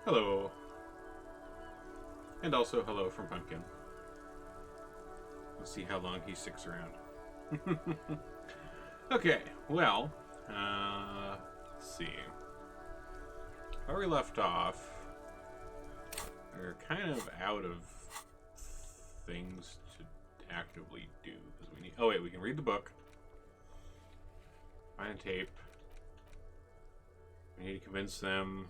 Hello. And also hello from Pumpkin. Let's see how long he sticks around. Okay, well, let's see. Where we left off, we're kind of out of things to actively do because we need. Oh wait, we can read the book. Find a tape. We need to convince them.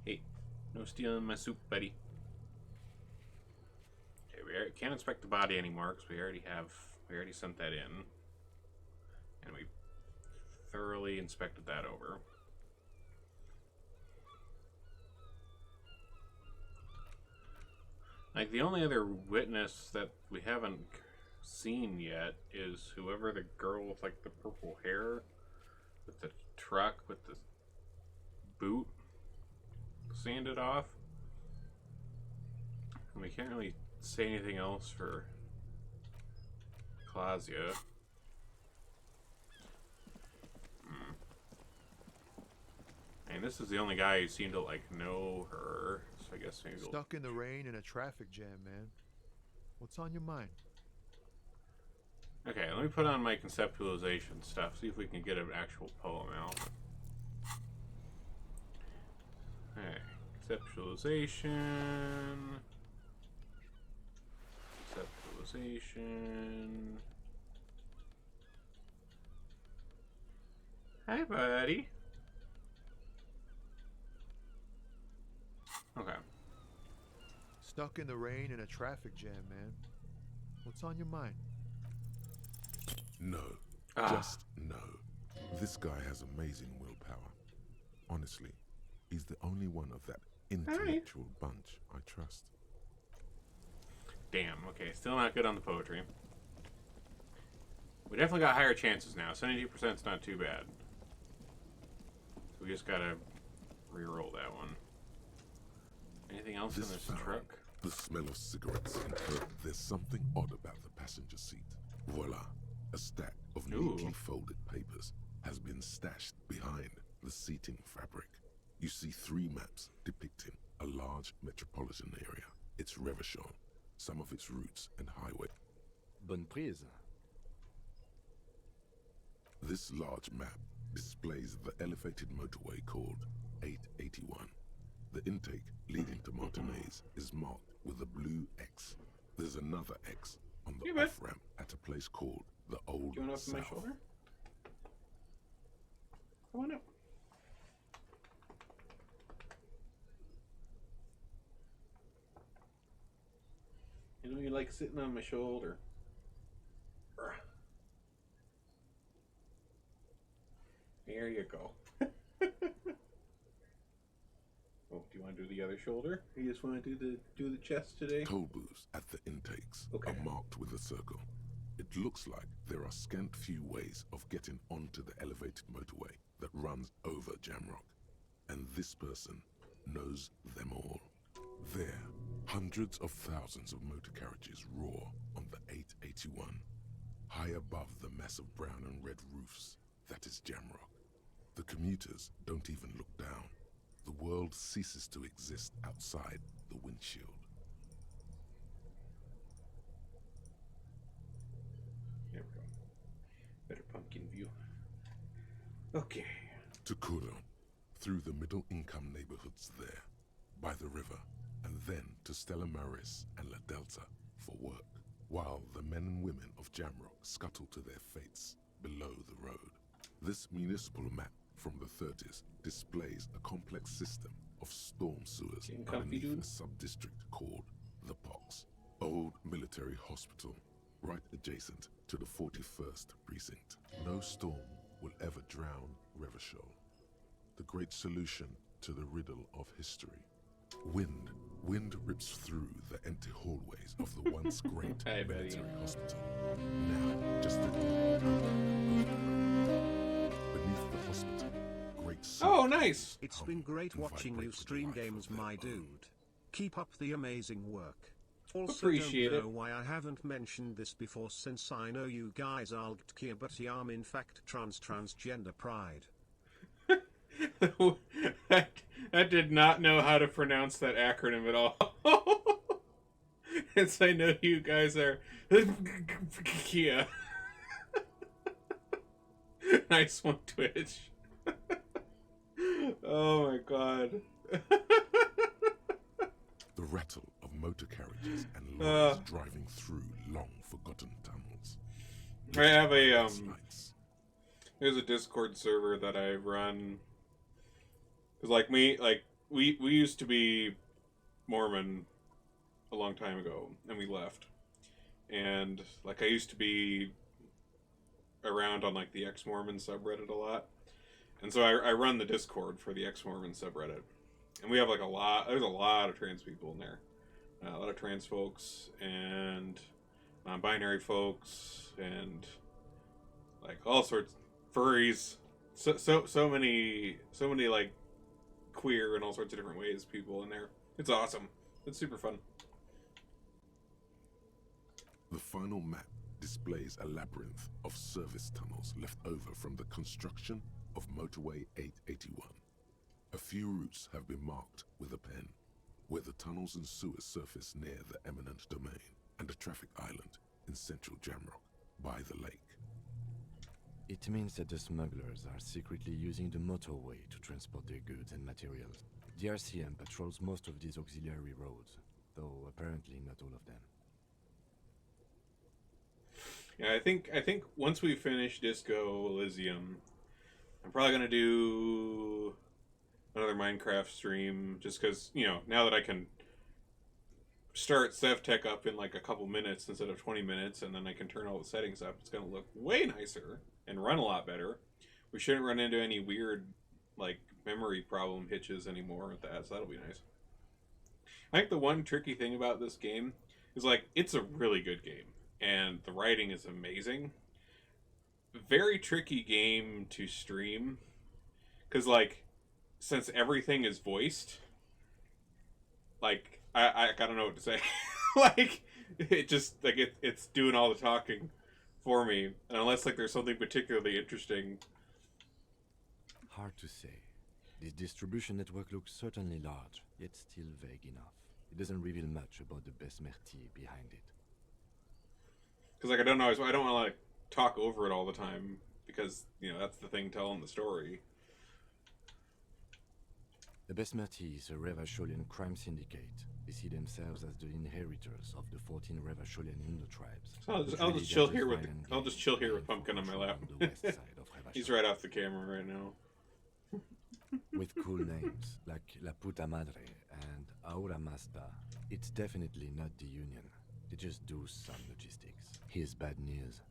Hey, no stealing my soup, buddy. Okay, we can't inspect the body anymore because we already sent that in, and we thoroughly inspected that over. Like, the only other witness that we haven't seen yet is whoever the girl with, like, the purple hair with the truck with the boot sanded off. And we can't really say anything else for Clausia. And this is the only guy who seemed to, like, know her. So I guess maybe Stuck in the rain in a traffic jam, man. What's on your mind? Okay, let me put on my conceptualization stuff, see if we can get an actual poem out. Alright, conceptualization. Conceptualization. Hi, buddy. Okay. Stuck in the rain in a traffic jam, man. What's on your mind? No. Just no. This guy has amazing willpower. Honestly, he's the only one of that intellectual bunch I trust. Damn, okay, still not good on the poetry. We definitely got higher chances now. 72% is not too bad. So we just gotta re-roll that one. Anything else in this truck? The smell of cigarettes inferred there's something odd about the passenger seat. Voila. A stack of neatly folded papers has been stashed behind the seating fabric. You see 3 maps depicting a large metropolitan area, its Revachol, some of its routes and highway. Bonne prise. This large map displays the elevated motorway called 881. The intake leading to Martinez is marked with a blue X. There's another X on the off-ramp at a place called the Old Do you want to open my South. shoulder? Come on up. You know you like sitting on my shoulder. There you go. Oh, do you want to do the other shoulder? Or you just want to do the chest today? Toll booths at the intakes are marked with a circle. It looks like there are scant few ways of getting onto the elevated motorway that runs over Jamrock. And this person knows them all. There, hundreds of thousands of motor carriages roar on the 881. High above the mass of brown and red roofs, that is Jamrock. The commuters don't even look down. The world ceases to exist outside the windshield. There we go. Better pumpkin view. Okay. To Kuro, through the middle-income neighborhoods there, by the river, and then to Stella Maris and La Delta for work, while the men and women of Jamrock scuttle to their fates below the road. This municipal map from the 30s displays a complex system of storm sewers underneath a sub-district called the Pox, old military hospital, right adjacent to the 41st precinct. No storm will ever drown Revachol. The great solution to the riddle of history. Wind rips through the empty hallways of the once great military hospital. Now, just beneath the hospital, great. Oh, nice! It's been great watching you stream games, my dude. Keep up the amazing work. Also, Appreciate don't it. know why I haven't mentioned this before, since I know you guys are Kia, but I am in fact transgender pride. I did not know how to pronounce that acronym at all. As I know you guys are Kia. Nice one, Twitch. Oh my god. The rattle of motor carriages and lorries driving through long forgotten tunnels. I have a Lights. there's a Discord server that I run. Cause like me, like we used to be Mormon a long time ago, and we left. And like I used to be around on like the ex-Mormon subreddit a lot, and so I run the Discord for the ex-Mormon subreddit, and we have like there's a lot of trans people in there, a lot of trans folks and non-binary folks and like all sorts furries, so many like queer and all sorts of different ways people in there. It's awesome. It's super fun. The final map displays a labyrinth of service tunnels left over from the construction of Motorway 881. A few routes have been marked with a pen, where the tunnels and sewers surface near the eminent domain and a traffic island in central Jamrock by the lake. It means that the smugglers are secretly using the motorway to transport their goods and materials. The RCM patrols most of these auxiliary roads, though apparently not all of them. Yeah, I think once we finish Disco Elysium, I'm probably gonna do another Minecraft stream, just because, you know, now that I can start SevTech up in like a couple minutes instead of 20 minutes, and then I can turn all the settings up, it's gonna look way nicer and run a lot better. We shouldn't run into any weird like memory problem hitches anymore with that, so that'll be nice. I think the one tricky thing about this game is like it's a really good game and the writing is amazing. Very tricky game to stream because like since everything is voiced, like I don't know what to say. Like it just like it's doing all the talking for me, and unless like there's something particularly interesting. Hard to say. This distribution network looks certainly large, yet still vague enough. It doesn't reveal much about the Besmerti behind it. Because like I don't know, I don't want to like talk over it all the time because you know that's the thing telling the story. The Besmerti is a Revacholian crime syndicate. They see themselves as the inheritors of the 14 Revacholian Indo-tribes. So I'll just chill here with Pumpkin on my lap. He's right off the camera right now. With cool names like La Puta Madre and Aura Masta, it's definitely not the Union. They just do some logistics. Here's bad news.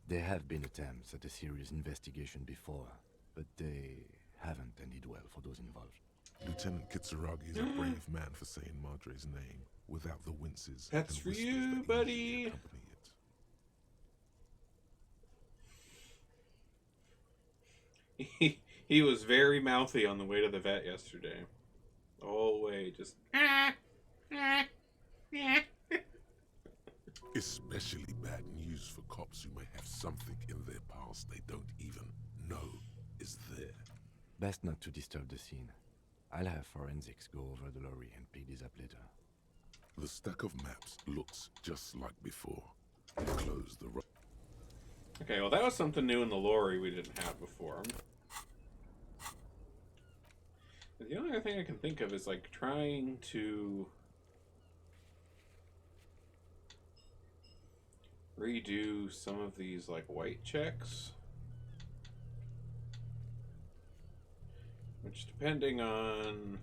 There have been attempts at a serious investigation before, but they haven't ended well for those involved. Lieutenant Kitsuragi is a brave man for saying Madre's name without the winces That's and for whispers you, that buddy. usually accompany it. He was very mouthy on the way to the vet yesterday. The whole way, just. Especially bad news for cops who may have something in their past they don't even know is there. Best not to disturb the scene. I'll have forensics go over the lorry and pick these up later. The stack of maps looks just like before. Close the road. Okay, well that was something new in the lorry we didn't have before. The only other thing I can think of is like trying to redo some of these like white checks, which depending on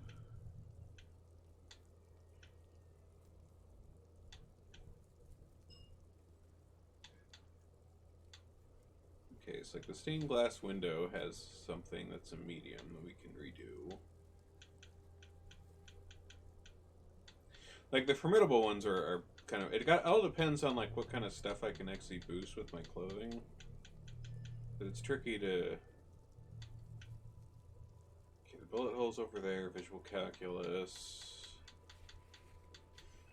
okay, it's like the stained glass window has something that's a medium that we can redo. Like the formidable ones are kind of, it all depends on like what kind of stuff I can actually boost with my clothing. But it's tricky to. Okay, the bullet holes over there, visual calculus.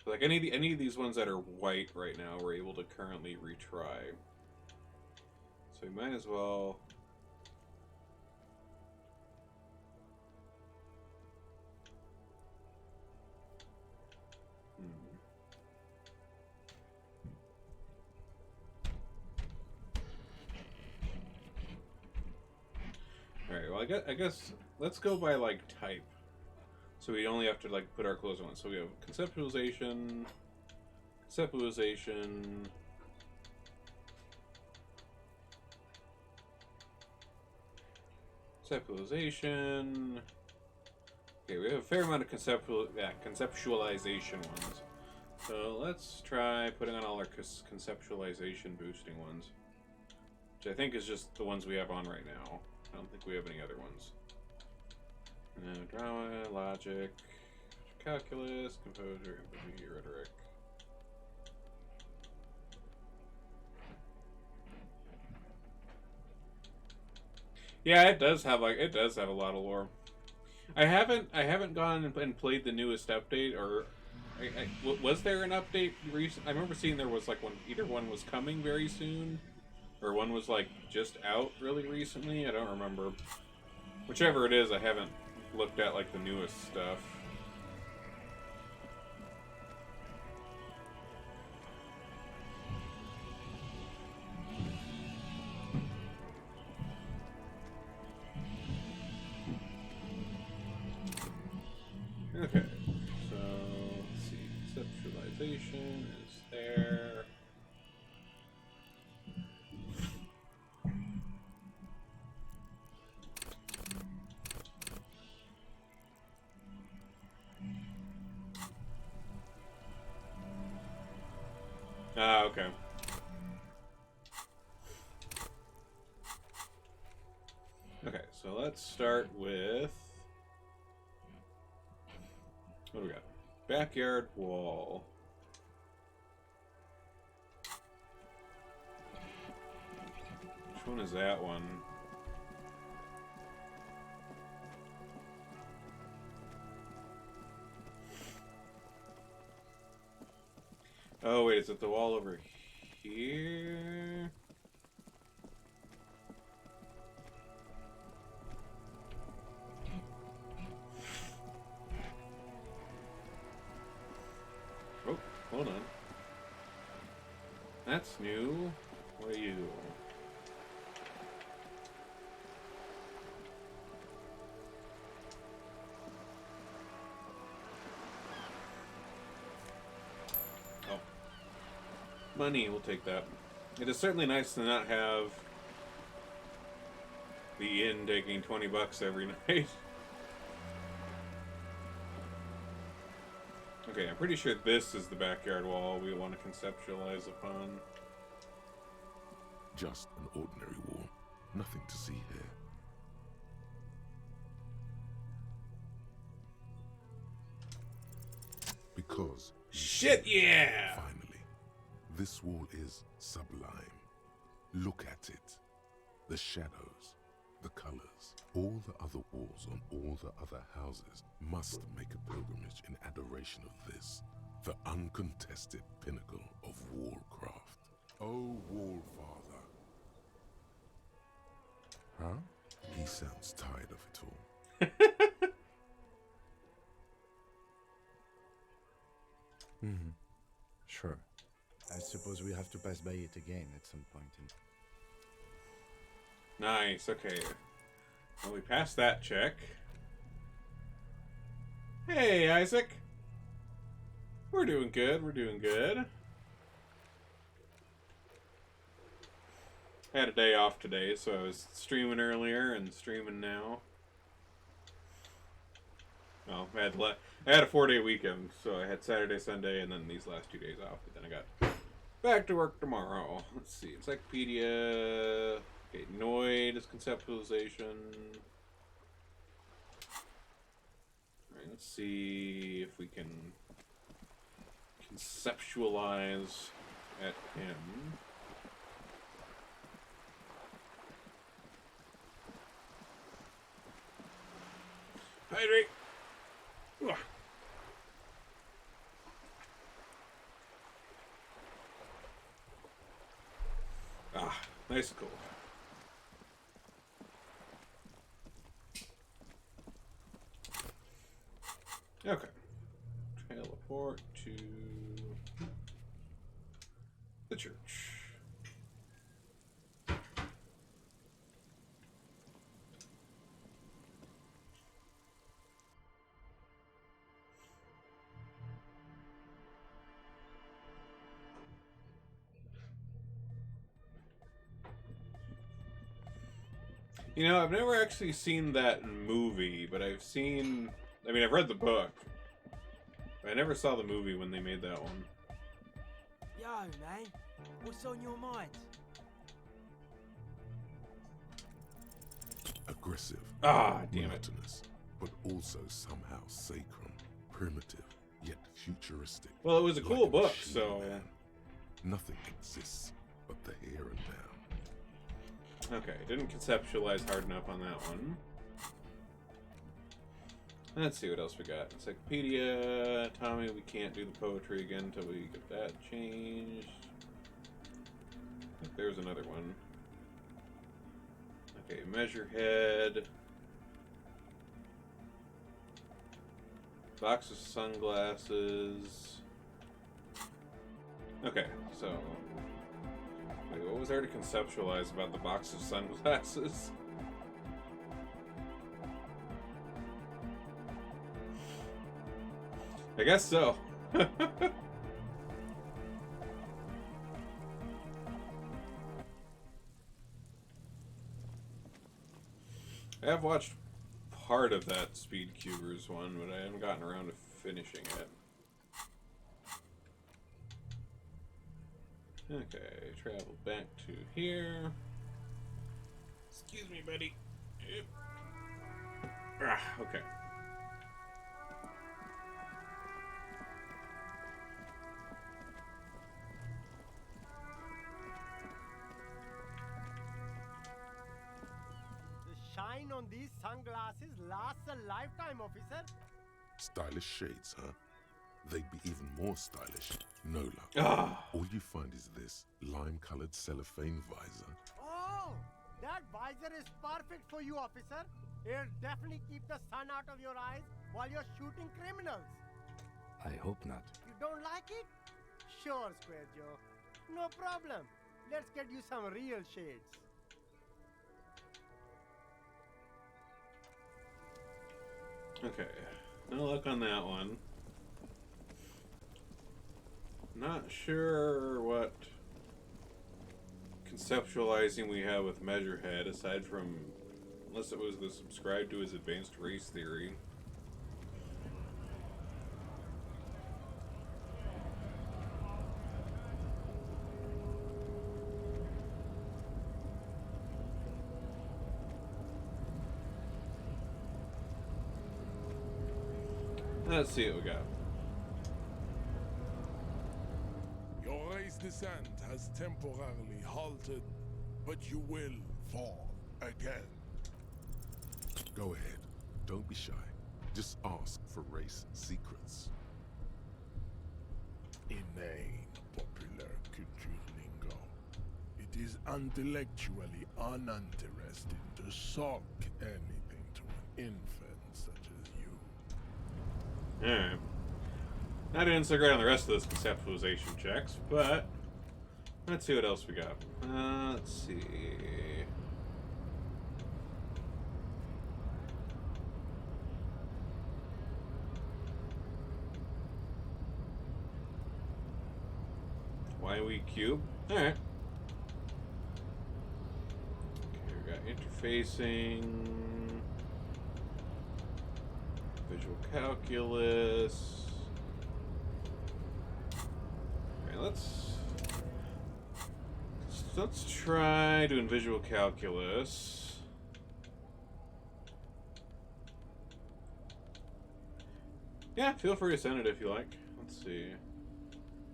Like any of these ones that are white right now, we're able to currently retry. So we might as well. Alright, well I guess let's go by like type. So we only have to like put our clothes on. So we have conceptualization, conceptualization, conceptualization. Okay, we have a fair amount of conceptualization ones. So let's try putting on all our conceptualization boosting ones. Which I think is just the ones we have on right now. I don't think we have any other ones. Drama, logic, calculus, composure, empathy, rhetoric. Yeah, it does have a lot of lore. I haven't gone and played the newest update, or was there an update recent? I remember seeing there was like one. Either one was coming very soon, or one was like just out really recently. I don't remember. Whichever it is, I haven't looked at like the newest stuff. Okay, so let's see. Conceptualization is there. Ah, okay. Okay, so let's start with... What do we got? Backyard wall. Which one is that one? Oh, wait, is it the wall over here? Oh, hold on. That's new. What are you? Oh. Money, we'll take that. It is certainly nice to not have the inn taking $20 every night. Okay, I'm pretty sure this is the backyard wall we want to conceptualize upon. Just an ordinary wall. Nothing to see here. Because... Shit, yeah! Finally, this wall is sublime. Look at it. The shadows, the colors. All the other walls on all the other houses must make a pilgrimage in adoration of this, the uncontested pinnacle of warcraft. Oh, Wallfather. Huh? He sounds tired of it all. Mm-hmm. Sure. I suppose we have to pass by it again at some point. Nice, okay. Well, we passed that check. Hey, Isaac. We're doing good, we're doing good. I had a day off today, so I was streaming earlier and streaming now. Well, I had a 4-day weekend, so I had Saturday, Sunday, and then these last 2 days off. But then I got back to work tomorrow. Let's see, encyclopedia. Okay, Noid is conceptualization. Alright, let's see if we can conceptualize at him. Hydrate! Icicle. Okay. Teleport to the church. You know, I've never actually seen that movie, but I've seen... I mean, I've read the book. But I never saw the movie when they made that one. Yo, man. What's on your mind? Aggressive, Ah, damn it. monotonous, but also somehow sacred, primitive, yet futuristic. Well, it was a like cool book, machine so... man. Nothing exists but the here and now. Okay, didn't conceptualize hard enough on that one. Let's see what else we got. Encyclopedia. Tommy, we can't do the poetry again until we get that changed. I think there's another one. Okay, measurehead. Box of sunglasses. Okay, so... Wait, what was there to conceptualize about the box of sunglasses? I guess so. I have watched part of that Speedcubers one, but I haven't gotten around to finishing it. Okay, travel back to here. Excuse me, buddy. Yep. Ah, okay. The shine on these sunglasses lasts a lifetime, officer. Stylish shades, huh? They'd be even more stylish. No luck. Ah. All you find is this lime-colored cellophane visor. Oh, that visor is perfect for you, officer. It'll definitely keep the sun out of your eyes while you're shooting criminals. I hope not. You don't like it? Sure, Square Joe. No problem. Let's get you some real shades. Okay. No luck on that one. Not sure what conceptualizing we have with Measurehead, aside from, unless it was the subscribe to his advanced race theory. Let's see what we got. Your race descent has temporarily halted, but you will fall again. Go ahead. Don't be shy. Just ask for race secrets. Inane popular culture lingo. It is intellectually uninteresting to sock anything to an infant such as you. Alright. I didn't so great on the rest of those conceptualization checks, but let's see what else we got. Let's see. Why we cube? Alright. Okay, we got interfacing, visual calculus. Alright, let's try doing visual calculus. Yeah, feel free to send it if you like. Let's see.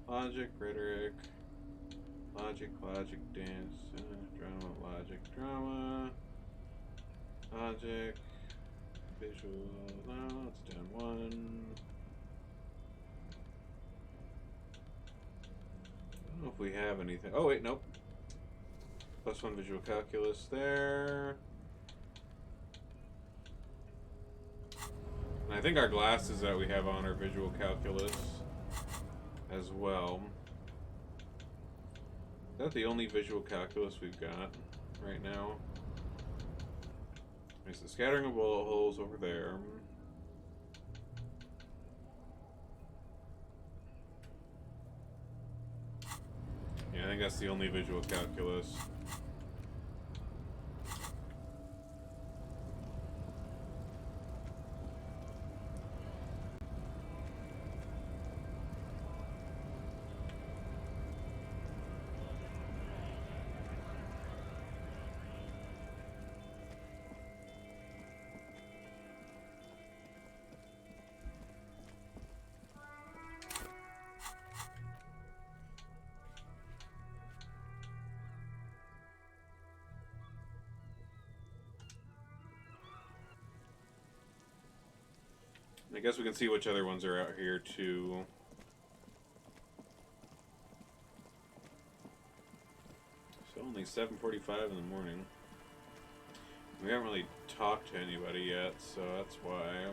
Logic, rhetoric, logic, dance, drama, logic, drama, logic, visual. No, it's down one. I don't know if we have anything. Oh wait, nope. +1 visual calculus there. And I think our glasses that we have on are visual calculus as well. Is that the only visual calculus we've got right now? There's the scattering of bullet holes over there. Yeah, I think that's the only visual calculus. I guess we can see which other ones are out here too. It's only 7:45 in the morning. We haven't really talked to anybody yet, so that's why.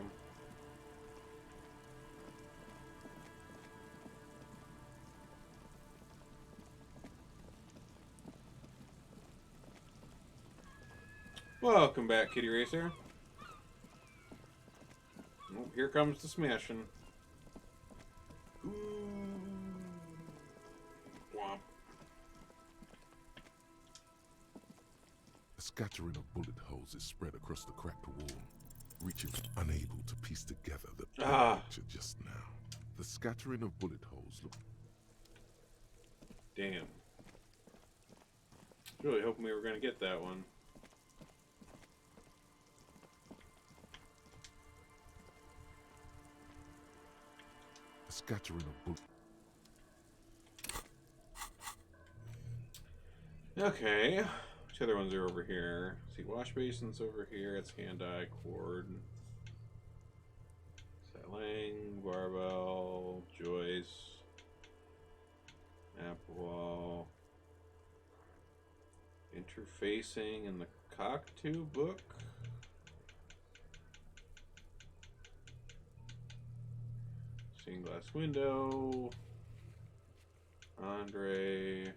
Welcome back, Kitty Racer. Oh, here comes the smashing. Ooh. Womp. A scattering of bullet holes is spread across the cracked wall, reaching unable to piece together the picture just now. The scattering of bullet holes look... Damn. I was really hoping we were going to get that one. A scattering of bullet... Okay. Which other ones are over here? See, wash basin's over here. It's hand-eye cord. Lang, barbell, Joyce, Applewall. Interfacing in the cockatoo book. Stained glass window. Andre.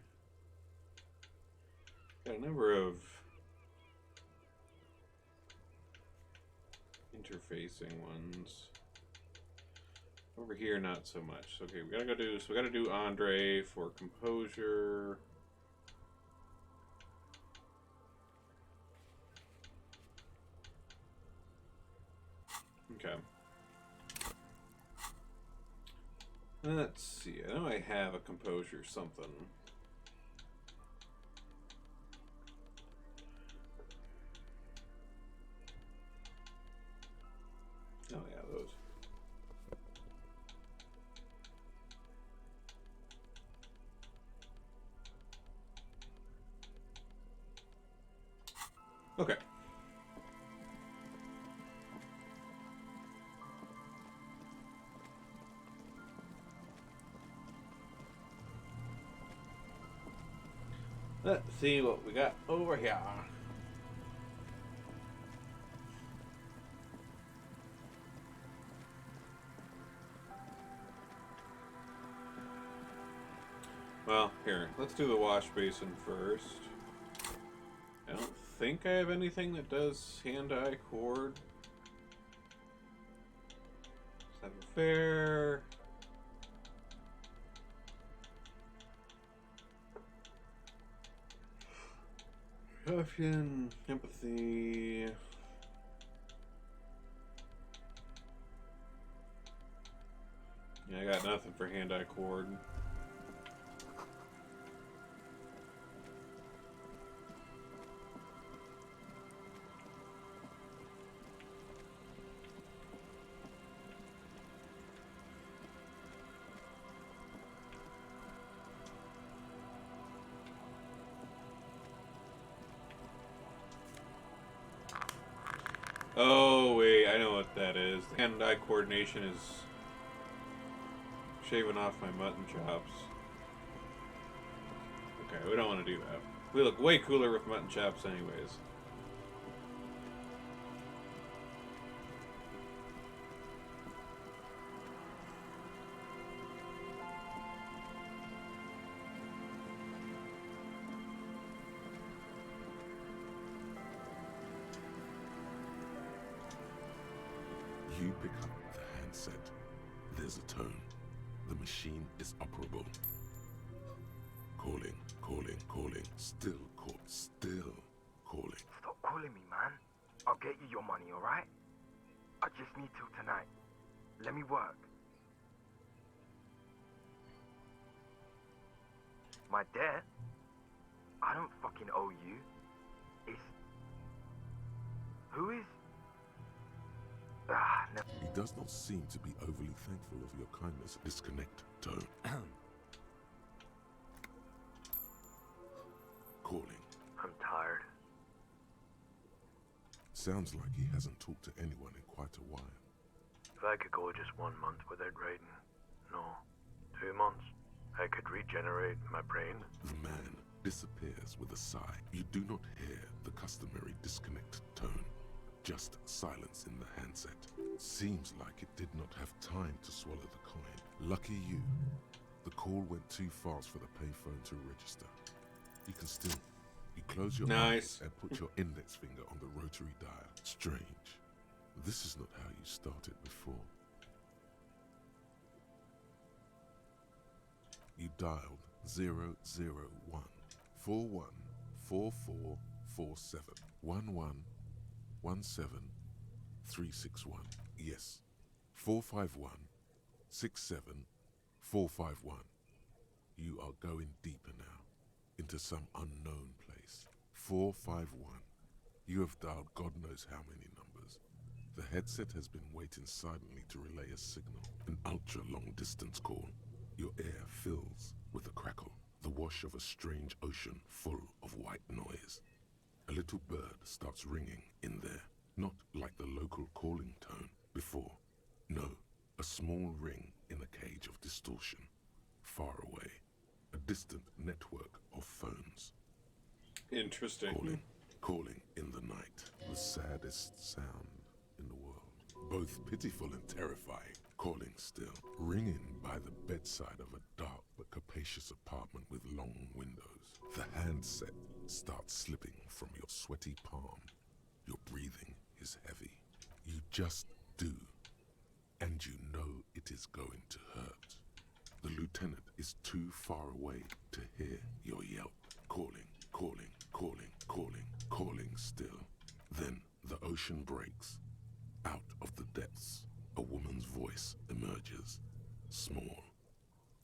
Got a number of interfacing ones. Over here, not so much. Okay, we gotta go do. So we gotta do Andre for composure. Okay. Let's see. I know I have a composure something. Oh yeah, those. Okay. Let's see what we got over here. Well, here, let's do the wash basin first. I don't think I have anything that does hand-eye cord. Is that fair? Ruffian, empathy. Yeah, I got nothing for hand-eye cord. Oh, wait, I know what that is. The hand-eye coordination is shaving off my mutton chops. Okay, we don't want to do that. We look way cooler with mutton chops anyways. You pick up the handset. There's a tone. The machine is operable. Calling, calling, calling. Still calling. Stop calling me, man. I'll get you your money, alright? I just need till tonight. Let me work. My debt? I don't fucking owe you. It's... Who is... never... He does not seem to be overly thankful of your kindness. Disconnect tone. Calling. I'm tired. Sounds like he hasn't talked to anyone in quite a while. If I could go just 1 month without writing. No. 2 months. I could regenerate my brain. The man disappears with a sigh. You do not hear the customary disconnect tone. Just silence in the handset. Seems like it did not have time to swallow the coin. Lucky you. The call went too fast for the payphone to register. You can still... You close your eyes and put your index finger on the rotary dial. Strange. This is not how you started before. You dialed 001 41 4447 1117 361. Yes. 451 67 451. You are going deeper now. Into some unknown place. 451. You have dialed God knows how many numbers. The headset has been waiting silently to relay a signal. An ultra-long distance call. Your air fills with a crackle. The wash of a strange ocean full of white noise. A little bird starts ringing in there. Not like the local calling tone before. No, a small ring in a cage of distortion. Far away. A distant network of phones. Interesting. Calling in the night. The saddest sound in the world. Both pitiful and terrifying. Calling still. Ringing by the bedside of a dark but capacious apartment with long windows. The handset starts slipping from your sweaty palm. Your breathing is heavy. You just do. And you know it is going to hurt. The lieutenant is too far away to hear your yelp. Calling, calling, calling, calling, calling still. Then the ocean breaks. Out of the depths, a woman's voice emerges. Small.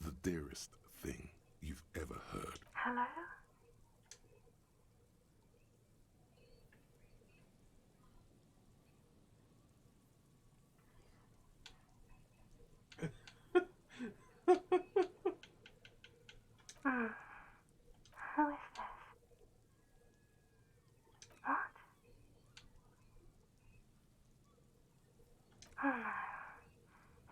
The dearest thing you've ever heard. Hello? Who is this? What? Oh no.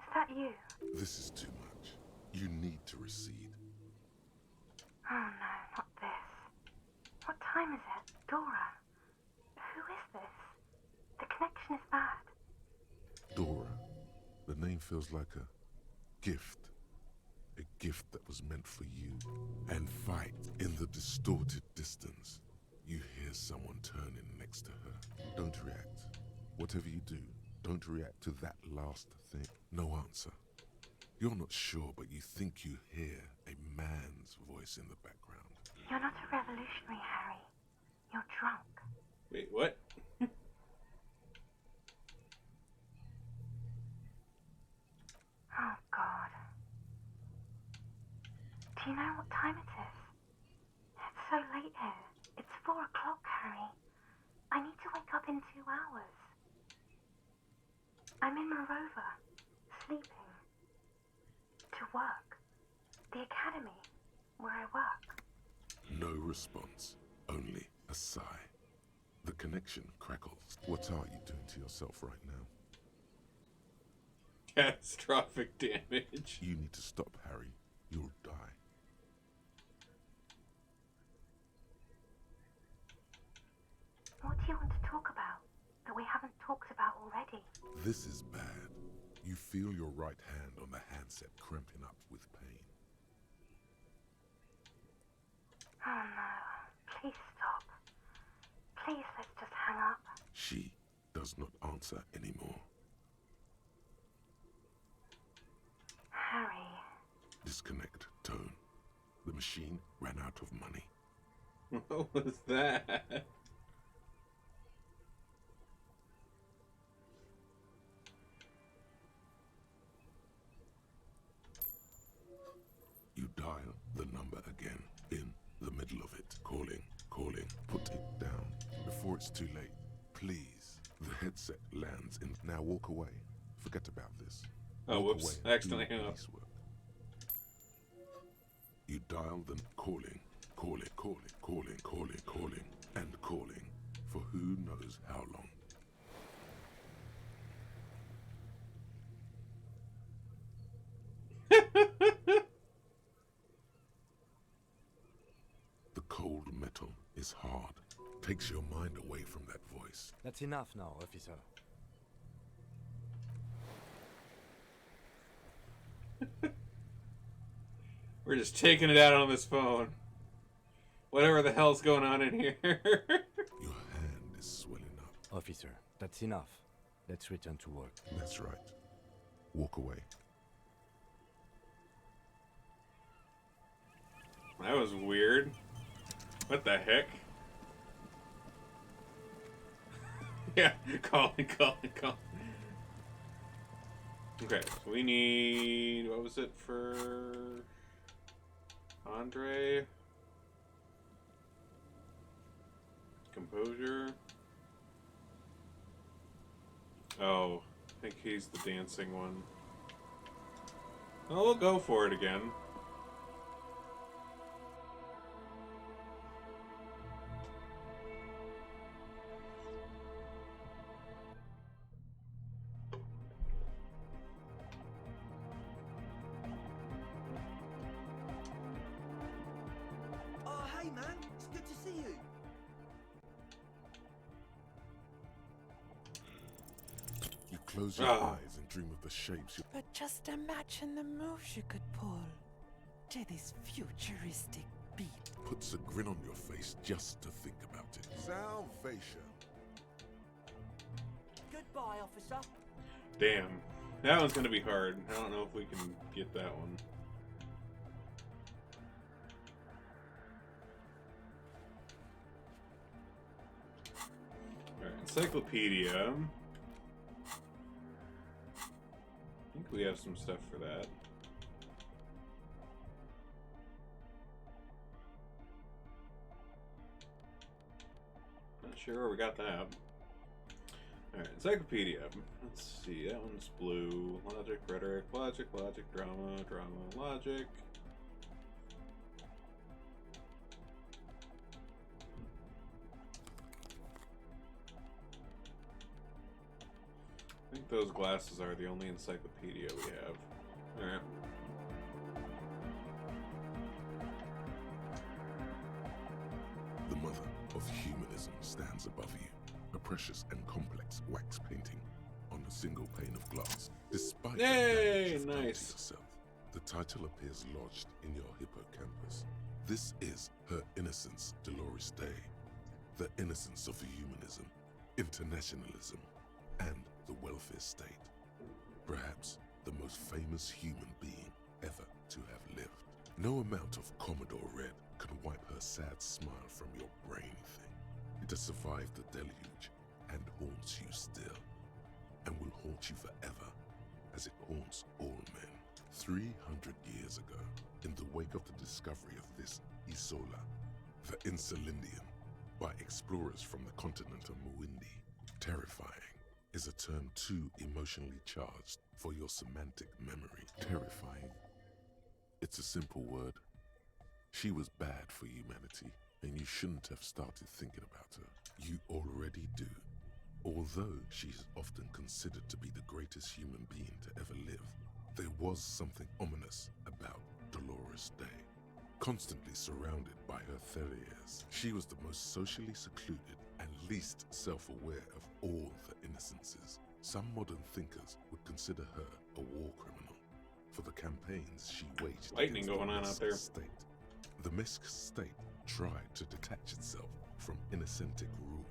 Is that you? This is too much. You need to recede. Oh no, not this. What time is it? Dora? Who is this? The connection is bad. Dora. The name feels like a gift. A gift that was meant for you. And fight in the distorted distance. You hear someone turning next to her. Don't react. Whatever you do, don't react to that last thing. No answer. You're not sure, but you think you hear a man's voice in the background. You're not a revolutionary, Harry. You're drunk. Wait, what? Oh, God. Do you know what time it is? It's so late here. It's 4 o'clock, Harry. I need to wake up in 2 hours. I'm in Morova, sleeping. To work. The academy, where I work. No response, only a sigh. The connection crackles. What are you doing to yourself right now? Catastrophic damage. You need to stop, Harry. You'll die. already. This is bad. You feel your right hand on the handset cramping up with pain. Oh no. Please stop. Please, let's just hang up. She does not answer anymore. Harry. Disconnect tone. The machine ran out of money. What was that? You dial the number again. In the middle of it. Calling, calling. Put it down before it's too late. Please. The headset lands in. Now walk away. Forget about this. Oh, Walk whoops. away and Accidentally do hung up. police work. You dial them calling, calling, calling, calling, calling, calling, and calling for who knows how long. The cold metal is hard. Takes your mind away from that voice. That's enough now, officer. We're just taking it out on this phone. Whatever the hell's going on in here. Your hand is swelling up. Officer, that's enough. Let's return to work. That's right. Walk away. That was weird. What the heck? Yeah, calling. Okay, so we need... What was it for... Andre? Composure? Oh, I think he's the dancing one. Oh, we'll go for it again. Oh, hey man, it's good to see you. You close your eyes and dream of the shapes. But just imagine the moves you could pull to this futuristic beat. Puts a grin on your face just to think about it. Salvation. Goodbye, officer. Damn. That one's gonna be hard. I don't know if we can get that one. Alright, encyclopedia. I think we have some stuff for that. Not sure where we got that. Alright, encyclopedia. Let's see, that one's blue. Logic, rhetoric, logic, drama, logic. I think those glasses are the only encyclopedia we have. Alright. The mother of humanism stands above you. A precious and complex wax painting on a single pane of glass. Despite Yay, the damage you've done to nice. yourself, the title appears lodged in your hippocampus. This is Her Innocence Dolores Day. The innocence of humanism, internationalism, and the welfare state. Perhaps the most famous human being ever to have lived. No amount of Commodore Red can wipe her sad smile from your brain thing. It has survived the deluge and haunts you still, and will haunt you forever, as it haunts all men. 300 years ago, in the wake of the discovery of this Isola, the Insulindium, by explorers from the continent of Muindi, terrifying is a term too emotionally charged for your semantic memory. Terrifying. It's a simple word. She was bad for humanity, and you shouldn't have started thinking about her. You already do. Although she's often considered to be the greatest human being to ever live, there was something ominous about Dolores Day. Constantly surrounded by her terriers, she was the most socially secluded and least self-aware of all the innocences. Some modern thinkers would consider her a war criminal for the campaigns she waged Lightning against going the on out Mesk there. state. The Mesk state tried to detach itself from Innocentic rule.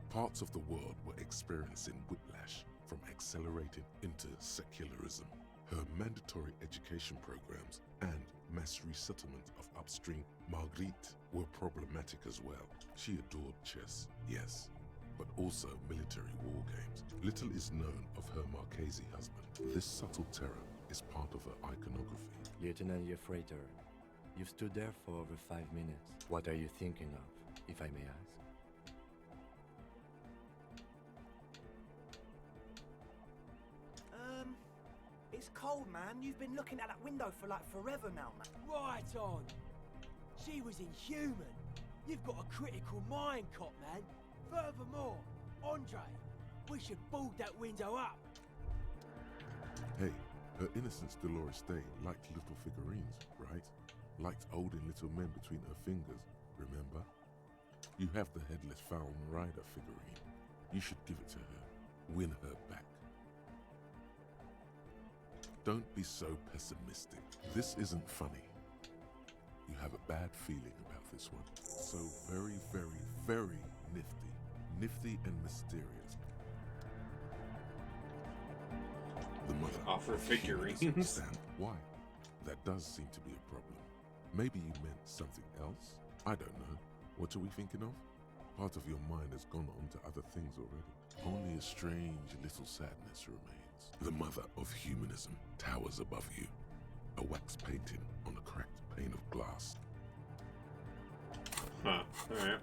Parts of the world were experiencing whiplash from accelerated into secularism. Her mandatory education programs and mass resettlement of upstream Marguerite were problematic as well. She adored chess, yes, but also military war games. Little is known of her Marchese husband. This subtle terror is part of her iconography. Lieutenant Yefrater, you've stood there for over 5 minutes. What are you thinking of, if I may ask? It's cold, man. You've been looking at that window for like forever now, man. Right on. She was inhuman. You've got a critical mind, cop, man. Furthermore, Andre, we should board that window up. Hey, her Innocence Dolores Day liked little figurines, right? Liked holding little men between her fingers, remember? You have the Headless Falcon Rider figurine. You should give it to her. Win her back. Don't be so pessimistic. This isn't funny. You have a bad feeling about this one. So very, very, very nifty. Nifty and mysterious. The mother Offer of humans figurines. understand why. That does seem to be a problem. Maybe you meant something else? I don't know. What are we thinking of? Part of your mind has gone on to other things already. Only a strange little sadness remains. The mother of humanism towers above you. A wax painting on a cracked pane of glass. Huh. Alright.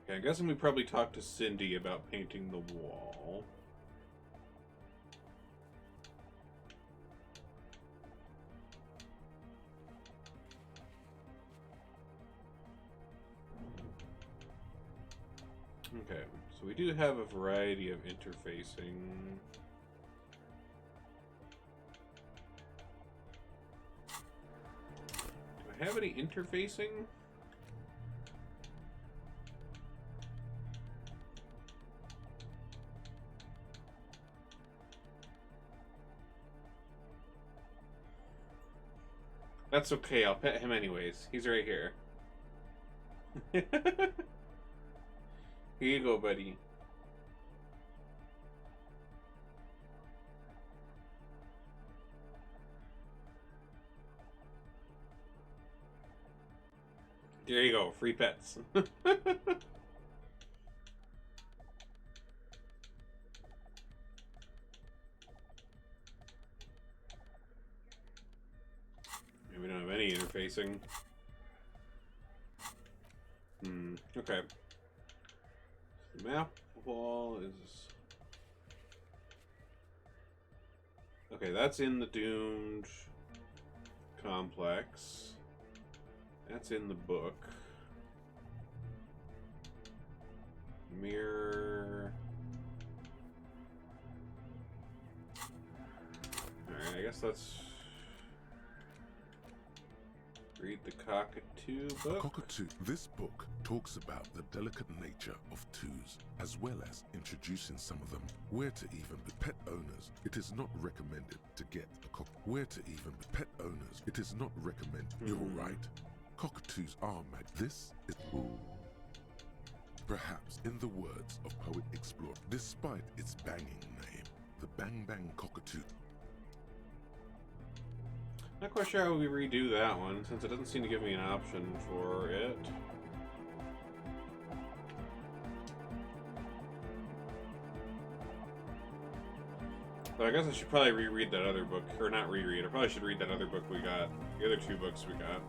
Okay, I'm guessing we probably talked to Cindy about painting the wall. Okay, so we do have a variety of interfacing. Do I have any interfacing? That's okay, I'll pet him anyways. He's right here. Here you go, buddy. There you go, free pets. We don't have any interfacing. Okay. The map wall is... Okay, that's in the doomed complex. That's in the book. Mirror... Alright, I guess let's... read the Cockatoo book. Cockatoo. This book talks about the delicate nature of twos, as well as introducing some of them. Where to even be pet owners, it is not recommended to get a cock. Where to even be pet owners, it is not recommended. You're right. Cockatoos are mad. This is... Perhaps, in the words of Poet Explorer, despite its banging name, the Bang Bang Cockatoo. Not quite sure how we redo that one, since it doesn't seem to give me an option for it. So I guess I should probably reread that other book, or not reread, I probably should read that other book we got, the other two books we got.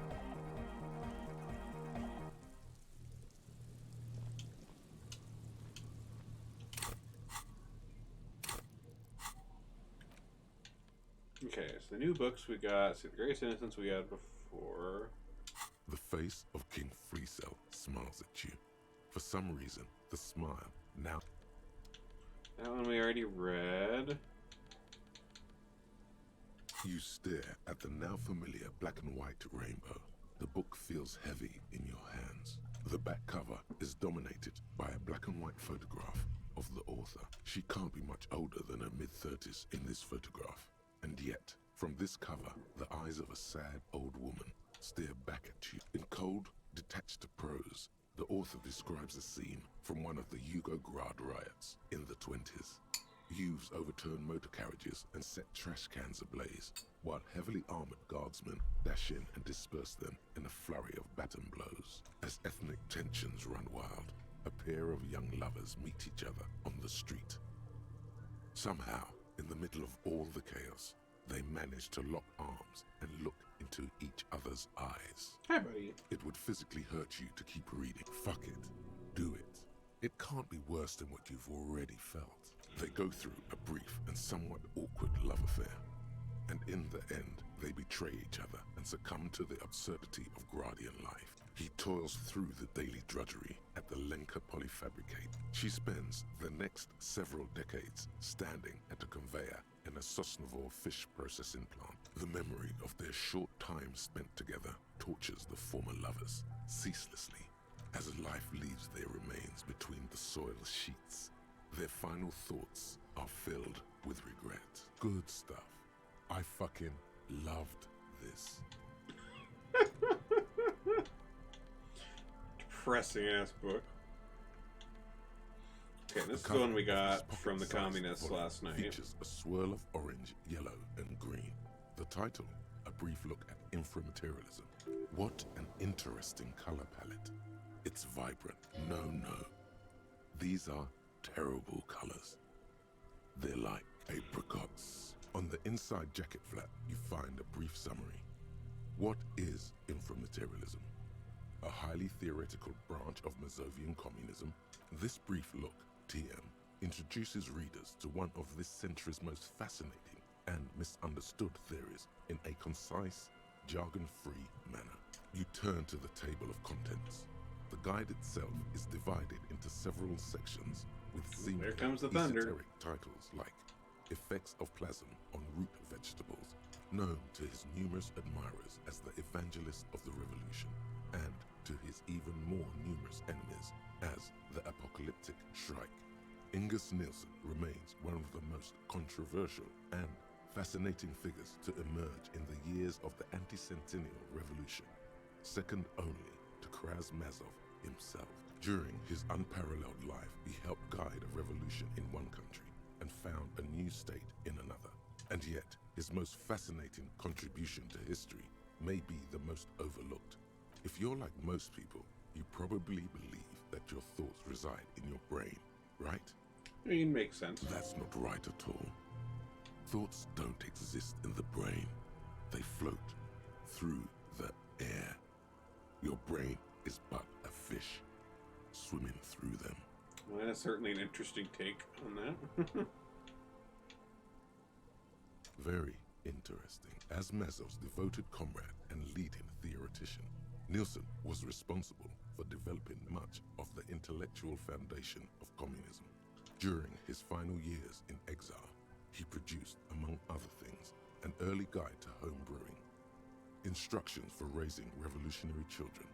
Okay, so the new books we got, see, the Greatest Innocence we had before. The face of King Freecell smiles at you. For some reason, the smile now... That one we already read. You stare at the now familiar black and white rainbow. The book feels heavy in your hands. The back cover is dominated by a black and white photograph of the author. She can't be much older than her mid-30s in this photograph. And yet, from this cover, the eyes of a sad old woman stare back at you. In cold, detached prose, the author describes a scene from one of the Yugoslavia riots in the 20s. Youths overturned motor carriages and set trash cans ablaze, while heavily armored guardsmen dash in and disperse them in a flurry of baton blows. As ethnic tensions run wild, a pair of young lovers meet each other on the street. Somehow, in the middle of all the chaos, they manage to lock arms and look into each other's eyes. Hi, buddy. It would physically hurt you to keep reading. Fuck it. Do it. It can't be worse than what you've already felt. They go through a brief and somewhat awkward love affair. And in the end, they betray each other and succumb to the absurdity of Guardian life. He toils through the daily drudgery at the Lenka Polyfabricate. She spends the next several decades standing at a conveyor in a Sosnovo fish processing plant. The memory of their short time spent together tortures the former lovers ceaselessly as life leaves their remains between the soil sheets. Their final thoughts are filled with regret. Good stuff. I fucking loved this. Depressing ass book. Okay, this is the one we got from the communists last night. Features a swirl of orange, yellow, and green. The title, a brief look at inframaterialism. What an interesting color palette. It's vibrant. No. These are terrible colors. They're like apricots. On the inside jacket flap, you find a brief summary. What is inframaterialism? A highly theoretical branch of Masovian communism. This brief look, TM, introduces readers to one of this century's most fascinating and misunderstood theories in a concise, jargon-free manner. You turn to the table of contents. The guide itself is divided into several sections with seemingly esoteric titles like Effects of Plasm on Root Vegetables, known to his numerous admirers as the evangelist of the revolution, and to his even more numerous enemies as the apocalyptic Shrike. Ingus Nielsen remains one of the most controversial and fascinating figures to emerge in the years of the anti-centennial revolution, second only to Krasmazov himself. During his unparalleled life, he helped guide a revolution in one country and found a new state in another. And yet, his most fascinating contribution to history may be the most overlooked. If you're like most people, you probably believe that your thoughts reside in your brain, right? I mean, makes sense. That's not right at all. Thoughts don't exist in the brain. They float through the air. Your brain is but a fish swimming through them. Well, that's certainly an interesting take on that. Very interesting. As Mazov's devoted comrade and leading theoretician, Nielsen was responsible for developing much of the intellectual foundation of communism. During his final years in exile, he produced, among other things, an early guide to home brewing, instructions for raising revolutionary children,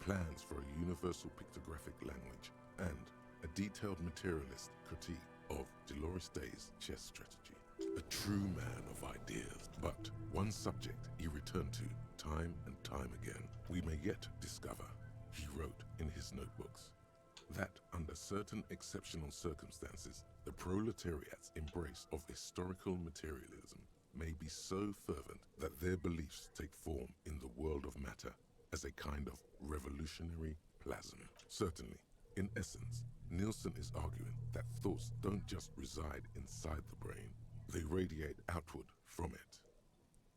plans for a universal pictographic language, and a detailed materialist critique of Dolores Day's chess strategy. A true man of ideas, but one subject he returned to time and time again, we may yet discover, he wrote in his notebooks, that under certain exceptional circumstances, the proletariat's embrace of historical materialism may be so fervent that their beliefs take form in the world of matter as a kind of revolutionary plasm. Certainly, in essence, Nielsen is arguing that thoughts don't just reside inside the brain, they radiate outward from it.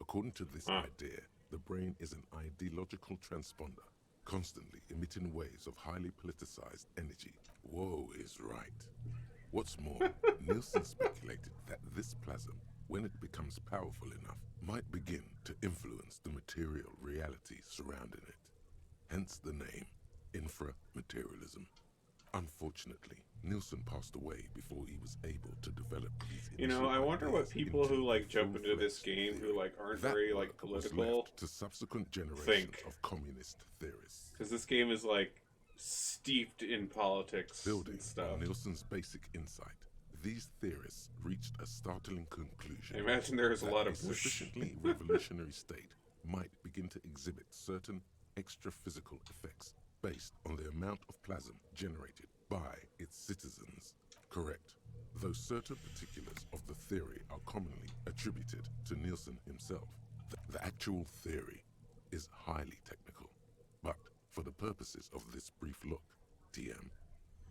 According to this idea, the brain is an ideological transponder, constantly emitting waves of highly politicized energy. Woe is right. What's more, Nielsen speculated that this plasm, when it becomes powerful enough, might begin to influence the material reality surrounding it. Hence the name, inframaterialism. Unfortunately, Nielsen passed away before he was able to develop these. You know, I wonder what people who like jump into this game who like aren't very like political to subsequent generations think of communist theorists. Because this game is like steeped in politics Building and stuff. on Nielsen's basic insight, these theorists reached a startling conclusion. I imagine there's a lot of a sufficiently revolutionary state might begin to exhibit certain extra-physical effects based on the amount of plasm generated by its citizens. Correct, though certain particulars of the theory are commonly attributed to Nielsen himself. The actual theory is highly technical, but for the purposes of this brief look, TM,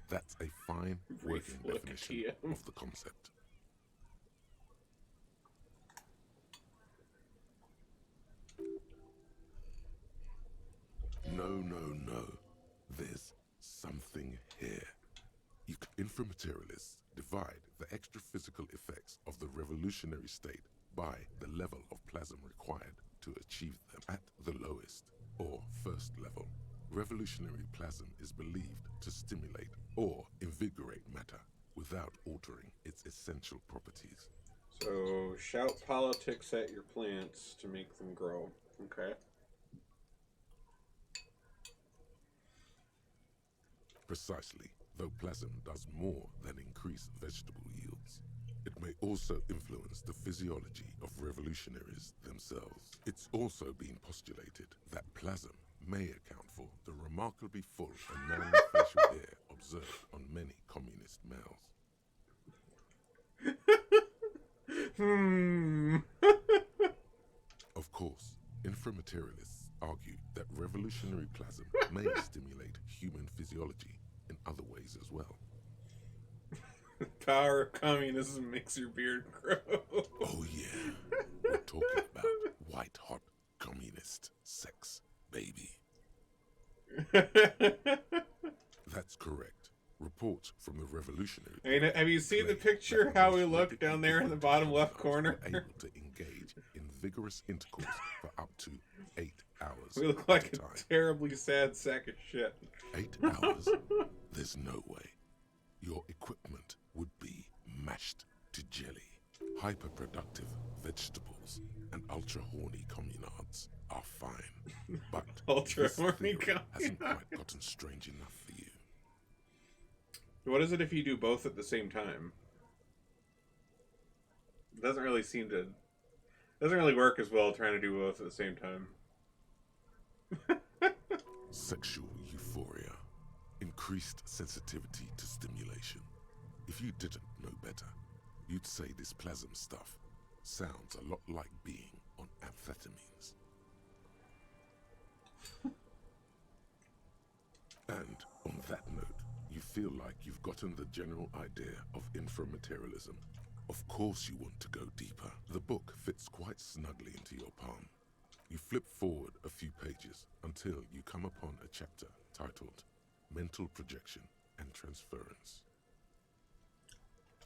that's a fine working definition of the concept. No. There's something here. Inframaterialists divide the extra-physical effects of the revolutionary state by the level of plasm required to achieve them. At the lowest, or first level, revolutionary plasm is believed to stimulate or invigorate matter without altering its essential properties. So, shout politics at your plants to make them grow. Okay. Precisely, though plasm does more than increase vegetable yields. It may also influence the physiology of revolutionaries themselves. It's also been postulated that plasm may account for the remarkably full and manly facial hair observed on many communist males. Of course, inframaterialists argue that revolutionary plasm may stimulate human physiology in other ways as well. The power of communism makes your beard grow. Oh yeah, we're talking about white-hot communist sex, baby. That's correct. Reports from the revolutionary... I mean, have you seen the picture how we look down there in the bottom left corner? Able to engage in vigorous intercourse for up to 8 hours. We look like a terribly sad sack of shit. 8 hours? There's no way. Your equipment would be mashed to jelly. Hyperproductive vegetables and ultra-horny communards are fine. But ultra-horny communards hasn't quite gotten strange enough for you. What is it if you do both at the same time? It doesn't really seem to... doesn't really work as well trying to do both at the same time. Sexual euphoria. Increased sensitivity to stimulation. If you didn't know better, you'd say this plasm stuff sounds a lot like being on amphetamines. And on that note, you feel like you've gotten the general idea of inframaterialism. Of course you want to go deeper. The book fits quite snugly into your palm. You flip forward a few pages until you come upon a chapter titled Mental Projection and Transference.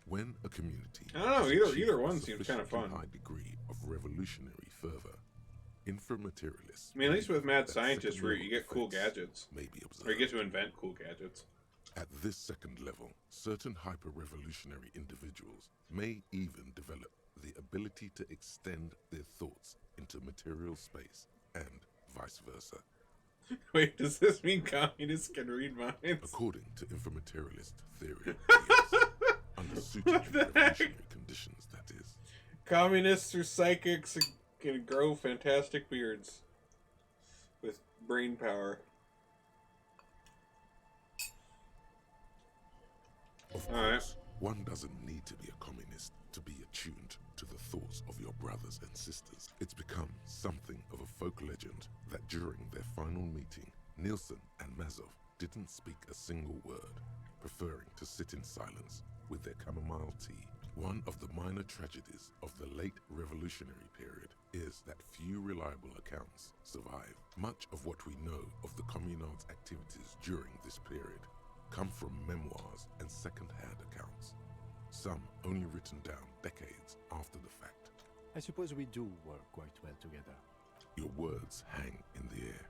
When a community... I don't know, either one seems kind of fun. High degree of revolutionary fervor, inframaterialists... I mean, at least with Mad Scientist route, you get cool gadgets. May be observed. Or you get to invent cool gadgets. At this second level, certain hyper-revolutionary individuals may even develop the ability to extend their thoughts into material space, and vice versa. Wait, does this mean communists can read minds? According to inframaterialist theory, yes. Under suited revolutionary conditions, that is. Communists are psychics and can grow fantastic beards with brain power. Of course, one doesn't need to be a communist to be attuned to the thoughts of your brothers and sisters. It's become something of a folk legend that during their final meeting, Nielsen and Mazov didn't speak a single word, preferring to sit in silence with their chamomile tea. One of the minor tragedies of the late revolutionary period is that few reliable accounts survive. Much of what we know of the communards' activities during this period come from memoirs and second-hand accounts, some only written down decades after the fact. I suppose we do work quite well together. Your words hang in the air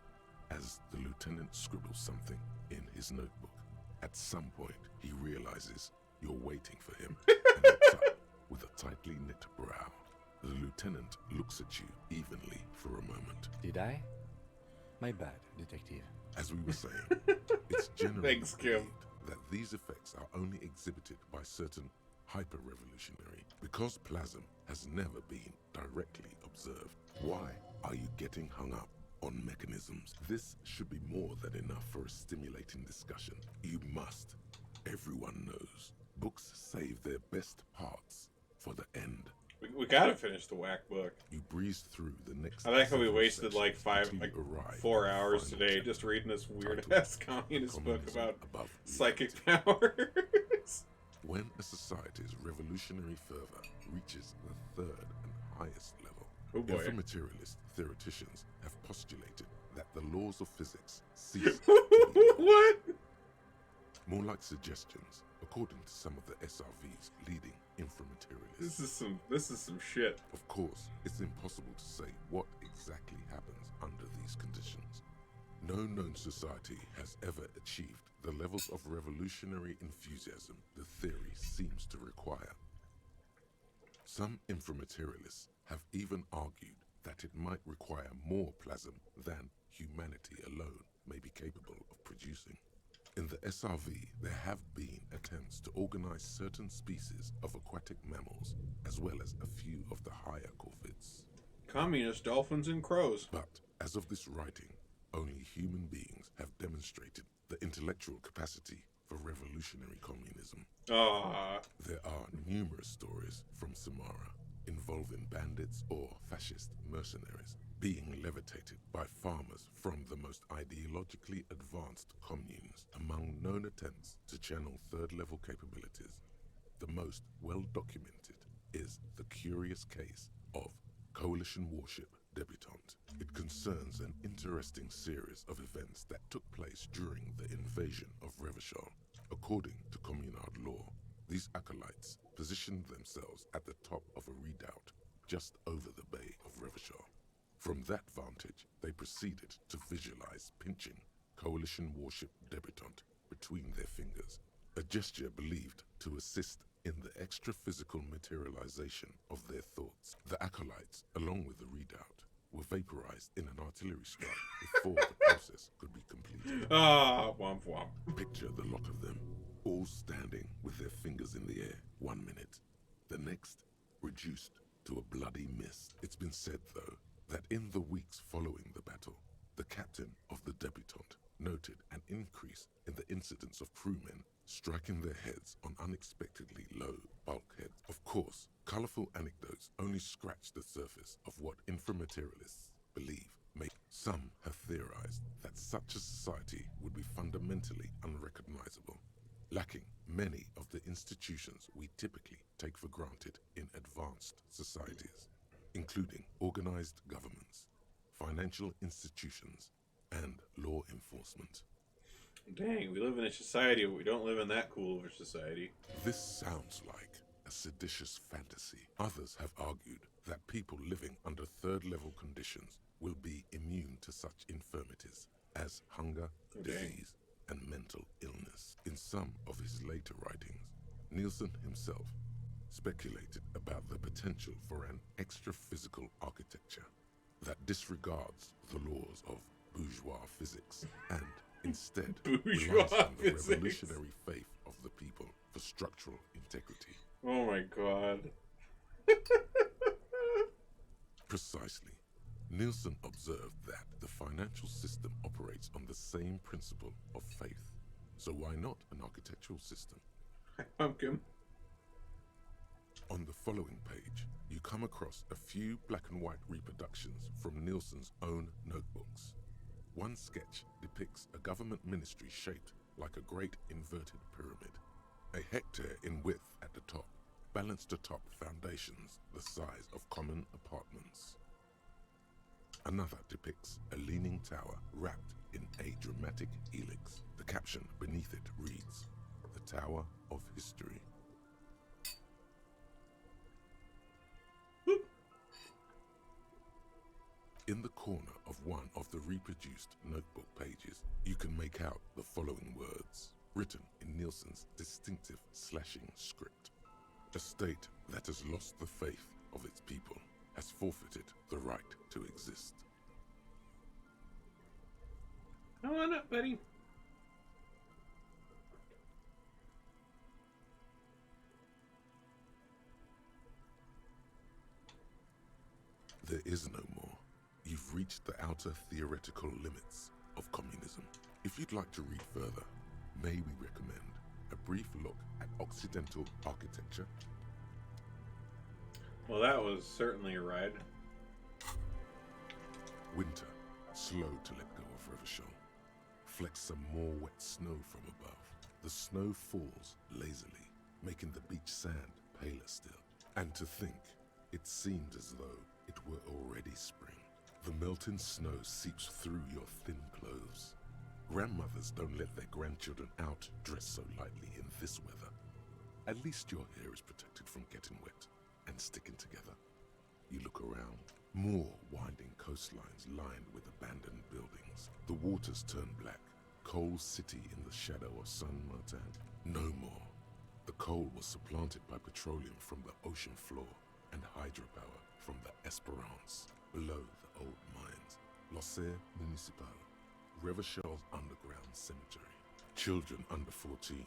as the lieutenant scribbles something in his notebook. At some point, he realizes you're waiting for him and looks up with a tightly knit brow. The lieutenant looks at you evenly for a moment. Did I? My bad, detective. As we were saying, it's generally Thanks, Kim. believed that these effects are only exhibited by certain hyper-revolutionary. Because plasm has never been directly observed, why are you getting hung up on mechanisms? This should be more than enough for a stimulating discussion. You must. Everyone knows. Books save their best parts for the end. We gotta finish the whack book. You breeze through the next. I like how we several wasted like sections until you arrive 4 at the hours final today chapter, just reading this weird titled ass communist book Communism about Above psychic Reality. powers. When a society's revolutionary fervor reaches the third and highest level, Oh boy. inframaterialist theoreticians have postulated that the laws of physics cease to be What? more like suggestions, according to some of the SRV's leading inframaterialists. This is some shit. Of course, it's impossible to say what exactly happens under these conditions. No known society has ever achieved the levels of revolutionary enthusiasm the theory seems to require. Some inframaterialists have even argued that it might require more plasm than humanity alone may be capable of producing. In the SRV, there have been attempts to organize certain species of aquatic mammals, as well as a few of the higher corvids. Communist dolphins and crows. But as of this writing, only human beings have demonstrated the intellectual capacity for revolutionary communism. There are numerous stories from Samara involving bandits or fascist mercenaries being levitated by farmers from the most ideologically advanced communes. Among known attempts to channel third-level capabilities, the most well-documented is the curious case of Coalition warship Debutante. It concerns an interesting series of events that took place during the invasion of Revachol. According to Communard law, these acolytes positioned themselves at the top of a redoubt just over the bay of Revachol. From that vantage, they proceeded to visualize pinching Coalition warship Debutante between their fingers, a gesture believed to assist in the extra-physical materialization of their thoughts. The acolytes, along with the redoubt, were vaporized in an artillery strike before the process could be completed. Womp womp. Picture the lot of them, all standing with their fingers in the air 1 minute, the next reduced to a bloody mist. It's been said, though, that in the weeks following the battle, the captain of the Debutante noted an increase in the incidence of crewmen striking their heads on unexpectedly low bulkheads. Of course, colorful anecdotes only scratch the surface of what inframaterialists believe. Some have theorized that such a society would be fundamentally unrecognizable, lacking many of the institutions we typically take for granted in advanced societies, including organized governments, financial institutions, and law enforcement. Dang, we live in a society, but we don't live in that cool of a society. This sounds like a seditious fantasy. Others have argued that people living under third-level conditions will be immune to such infirmities as hunger, disease, and mental illness. In some of his later writings, Nielsen himself speculated about the potential for an extra-physical architecture that disregards the laws of bourgeois physics and instead relies on the revolutionary faith of the people for structural integrity. Oh my god. Precisely. Nielsen observed that the financial system operates on the same principle of faith. So why not an architectural system? Pumpkin. On the following page, you come across a few black and white reproductions from Nielsen's own notebooks. One sketch depicts a government ministry shaped like a great inverted pyramid, a hectare in width at the top, balanced atop foundations the size of common apartments. Another depicts a leaning tower wrapped in a dramatic helix. The caption beneath it reads, "The Tower of History." In the corner of one of the reproduced notebook pages, you can make out the following words: written in Nielsen's distinctive slashing script. A state that has lost the faith of its people has forfeited the right to exist. Come on up, buddy. There is no more. You've reached the outer theoretical limits of communism. If you'd like to read further, may we recommend a brief look at Occidental architecture? Well, that was certainly a ride. Winter, slow to let go of Revachol. Flecks some more wet snow from above. The snow falls lazily, making the beach sand paler still. And to think, it seemed as though it were already spring. The melting snow seeps through your thin clothes. Grandmothers don't let their grandchildren out dressed so lightly in this weather. At least your hair is protected from getting wet and sticking together. You look around. More winding coastlines lined with abandoned buildings. The waters turn black. Coal city in the shadow of Saint-Martin. No more. The coal was supplanted by petroleum from the ocean floor and hydropower from the Esperance below the old mines. L'Océan Municipal, Revachol's underground cemetery. Children under 14,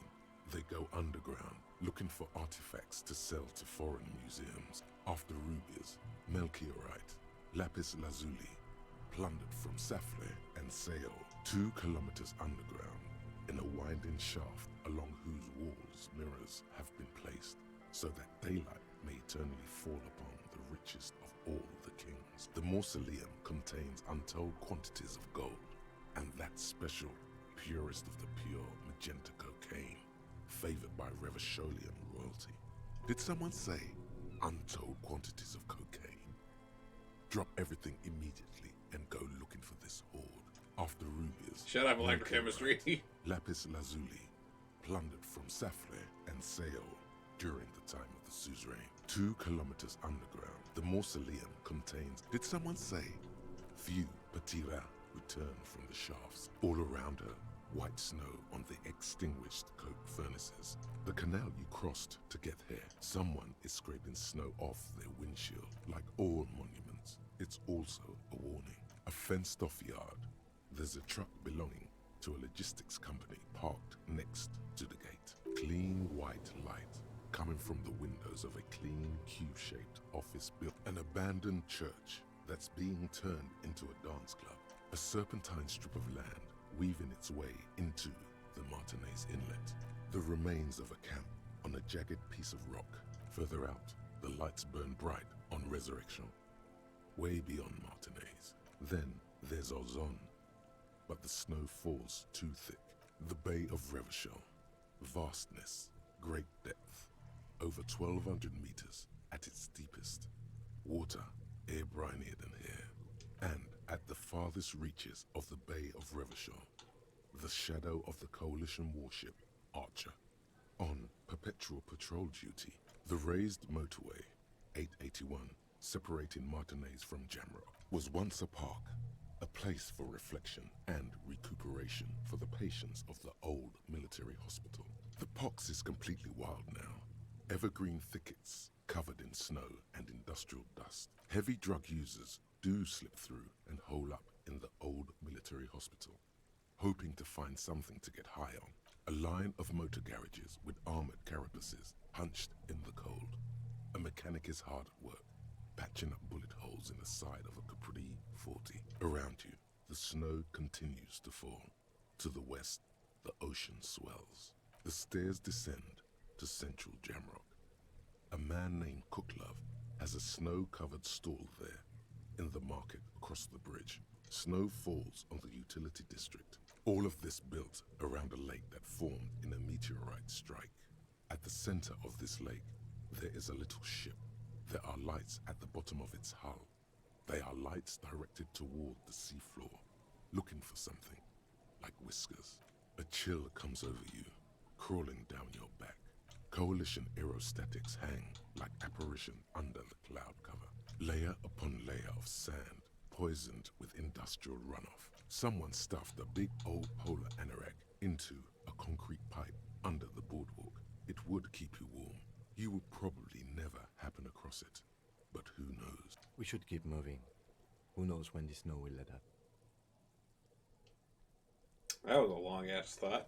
they go underground looking for artifacts to sell to foreign museums. After rubies, melchiorite, lapis lazuli, plundered from Safle and Seo, 2 kilometers underground, in a winding shaft along whose walls mirrors have been placed, so that daylight may eternally fall upon the richest of all the kings. The mausoleum contains untold quantities of gold, and that special, purest of the pure magenta cocaine, favored by Revacholian royalty. Did someone say untold quantities of cocaine? Drop everything immediately and go looking for this hoard. After rubies, Shut up, electrochemistry. lapis lazuli, plundered from Safle and Seo during the time of the suzerain. 2 kilometers underground, the mausoleum contains, did someone say, few patira return from the shafts. All around her, white snow on the extinguished coke furnaces. The canal you crossed to get here. Someone is scraping snow off their windshield. Like all monuments, it's also a warning. A fenced-off yard. There's a truck belonging to a logistics company parked next to the gate. Clean white light coming from the windows of a clean cube-shaped office building. An abandoned church that's being turned into a dance club. A serpentine strip of land weaving its way into the Martinez Inlet. The remains of a camp on a jagged piece of rock. Further out, the lights burn bright on Resurrection, way beyond Martinez. Then there's Ozon, but the snow falls too thick. The Bay of Revachol, vastness, great depth, over 1,200 meters at its deepest. Water, air brinier than here. And at the farthest reaches of the Bay of Revachol, the shadow of the coalition warship, Archer, on perpetual patrol duty. The raised motorway, 881, separating Martinez from Jamrock, was once a park, a place for reflection and recuperation for the patients of the old military hospital. The pox is completely wild now. Evergreen thickets covered in snow and industrial dust. Heavy drug users do slip through and hole up in the old military hospital, hoping to find something to get high on. A line of motor garages with armored carapaces hunched in the cold. A mechanic is hard at work, patching up bullet holes in the side of a Capri 40. Around you, the snow continues to fall. To the west, the ocean swells. The stairs descend to central Jamrock. A man named Cooklove has a snow-covered stall there in the market across the bridge. Snow falls on the utility district. All of this built around a lake that formed in a meteorite strike. At the center of this lake, there is a little ship. There are lights at the bottom of its hull. They are lights directed toward the seafloor, looking for something, like whiskers. A chill comes over you, crawling down your back. Coalition aerostatics hang like apparition under the cloud cover. Layer upon layer of sand, poisoned with industrial runoff. Someone stuffed a big old polar anorak into a concrete pipe under the boardwalk. It would keep you warm. You would probably never happen across it, but who knows? We should keep moving. Who knows when the snow will let up? That was a long-ass thought.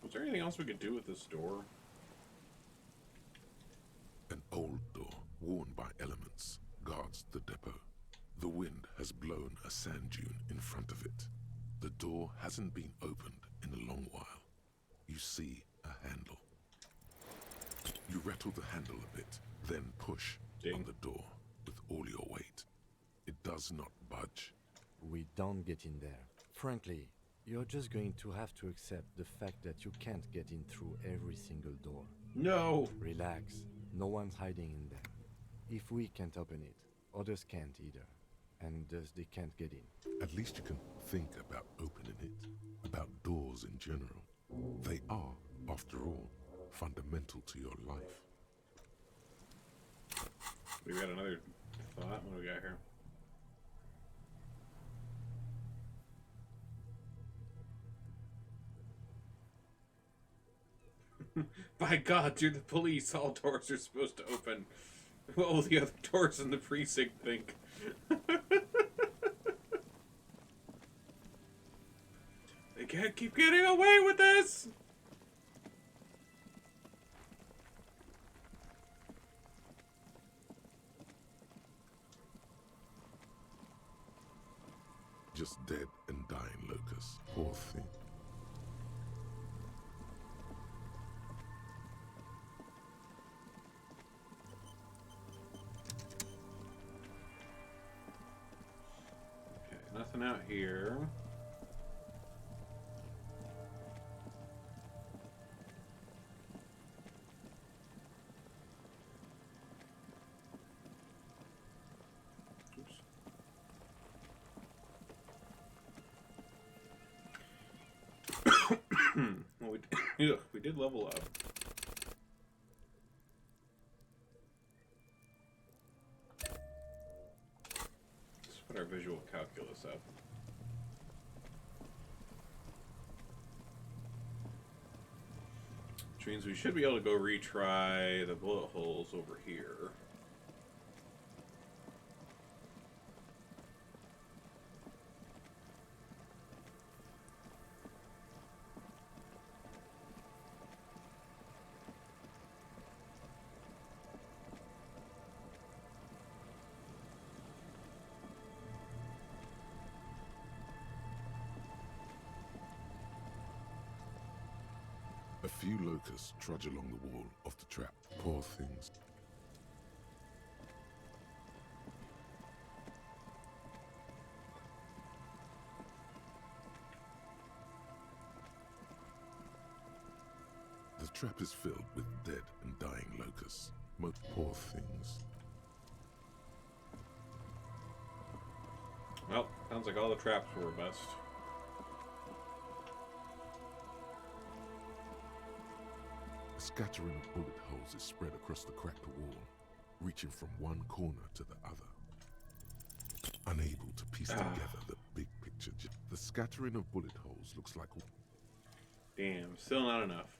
Was there anything else we could do with this door? An old door, worn by elements, guards the depot. The wind has blown a sand dune in front of it. The door hasn't been opened in a long while. You see a handle. You rattle the handle a bit, then push on the door with all your weight. It does not budge. We don't get in there. Frankly, you're just going to have to accept the fact that you can't get in through every single door. No! Relax. No one's hiding in there. If we can't open it, others can't either. And thus they can't get in. At least you can think about opening it, about doors in general. They are, after all, fundamental to your life. We got another thought. What do we got here? By God, you're the police. All doors are supposed to open. What will the other doors in the precinct think? They can't keep getting away with this! Just dead and dying locusts. Poor thing. Okay, nothing out here. Well, we did level up. Let's put our visual calculus up. Which means we should be able to go retry the bullet holes over here. A few locusts trudge along the wall of the trap. Poor things. The trap is filled with dead and dying locusts. Most poor things. Well, sounds like all the traps were a bust. A scattering of bullet holes is spread across the cracked wall, reaching from one corner to the other. Unable to piece together the big picture, the scattering of bullet holes looks like... Damn, still not enough.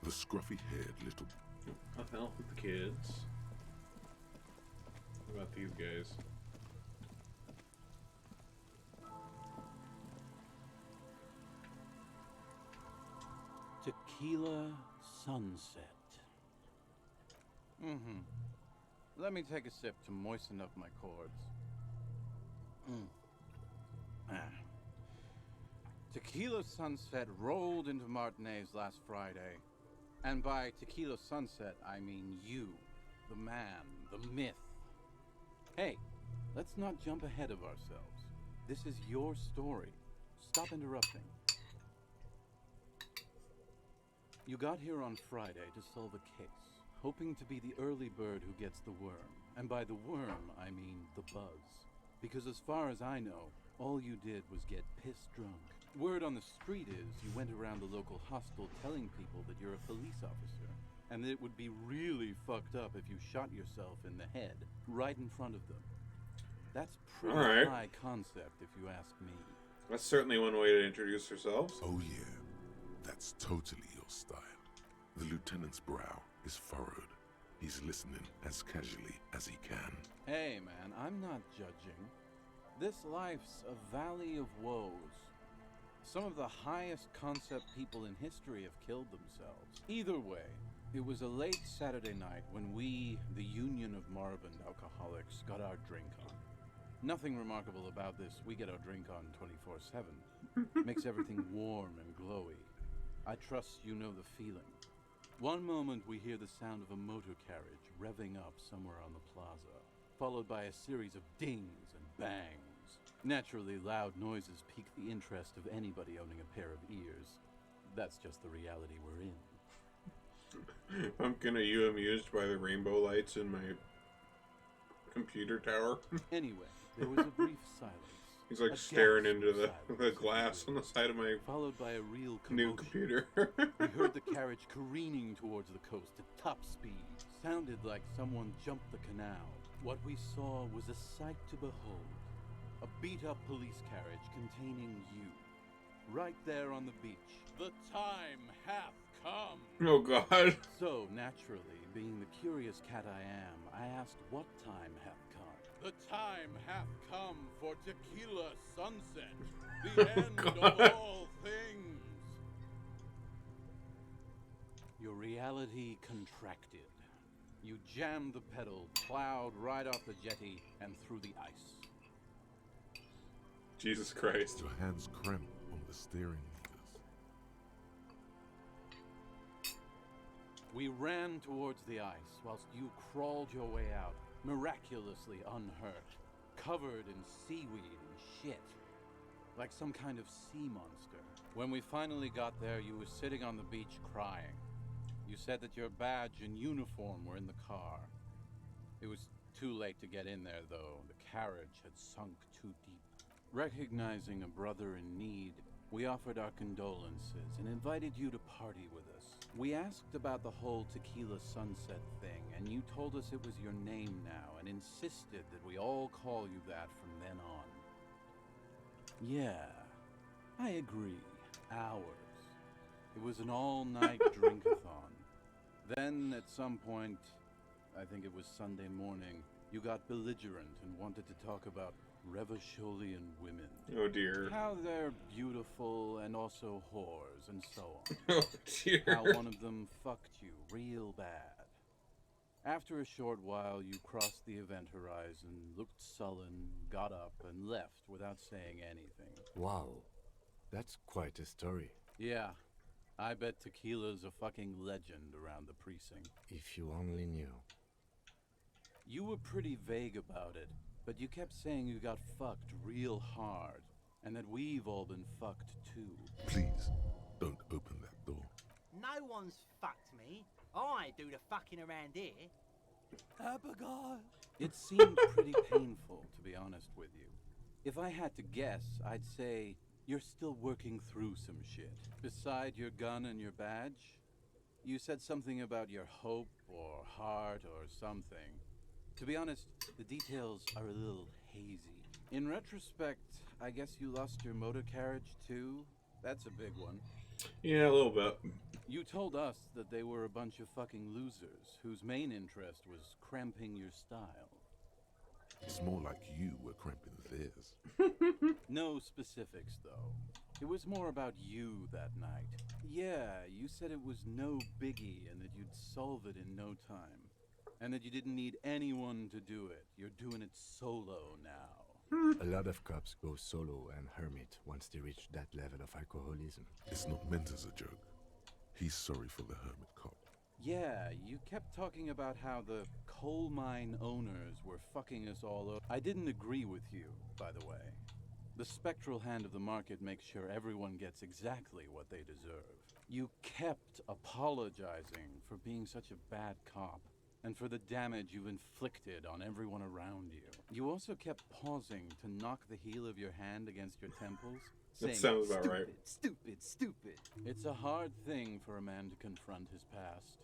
The scruffy-haired little... I'll help with the kids. What about these guys? Tequila sunset. Let me take a sip to moisten up my chords. Tequila Sunset rolled into Martinez last Friday. And by Tequila Sunset, I mean you, the man, the myth. Hey, let's not jump ahead of ourselves. This is your story. Stop interrupting. You got here on Friday to solve a case, hoping to be the early bird who gets the worm. And by the worm, I mean the buzz. Because as far as I know, all you did was get pissed drunk. Word on the street is you went around the local hostel telling people that you're a police officer, and that it would be really fucked up if you shot yourself in the head right in front of them. That's pretty high concept, if you ask me. That's certainly one way to introduce yourselves. Oh yeah, that's totally your style. The lieutenant's brow is furrowed. He's listening as casually as he can. Hey man, I'm not judging. This life's a valley of woes. Some of the highest concept people in history have killed themselves. Either way, it was a late Saturday night when we, the Union of Moribund Alcoholics, got our drink on. Nothing remarkable about this. We get our drink on 24/7. Makes everything warm and glowy. I trust you know the feeling. One moment we hear the sound of a motor carriage revving up somewhere on the plaza, followed by a series of dings and bangs. Naturally, loud noises pique the interest of anybody owning a pair of ears. That's just the reality we're in. Are you amused by the rainbow lights in my computer tower? Anyway, there was a brief silence. He's like staring into the glass on the side of my followed by a real new computer. We heard the carriage careening towards the coast at top speed. Sounded like someone jumped the canal. What we saw was a sight to behold. A beat-up police carriage containing you. Right there on the beach. The time hath come. Oh God. So, naturally, being the curious cat I am, I asked what time hath come. The time hath come for Tequila Sunset. The end of all things. Your reality contracted. You jammed the pedal, plowed right off the jetty, and through the ice. Jesus Christ. Your hands cramp on the steering levers. We ran towards the ice whilst you crawled your way out, miraculously unhurt, covered in seaweed and shit, like some kind of sea monster. When we finally got there, you were sitting on the beach crying. You said that your badge and uniform were in the car. It was too late to get in there, though. The carriage had sunk too deep. Recognizing a brother in need, we offered our condolences and invited you to party with us. We asked about the whole Tequila Sunset thing, and you told us it was your name now and insisted that we all call you that from then on. Yeah, I agree. Hours. It was an all-night drink-a-thon. Then, at some point, I think it was Sunday morning, you got belligerent and wanted to talk about Revacholian women. Oh dear. How they're beautiful and also whores and so on. Oh dear. How one of them fucked you real bad. After a short while, you crossed the event horizon, looked sullen, got up, and left without saying anything. Wow, that's quite a story. Yeah, I bet Tequila's a fucking legend around the precinct. If you only knew. You were pretty vague about it, but you kept saying you got fucked real hard, and that we've all been fucked too. Please, don't open that door. No one's fucked me. I do the fucking around here. Abigail. It seemed pretty painful, to be honest with you. If I had to guess, I'd say you're still working through some shit. Beside your gun and your badge, you said something about your hope or heart or something. To be honest, the details are a little hazy. In retrospect, I guess you lost your motor carriage too? That's a big one. Yeah, a little bit. You told us that they were a bunch of fucking losers whose main interest was cramping your style. It's more like you were cramping theirs. No specifics, though. It was more about you that night. Yeah, you said it was no biggie and that you'd solve it in no time. And that you didn't need anyone to do it. You're doing it solo now. A lot of cops go solo and hermit once they reach that level of alcoholism. It's not meant as a joke. He's sorry for the hermit cop. Yeah, you kept talking about how the coal mine owners were fucking us all over. I didn't agree with you, by the way. The spectral hand of the market makes sure everyone gets exactly what they deserve. You kept apologizing for being such a bad cop, and for the damage you've inflicted on everyone around you. You also kept pausing to knock the heel of your hand against your temples, That saying, sounds about right. Stupid, stupid. It's a hard thing for a man to confront his past.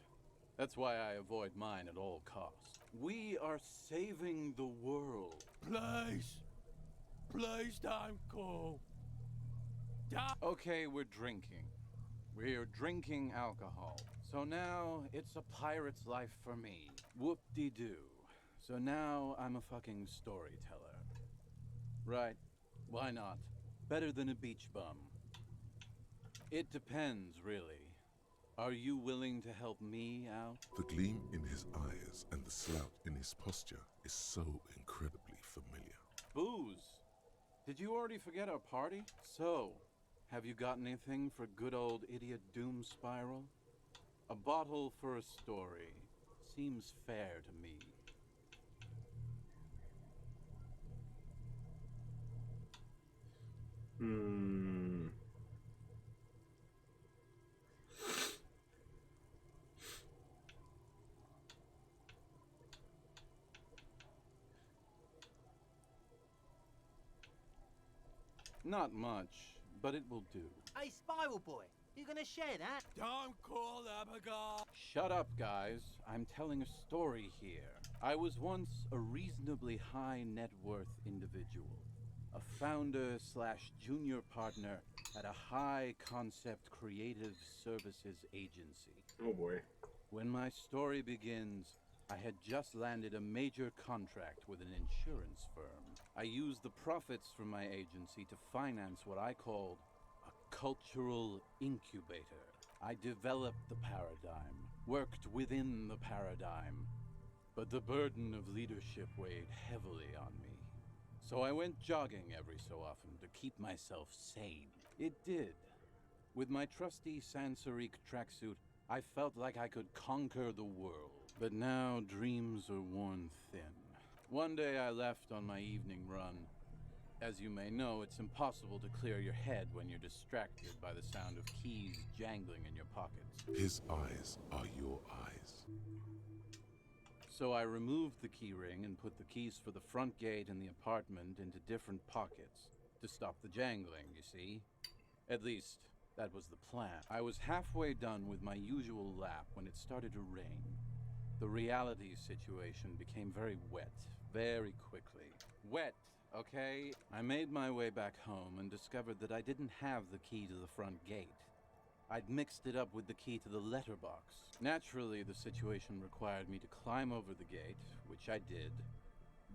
That's why I avoid mine at all costs. We are saving the world. Please. Please don't call. Okay, we're drinking. We're drinking alcohol. So now it's a pirate's life for me. Whoop-de-doo. So now I'm a fucking storyteller. Right. Why not? Better than a beach bum. It depends, really. Are you willing to help me out? The gleam in his eyes and the slouch in his posture is so incredibly familiar. Booze. Did you already forget our party? So, have you got anything for good old idiot Doom Spiral? A bottle for a story. Seems fair to me. Not much, but it will do. Hey, Spiral Boy, you gonna share that? Don't call Abigail. Shut up, guys. I'm telling a story here. I was once a reasonably high net worth individual. A founder slash junior partner at a high concept creative services agency. Oh boy. When my story begins, I had just landed a major contract with an insurance firm. I used the profits from my agency to finance what I called a cultural incubator. I developed the paradigm, worked within the paradigm, but the burden of leadership weighed heavily on me. So I went jogging every so often to keep myself sane. It did. With my trusty Sansaric tracksuit, I felt like I could conquer the world. But now dreams are worn thin. One day I left on my evening run. As you may know, it's impossible to clear your head when you're distracted by the sound of keys jangling in your pockets. His eyes are your eyes. So I removed the key ring and put the keys for the front gate and the apartment into different pockets to stop the jangling, you see? At least, that was the plan. I was halfway done with my usual lap when it started to rain. The reality situation became very wet, very quickly. Wet, okay? I made my way back home and discovered that I didn't have the key to the front gate. I'd mixed it up with the key to the letterbox. Naturally, the situation required me to climb over the gate, which I did.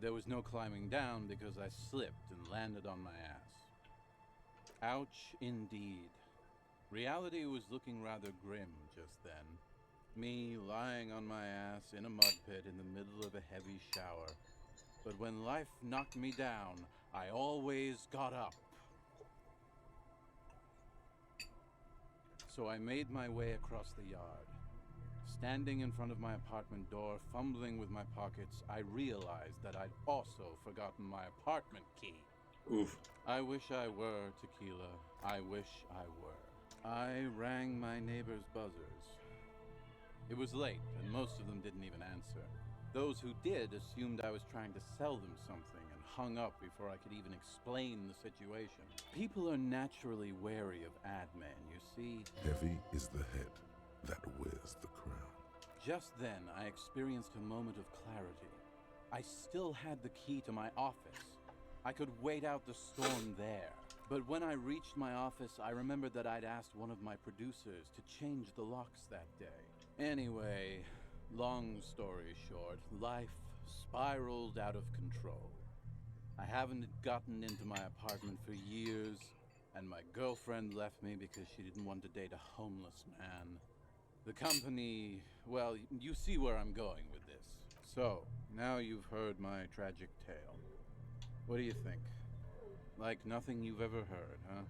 There was no climbing down because I slipped and landed on my ass. Ouch, indeed. Reality was looking rather grim just then. Me lying on my ass in a mud pit in the middle of a heavy shower. But when life knocked me down, I always got up. So I made my way across the yard. Standing in front of my apartment door, fumbling with my pockets, I realized that I'd also forgotten my apartment key. Oof. I wish I were, Tequila. I wish I were. I rang my neighbor's buzzers. It was late, and most of them didn't even answer. Those who did assumed I was trying to sell them something and hung up before I could even explain the situation. People are naturally wary of ad men, you see. Heavy is the head that wears the crown. Just then, I experienced a moment of clarity. I still had the key to my office. I could wait out the storm there. But when I reached my office, I remembered that I'd asked one of my producers to change the locks that day. Anyway, long story short, life spiraled out of control. I haven't gotten into my apartment for years, and my girlfriend left me because she didn't want to date a homeless man. The company, well, you see where I'm going with this. So, now you've heard my tragic tale. What do you think? Like nothing you've ever heard, huh?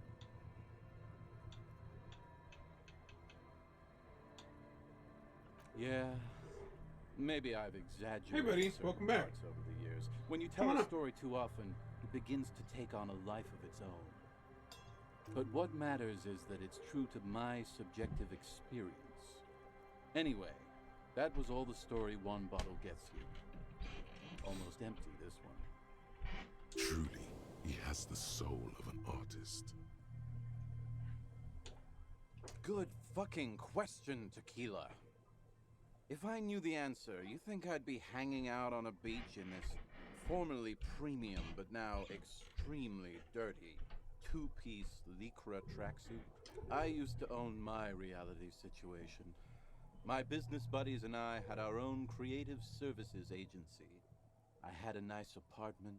Yeah, maybe I've exaggerated Hey, buddy. certain Welcome back. parts over the years. When you Come tell on a up. story too often, it begins to take on a life of its own. But what matters is that it's true to my subjective experience. Anyway, that was all the story one bottle gets you. Almost empty, this one. Truly, he has the soul of an artist. Good fucking question, Tequila. If I knew the answer, you think I'd be hanging out on a beach in this formerly premium but now extremely dirty two-piece lycra tracksuit? I used to own my reality situation. My business buddies and I had our own creative services agency. I had a nice apartment,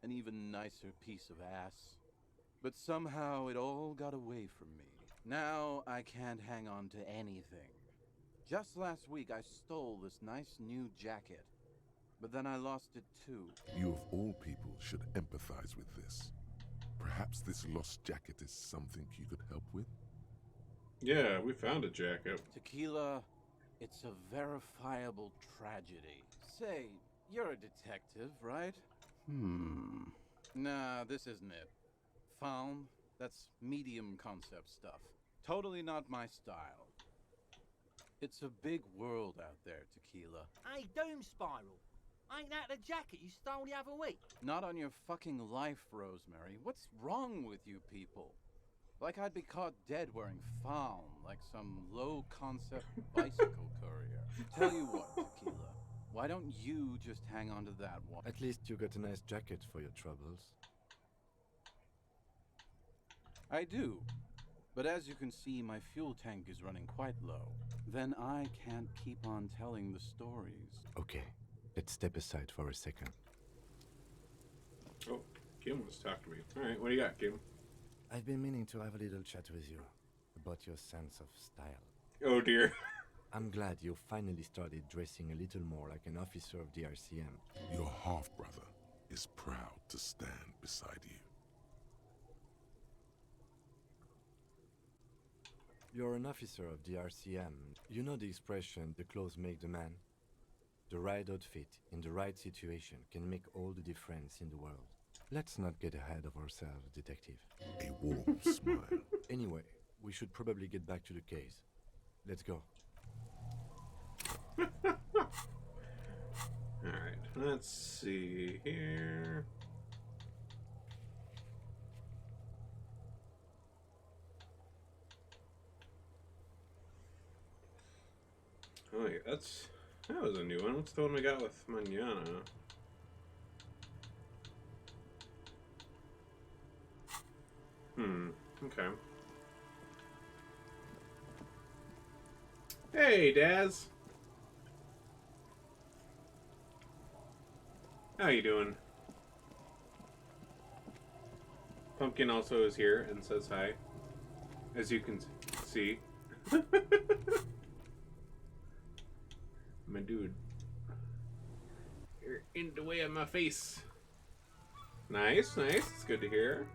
an even nicer piece of ass. But somehow it all got away from me. Now I can't hang on to anything. Just last week I stole this nice new jacket, but then I lost it too. You of all people should empathize with this. Perhaps this lost jacket is something you could help with? Yeah, we found a jacket. Tequila, it's a verifiable tragedy. Say, you're a detective, right? Nah, this isn't it. Found? That's medium concept stuff. Totally not my style. It's a big world out there, Tequila. Hey, Doom Spiral. Ain't that the jacket you stole the other week? Not on your fucking life, Rosemary. What's wrong with you people? Like I'd be caught dead wearing fawn, like some low-concept bicycle courier. Tell you what, Tequila. Why don't you just hang on to that one? At least you got a nice jacket for your troubles. I do. But as you can see, my fuel tank is running quite low. Then I can't keep on telling the stories. Okay, let's step aside for a second. Oh, Kim wants to talk to me. Alright, what do you got, Kim? I've been meaning to have a little chat with you about your sense of style. Oh dear. I'm glad you finally started dressing a little more like an officer of the RCM. Your half-brother is proud to stand beside you. You're an officer of the RCM. You know the expression, the clothes make the man? The right outfit in the right situation can make all the difference in the world. Let's not get ahead of ourselves, detective. A warm smile. Anyway, we should probably get back to the case. Let's go. Alright, let's see here. Oh wait, that was a new one. What's the one we got with Manana? Okay. Hey, Daz. How you doing? Pumpkin also is here and says hi, as you can see. My dude. You're in the way of my face. Nice, nice. It's good to hear.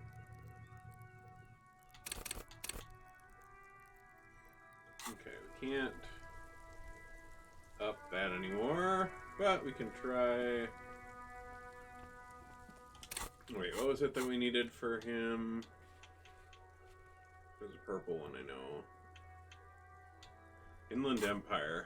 Okay, we can't up that anymore, but we can try. Wait, what was it that we needed for him? There's a purple one, I know. Inland Empire.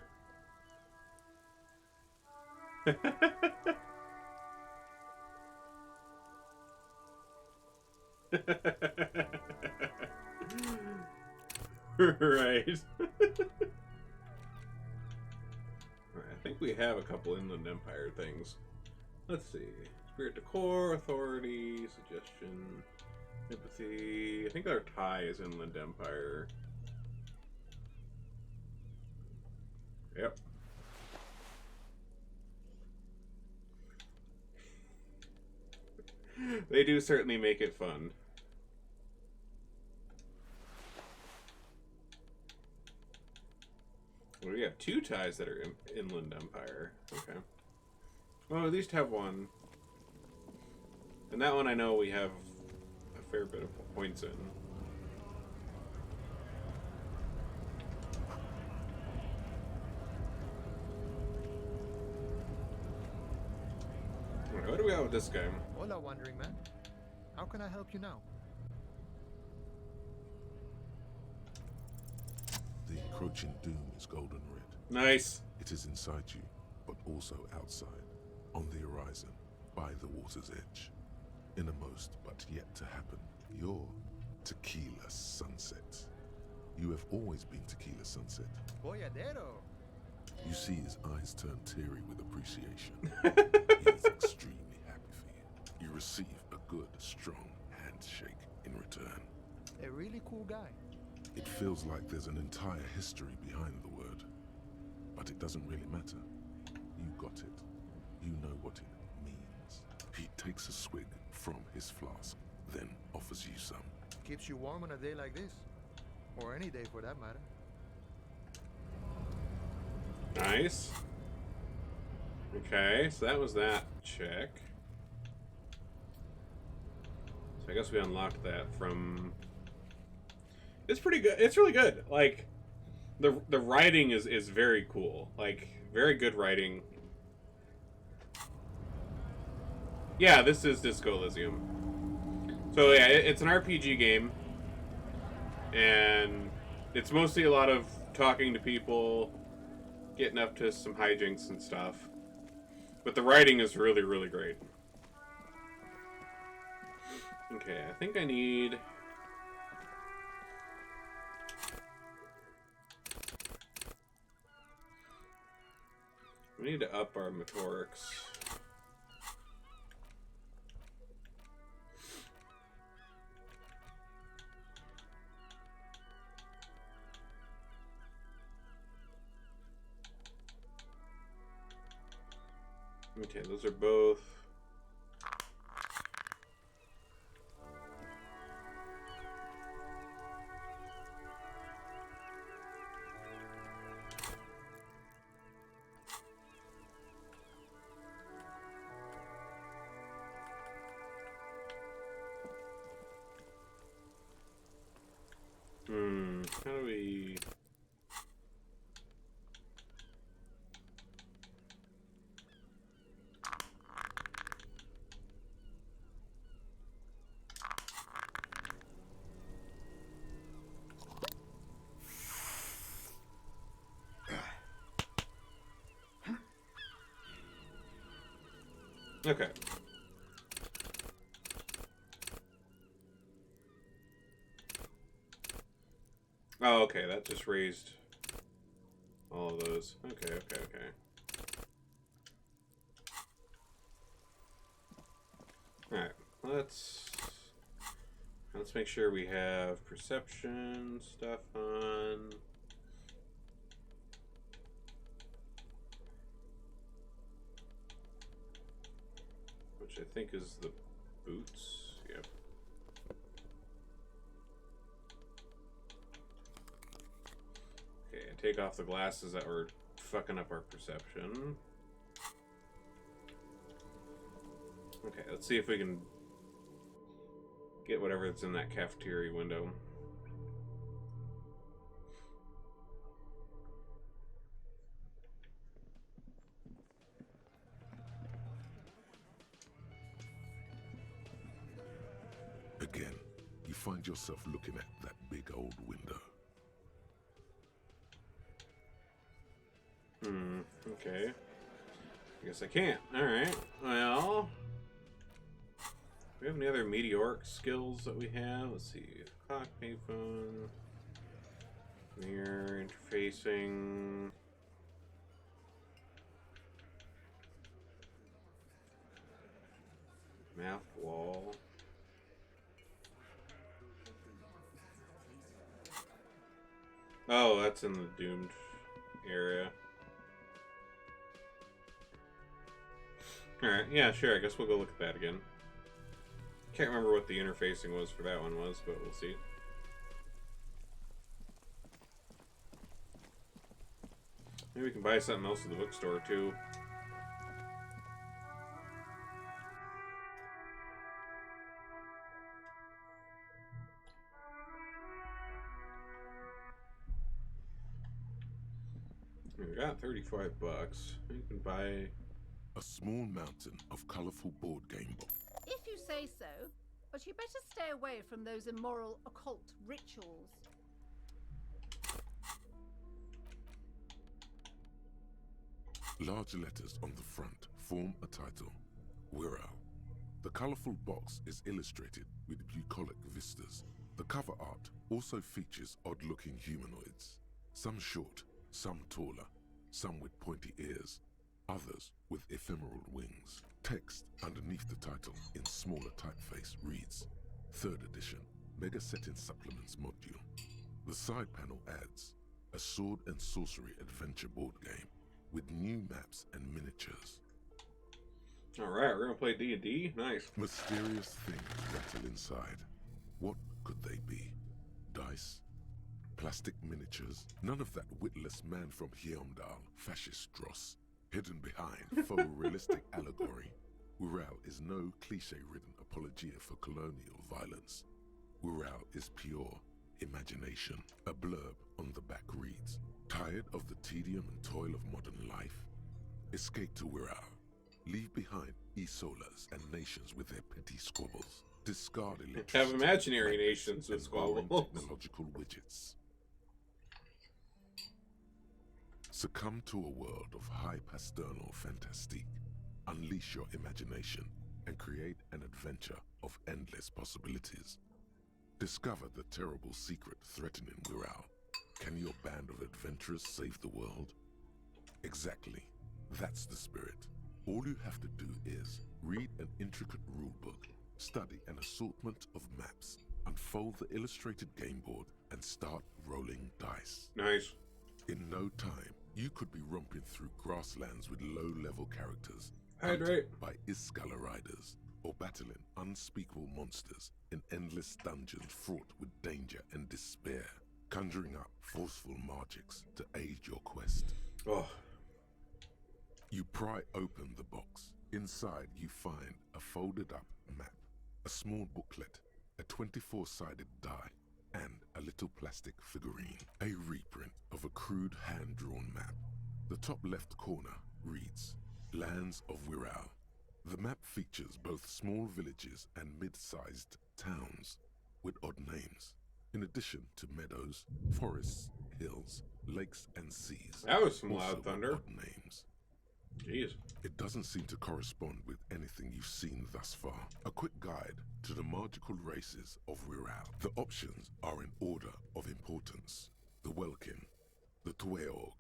Right. I think we have a couple Inland Empire things. Let's see. Spirit Decor, Authority, Suggestion, Empathy. I think our tie is Inland Empire. Yep. They do certainly make it fun. Well, we have two ties that are Inland Empire. Okay. Well, at least have one. And that one I know we have a fair bit of points in. Alright, what do we got with this guy? Hola, wandering man. How can I help you now? The encroaching doom is golden red. Nice. It is inside you, but also outside, on the horizon, by the water's edge. Innermost, but yet to happen, your Tequila Sunset. You have always been Tequila Sunset. Boyadero. You see his eyes turn teary with appreciation. He is extremely happy for you. You receive a good, strong handshake in return. A really cool guy. It feels like there's an entire history behind the word. But it doesn't really matter. You got it. You know what it means. He takes a swig from his flask, then offers you some. Keeps you warm on a day like this. Or any day for that matter. Nice. Okay, so that was that check. So I guess we unlocked that from... It's pretty good. It's really good. Like, the writing is very cool. Like, very good writing. Yeah, this is Disco Elysium. So yeah, it's an RPG game. And it's mostly a lot of talking to people, getting up to some hijinks and stuff. But the writing is really, really great. Okay, I think I need... We need to up our motorics. Okay, those are both. How do we... Okay. Oh, okay, that just raised all of those. Okay, okay, okay. Alright, let's make sure we have perception stuff on. Which I think is the boots. Yep. Okay, take off the glasses that were fucking up our perception. Okay, let's see if we can get whatever that's in that cafeteria window. Again, you find yourself looking at that big old window. Okay. I guess I can't. Alright, well... Do we have any other meteoric skills that we have? Let's see. Clock, payphone... Mirror, interfacing... Map wall... Oh, that's in the doomed area. Alright, yeah, sure, I guess we'll go look at that again. Can't remember what the interfacing was for that one was, but we'll see. Maybe we can buy something else at the bookstore, too. We got 35 bucks. You can buy a small mountain of colorful board game boxes. If you say so, but you better stay away from those immoral occult rituals. Large letters on the front form a title, Wirral. The colorful box is illustrated with bucolic vistas. The cover art also features odd-looking humanoids, some short, some taller, some with pointy ears, others with ephemeral wings. Text underneath the title in smaller typeface reads, 3rd edition, Mega Setting Supplements Module. The side panel adds, a sword and sorcery adventure board game with new maps and miniatures. Alright, we're gonna play D&D? Nice. Mysterious things rattle inside. What could they be? Dice? Plastic miniatures? None of that witless man from Heimdall, fascist dross, hidden behind faux realistic allegory. Wirral is no cliche-ridden apologia for colonial violence. Wirral is pure imagination. A blurb on the back reads, tired of the tedium and toil of modern life? Escape to Wirral. Leave behind Isolas and nations with their petty squabbles. Discard electricity. Have imaginary nations with boring squabbles. technological widgets. Succumb to a world of high pasternal fantastique. Unleash your imagination and create an adventure of endless possibilities. Discover the terrible secret threatening Wirral. Can your band of adventurers save the world? Exactly. That's the spirit. All you have to do is read an intricate rulebook, study an assortment of maps, unfold the illustrated game board, and start rolling dice. Nice. In no time, you could be romping through grasslands with low-level characters, Hydrate. by Iskala riders, or battling unspeakable monsters in endless dungeons fraught with danger and despair, conjuring up forceful magics to aid your quest. Oh. You pry open the box. Inside you find a folded up map, a small booklet, a 24-sided die, and a little plastic figurine. A reprint of a crude hand-drawn map. The top left corner reads, Lands of Wirral. The map features both small villages and mid-sized towns with odd names, in addition to meadows, forests, hills, lakes, and seas. That was some also loud with thunder. odd names. Jeez. It doesn't seem to correspond with anything you've seen thus far. A quick guide to the magical races of Wirral. The options are in order of importance. The Welkin, the Tweog,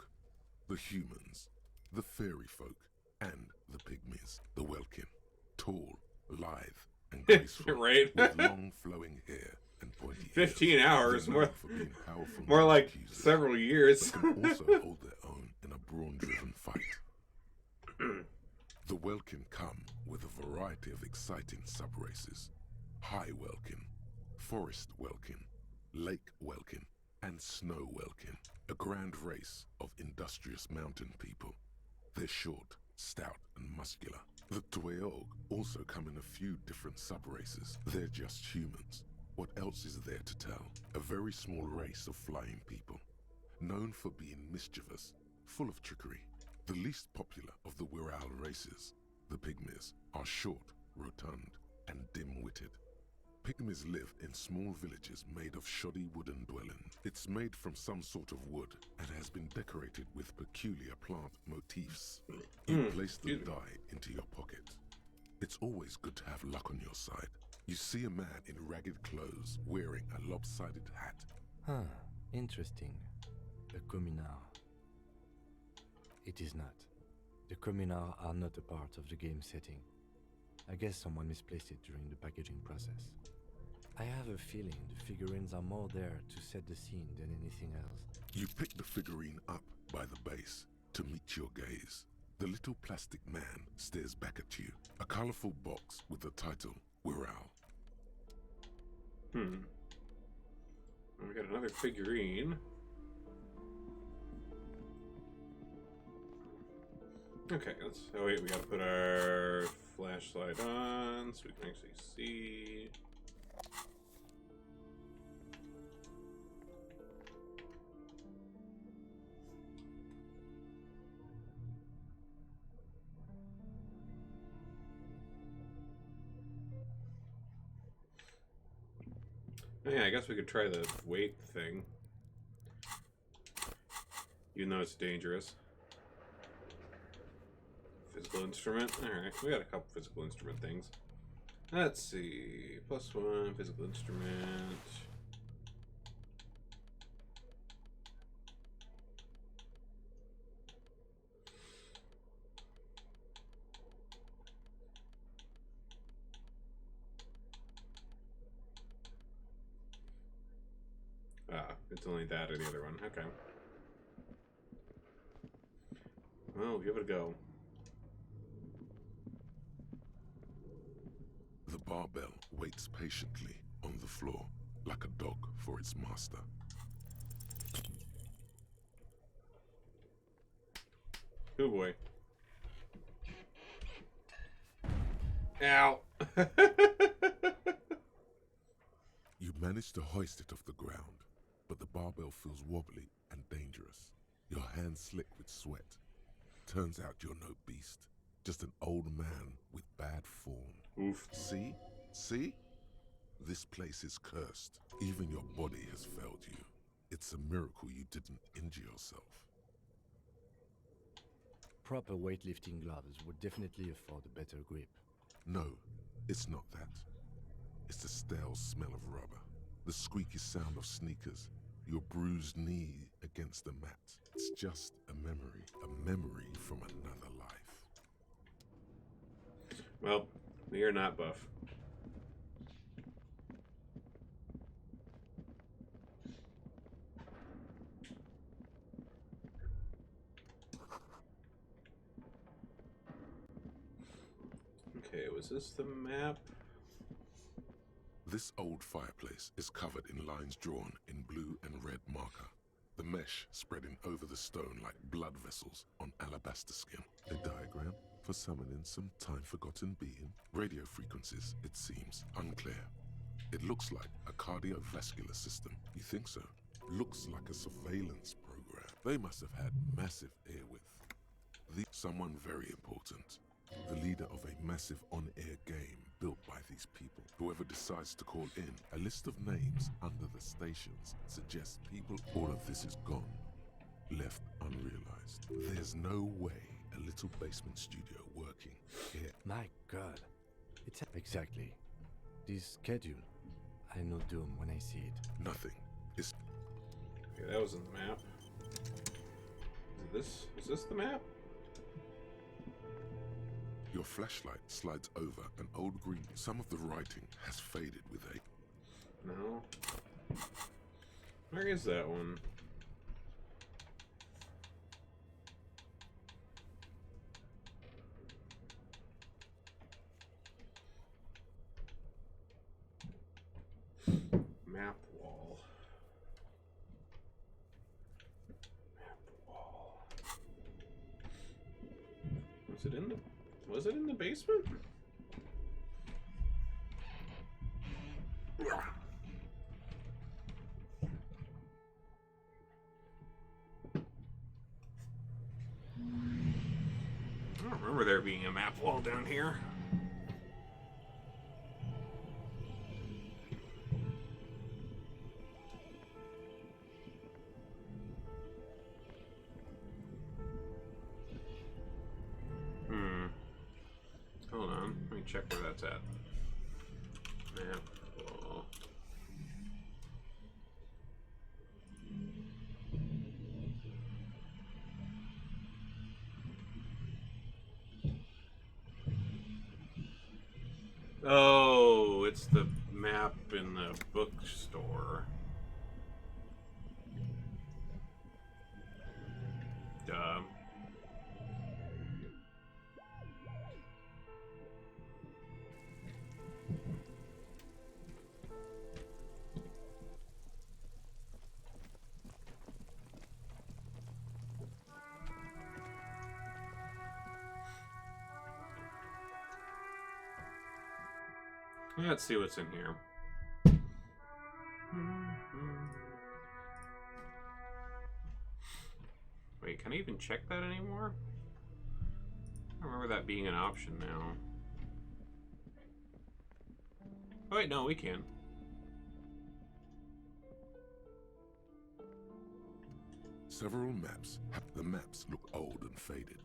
the humans, the fairy folk, and the pygmies. The Welkin, tall, lithe, and graceful, Right. with long flowing hair and pointy 15 ears. hours, They're more, known for being powerful more like accusers, several years. but can also hold their own in a brawn-driven fight. The Welkin come with a variety of exciting sub-races. High Welkin, Forest Welkin, Lake Welkin, and Snow Welkin. A grand race of industrious mountain people. They're short, stout, and muscular. The Tweog also come in a few different sub-races. They're just humans. What else is there to tell? A very small race of flying people, known for being mischievous, full of trickery. The least popular of the Wirral races, the Pygmies, are short, rotund, and dim-witted. Pygmies live in small villages made of shoddy wooden dwellings. It's made from some sort of wood and has been decorated with peculiar plant motifs. You place the die into your pocket. It's always good to have luck on your side. You see a man in ragged clothes wearing a lopsided hat. Huh, interesting. A communard. It is not. The communards are not a part of the game setting. I guess someone misplaced it during the packaging process. I have a feeling the figurines are more there to set the scene than anything else. You pick the figurine up by the base to meet your gaze. The little plastic man stares back at you. A colorful box with the title, Wirral. We got another figurine. Okay, let's. Oh wait, we gotta put our flashlight on so we can actually see. Yeah, I guess we could try the weight thing. Even though it's dangerous. Physical instrument? Alright, we got a couple physical instrument things. Let's see. +1, physical instrument. Ah, it's only that or the other one. Okay. Well, give it a go. The barbell waits patiently on the floor, like a dog for its master. Oh boy. Ow! You manage to hoist it off the ground, but the barbell feels wobbly and dangerous. Your hands slick with sweat. Turns out you're no beast, just an old man with bad form. Oof. See? See? This place is cursed. Even your body has failed you. It's a miracle you didn't injure yourself. Proper weightlifting gloves would definitely afford a better grip. No, it's not that. It's the stale smell of rubber, the squeaky sound of sneakers, your bruised knee against the mat. It's just a memory from another life. Well, you're not buff. Okay, was this the map? This old fireplace is covered in lines drawn in blue and red marker. The mesh spreading over the stone like blood vessels on alabaster skin. A diagram for summoning some time-forgotten being. Radio frequencies, it seems, unclear. It looks like a cardiovascular system. You think so? Looks like a surveillance program. They must have had massive airwidth. Someone very important. The leader of a massive on-air game built by these people. Whoever decides to call in, a list of names under the stations suggests people. All of this is gone, left unrealized. There's no way a little basement studio working here. My God. It's exactly. This schedule. I know doom when I see it. Nothing is. Okay, that was in the map. Is this the map? Your flashlight slides over an old green. Some of the writing has faded with a. No. Where is that one? Map wall. Map wall. Was it in the basement? I don't remember there being a map wall down here. Hold on, let me check where that's at. Map wall. Oh, it's the map in the bookstore. Duh. Let's see what's in here. Wait, can I even check that anymore? I don't remember that being an option now. Oh wait, no, we can. Several maps. The maps look old and faded.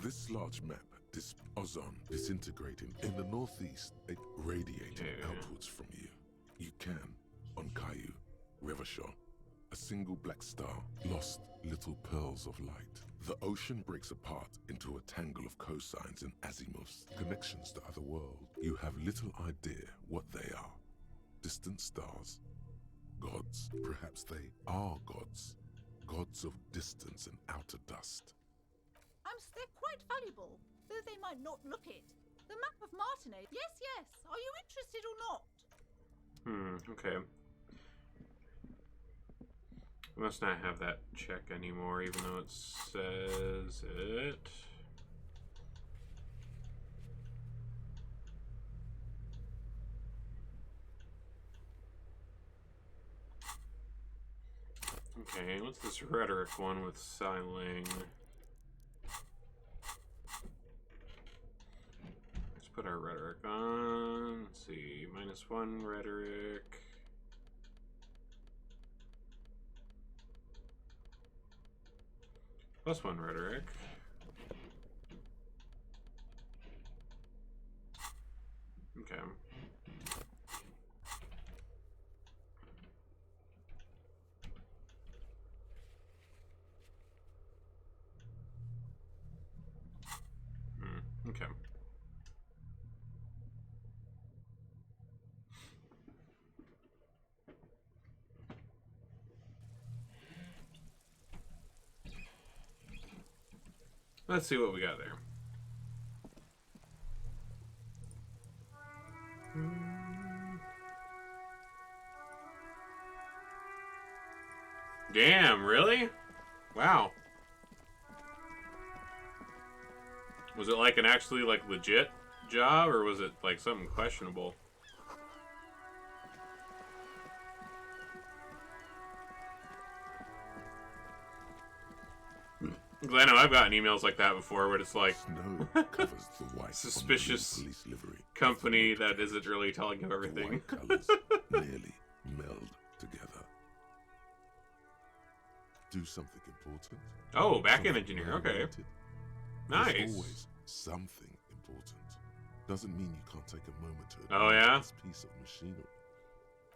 This large map, this ozone disintegrating in the northeast, it radiating outwards from you. You can, on Caillou, Rivershore, a single black star, lost little pearls of light. The ocean breaks apart into a tangle of cosines and azimuths, connections to other worlds. You have little idea what they are. Distant stars, gods, perhaps they are gods. Gods of distance and outer dust. They're quite valuable, though they might not look it. The map of Martinet. Yes, yes. Are you interested or not? Okay. I must not have that check anymore, even though it says it. Okay, what's this rhetoric one with Siling? Let's put our rhetoric on. Let's see, -1 rhetoric. +1 rhetoric. Okay. Okay. Let's see what we got there. Damn, really? Wow. Was it like an actually like legit job, or was it like something questionable? Because I know I've gotten emails like that before where it's like covers the white suspicious police livery. company that isn't really telling you everything. The white colors nearly meld together. Do something important. Oh, back-end engineer. Okay. Related. Nice. There's always something important. Doesn't mean you can't take a moment to Oh, yeah? this piece of machinery.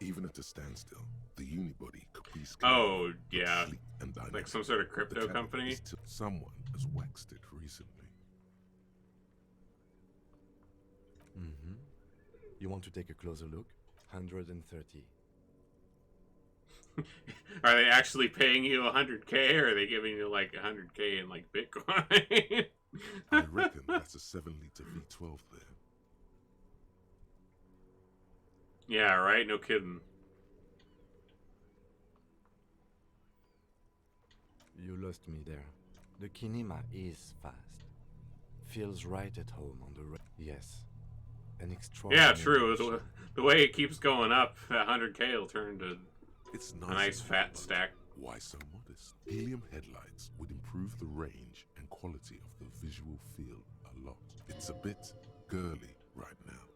Even at a standstill, the unibody Caprice Oh, yeah. and Like some sort of crypto company? Someone has waxed it recently. Mm-hmm. You want to take a closer look? 130. Are they actually paying you 100K, or are they giving you like 100K in like Bitcoin? I reckon that's a 7-liter V12 there. Yeah, right? No kidding. You lost me there. The kinema is fast. Feels right at home on the road. Yes. An extraordinary... Yeah, true. The way it keeps going up, that 100K will turn to It's a nice fat stack. Why so modest? Helium headlights would improve the range and quality of the visual field a lot. It's a bit girly right now.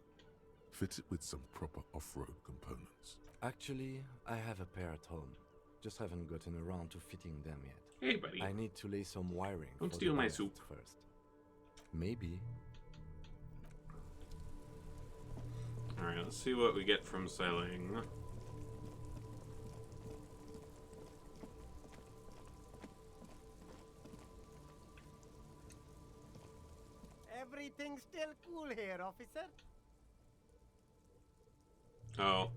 Fit it with some proper off-road components. Actually, I have a pair at home. Just haven't gotten around to fitting them yet. Hey, buddy. I need to lay some wiring. Don't for steal the my ballast soup. first. Maybe. Alright, let's see what we get from selling. Everything's still cool here, officer. Oh.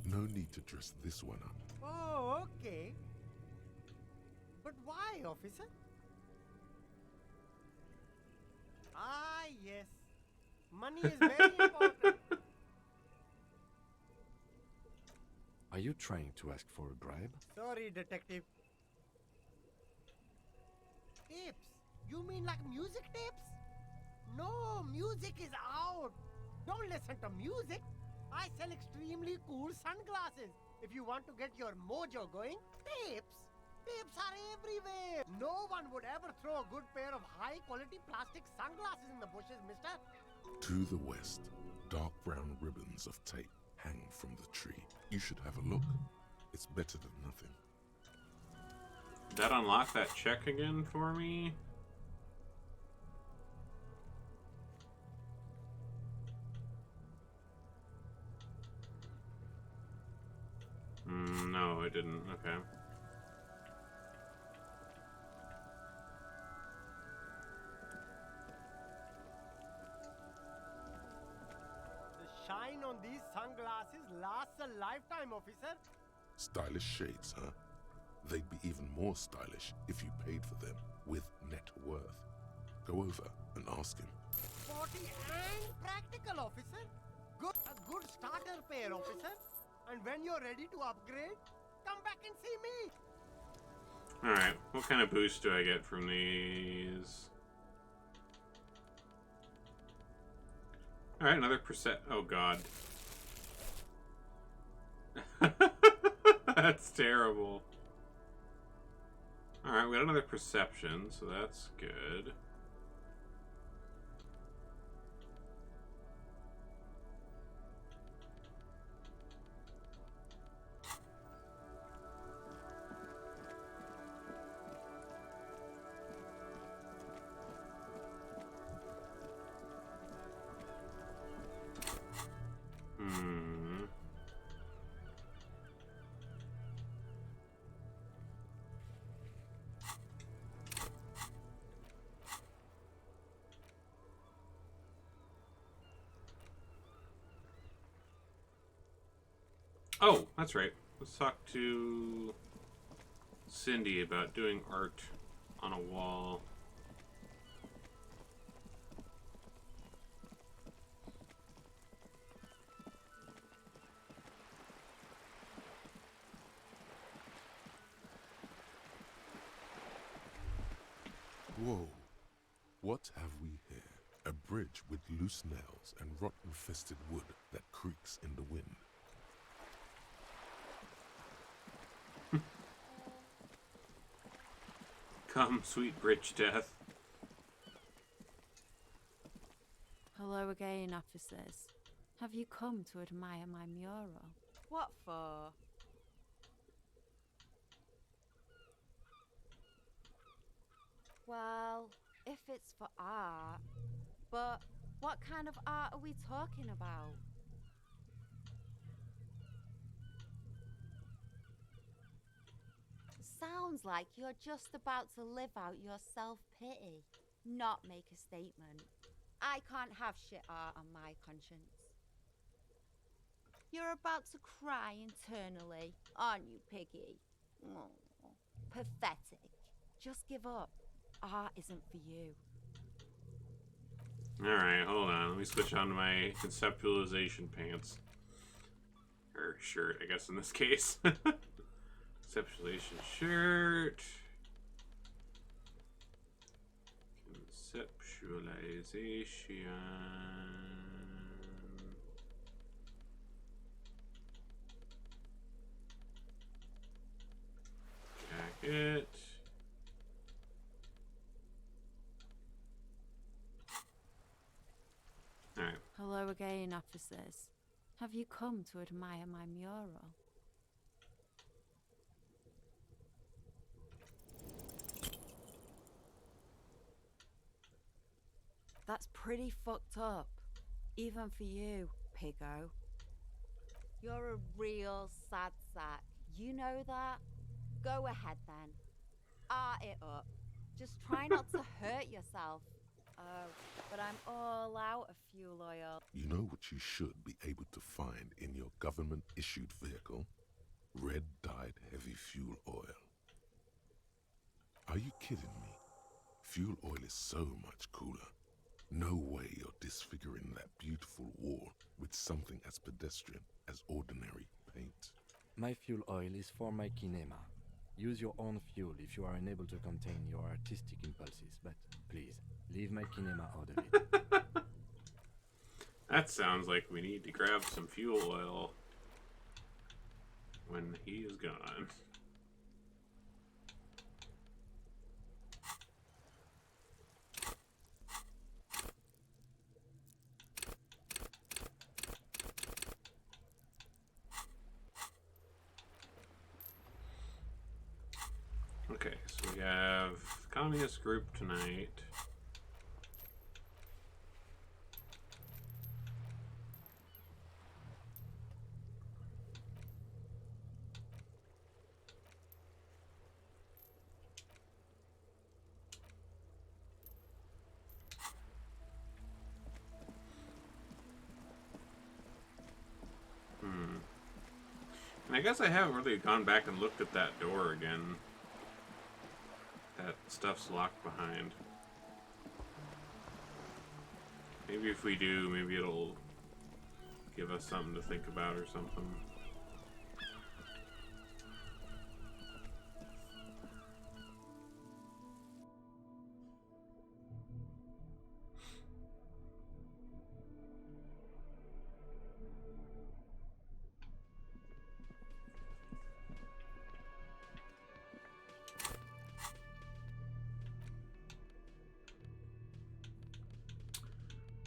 No need to dress this one up. Oh, okay. But why, officer? Ah, yes. Money is very important. Are you trying to ask for a bribe? Sorry, detective. Tapes? You mean like music tapes? No, music is out. Don't listen to music. I sell extremely cool sunglasses. If you want to get your mojo going, tapes. Tapes are everywhere. No one would ever throw a good pair of high-quality plastic sunglasses in the bushes, mister. To the west, dark brown ribbons of tape hang from the tree. You should have a look. It's better than nothing. Did that unlock that check again for me? No, it didn't. Okay. The shine on these sunglasses lasts a lifetime, officer. Stylish shades, huh? They'd be even more stylish if you paid for them with net worth. Go over and ask him. Sporty and practical, officer. A good starter pair, officer. And when you're ready to upgrade, come back and see me. Alright, what kind of boost do I get from these? Alright, another percent. Oh god. That's terrible. Alright, we got another perception, so that's good. Oh, that's right. Let's talk to Cindy about doing art on a wall. Whoa. What have we here? A bridge with loose nails and rot-infested wood that creaks in the wind. Come, sweet bridge death. Hello again, officers. Have you come to admire my mural? What for? Well, if it's for art. But what kind of art are we talking about? Sounds like you're just about to live out your self-pity, not make a statement. I can't have shit art on my conscience. You're about to cry internally, aren't you, Piggy? Oh, pathetic. Just give up. Art isn't for you. Alright, hold on. Let me switch on to my conceptualization pants. Or shirt, I guess, in this case. Conceptualization shirt. Conceptualization. Jacket. Alright. Hello again, officers. Have you come to admire my mural? That's pretty fucked up. Even for you, Piggo. You're a real sad sack. You know that? Go ahead then. Art it up. Just try not to hurt yourself. Oh, but I'm all out of fuel oil. You know what you should be able to find in your government-issued vehicle? Red-dyed heavy fuel oil. Are you kidding me? Fuel oil is so much cooler. No way you're disfiguring that beautiful wall with something as pedestrian as ordinary paint. My fuel oil is for my kinema. Use your own fuel if you are unable to contain your artistic impulses, but please, leave my kinema out of it. That sounds like we need to grab some fuel oil when he is gone. Okay, so we have communist group tonight. And I guess I haven't really gone back and looked at that door again. That stuff's locked behind. Maybe if we do, maybe it'll give us something to think about or something.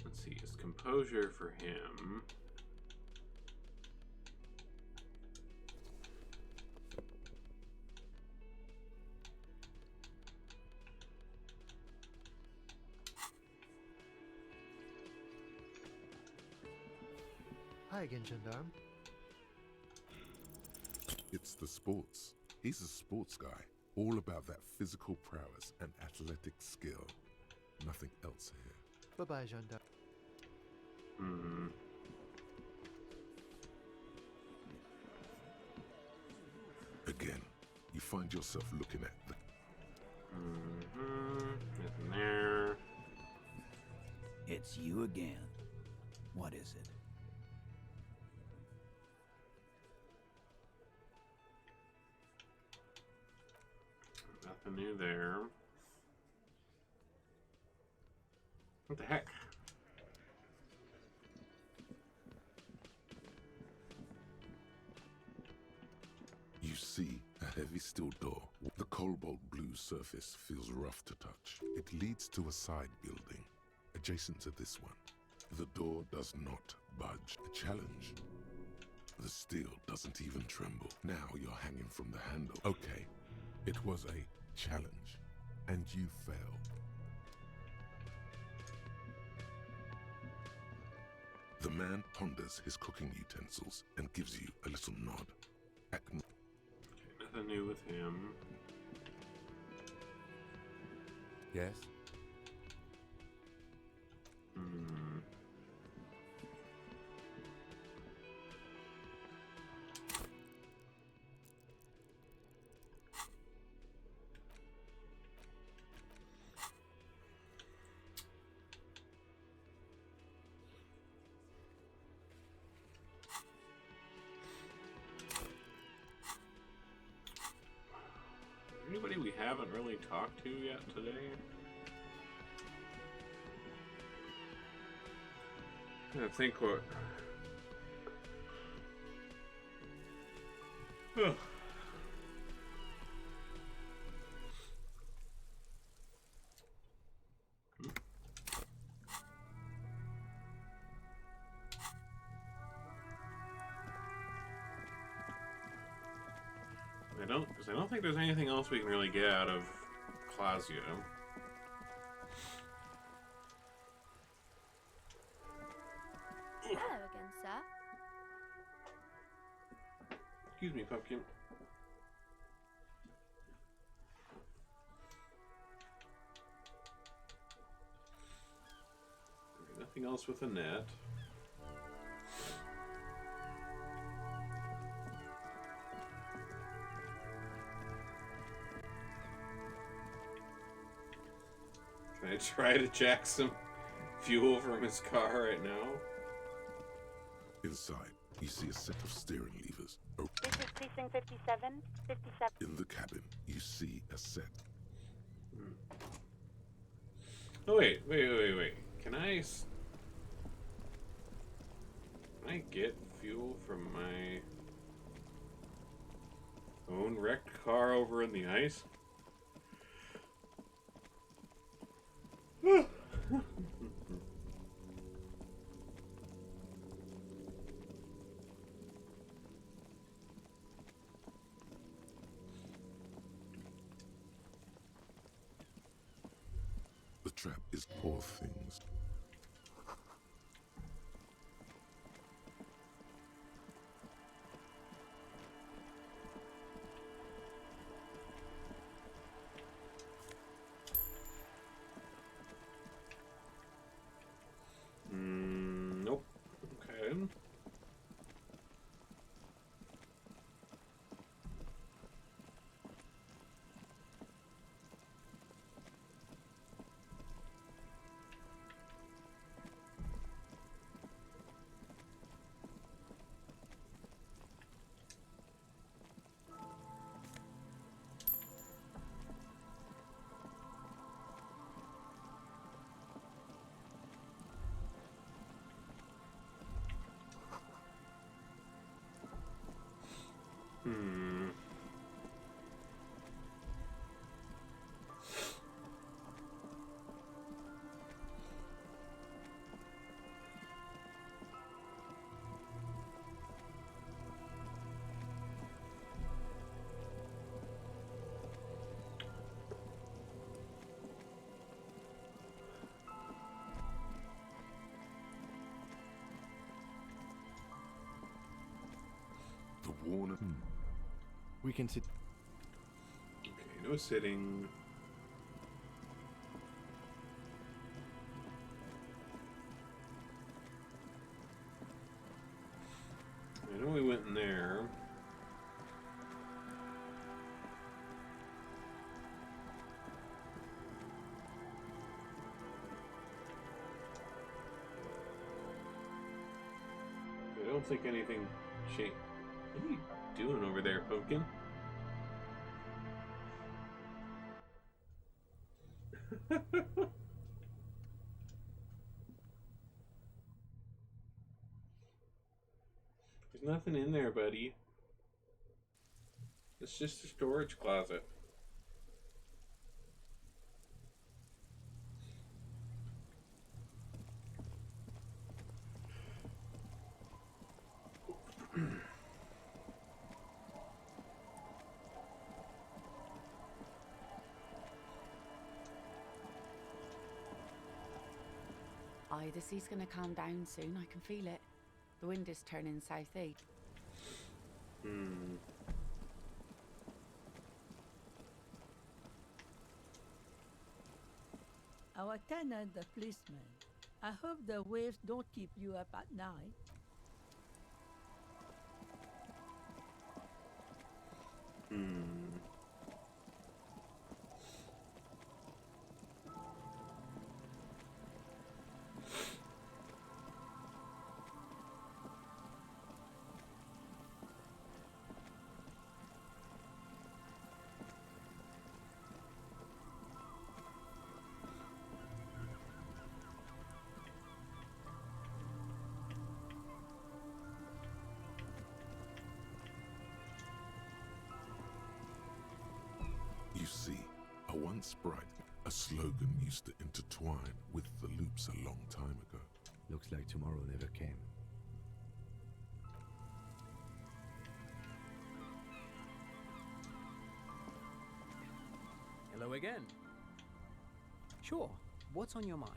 Let's see, his composure for him. Hi again, gendarme. It's the sports. He's a sports guy, all about that physical prowess and athletic skill. Nothing else here. Bye-bye, gendarme. Again, you find yourself looking at the... Nothing there. It's you again. What is it? Nothing new there. What the heck? You see a heavy steel door. The cobalt blue surface feels rough to touch. It leads to a side building, adjacent to this one. The door does not budge. A challenge. The steel doesn't even tremble. Now you're hanging from the handle. Okay, it was a challenge, and you failed. The man ponders his cooking utensils and gives you a little nod. Nothing new with him. Yes? Anybody we haven't really talked to yet today? I think what... I don't think there's anything else we can really get out of Clausio. Hello again, sir. Excuse me, Pumpkin. Nothing else with a net. Can I try to jack some fuel from his car right now? Inside, you see a set of steering levers. This is Precinct 57. 57. In the cabin, you see a set. Oh, wait. Can I get fuel from my own wrecked car over in the ice? trap is poor things. Nope. Okay. Hmm. The Warner. We can sit. Okay, no sitting. I know we went in there. I don't think anything changed. What are you doing over there, Pumpkin? There's nothing in there, buddy. It's just a storage closet. Aye, the sea's gonna calm down soon. I can feel it. The wind is turning southeast. Hmm. Our tenant, the policeman. I hope the waves don't keep you up at night. Hmm. You see, a once bright, a slogan used to intertwine with the loops a long time ago. Looks like tomorrow never came. Hello again. Sure, what's on your mind?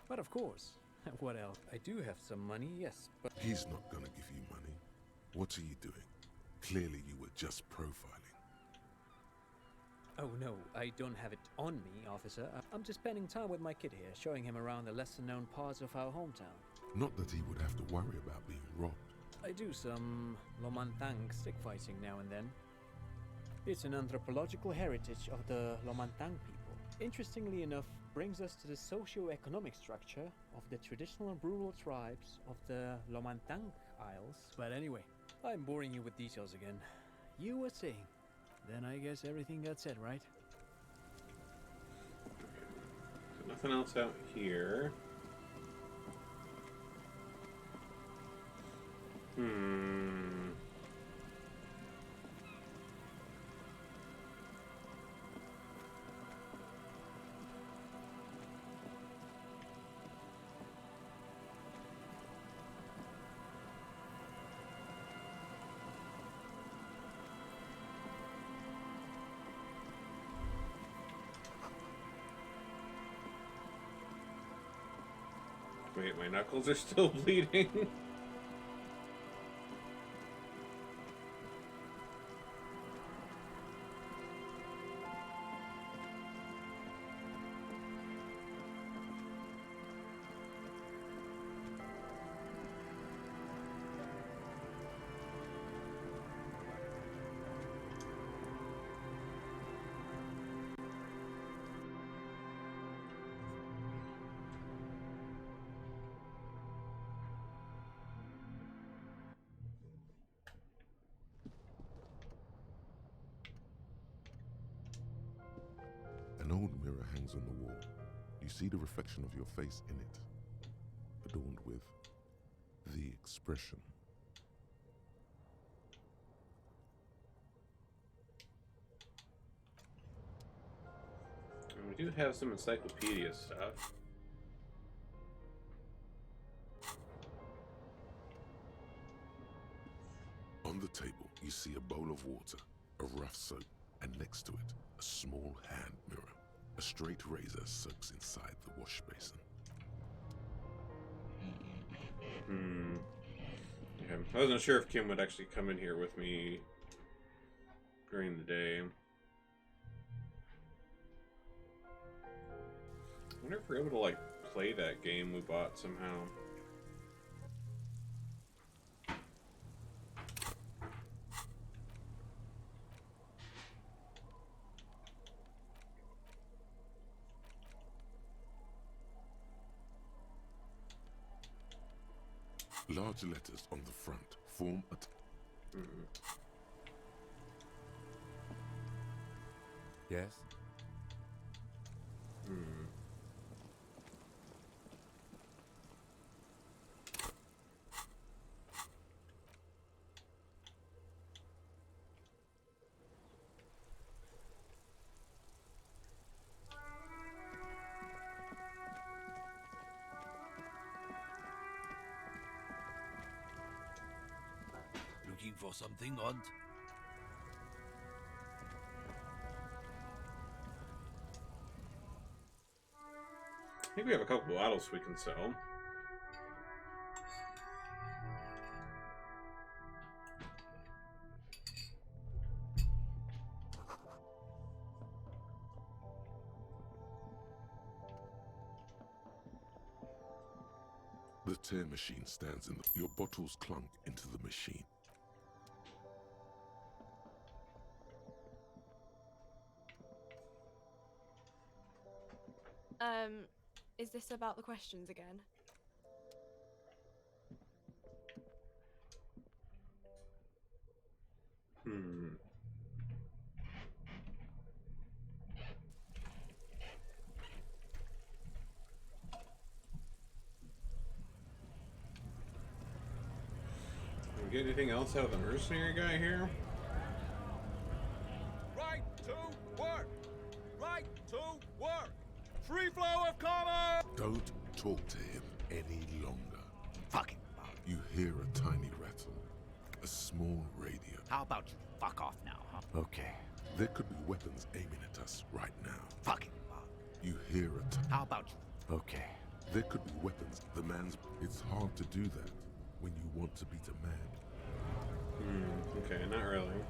But of course. What else? I do have some money, yes, but... He's not gonna give you money. What are you doing? Clearly you were just profiling. Oh no, I don't have it on me, officer. I'm just spending time with my kid here, showing him around the lesser-known parts of our hometown. Not that he would have to worry about being robbed. I do some Lomantang stick fighting now and then. It's an anthropological heritage of the Lomantang people. Interestingly enough, brings us to the socio-economic structure of the traditional rural tribes of the Lomantang Isles. But anyway, I'm boring you with details again. You were saying. Then I guess everything got said, right? So nothing else out here. Hmm. Wait, my knuckles are still bleeding. An old mirror hangs on the wall. You see the reflection of your face in it, adorned with the expression. We do have some encyclopedia stuff. On the table, you see a bowl of water, a rough soap, and next to it, a small hand mirror. A straight razor soaks inside the wash basin. Okay. I wasn't sure if Kim would actually come in here with me during the day. I wonder if we're able to, like, play that game we bought somehow. Large letters on the front form a Yes? Looking for something odd? I think we have a couple bottles we can sell. The tear machine stands in the... Your bottles clunk into the machine. Is this about the questions again? Can we get anything else out of the mercenary guy here? Right to work! Right to work! Free flow of commerce! Don't talk to him any longer. Fucking bug. You hear a tiny rattle. A small radio. How about you fuck off now, huh? Okay. There could be weapons aiming at us right now. Fucking bug. You hear a... How about you? Okay. There could be weapons. The man's... It's hard to do that when you want to beat a man. Okay, not really.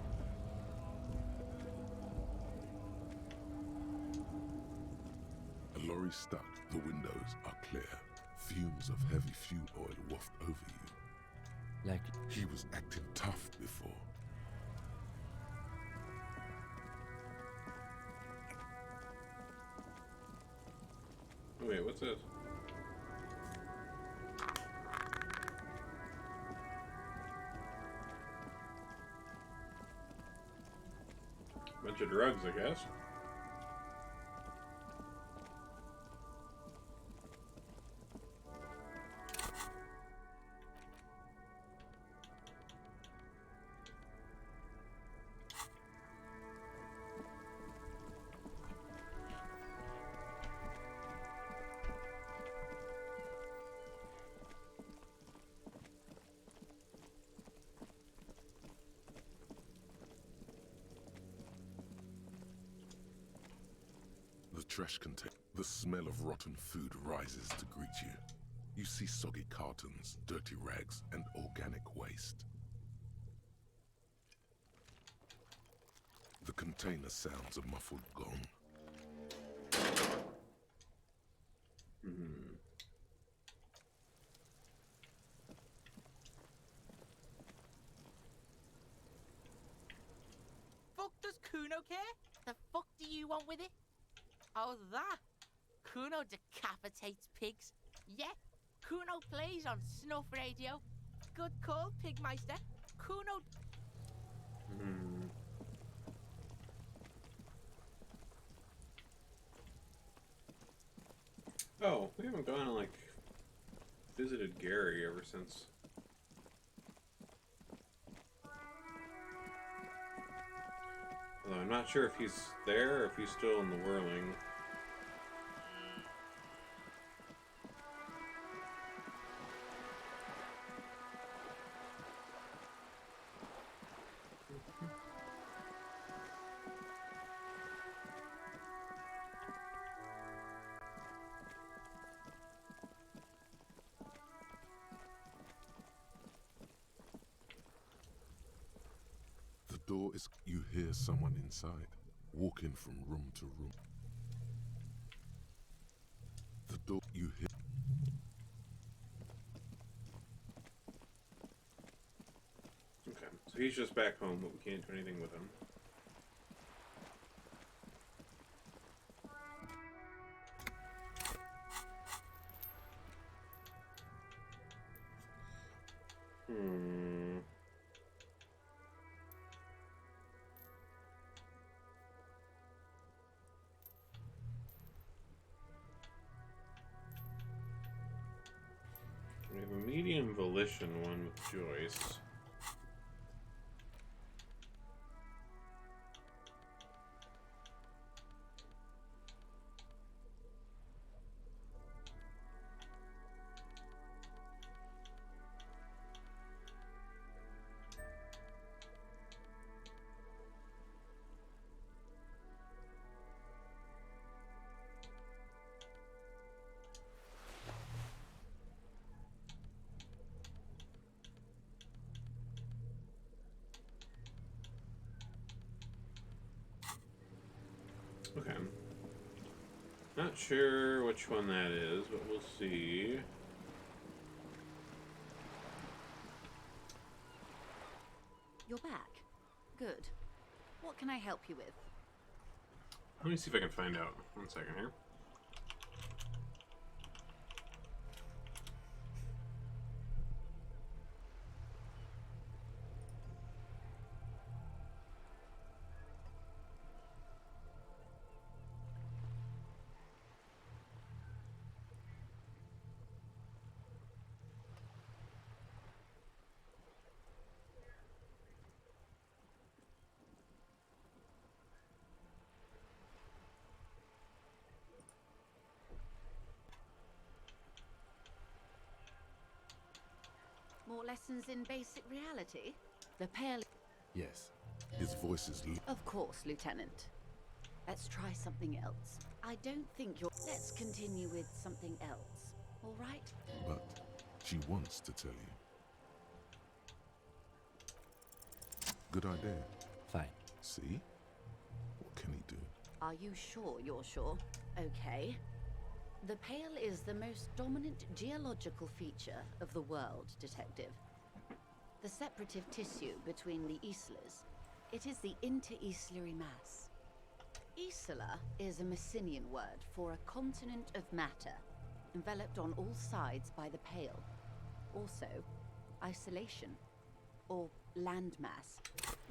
A lorry stuck. The windows are clear. Fumes of heavy fuel oil waft over you. Like... He was acting tough before. Wait, what's this? Bunch of drugs, I guess. The trash container. The smell of rotten food rises to greet you. You see soggy cartons, dirty rags, and organic waste. The container sounds a muffled gong. Fuck does Kuno care? The fuck do you want with it? Oh, that? Kuno decapitates pigs. Yeah, Kuno plays on snuff radio. Good call, Pigmeister. Kuno... Oh, we haven't gone and, like, visited Gary ever since. Although I'm not sure if he's there or if he's still in the whirling. The door is... You hear someone inside, walking from room to room. The door... You hear... Okay, so he's just back home, but we can't do anything with him. We have a medium volition one with Joyce. Okay. Not sure which one that is, but we'll see. You're back. Good. What can I help you with? Let me see if I can find out. 1 second here. More lessons in basic reality? The Pale... Yes. His voice is... Of course, Lieutenant. Let's try something else. I don't think you're... Let's continue with something else. All right? But she wants to tell you. Good idea. Fine. See? What can he do? Are you sure you're sure? Okay. The Pale is the most dominant geological feature of the world, Detective. The separative tissue between the islas. It is the inter-islary mass. Isla is a Messinian word for a continent of matter, enveloped on all sides by the Pale. Also, isolation, or landmass.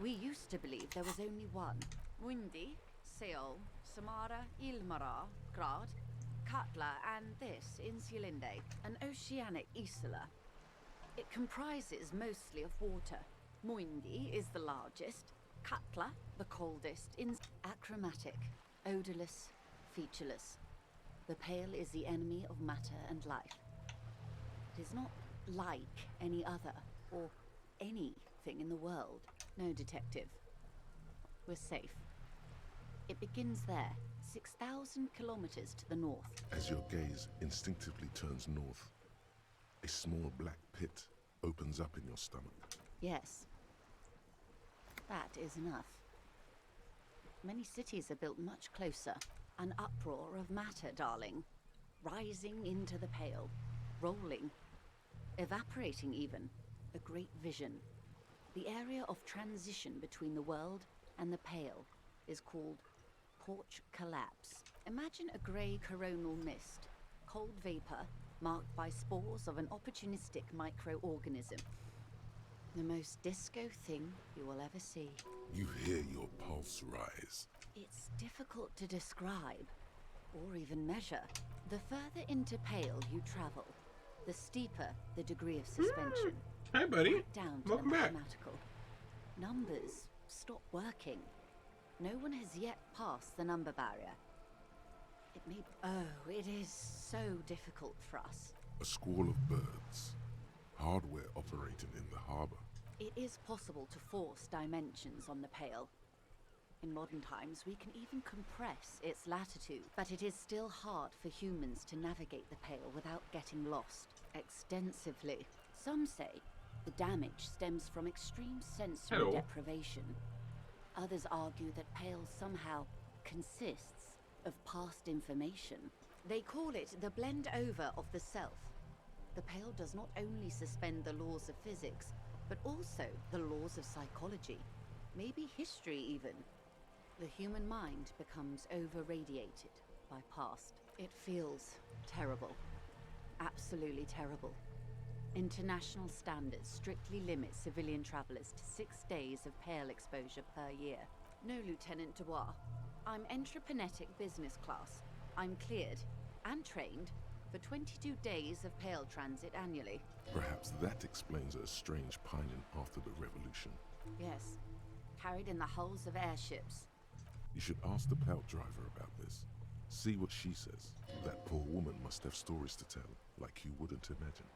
We used to believe there was only one. Windy, Seol, Samara, Ilmara, Grad, Katla, and this, Insulinde, an oceanic isla. It comprises mostly of water. Muindi is the largest, Katla the coldest, achromatic, odorless, featureless. The Pale is the enemy of matter and life. It is not like any other, or anything in the world. No, Detective. We're safe. It begins there, 6,000 kilometers to the north. As your gaze instinctively turns north, A small black pit opens up in your stomach. Yes. That is enough. Many cities are built much closer. An uproar of matter, darling. Rising into the pale. Rolling. Evaporating even. A great vision. The area of transition between the world and the pale is called porch collapse. Imagine a grey coronal mist. Cold vapor marked by spores of an opportunistic microorganism. The most disco thing you will ever see. You hear your pulse rise. It's difficult to describe, or even measure. The further into pale you travel, the steeper the degree of suspension. Hi, buddy. Right down to Welcome the back. mathematical. Numbers stop working. No one has yet passed the number barrier. It may... Oh, it is so difficult for us. A squall of birds. Hardware operating in the harbor. It is possible to force dimensions on the Pale. In modern times, we can even compress its latitude, but it is still hard for humans to navigate the Pale without getting lost extensively. Some say the damage stems from extreme sensory deprivation. Others argue that Pale somehow consists of past information. They call it the blend over of the self. The Pale does not only suspend the laws of physics, but also the laws of psychology, maybe history even. The human mind becomes over-radiated by past. It feels terrible. Absolutely terrible. International standards strictly limit civilian travelers to 6 days of Pale exposure per year. No, Lieutenant Dubois. I'm entreprenetic business class. I'm cleared and trained for 22 days of Pale transit annually. Perhaps that explains a strange pining after the revolution. Yes, carried in the hulls of airships. You should ask the Pelt driver about this. See what she says. That poor woman must have stories to tell, like you wouldn't imagine.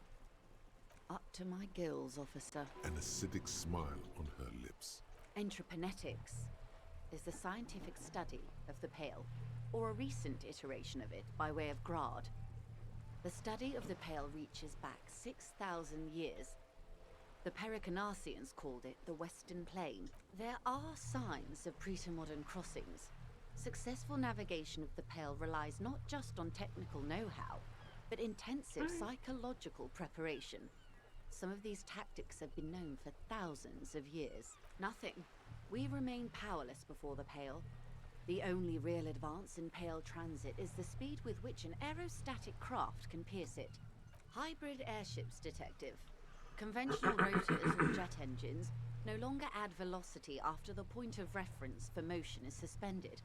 Up to my gills, officer. An acidic smile on her lips. Entreprenetics is the scientific study of the Pale, or a recent iteration of it by way of Grad. The study of the Pale reaches back 6,000 years. The Pericarnassians called it the Western Plain. There are signs of pre-modern crossings. Successful navigation of the Pale relies not just on technical know-how, but intensive psychological preparation. Some of these tactics have been known for thousands of years. Nothing. We remain powerless before the Pale. The only real advance in Pale transit is the speed with which an aerostatic craft can pierce it. Hybrid airships, Detective. Conventional rotors or jet engines no longer add velocity after the point of reference for motion is suspended,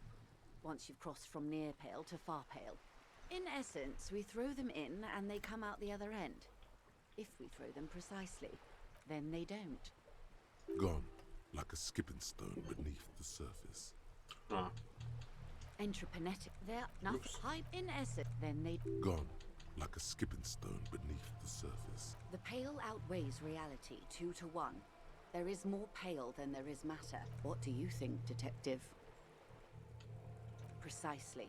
once you've crossed from near Pale to far Pale. In essence, we throw them in and they come out the other end. If we throw them precisely, then they don't. Gone, like a skipping stone beneath the surface. Entreprenetic, they're nothing. Hide in essence, then they... Gone, like a skipping stone beneath the surface. The Pale outweighs reality 2 to 1. There is more Pale than there is matter. What do you think, Detective? Precisely.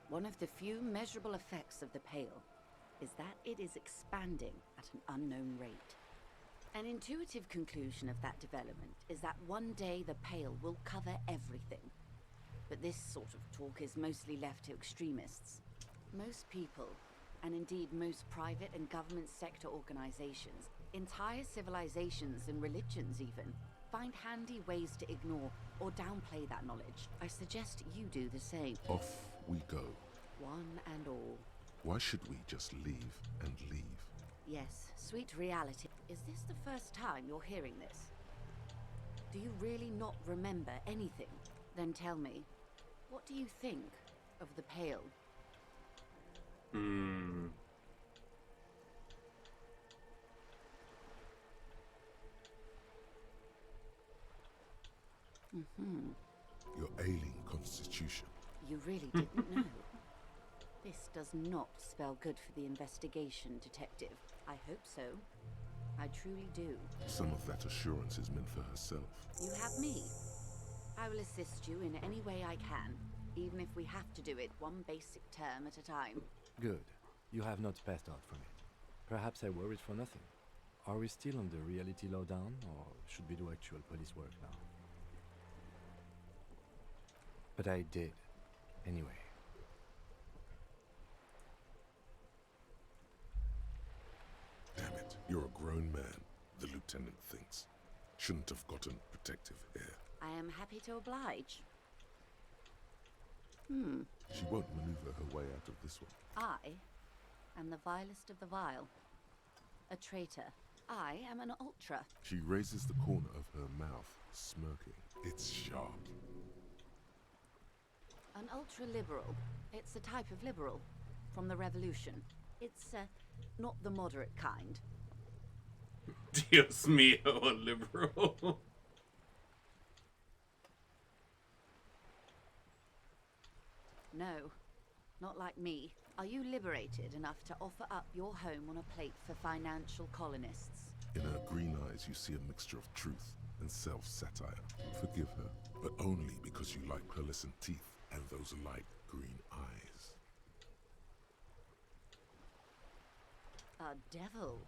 One of the few measurable effects of the Pale is that it is expanding at an unknown rate. An intuitive conclusion of that development is that one day the Pale will cover everything. But this sort of talk is mostly left to extremists. Most people, and indeed most private and government sector organizations, entire civilizations and religions even, find handy ways to ignore or downplay that knowledge. I suggest you do the same. Off we go. One and all. Why should we just leave and leave? Yes, sweet reality. Is this the first time you're hearing this? Do you really not remember anything? Then tell me, what do you think of the Pale? Your ailing constitution. You really didn't know. This does not spell good for the investigation, Detective. I hope so. I truly do. Some of that assurance is meant for herself. You have me. I will assist you in any way I can, even if we have to do it one basic term at a time. Good. You have not passed out from it. Perhaps I worried for nothing. Are we still on the reality lowdown, or should we do actual police work now? But I did. Anyway. Damn it, you're a grown man, the lieutenant thinks. Shouldn't have gotten protective here. I am happy to oblige. She won't maneuver her way out of this one. I am the vilest of the vile. A traitor. I am an ultra. She raises the corner of her mouth, smirking. It's sharp. An ultra-liberal. It's a type of liberal. From the revolution. It's, not the moderate kind. Dios mío, a liberal. No, not like me. Are you liberated enough to offer up your home on a plate for financial colonists? In her green eyes, you see a mixture of truth and self-satire. Forgive her, but only because you like pearlescent teeth and those light green eyes. A devil.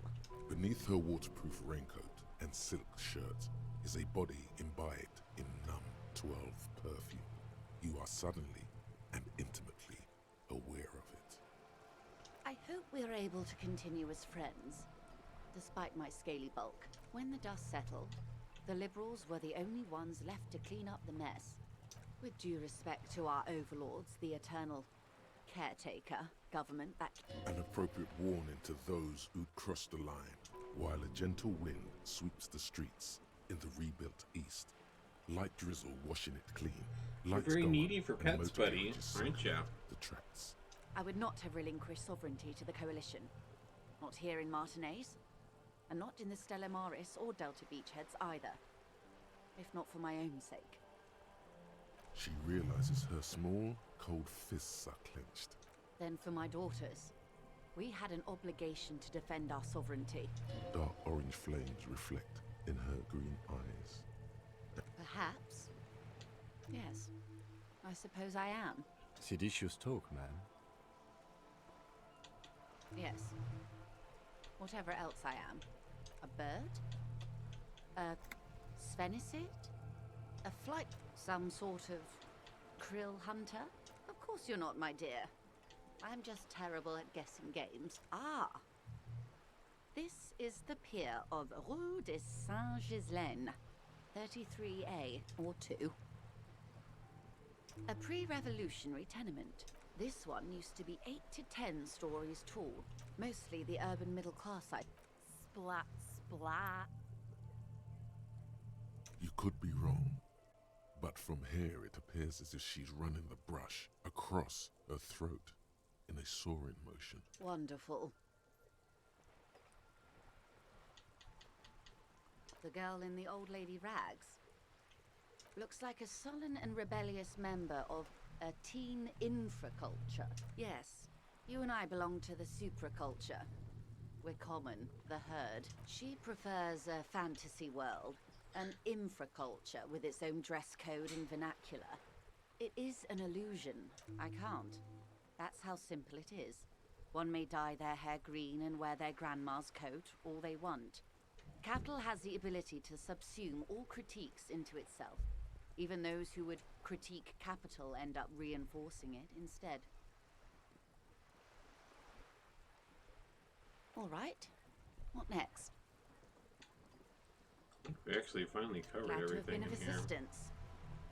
Beneath her waterproof raincoat and silk shirt is a body imbibed in numb 12 perfume. You are suddenly and intimately aware of it. I hope we're able to continue as friends, despite my scaly bulk. When the dust settled, the liberals were the only ones left to clean up the mess. With due respect to our overlords, the eternal caretaker government that... An appropriate warning to those who'd crossed the line, while a gentle wind sweeps the streets in the rebuilt east. Light drizzle washing it clean. You're Lights very go on, needy for and pets, motor buddy, carriages aren't circle ya? The tracks. I would not have relinquished sovereignty to the Coalition. Not here in Martinez, and not in the Stella Maris or Delta Beachheads either. If not for my own sake. She realizes her small, cold fists are clenched. Then for my daughters. We had an obligation to defend our sovereignty. Dark orange flames reflect in her green eyes. Perhaps. Yes. I suppose I am. Seditious talk, man. Yes. Whatever else I am. A bird? A sphenicid? A flight? Some sort of krill hunter? Of course you're not, my dear. I'm just terrible at guessing games. Ah! This is the pier of Rue de Saint-Ghislain, 33A, or 2. A pre-revolutionary tenement. This one used to be 8 to 10 stories tall, mostly the urban middle class side. Splat, splat. You could be wrong, but from here it appears as if she's running the brush across her throat in a soaring motion. Wonderful. The girl in the old lady rags looks like a sullen and rebellious member of a teen infraculture. Yes, you and I belong to the supraculture. We're common, the herd. She prefers a fantasy world, an infraculture with its own dress code and vernacular. It is an illusion. I can't. That's how simple it is. One may dye their hair green and wear their grandma's coat all they want. Capital has the ability to subsume all critiques into itself. Even those who would critique capital end up reinforcing it instead. All right. What next? We actually finally covered Glad to have everything been of in here. assistance.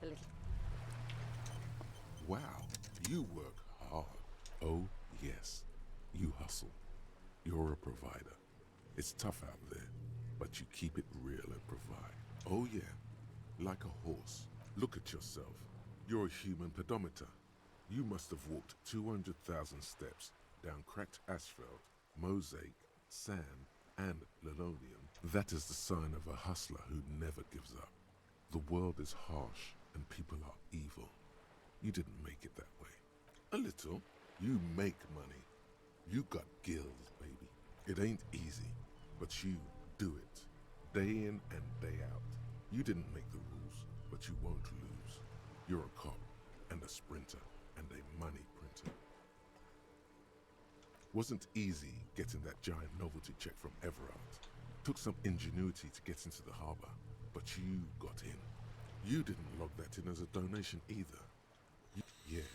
The little... Wow, you work hard. Oh, yes. You hustle. You're a provider. It's tough out there, but you keep it real and provide. Oh, yeah. Like a horse. Look at yourself. You're a human pedometer. You must have walked 200,000 steps down cracked asphalt, mosaic, sand, and linoleum. That is the sign of a hustler who never gives up. The world is harsh and people are evil. You didn't make it that way. A little. You make money. You got gills, baby. It ain't easy, but you do it. Day in and day out. You didn't make the rules, but you won't lose. You're a cop, and a sprinter, and a money printer. Wasn't easy getting that giant novelty check from Everard. Took some ingenuity to get into the harbor, but you got in. You didn't log that in as a donation either. Yeah,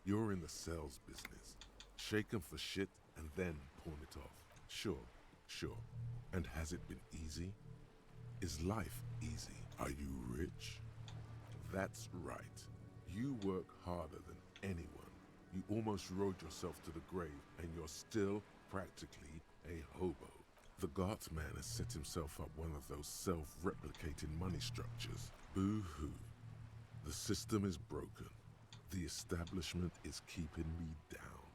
you're in the sales business. Shake 'em for shit and then pawn it off. Sure. And has it been easy? Is life easy? Are you rich? That's right. You work harder than anyone. You almost rode yourself to the grave, and you're still practically a hobo. The Guardsman has set himself up one of those self-replicating money structures. Boo-hoo. The system is broken. The establishment is keeping me down.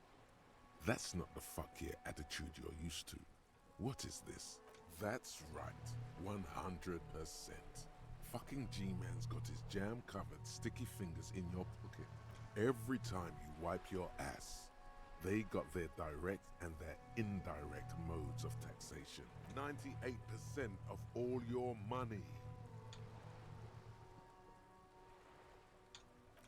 That's not the fuck yeah attitude you're used to. What is this? That's right, 100%. Fucking G-Man's got his jam-covered sticky fingers in your pocket. Every time you wipe your ass, they got their direct and their indirect modes of taxation. 98% of all your money.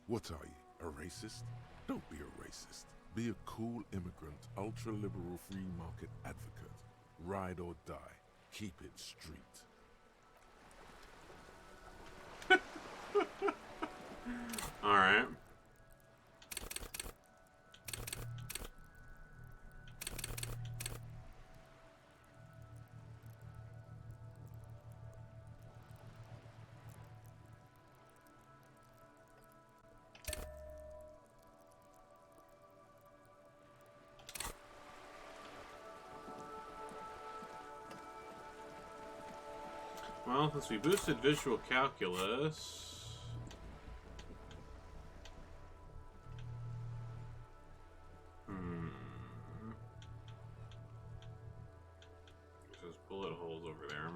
What are you, a racist? Don't be a racist. Be a cool immigrant, ultra-liberal free market advocate. Ride or die. Keep it street. All right. Well, since we boosted visual calculus, there's bullet holes over there.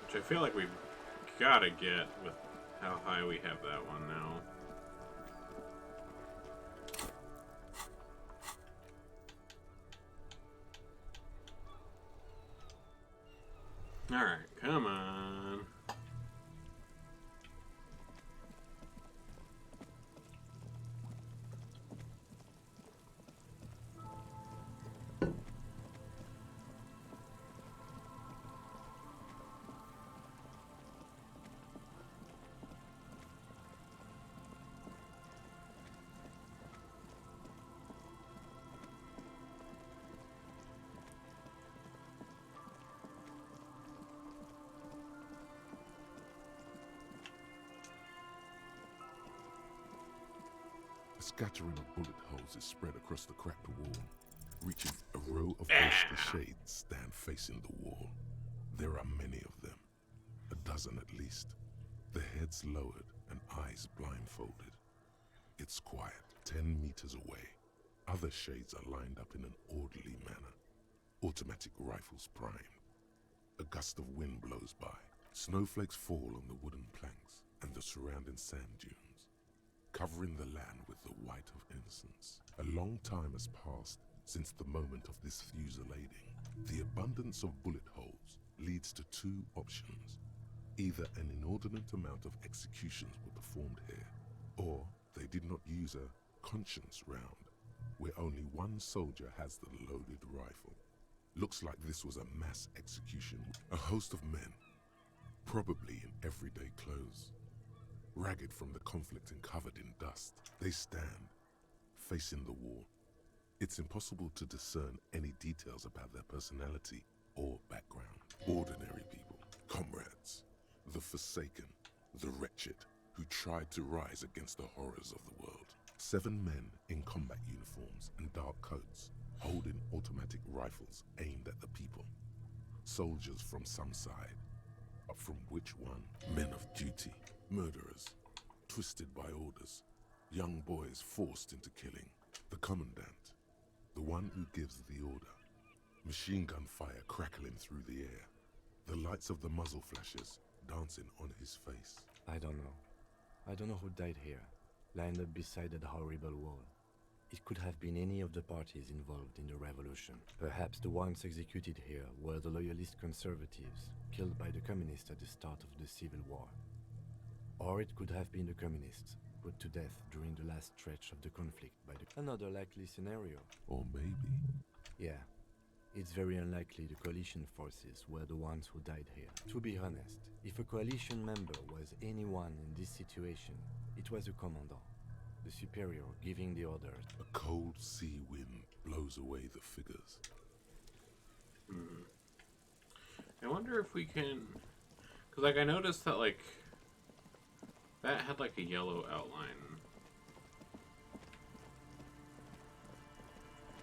Which I feel like we've got to get with how high we have that one now. Alright, come on. A scattering of bullet holes is spread across the cracked wall, reaching a row of ghostly shades stand facing the wall. There are many of them, a dozen at least, their heads lowered and eyes blindfolded. It's quiet, 10 meters away. Other shades are lined up in an orderly manner, automatic rifles primed. A gust of wind blows by. Snowflakes fall on the wooden planks and the surrounding sand dunes, covering the land with the white of innocence. A long time has passed since the moment of this fusillading. The abundance of bullet holes leads to two options. Either an inordinate amount of executions were performed here, or they did not use a conscience round, where only one soldier has the loaded rifle. Looks like this was a mass execution. A host of men, probably in everyday clothes, ragged from the conflict and covered in dust. They stand, facing the wall. It's impossible to discern any details about their personality or background. Ordinary people, comrades, the forsaken, the wretched, who tried to rise against the horrors of the world. 7 men in combat uniforms and dark coats, holding automatic rifles aimed at the people. Soldiers from some side, but from which one? Men of duty, murderers, twisted by orders, young boys forced into killing. The commandant, the one who gives the order. Machine gun fire crackling through the air. The lights of the muzzle flashes dancing on his face. I don't know. I don't know who died here. lined up beside that horrible wall. It could have been any of the parties involved in the revolution. Perhaps the ones executed here were the loyalist conservatives, killed by the communists at the start of the Civil War. Or it could have been the communists, put to death during the last stretch of the conflict by the... Another likely scenario. Or maybe... Yeah. It's very unlikely the coalition forces were the ones who died here. To be honest, if a coalition member was anyone in this situation, it was a commandant, the superior giving the orders. A cold sea wind blows away the figures. I wonder if we can... Because, like, I noticed that, like, that had, like, a yellow outline.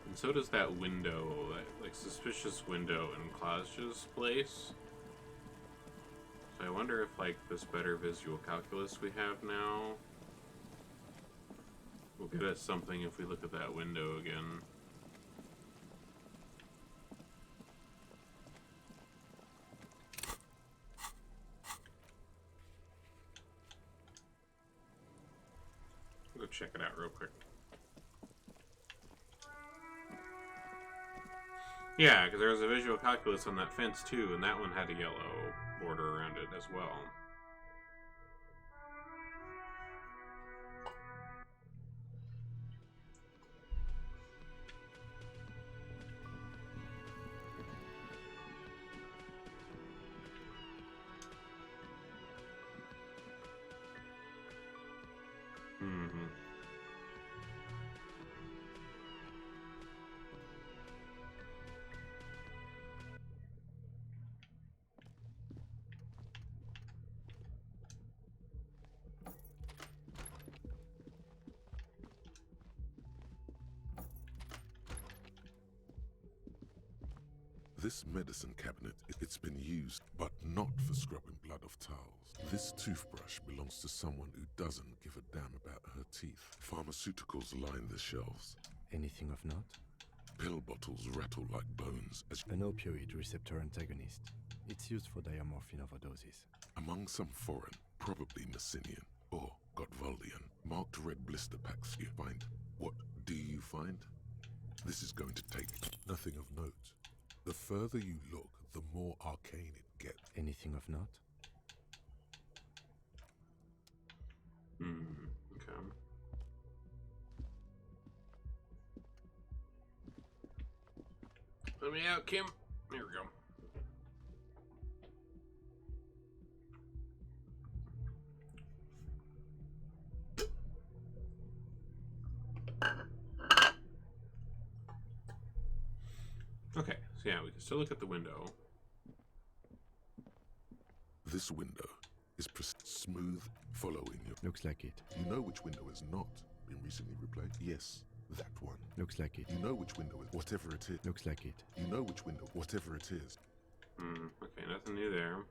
And so does that window, that, like, suspicious window in Klaus's place. So I wonder if, like, this better visual calculus we have now will get us something if we look at that window again. Go check it out real quick. Yeah, because there was a visual calculus on that fence too, and that one had a yellow border around it as well. This medicine cabinet, it's been used, but not for scrubbing blood off towels. This toothbrush belongs to someone who doesn't give a damn about her teeth. Pharmaceuticals line the shelves. Anything of note? Pill bottles rattle like bones as... An opioid receptor antagonist. It's used for diamorphine overdoses. Among some foreign, probably Messinian, or Gottwaldian, marked red blister packs you find. What do you find? This is going to take nothing of note. The further you look, the more arcane it gets. Anything of note? Okay. Let me out, Kim. Here we go. Okay, so yeah, we can still look at the window. This window is smooth following you. Looks like it. You know which window has not been recently replaced? Yes, that one. Looks like it. You know which window is whatever it is. Looks like it. You know which window, whatever it is. Okay, nothing new there.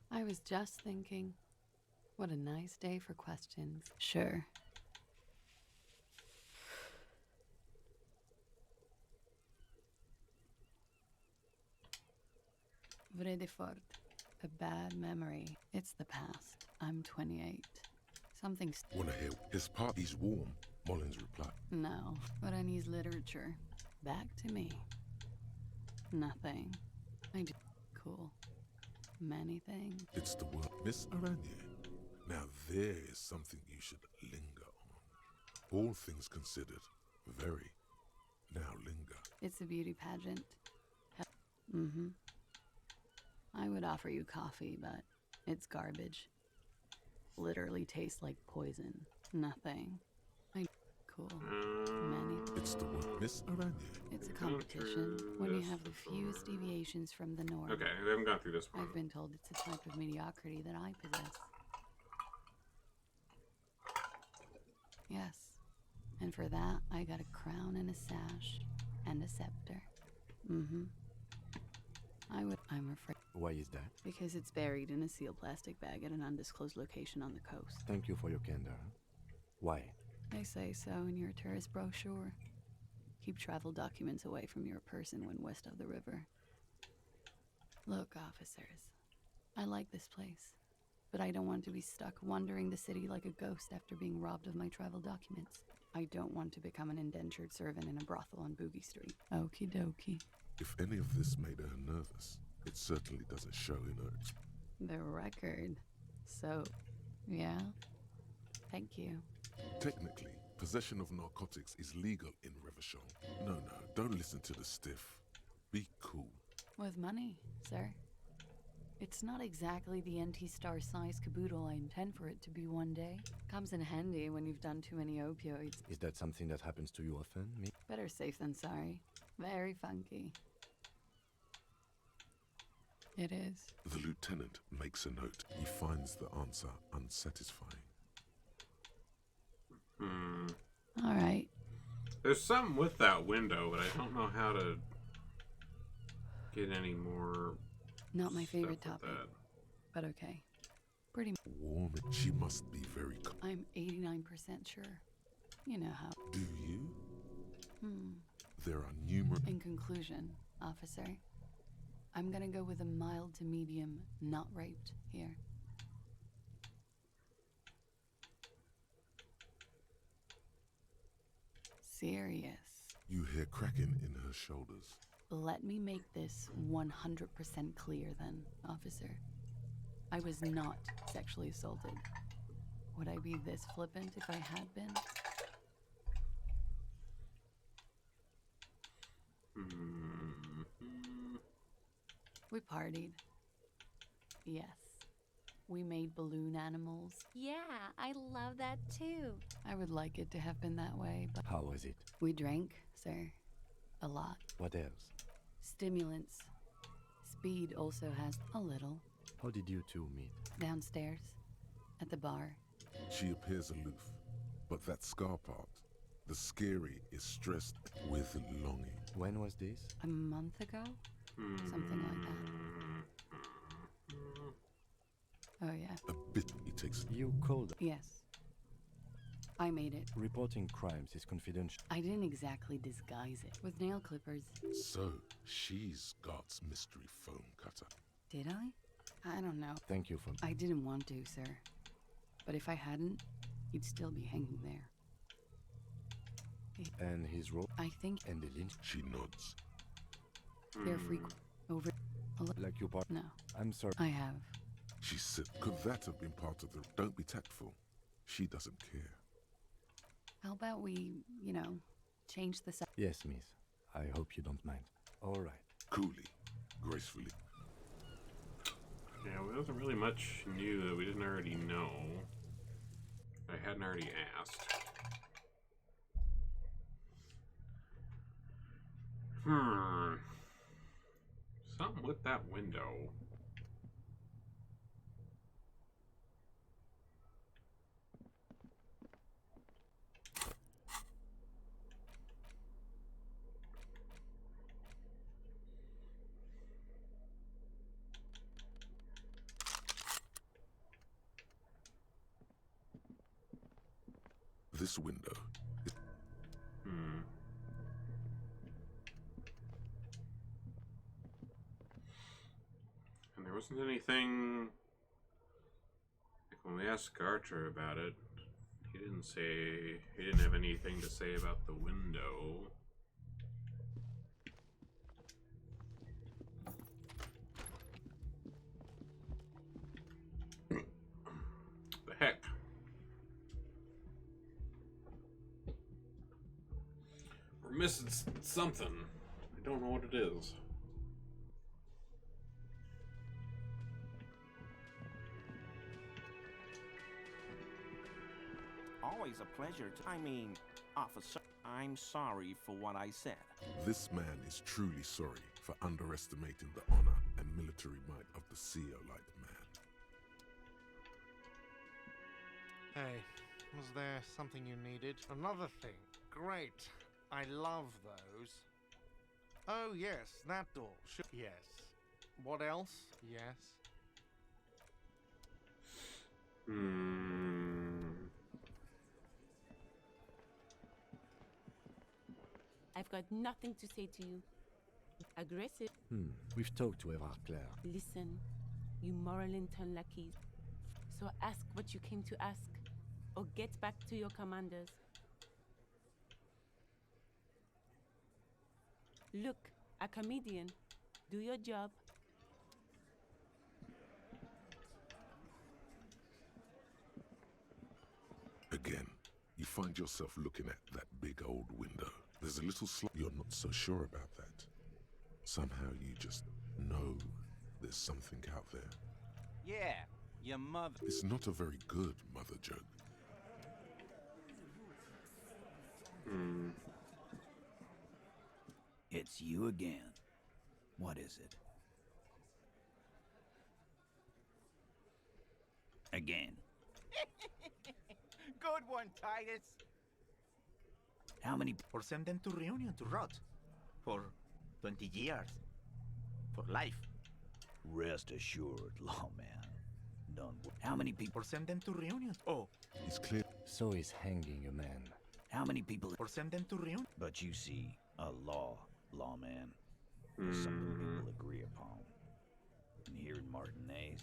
I was just thinking, what a nice day for questions. Sure. Vrai de fort. A bad memory. It's the past. I'm 28. Something... Wanna hear his party's warm, Mullins replied. No, but I need literature. Back to me. Nothing. I do... Cool. Many things. It's the word. Miss Aranya. Now there is something you should linger on. All things considered, very. Now linger. It's a beauty pageant. Mm-hmm. I would offer you coffee, but it's garbage. Literally tastes like poison. Nothing. Cool. Many. It's the word. Miss Aranya. It's a competition when you have the fewest deviations from the norm. Okay, we haven't gone through this one. I've been told it's a type of mediocrity that I possess. Yes. And for that, I got a crown and a sash and a scepter. Mm-hmm. I'm afraid. Why is that? Because it's buried in a sealed plastic bag at an undisclosed location on the coast. Thank you for your candor. Why? They say so in your tourist brochure. Keep travel documents away from your person when west of the river. Look, officers, I like this place, but I don't want to be stuck wandering the city like a ghost after being robbed of my travel documents. I don't want to become an indentured servant in a brothel on Boogie Street. Okie dokie. If any of this made her nervous, it certainly doesn't show in her. The record. So, yeah. Thank you. Technically, possession of narcotics is legal in Revachol. No, don't listen to the stiff. Be cool. With money, sir. It's not exactly the NT Star size caboodle I intend for it to be one day. Comes in handy when you've done too many opioids. Is that something that happens to you often, me? Better safe than sorry. Very funky. It is. The lieutenant makes a note. He finds the answer unsatisfying. All right. There's something with that window, but I don't know how to get any more. Not my favorite stuff with topic, but okay. Pretty. Warm. She must be very. I'm 89% sure. You know how. Do you? Hmm. There are numerous. In conclusion, officer, I'm gonna go with a mild to medium, not raped here. Serious. You hear cracking in her shoulders. Let me make this 100% clear then, officer. I was not sexually assaulted. Would I be this flippant if I had been? We partied. Yes. We made balloon animals. Yeah, I love that too. I would like it to have been that way, but... How was it? We drank, sir. A lot. What else? Stimulants. Speed also has a little. How did you two meet? Downstairs. At the bar. She appears aloof, but that scar part, the scary, is stressed with longing. When was this? A month ago? Something like that. Oh, yeah. A bit he takes. You called. Yes. I made it. Reporting crimes is confidential. I didn't exactly disguise it with nail clippers. So, she's God's mystery foam cutter. Did I? I don't know. Thank you for... I didn't want to, sir. But if I hadn't, he'd still be hanging there. And his role? I think... And the lynch? She nods. They're frequent. Over... Like your part? No. I'm sorry. I have. She said, could that have been part of the... Don't be tactful. She doesn't care. How about we, change the... Yes, miss. I hope you don't mind. All right. Coolly. Gracefully. Yeah, well, there wasn't really much new that we didn't already know. I hadn't already asked. Something with that window. This window. And there wasn't anything... Like when we asked Garter about it, he didn't have anything to say about the window. The heck? We're missing something. I don't know what it is. Always a pleasure officer, I'm sorry for what I said. This man is truly sorry for underestimating the honor and military might of the CEO-like man. Hey, was there something you needed? Another thing. Great. I love those. Oh, yes, that door. Yes. What else? Yes. I've got nothing to say to you. Aggressive. We've talked to Eva Claire. Listen, you moral intern lackeys. So ask what you came to ask, or get back to your commanders. Look, a comedian. Do your job. Again, you find yourself looking at that big old window. There's a little you're not so sure about that. Somehow you just know there's something out there. Yeah, your mother. It's not a very good mother joke. It's you again. What is it? Again. Good one, Titus. How many? Or send them to Reunion to rot. For 20 years. For life. Rest assured, lawman. None. How many people? Or send them to Reunion. Oh. He's clear. So is hanging a man. How many people? Or send them to Reunion. But you see, a lawman, is something people agree upon. And here in Martinez.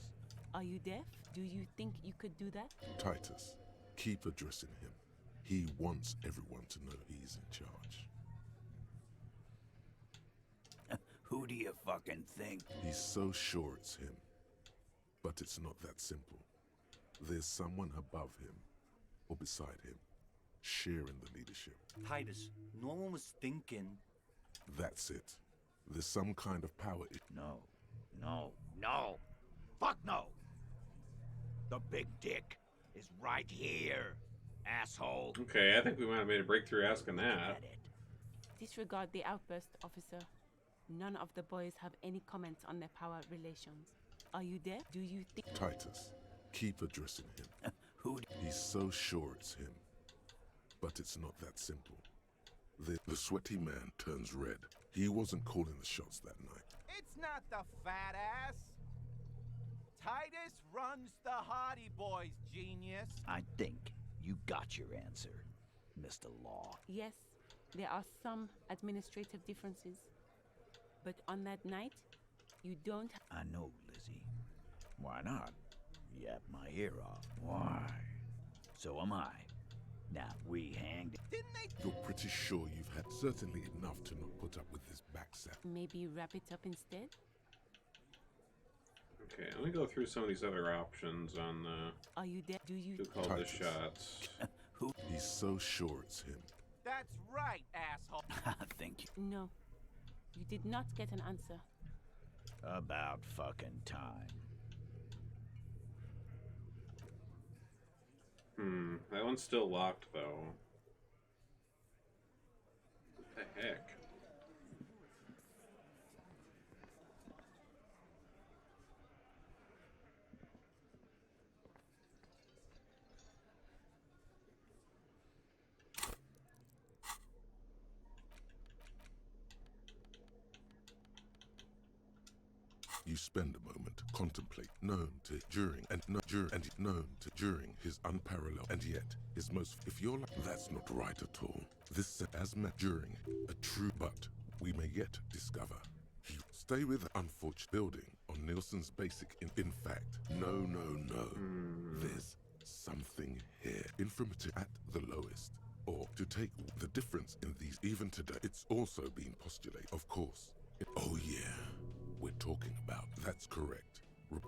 Are you deaf? Do you think you could do that? Titus, keep addressing him. He wants everyone to know he's in charge. Who do you fucking think? He's so sure it's him. But it's not that simple. There's someone above him, or beside him, sharing the leadership. Titus, no one was thinking. That's it. There's some kind of power. No. Fuck no! The big dick is right here, asshole. Okay, I think we might have made a breakthrough asking that. Disregard the outburst, officer. None of the boys have any comments on their power relations. Are you deaf? Do you think... Titus, keep addressing him. Who? He's so sure it's him. But it's not that simple. The sweaty man turns red. He wasn't calling the shots that night. It's not the fat ass. Titus runs the Hardy Boys, genius. I think you got your answer, Mr. Law. Yes, there are some administrative differences. But on that night, you don't... I know, Lizzie. Why not? Yap my ear off. Why? So am I. Now, we hanged... Didn't they... You're pretty sure you've had certainly enough to not put up with this backsap. Maybe wrap it up instead? Okay, let me go through some of these other options on the... Are you there? Do you... Who called the shots? Who? He's so sure it's him. That's right, asshole. Thank you. No. You did not get an answer. About fucking time. That one's still locked, though. What the heck? You spend a moment, contemplate, known to during and no, during and known to during his unparalleled and yet his most. If you're like, that's not right at all. This as met during a true, but we may yet discover. He stay with the unfortunate building on Nielsen's basic. In fact, no. There's something here. Informative at the lowest. Or to take the difference in these even today. It's also been postulated, of course. Oh yeah. We're talking about. That's correct.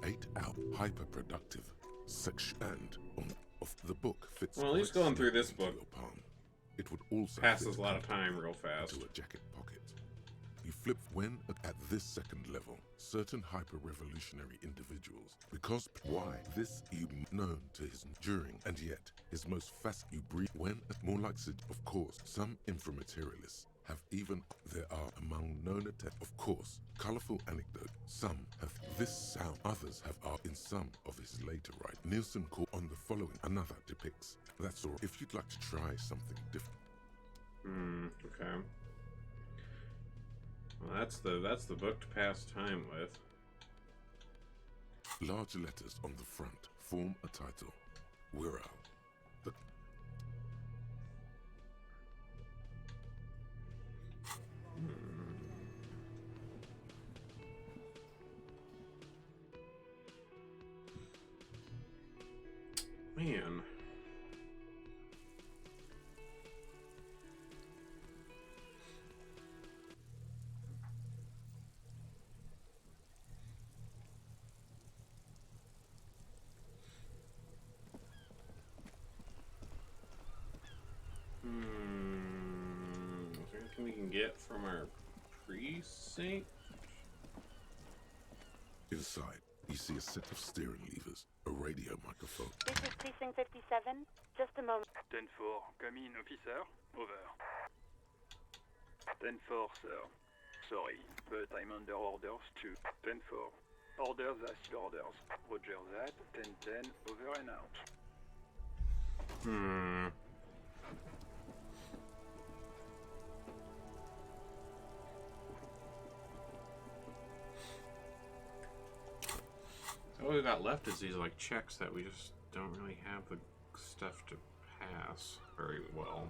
8 out hyper-productive section and of the book fits. Well, at least going through this book your palm. It would also passes a lot of time real fast. To a jacket pocket. You flip when at this second level, certain hyper-revolutionary individuals, because why this you known to his during and yet his most fast you breathe when more like of course some inframaterialists. Have even there are among known of course colorful anecdote. Some have this sound, others have are in some of his later writing. Nielsen called on the following. Another depicts. That's all. If you'd like to try something different. Okay. Well, that's the book to pass time with. Large letters on the front form a title. Wirral. The Man. Is there anything we can get from our precinct? Inside, you see a set of steering levers, a radio microphone. This is Precinct 57. Just a moment. 10-4, come in, officer. Over. 10-4, sir. Sorry, but I'm under orders too. 10-4. Orders as orders. Roger that. 10-10, over and out. All we got left is these like checks that we just don't really have the stuff to pass very well.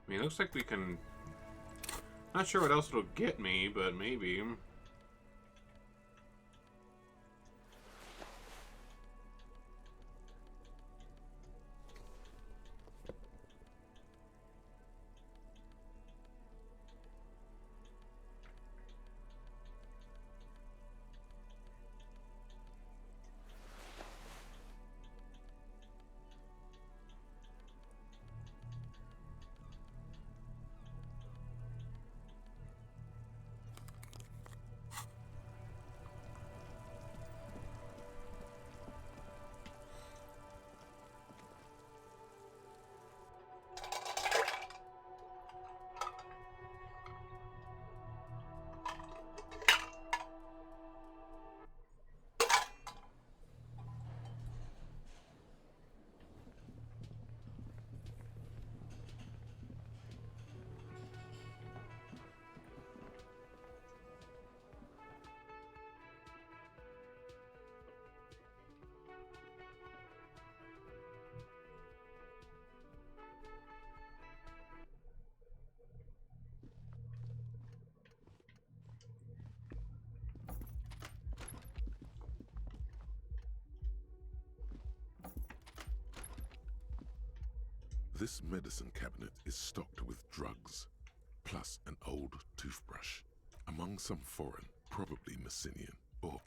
I mean, it looks like we can... Not sure what else it'll get me, but maybe. This medicine cabinet is stocked with drugs, plus an old toothbrush, among some foreign, probably Messinian, or...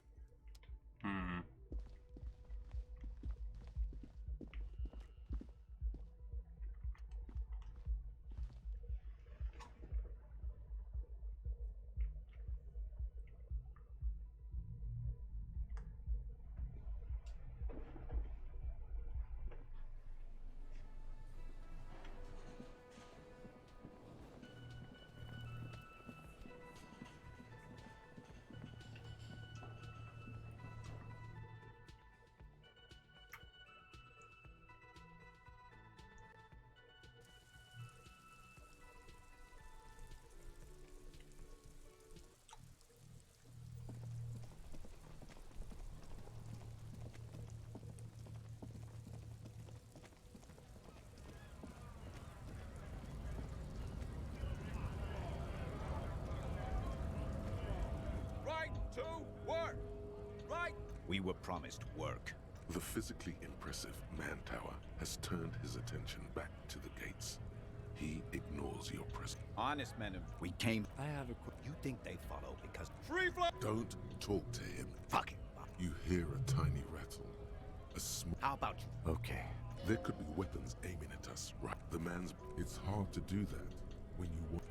Right to work! Right! We were promised work. The physically impressive man tower has turned his attention back to the gates. He ignores your presence. Honest men, we came. I have a You think they follow because Free flow. Don't talk to him. Fuck it. You hear a tiny rattle. A small. How about you? Okay. There could be weapons aiming at us, right? The man's. It's hard to do that when you want.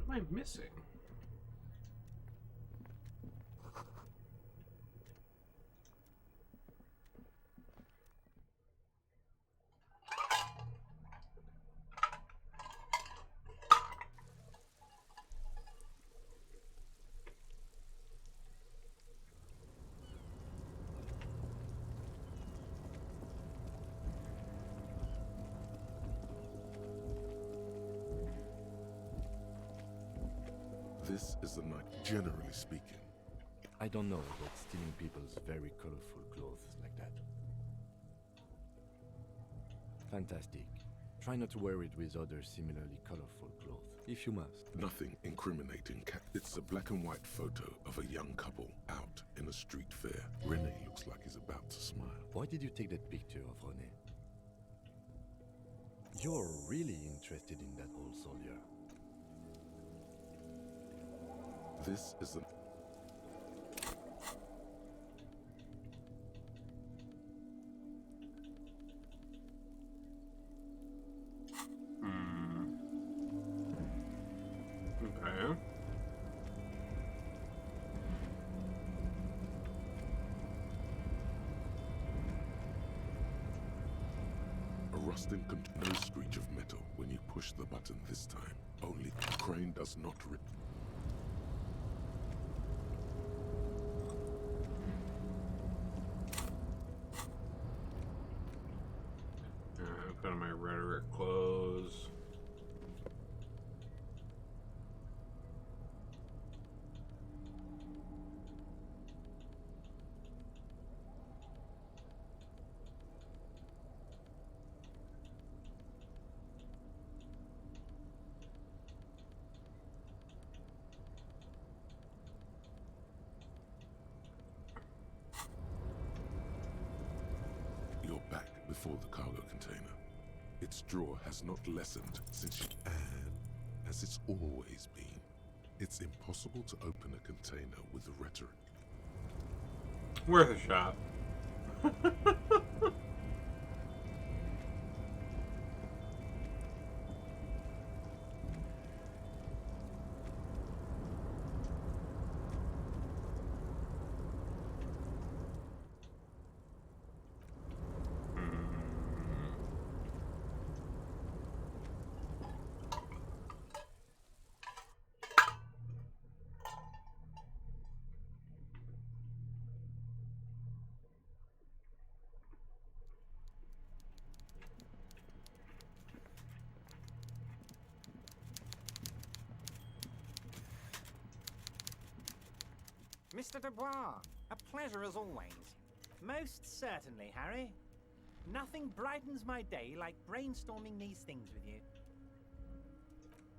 What am I missing? This is the night, generally speaking. I don't know about stealing people's very colorful clothes like that. Fantastic. Try not to wear it with other similarly colorful clothes, if you must. Nothing incriminating. It's a black and white photo of a young couple out in a street fair. Rene looks like he's about to smile. Why did you take that picture of Rene? You're really interested in that old soldier. This is the... Okay. A rusting no screech of metal when you push the button this time. Only crane does not rip. Put on my rhetoric clothes. You're back before the cargo container. Its draw has not lessened since you... And, as it's always been, it's impossible to open a container with the rhetoric. Worth a shot. Mr. Dubois, a pleasure as always. Most certainly, Harry. Nothing brightens my day like brainstorming these things with you.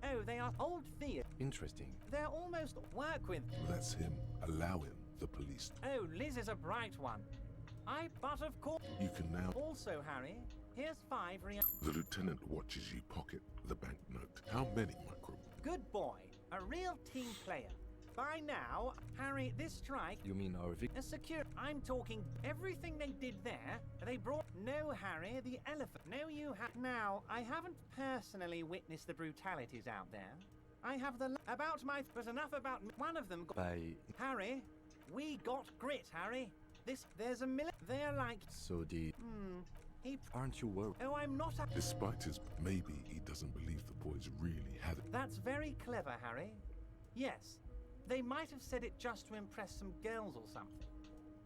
Oh, they are old fears. Interesting. They're almost work with. That's him. Allow him, the police. Oh, Liz is a bright one. But of course. You can now... Also, Harry, here's 5 real. The lieutenant watches you pocket the banknote. How many, Micro? Good boy. A real team player. By now, Harry, this strike... You mean our victim? A secure... I'm talking everything they did there. They brought... No, Harry, the elephant. No, you have... Now, I haven't personally witnessed the brutalities out there. I have the... About my... But enough about... One of them got... By... Harry, we got grit, Harry. There's a They're like... So did... He... Aren't you worried? Oh, I'm not... Despite his... Maybe he doesn't believe the boys really had it. That's very clever, Harry. Yes. They might have said it just to impress some girls or something.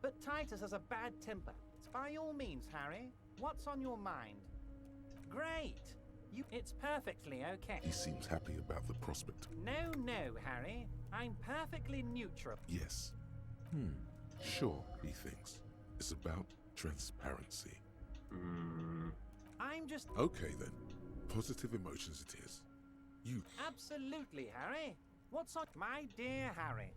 But Titus has a bad temper. By all means, Harry, what's on your mind? Great! It's perfectly okay. He seems happy about the prospect. No, Harry. I'm perfectly neutral. Yes. Sure, he thinks. It's about transparency. I'm just... Okay then. Positive emotions it is. You... Absolutely, Harry. What's on... My dear Harry,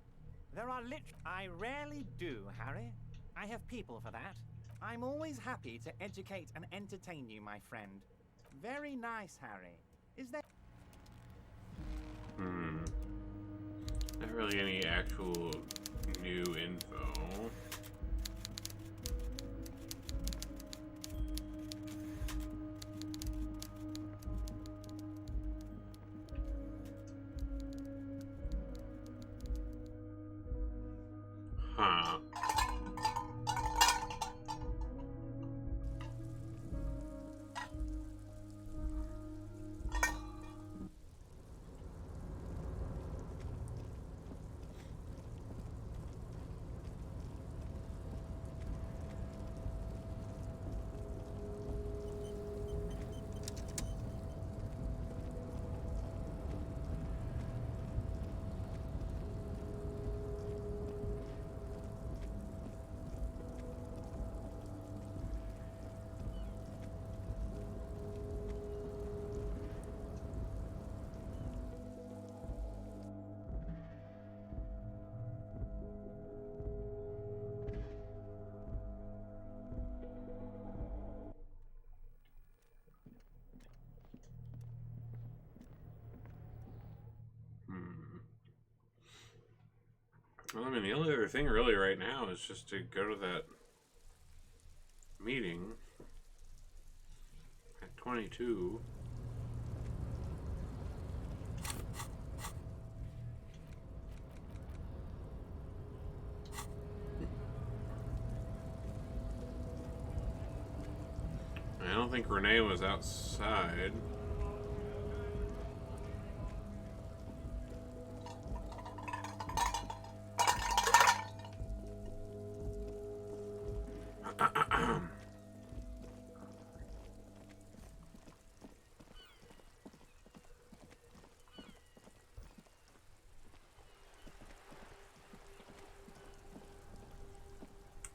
there are I rarely do, Harry. I have people for that. I'm always happy to educate and entertain you, my friend. Very nice, Harry. Is there... Not really any actual new info. Huh. Well, I mean, the only other thing really right now is just to go to that meeting at 22. I don't think Renee was outside.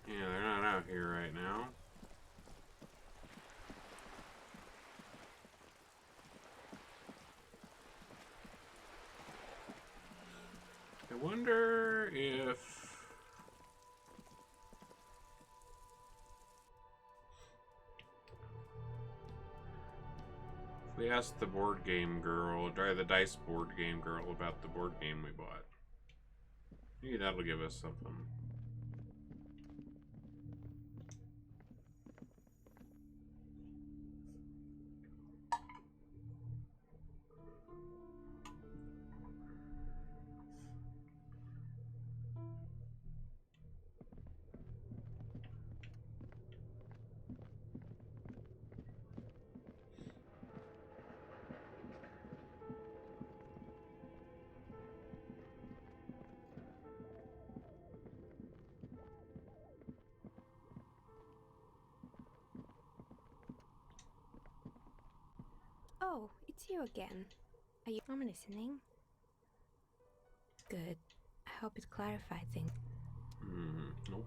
Yeah, they're not out here right now. I wonder if we asked the board game girl, or the dice board game girl, about the board game we bought. Maybe that'll give us something. Oh, it's you again. Are you... I'm listening. Good. I hope it clarified things. Nope.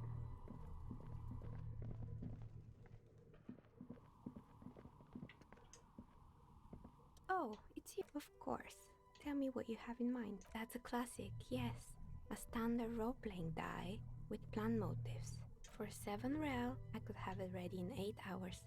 Oh, it's you. Of course. Tell me what you have in mind. That's a classic, yes. A standard role-playing die with plan motives. For 7 real, I could have it ready in 8 hours.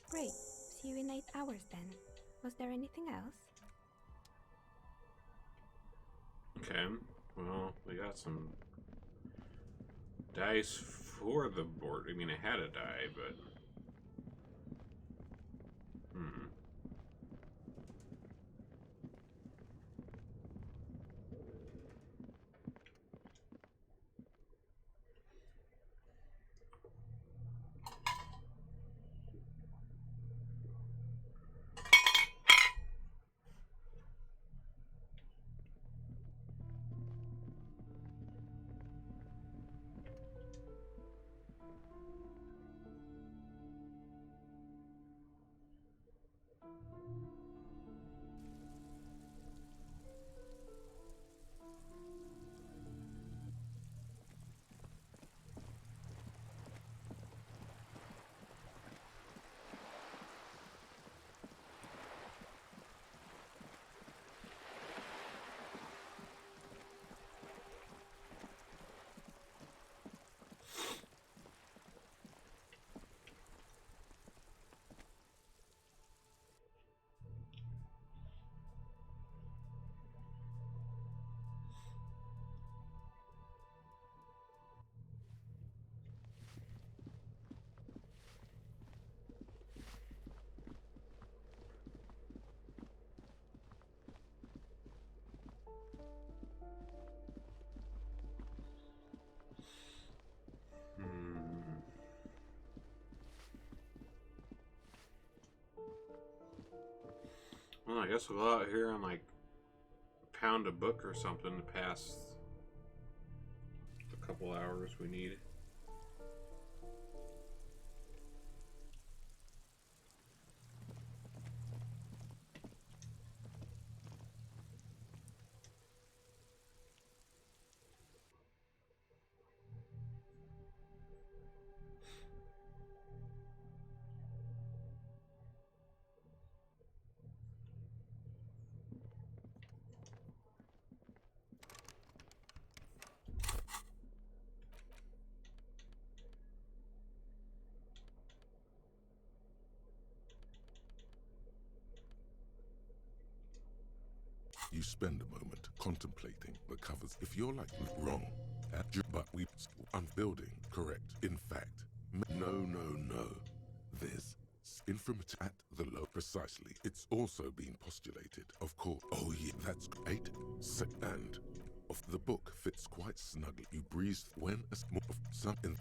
Great. See you in 8 hours then. Was there anything else? Okay. Well, we got some dice for the board. I mean, it had a die, but... I guess we'll go out here and like pound a book or something to pass the couple hours we need. You spend a moment contemplating the covers. If you're like wrong, but I'm building correct. In fact, no. There's information at the low precisely. It's also been postulated, of course. Oh yeah, that's 8. And of the book fits quite snugly. You breeze when a more of some in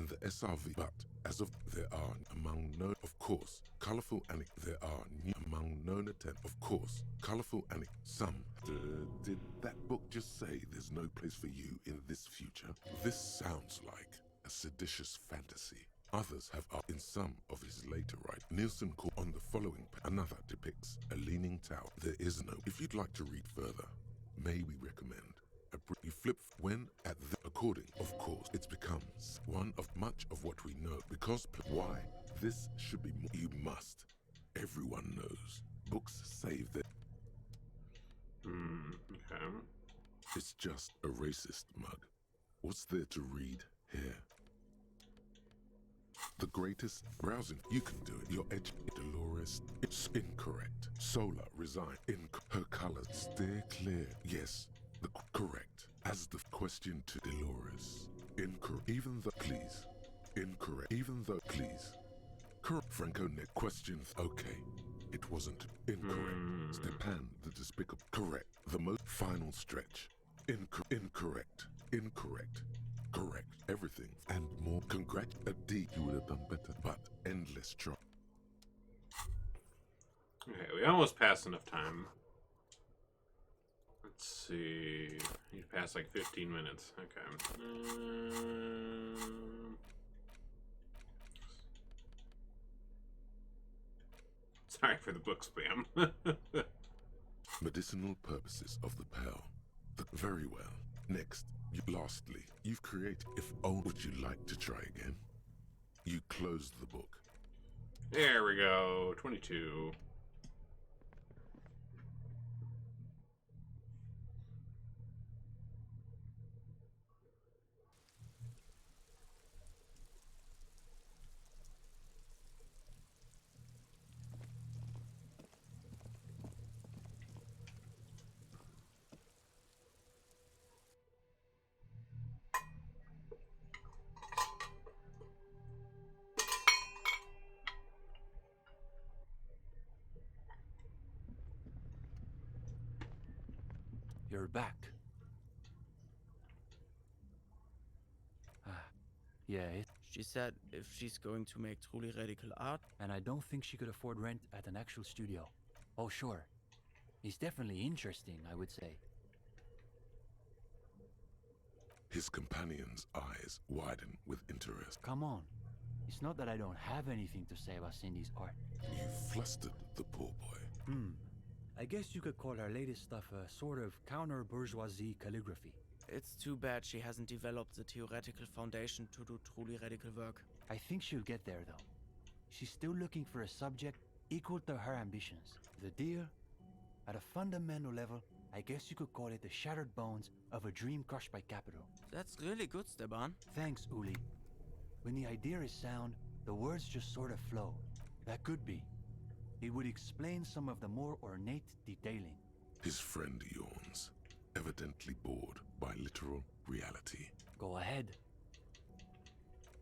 the SRV, but as of there are among known, of course, colorful and there are new among known attempt, of course, colorful and some. Did that book just say there's no place for you in this future? This sounds like a seditious fantasy. Others have in some of his later writings. Nielsen called on the following. Another depicts a leaning tower. There is no. If you'd like to read further, may we recommend you flip when at the according. Of course, it becomes one of much of what we know because why this should be more. You must. Everyone knows books save their. Okay. It's just a racist mug. What's there to read here? The greatest browsing. You can do it. Your edge, Dolores. It's incorrect. Solar resign. In her colors. Steer clear. Yes. The correct. As the question to Dolores. Incorrect. Even though please. Incorrect. Even though please. Correct. Franco net questions. Okay. It wasn't incorrect. Stepan the despicable. Correct. The most final stretch. Incorrect. Incorrect. Correct. Everything and more. A D. You would have done better, but endless try. Okay, we almost passed enough time. Let's see. You passed like 15 minutes. Okay. Sorry for the book spam. Medicinal purposes of the pearl. Very well. Next, lastly, you've created. If only would you like to try again? You close the book. There we go. 22. You're back. Yeah. She said if she's going to make truly radical art. And I don't think she could afford rent at an actual studio. Oh, sure. He's definitely interesting, I would say. His companion's eyes widen with interest. Come on. It's not that I don't have anything to say about Cindy's art. You flustered the poor boy. I guess you could call her latest stuff a sort of counter-bourgeoisie calligraphy. It's too bad she hasn't developed the theoretical foundation to do truly radical work. I think she'll get there, though. She's still looking for a subject equal to her ambitions. The deal? At a fundamental level, I guess you could call it the shattered bones of a dream crushed by capital. That's really good, Steban. Thanks, Uli. When the idea is sound, the words just sort of flow. That could be. It would explain some of the more ornate detailing. His friend yawns, evidently bored by literal reality. Go ahead.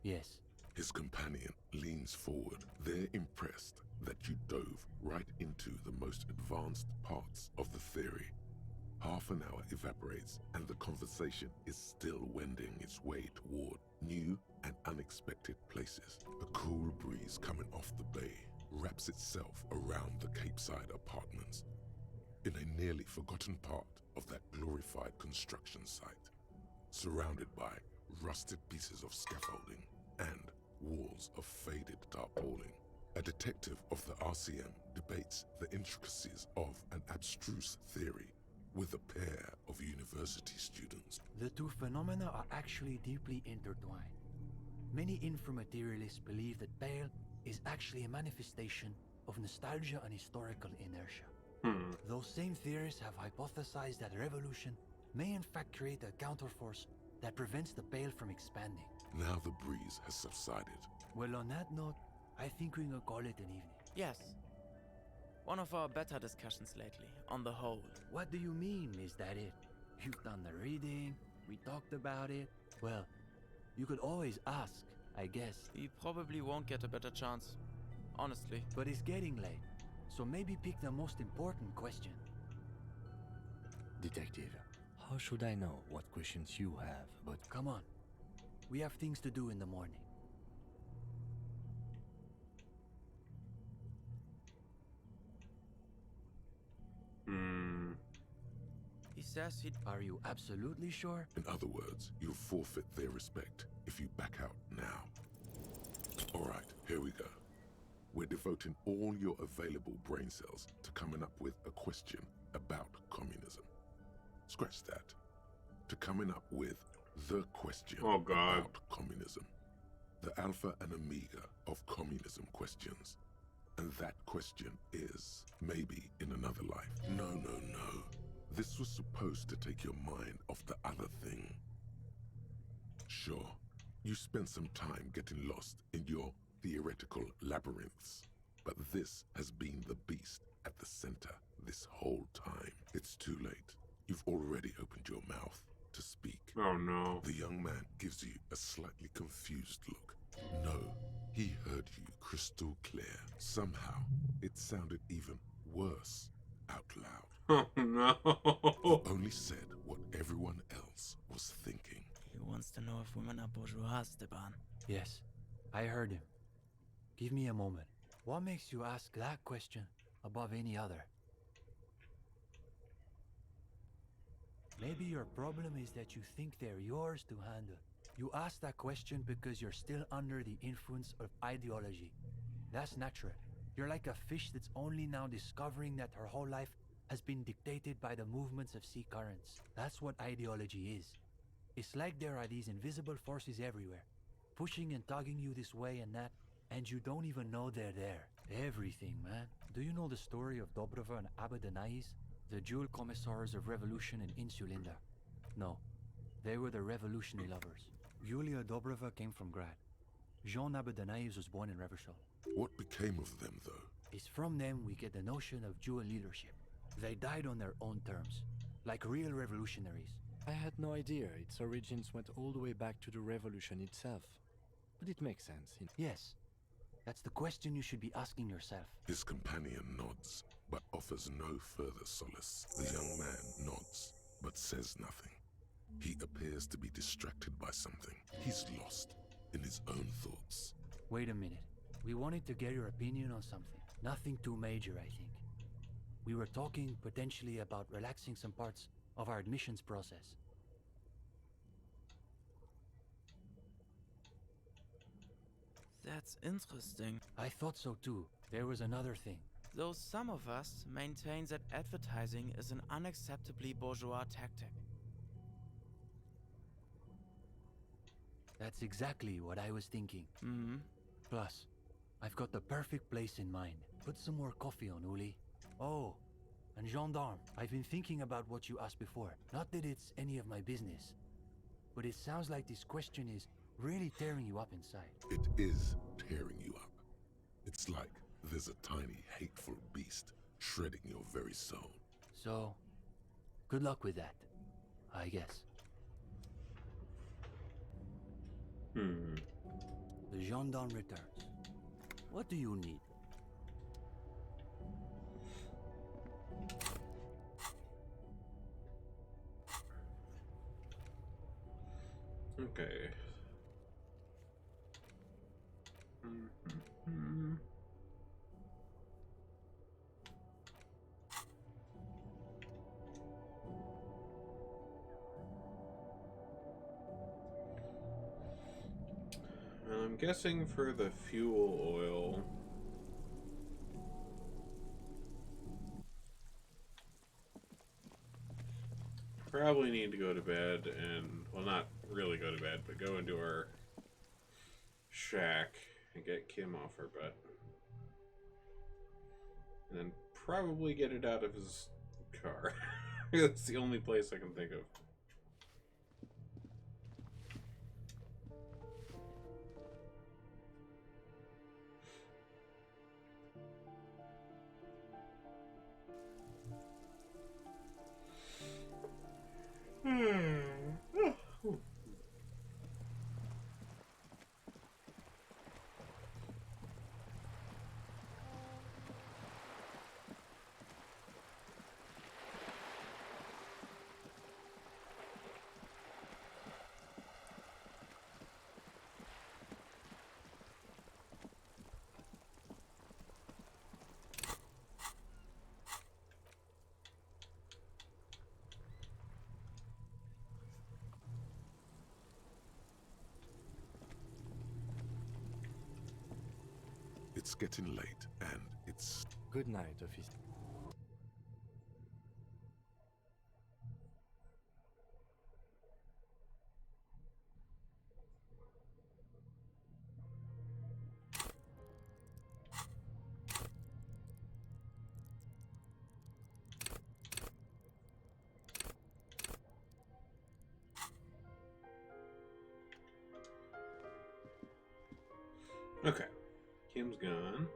Yes. His companion leans forward. They're impressed that you dove right into the most advanced parts of the theory. Half an hour evaporates and the conversation is still wending its way toward new and unexpected places. A cool breeze coming off the bay wraps itself around the Capeside apartments, in a nearly forgotten part of that glorified construction site, surrounded by rusted pieces of scaffolding and walls of faded tarpaulin. A detective of the RCM debates the intricacies of an abstruse theory with a pair of university students. The two phenomena are actually deeply intertwined. Many inframaterialists believe that Bale is actually a manifestation of nostalgia and historical inertia. Those same theorists have hypothesized that revolution may in fact create a counterforce that prevents the Bale from expanding. Now the breeze has subsided. Well, on that note, I think we can call it an evening. Yes. One of our better discussions lately, on the whole. What do you mean, is that it? You've done the reading, we talked about it. Well, you could always ask, I guess. We probably won't get a better chance, honestly. But it's getting late, so maybe pick the most important question. Detective, how should I know what questions you have, but... Come on. We have things to do in the morning. He says he... Are you absolutely sure? In other words, you'll forfeit their respect if you back out now. Alright, here we go. We're devoting all your available brain cells to coming up with a question about communism. Scratch that. To coming up with the question about communism. The alpha and omega of communism questions. And that question is, maybe in another life. No. This was supposed to take your mind off the other thing. Sure, you spent some time getting lost in your theoretical labyrinths, but this has been the beast at the center this whole time. It's too late. You've already opened your mouth to speak. Oh no. The young man gives you a slightly confused look. No, he heard you crystal clear. Somehow, it sounded even worse out loud. Oh no. He only said what everyone else was thinking. He wants to know if women are bourgeois, Stepan. Yes, I heard him. Give me a moment. What makes you ask that question above any other? Maybe your problem is that you think they're yours to handle. You ask that question because you're still under the influence of ideology. That's natural. You're like a fish that's only now discovering that her whole life has been dictated by the movements of sea currents. That's what ideology is. It's like there are these invisible forces everywhere, pushing and tugging you this way and that, and you don't even know they're there. Everything, man. Do you know the story of Dobrova and Abadanais, the dual commissars of revolution in Insulinda? No, they were the revolutionary lovers. Yulia Dobrova came from Grad. Jean Abadanais was born in Revachol. What became of them, though? It's from them we get the notion of dual leadership. They died on their own terms, like real revolutionaries. I had no idea its origins went all the way back to the revolution itself. But it makes sense. Yes, that's the question you should be asking yourself. His companion nods, but offers no further solace. The young man nods, but says nothing. He appears to be distracted by something. He's lost in his own thoughts. Wait a minute. We wanted to get your opinion on something. Nothing too major, I think. We were talking potentially about relaxing some parts of our admissions process. That's interesting. I thought so too. There was another thing. Though some of us maintain that advertising is an unacceptably bourgeois tactic. That's exactly what I was thinking. Plus, I've got the perfect place in mind. Put some more coffee on, Uli. Oh, and gendarme, I've been thinking about what you asked before. Not that it's any of my business, but it sounds like this question is really tearing you up inside. It is tearing you up. It's like there's a tiny, hateful beast shredding your very soul. So, good luck with that, I guess. The gendarme returns. What do you need? Okay. I'm guessing for the fuel oil. Probably need to go to bed and, well, not really go to bed, but go into our shack and get Kim off her butt. And then probably get it out of his car. That's the only place I can think of. It's getting late, and it's... Good night, officer. Okay. Kim's gone.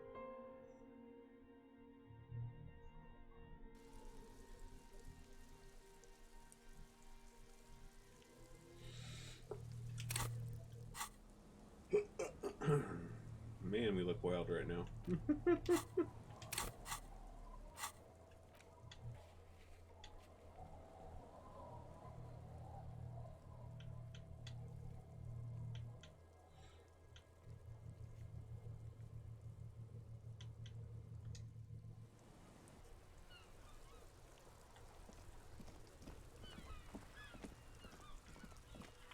Man, we look wild right now.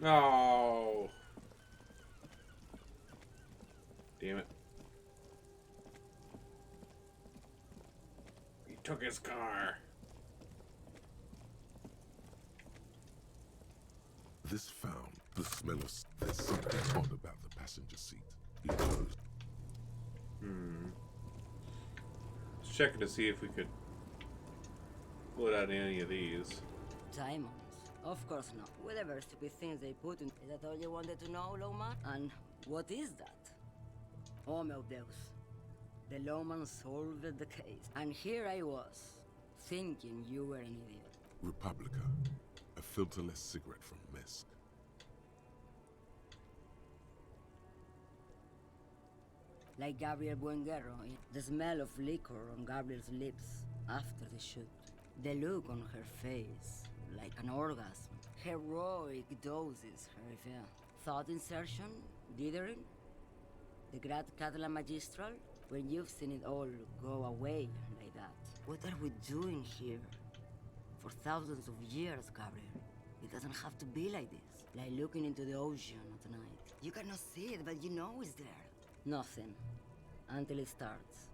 Oh. Damn it. He took his car. This found the smell of... There's something odd about the passenger seat. It closed. Let's check to see if we could pull out any of these. Diamonds? Of course not. Whatever stupid things they put in. Is that all you wanted to know, Lowman? And what is that? Oh, meu Deus. The Lowman solved the case. And here I was, thinking you were an idiot. Republica. A filterless cigarette from Misk. Like Gabriel Buenguerro, the smell of liquor on Gabriel's lips after the shoot. The look on her face, like an orgasm. Heroic doses, Herifia. Thought insertion? Dithering? The Grad Catalan Magistral? When you've seen it all go away like that. What are we doing here? For thousands of years, Gabriel. It doesn't have to be like this. Like looking into the ocean at night. You cannot see it, but you know it's there. Nothing. Until it starts.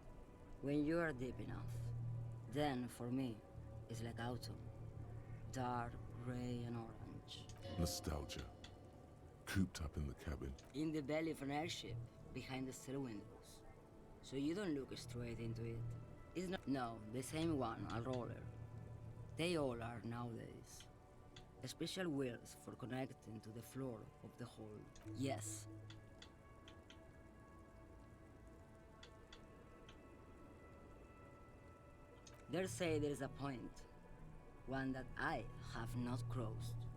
When you are deep enough. Then, for me, it's like autumn. Dark, gray, and orange. Nostalgia. Cooped up in the cabin. In the belly of an airship, behind the steel windows. So you don't look straight into it. It's not... No, the same one, a roller. They all are nowadays. Special wheels for connecting to the floor of the hold. Yes. They say there's a point. One that I have not crossed.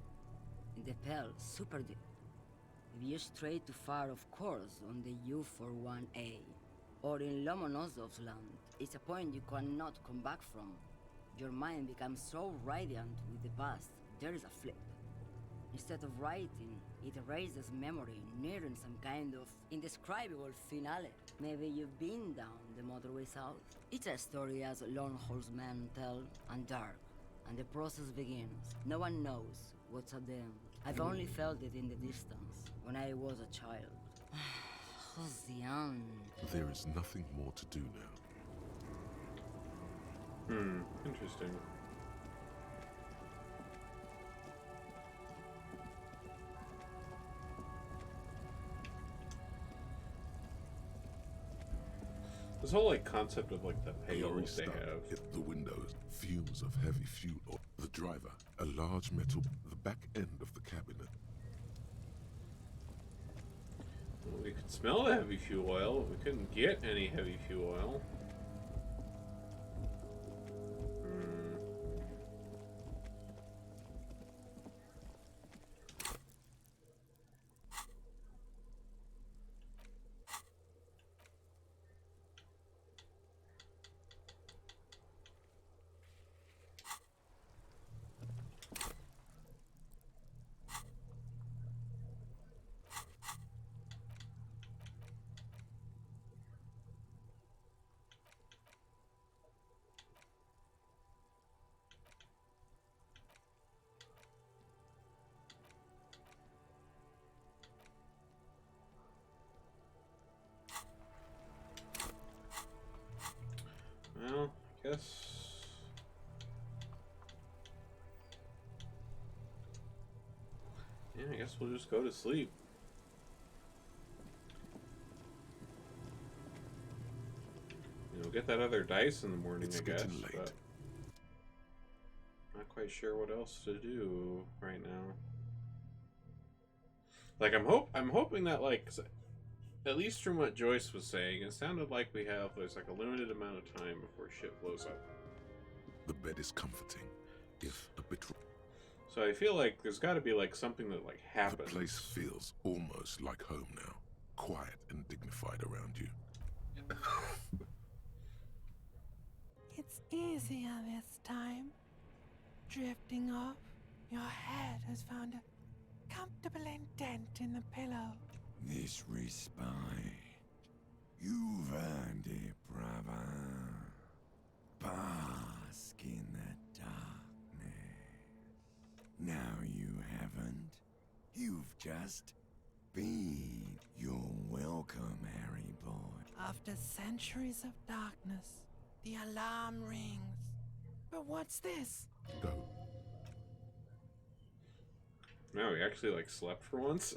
In the Pale, super deep. If you stray too far, of course, on the U41A. Or in Lomonosov's land, it's a point you cannot come back from. Your mind becomes so radiant with the past, there is a flip. Instead of writing, it erases memory, nearing some kind of indescribable finale. Maybe you've been down the motorway south. It's a story as lone horsemen tell, and dark, and the process begins. No one knows what's at the end. I've only felt it in the distance, when I was a child. Elysium. There is nothing more to do now. Interesting. This whole like concept of like the payloads they have. Hit the windows. Fumes of heavy fuel oil. The driver, a large metal, the back end of the cabinet. Well, we could smell the heavy fuel oil. We couldn't get any heavy fuel oil. Well, I guess. Yeah, I guess we'll just go to sleep. We'll get that other dice in the morning, I guess. But not quite sure what else to do right now. Like I'm hoping that like, at least from what Joyce was saying, it sounded like there's like a limited amount of time before shit blows up. The bed is comforting, if a bit. So I feel like there's got to be like something that like happens. The place feels almost like home now, quiet and dignified around you. It's easier this time. Drifting off, your head has found a comfortable indent in the pillow. This respite. You've earned it, brother. Bask in the darkness. Now you haven't. You've just been. You're welcome, Harry boy. After centuries of darkness, the alarm rings. But what's this? Go. No, we actually like slept for once.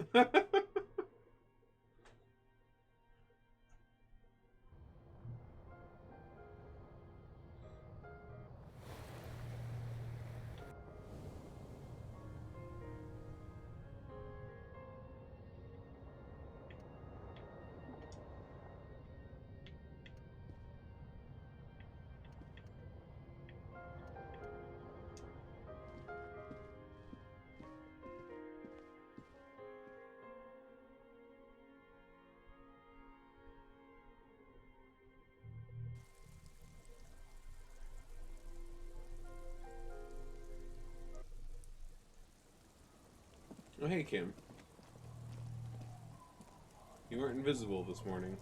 Oh, hey, Kim. You weren't invisible this morning.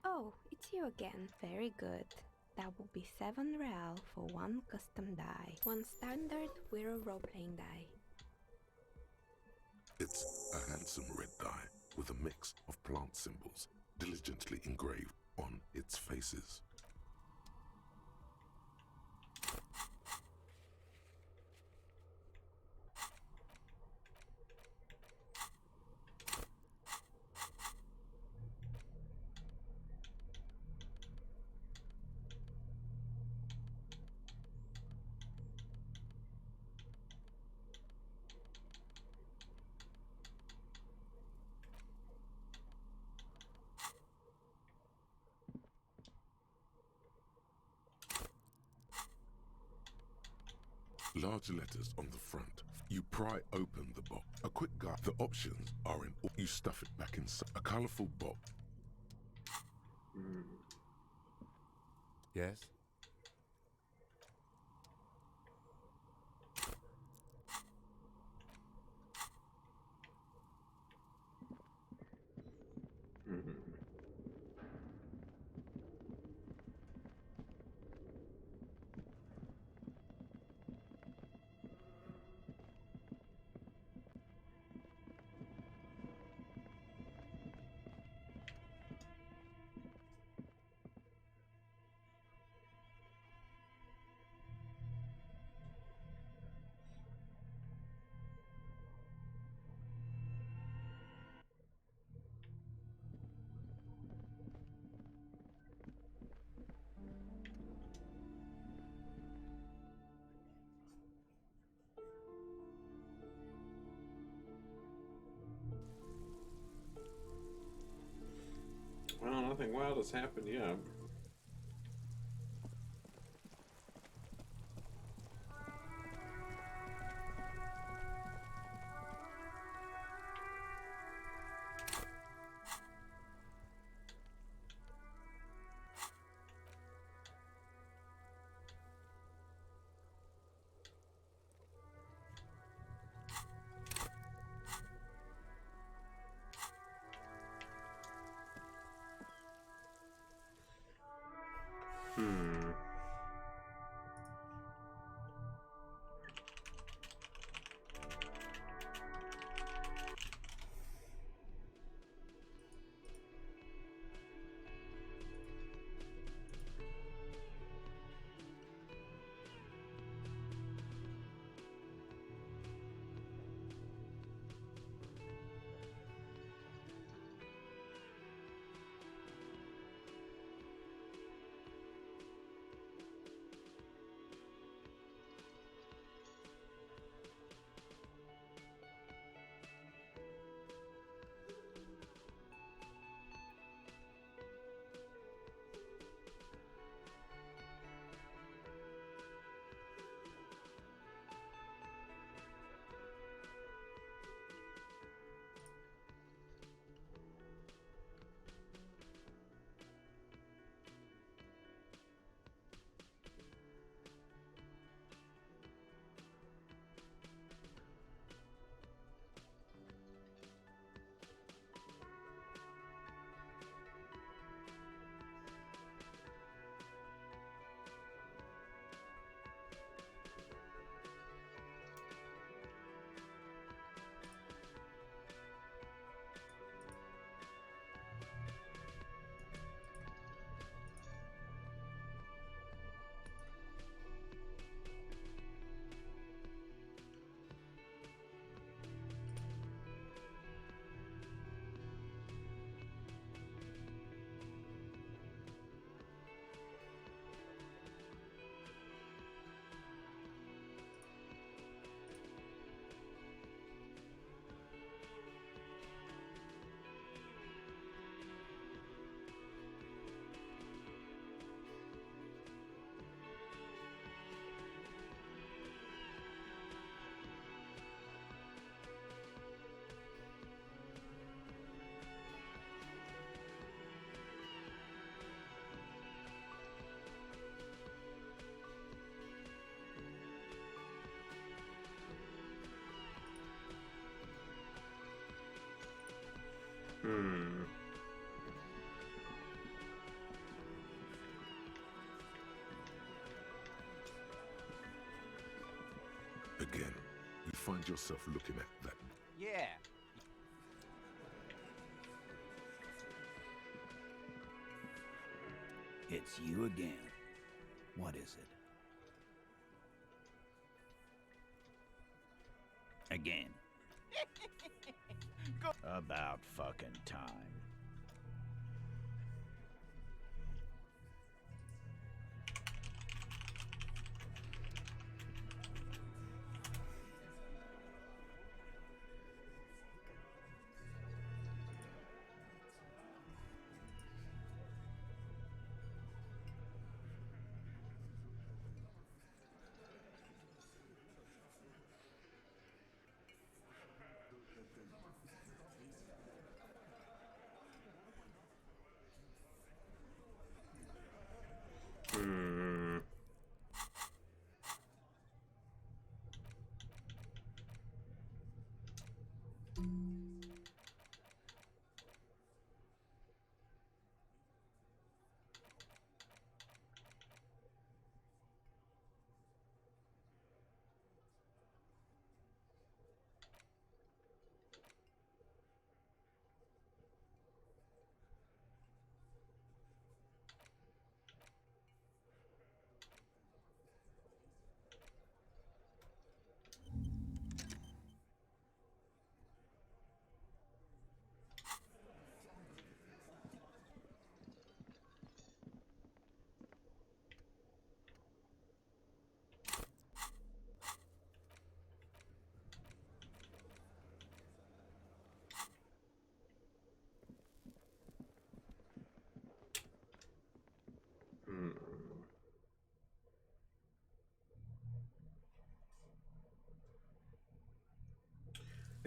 Oh, it's you again. Very good. That will be 7 real for 1 custom die. 1 standard Wiro role-playing die. It's a handsome red die with a mix of plant symbols diligently engraved on its faces. Large letters on the front. You pry open the box. A quick guide. The options are in. You stuff it back inside. A colorful box. Yes? Well, nothing wild has happened yet. Again, you find yourself looking at that. Yeah. It's you again. What is it? Again. About fucking time.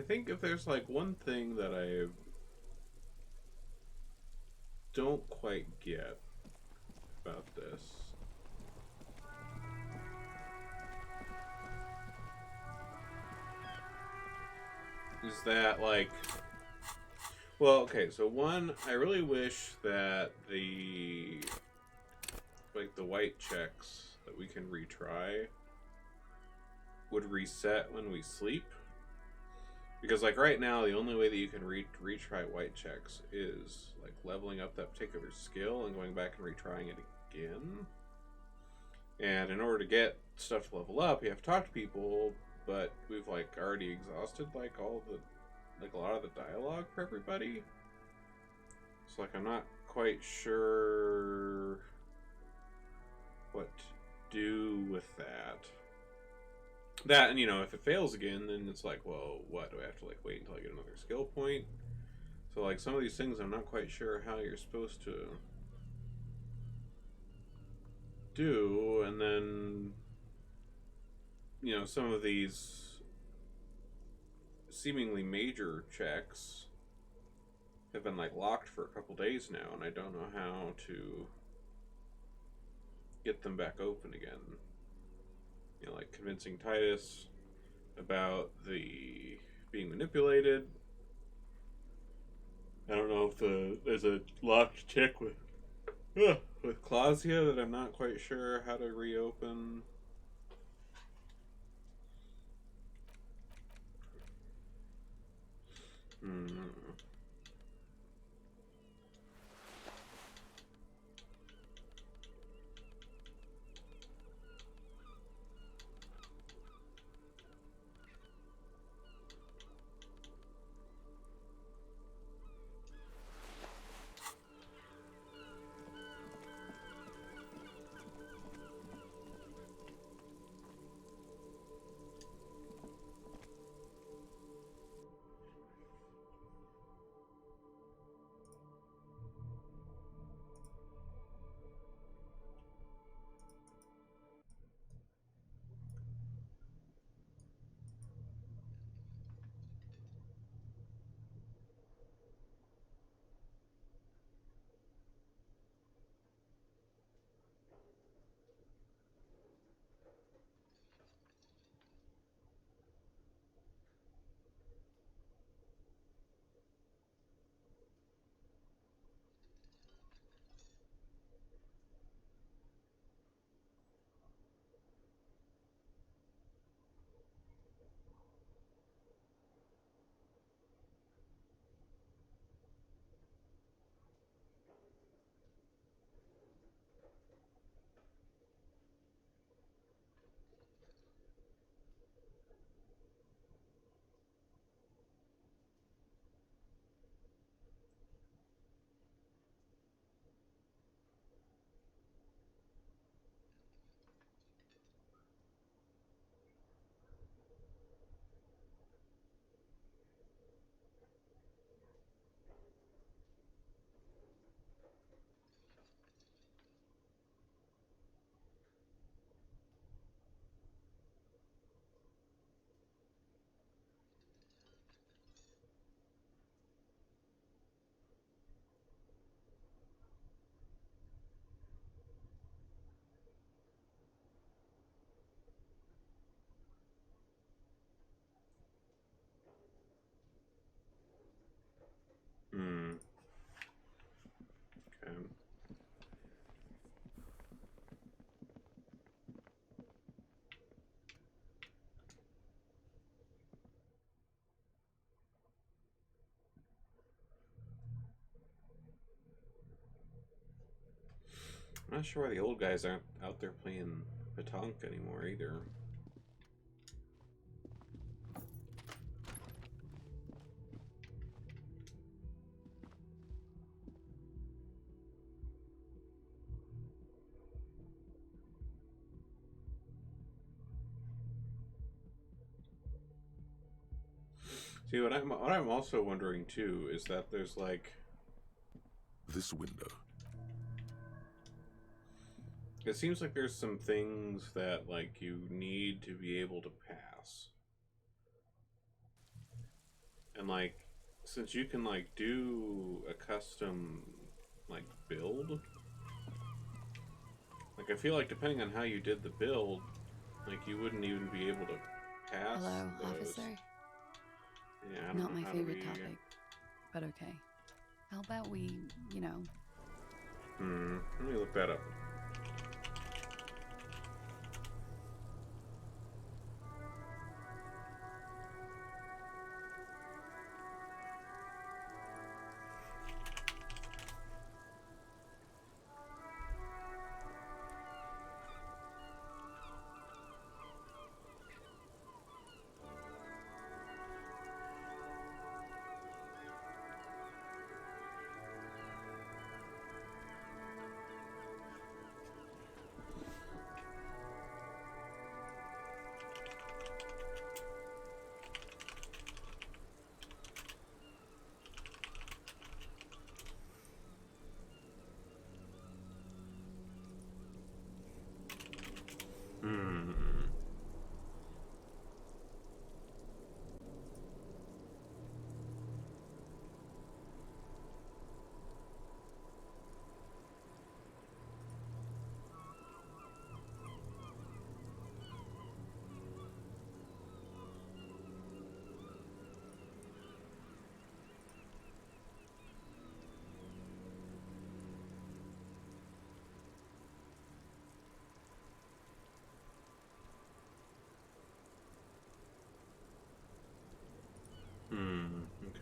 think if there's like one thing that I don't quite get about this, is that like, well, okay, so one, I really wish that the white checks that we can retry would reset when we sleep. Because like right now, the only way that you can retry white checks is like leveling up that particular skill and going back and retrying it again. And in order to get stuff to level up, you have to talk to people, but we've like already exhausted like all the, like a lot of the dialogue for everybody. So like I'm not quite sure what to do with that. That, and you know, if it fails again, then it's like, well, what, do I have to like wait until I get another skill point? So like some of these things I'm not quite sure how you're supposed to do. And then, you know, some of these seemingly major checks have been like locked for a couple days now, and I don't know how to get them back open again. You know, like convincing Titus about the being manipulated. I don't know if there's a locked check with Clausia that I'm not quite sure how to reopen. Okay. I'm not sure why the old guys aren't out there playing petanque anymore either. See, what I'm also wondering too is that there's like this window. It seems like there's some things that like you need to be able to pass. And like, since you can like do a custom like build, like I feel like depending on how you did the build, like you wouldn't even be able to pass Hello, those. officer. Yeah, I don't Not know my how favorite do we... topic, but okay. How about we, you know... Let me look that up.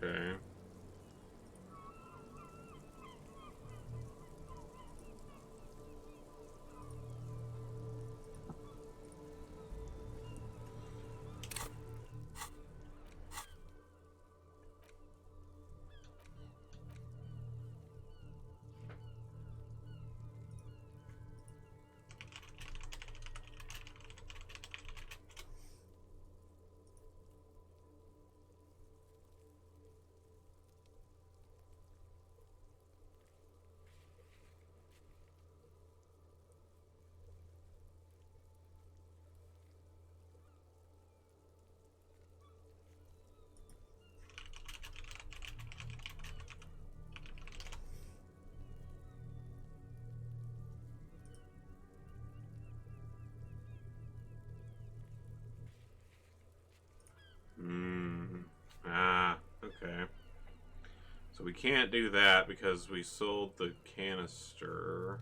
Okay. Okay. So we can't do that because we sold the canister.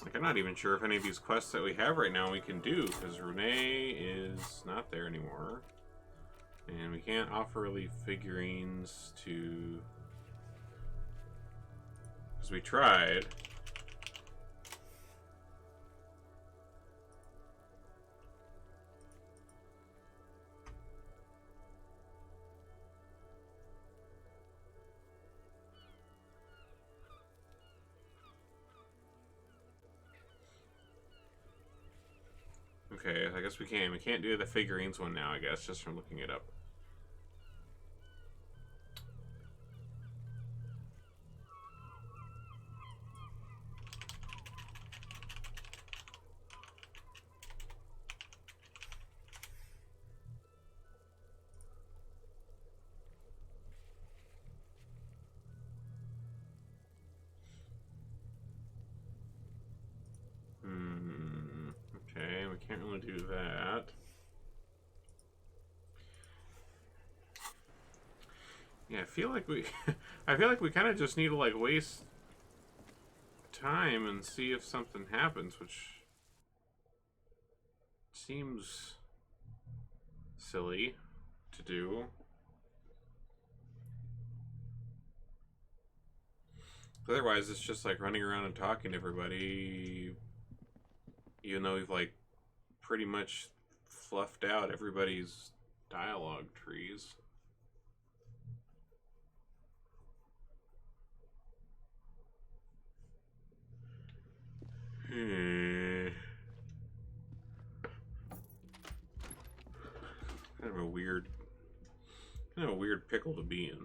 Like, I'm not even sure if any of these quests that we have right now we can do, because Renee is not there anymore. And we can't offer really figurines to... Because we tried. Okay, I guess we can. We can't do the figurines one now, I guess, just from looking it up. Okay, we can't really do that. Yeah, I feel like we I feel like we kind of just need to like waste time and see if something happens, which seems silly to do. Otherwise, it's just like running around and talking to everybody, even though we've like pretty much fluffed out everybody's dialogue trees. Kind of a weird pickle to be in.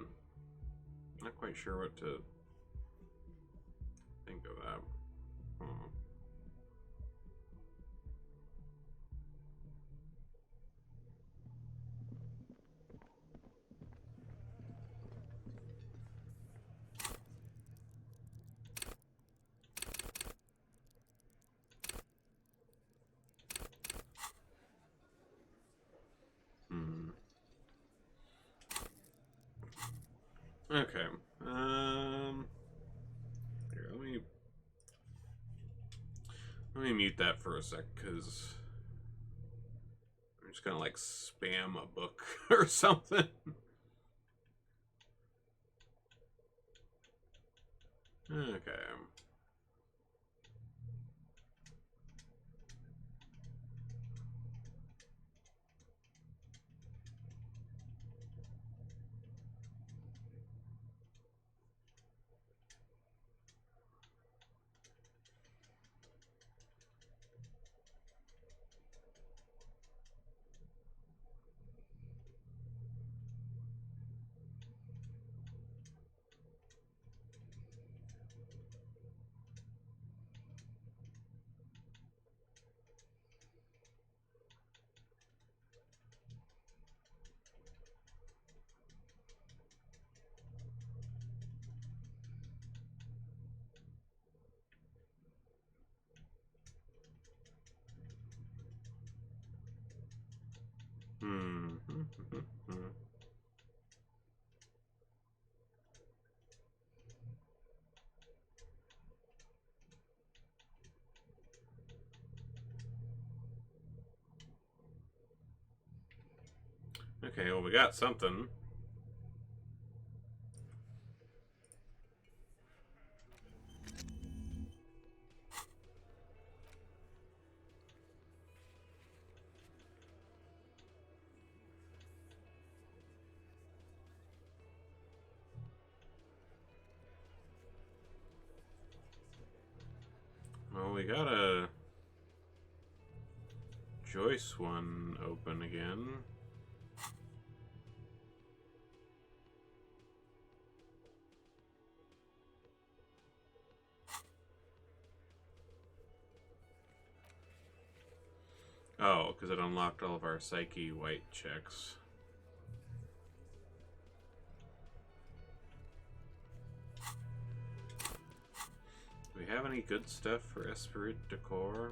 Not quite sure what to think of that. Okay. Here, let me mute that for a sec, because I'm just gonna like spam a book or something. Okay. Okay, well, we got something. Well, we got a Joyce one open again. Oh, because it unlocked all of our Psyche white checks. Do we have any good stuff for Esprit Decor?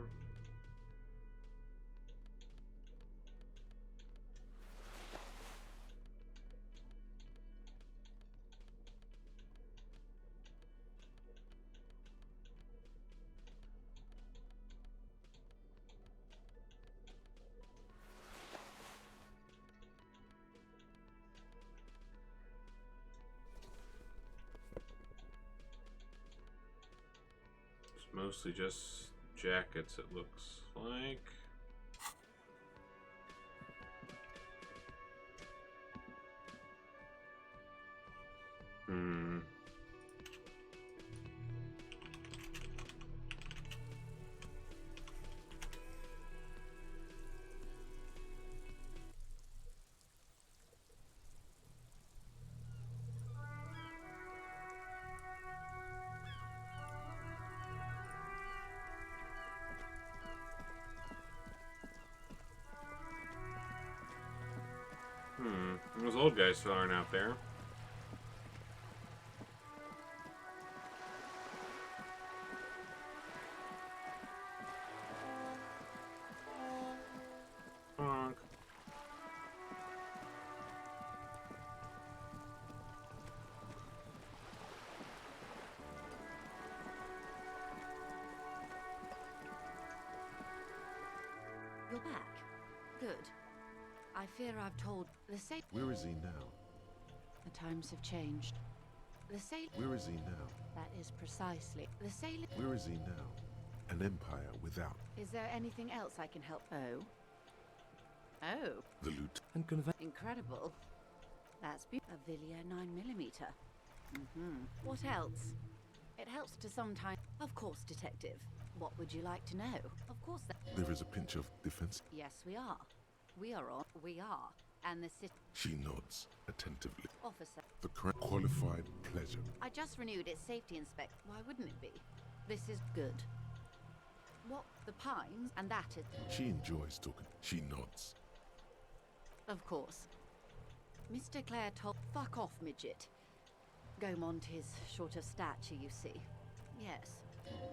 It's mostly just jackets, it looks like. guys still aren't out there. Honk. You're back. Good. I fear I've told the sailor. Where is he now? The times have changed. The sailor. Where is he now? That is precisely the sailor. Where is he now? An empire without. Is there anything else I can help? Oh. Oh. The loot. And Incredible. That's a Villiers 9mm. What else? It helps to sometimes. Of course, detective. What would you like to know? Of course. There is a pinch of defense. Yes, we are. We are on. We are. And the city. She nods attentively. Officer. The qualified pleasure. I just renewed its safety inspect. Why wouldn't it be? This is good. What? The Pines? And that is. She enjoys talking. She nods. Of course. Mr. Clare told. Fuck off, midget. Gaumont is short of stature, you see. Yes.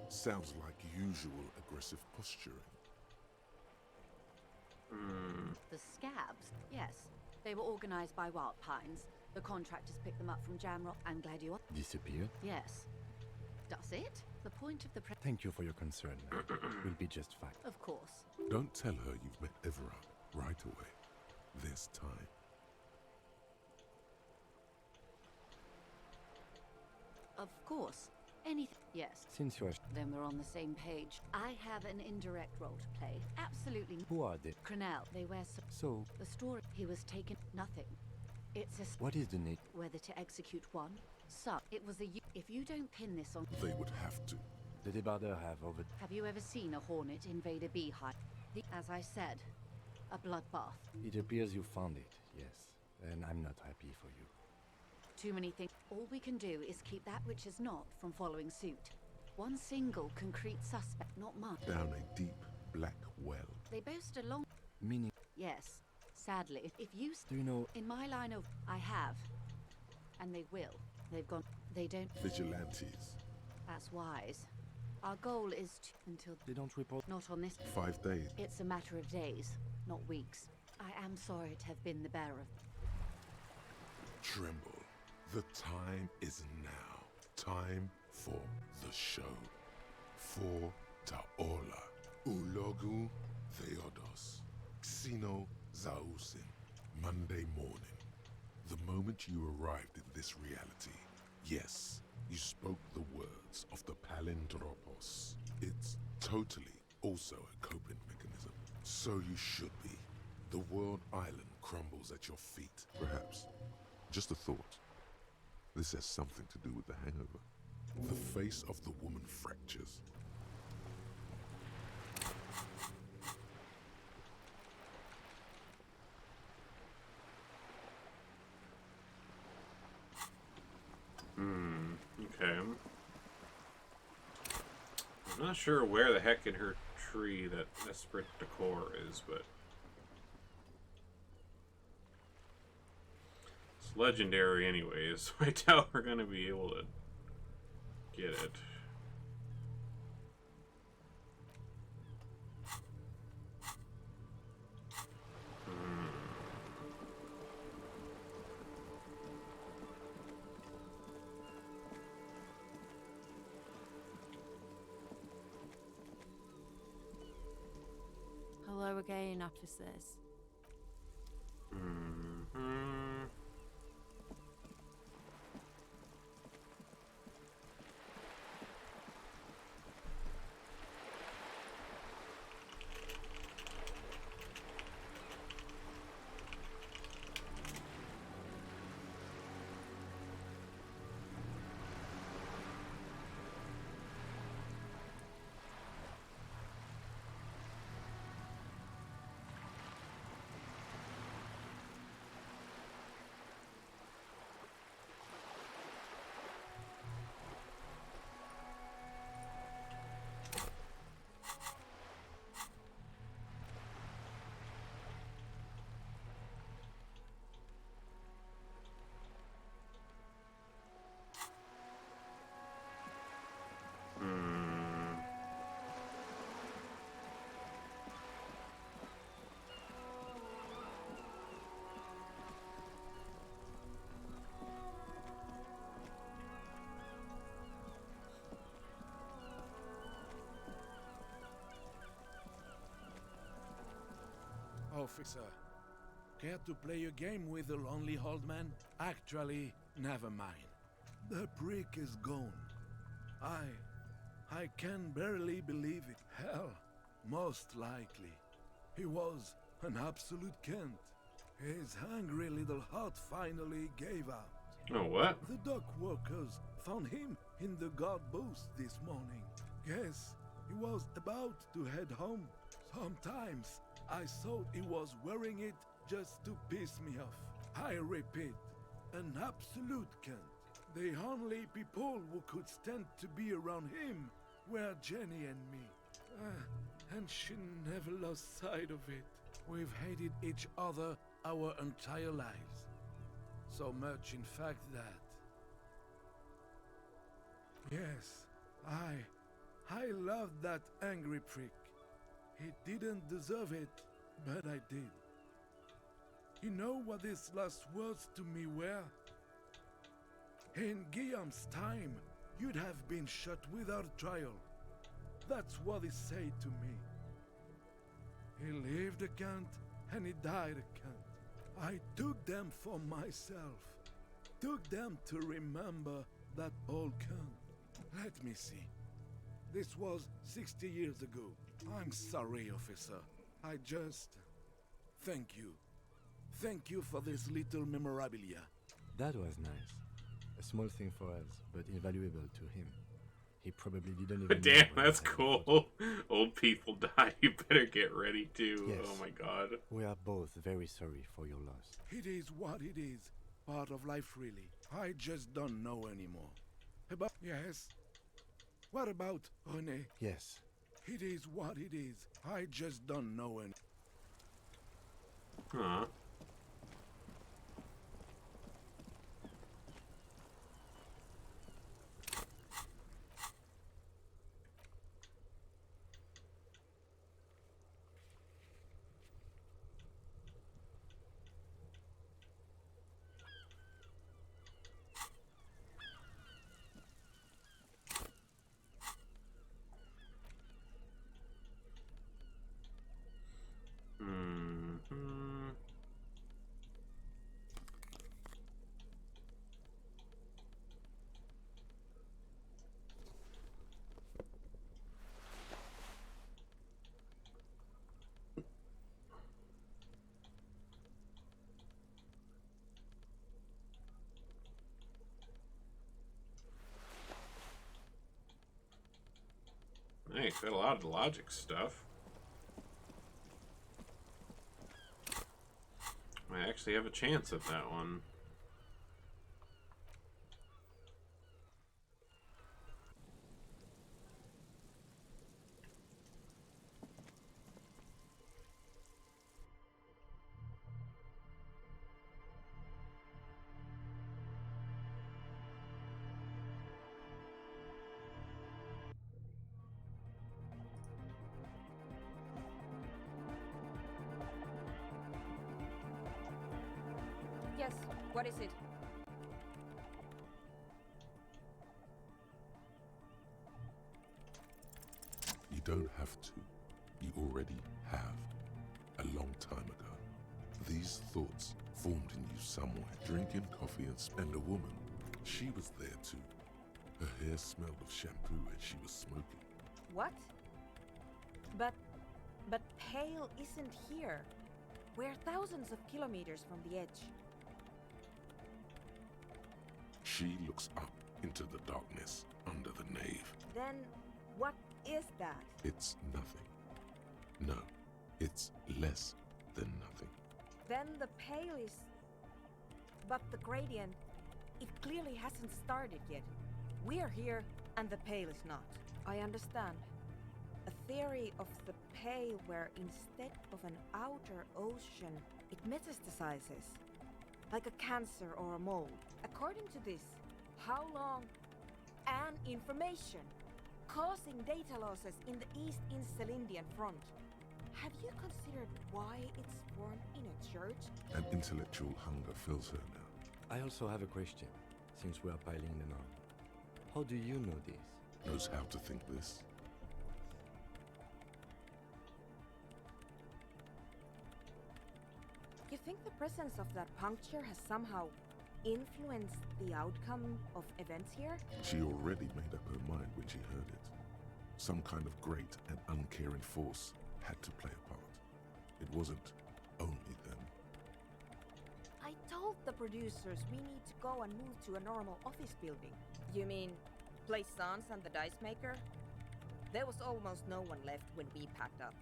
Sounds like usual aggressive posturing. The scabs? Yes. They were organized by Wild Pines. The contractors picked them up from Jamrock. I'm glad you are. Disappeared? Yes. Does it? The point of the Thank you for your concern, ma'am. We'll be just fine. Of course. Don't tell her you've met Everard right away. There's time. Of course. Anything. Yes. Since you are... Then we're on the same page. I have an indirect role to play. Absolutely. Who are they? Crenell. They wear So? The story. He was taken. Nothing. It's a... What is the need? Whether to execute one. So, it was a... If you don't pin this on... They would have to. The debarders have over... Have you ever seen a hornet invade a beehive? As I said, a bloodbath. It appears you found it, yes. And I'm not happy for you. Too many things. All we can do is keep that which is not from following suit. One single concrete suspect, not much. Down a deep black well. They boast a long... Meaning? Yes. Sadly, if you... Do you know... In my line of... I have. And they will. They've gone... They don't... Vigilantes. That's wise. Our goal is to... Until... They don't report... Not on this... 5 days. It's a matter of days, not weeks. I am sorry to have been the bearer of... Tremble. The time is now. Time for the show. For Taola. Ulogu Theodos. Xeno Zausin. Monday morning. The moment you arrived in this reality, yes, you spoke the words of the Palindropos. It's totally also a coping mechanism. So you should be. The world island crumbles at your feet. Perhaps. Just a thought. This has something to do with the hangover. The face of the woman fractures. Okay. I'm not sure where the heck in her tree that Esprit Decor is, but... It's legendary anyways, so I doubt we're gonna be able to get it. Hello again, officers. officer. Care to play a game with the lonely old man? Actually, never mind. The prick is gone. I can barely believe it. Hell, most likely. He was an absolute cunt. His hungry little heart finally gave out. Oh, what? The dock workers found him in the guard booth this morning. Guess he was about to head home. Sometimes I thought he was wearing it just to piss me off. I repeat, an absolute cunt. The only people who could stand to be around him were Jenny and me. And she never lost sight of it. We've hated each other our entire lives. So much, in fact, that... Yes, I loved that angry prick. He didn't deserve it, but I did. You know what his last words to me were? In Guillaume's time, you'd have been shot without trial. That's what he said to me. He lived a cunt, and he died a cunt. I took them for myself. Took them to remember that old cunt. Let me see. This was 60 years ago. I'm sorry, officer. I just... Thank you. Thank you for this little memorabilia. That was nice. A small thing for us, but invaluable to him. He probably didn't even... Damn, that's cool. Old people die. You better get ready too. Yes. Oh my god. We are both very sorry for your loss. It is what it is. Part of life, really. I just don't know anymore. About... Yes? What about René? Yes. It is what it is. I just don't know any... Huh. Nice, got a lot of logic stuff. I actually have a chance at that one. Yes, what is it? You don't have to. You already have. A long time ago. These thoughts formed in you somewhere. Drinking coffee and a woman. She was there too. Her hair smelled of shampoo and she was smoking. What? But Pale isn't here. We're thousands of kilometers from the edge. She looks up into the darkness under the nave. Then what is that? It's nothing. No, it's less than nothing. Then the Pale is... But the gradient, it clearly hasn't started yet. We're here and the Pale is not. I understand. A theory of the Pale where instead of an outer ocean, it metastasizes. Like a cancer or a mold. According to this, how long and information causing data losses in the East Insulindian front. Have you considered why it's born in a church? An intellectual hunger fills her now. I also have a question, since we are piling them on. How do you know this? Knows how to think this. think the presence of that puncture has somehow influenced the outcome of events here? She already made up her mind when she heard it. Some kind of great and uncaring force had to play a part. It wasn't only them. I told the producers we need to go and move to a normal office building. You mean place Sans and the dice maker? There was almost no one left when we packed up.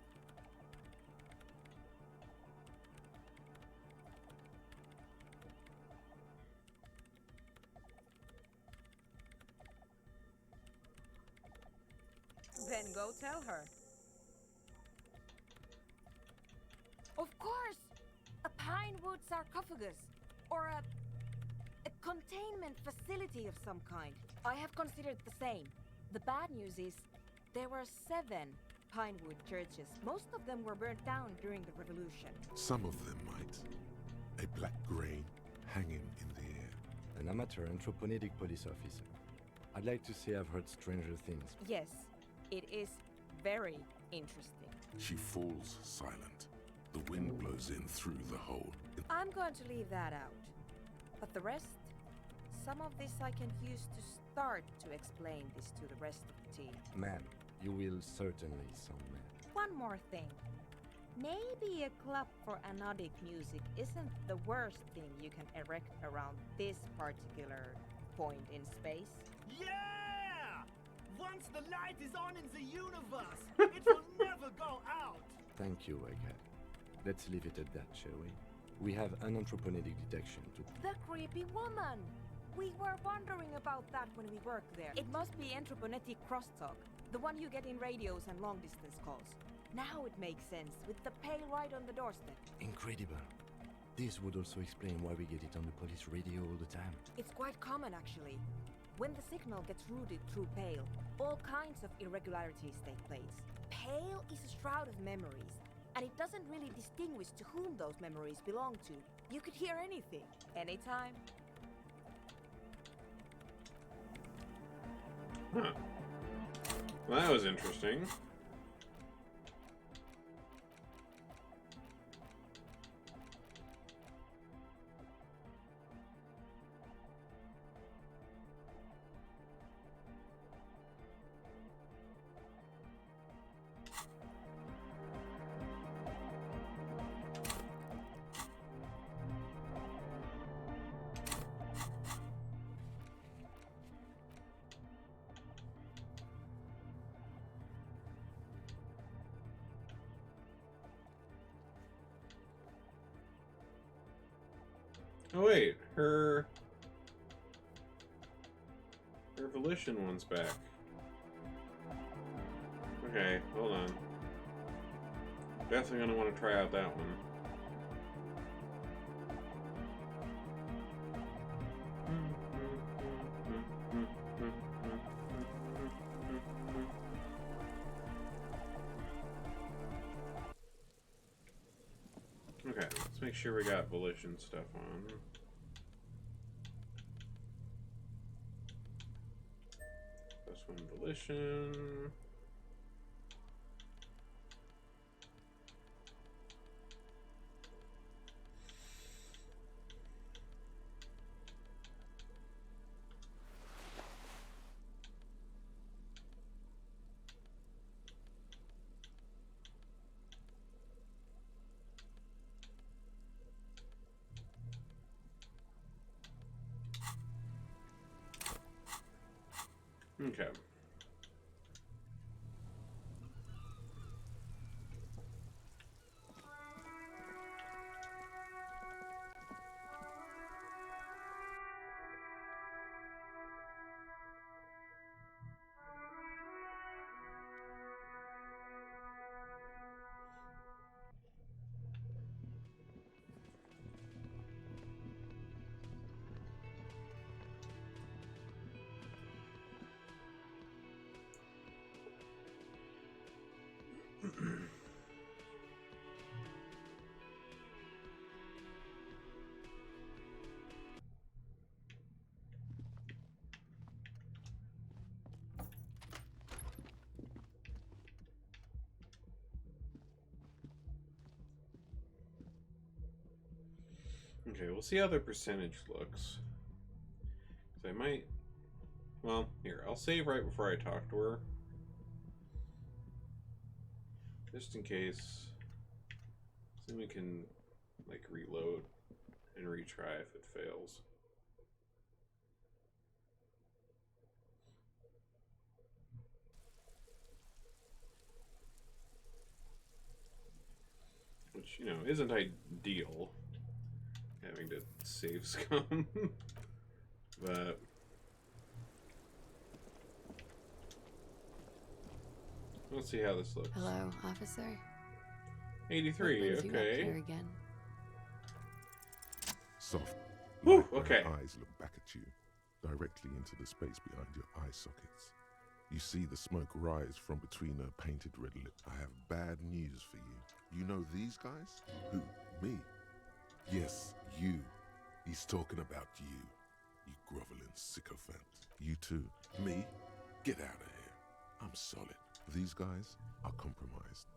Then go tell her. Of course! A pine wood sarcophagus. Or a containment facility of some kind. I have considered the same. The bad news is there were 7 pinewood churches. Most of them were burnt down during the revolution. Some of them might. A black grain hanging in the air. An amateur anthropomedic police officer. I'd like to say I've heard stranger things. Yes, it is very interesting. She falls silent. The wind blows in through the hole. I'm going to leave that out. But the rest, some of this I can use to start to explain this to the rest of the team. Ma'am, you will certainly sound mad. One more thing. Maybe a club for anodic music isn't the worst thing you can erect around this particular point in space. Yeah! Once the light is on in the universe, it will never go out! Thank you, Egghead. Let's leave it at that, shall we? We have an anthropomedic detection to... The creepy woman! We were wondering about that when we worked there. It must be anthroponetic crosstalk, the one you get in radios and long-distance calls. Now it makes sense, with the pail right on the doorstep. Incredible. This would also explain why we get it on the police radio all the time. It's quite common, actually. When the signal gets routed through Pale, all kinds of irregularities take place. Pale is a shroud of memories, and it doesn't really distinguish to whom those memories belong to. You could hear anything, anytime. Huh. Well, that was interesting. Oh wait, her volition one's back. Okay, hold on. Definitely gonna want to try out that one. Okay, let's make sure we got volition stuff on. This one, volition. Okay. Okay, we'll see how the percentage looks. 'Cause I might... Well, here, I'll save right before I talk to her. Just in case. So we can, like, reload and retry if it fails. Which, you know, isn't ideal, having to save scum. But let's see how this looks. Hello, officer. 83, What brings you up okay. here again? Soft, Whew, light brown okay. eyes look back at you, directly into the space behind your eye sockets. You see the smoke rise from between her painted red lips. I have bad news for you. You know these guys? Who? Me? Yes, you. He's talking about you. You groveling sycophant. You too. Me? Get out of here. I'm solid. These guys are compromised.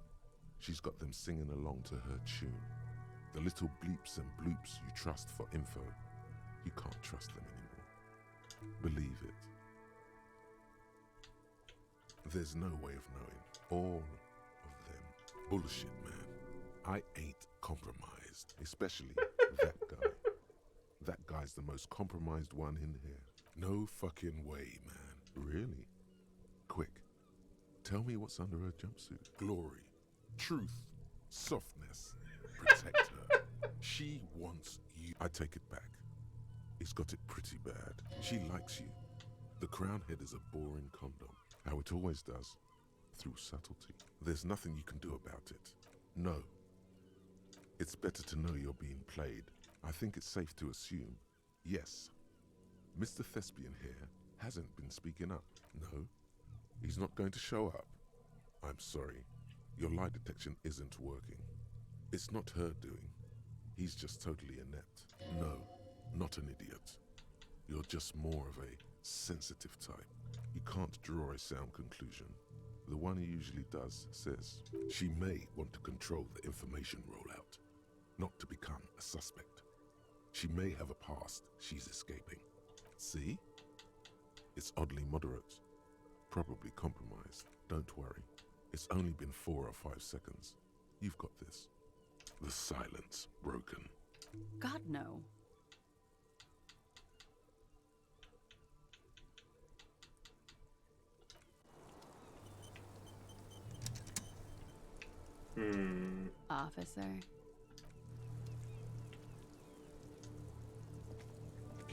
She's got them singing along to her tune. The little bleeps and bloops you trust for info. You can't trust them anymore. Believe it. There's no way of knowing. All of them. Bullshit, man. I ain't compromised. Especially that guy. That guy's the most compromised one in here. No fucking way, man. Really? Quick. Tell me what's under her jumpsuit. Glory. Truth. Softness. Protect her. She wants you. I take it back. He's got it pretty bad. She likes you. The crown head is a boring condom. How it always does. Through subtlety. There's nothing you can do about it. No. It's better to know you're being played. I think it's safe to assume, yes, Mr. Thespian here hasn't been speaking up. No, he's not going to show up. I'm sorry. Your lie detection isn't working. It's not her doing. He's just totally inept. No, not an idiot. You're just more of a sensitive type. You can't draw a sound conclusion. The one he usually does says, she may want to control the information rollout, not to become a suspect. She may have a past she's escaping. See? It's oddly moderate. Probably compromised. Don't worry. It's only been 4 or 5 seconds. You've got this. The silence broken. God, no. Officer.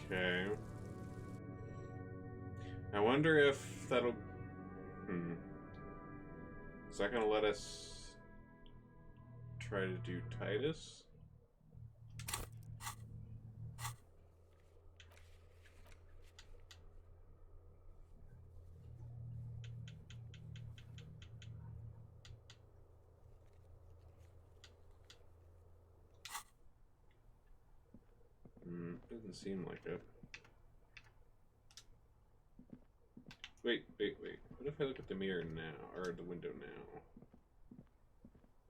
Okay. I wonder if that'll... Is that gonna let us try to do Titus? Doesn't seem like it. Wait. What if I look at the mirror now, or the window now?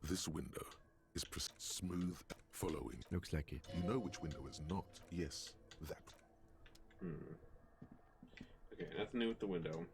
This window is smooth following. Looks like it. You know which window is not. Yes, that. Okay, nothing new with the window.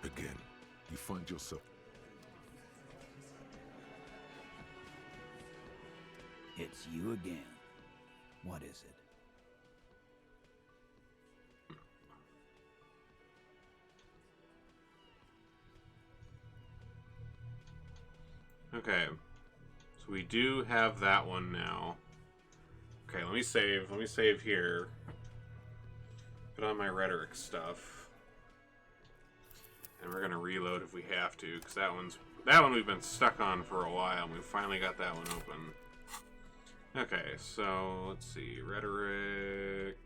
Again, you find yourself. It's you again. What is it? Okay. So we do have that one now. Okay, let me save. Let me save here. Put on my rhetoric stuff. And we're gonna reload if we have to, because that one we've been stuck on for a while, and we finally got that one open. Okay, so let's see, rhetoric.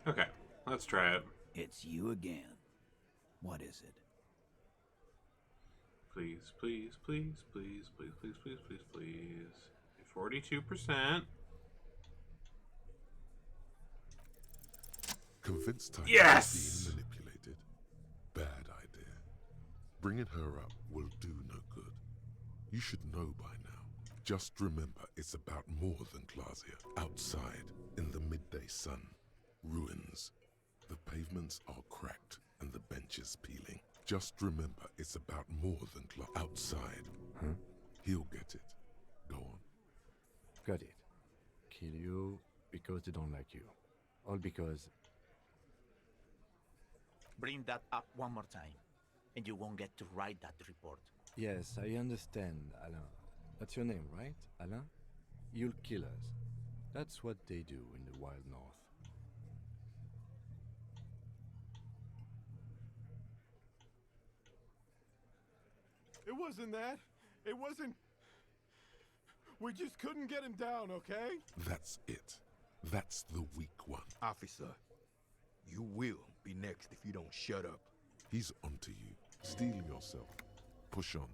Okay, let's try it. It's you again. What is it? Please, please, please, please, please, please, please, please, please. 42%. Convinced Titan Yes! is being manipulated? Bad idea. Bringing her up will do no good. You should know by now. Just remember, it's about more than Glacia. Outside, in the midday sun, ruins. The pavements are cracked and the benches peeling. Just remember, it's about more than outside. Huh? He'll get it. Go on. Got it. Kill you because they don't like you. All because... Bring that up one more time, and you won't get to write that report. Yes, I understand, Alain. That's your name, right? Alain? You'll kill us. That's what they do in the wild north. It wasn't that. It wasn't... We just couldn't get him down, okay? That's it. That's the weak one. Officer, you will be next if you don't shut up. He's onto you. Steel yourself. Push on.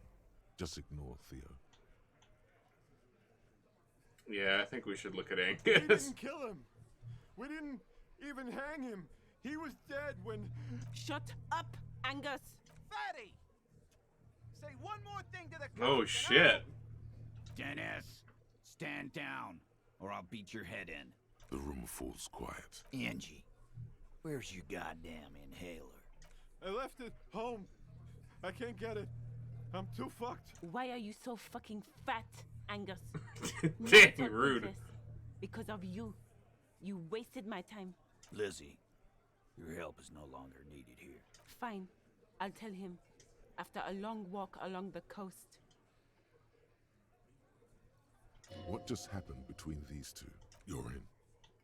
Just ignore Theo. Yeah, I think we should look at We Angus. didn't kill him. We didn't even hang him. He was dead when... Shut up, Angus! Fatty! Say one more thing to the Oh, cops, shit. Dennis, stand down, or I'll beat your head in. The room falls quiet. Angie, where's your goddamn inhaler? I left it home. I can't get it. I'm too fucked. Why are you so fucking fat, Angus? Dang Not rude. this. Because of you. You wasted my time. Lizzie, your help is no longer needed here. Fine. I'll tell him. After a long walk along the coast. What just happened between these two? You're in.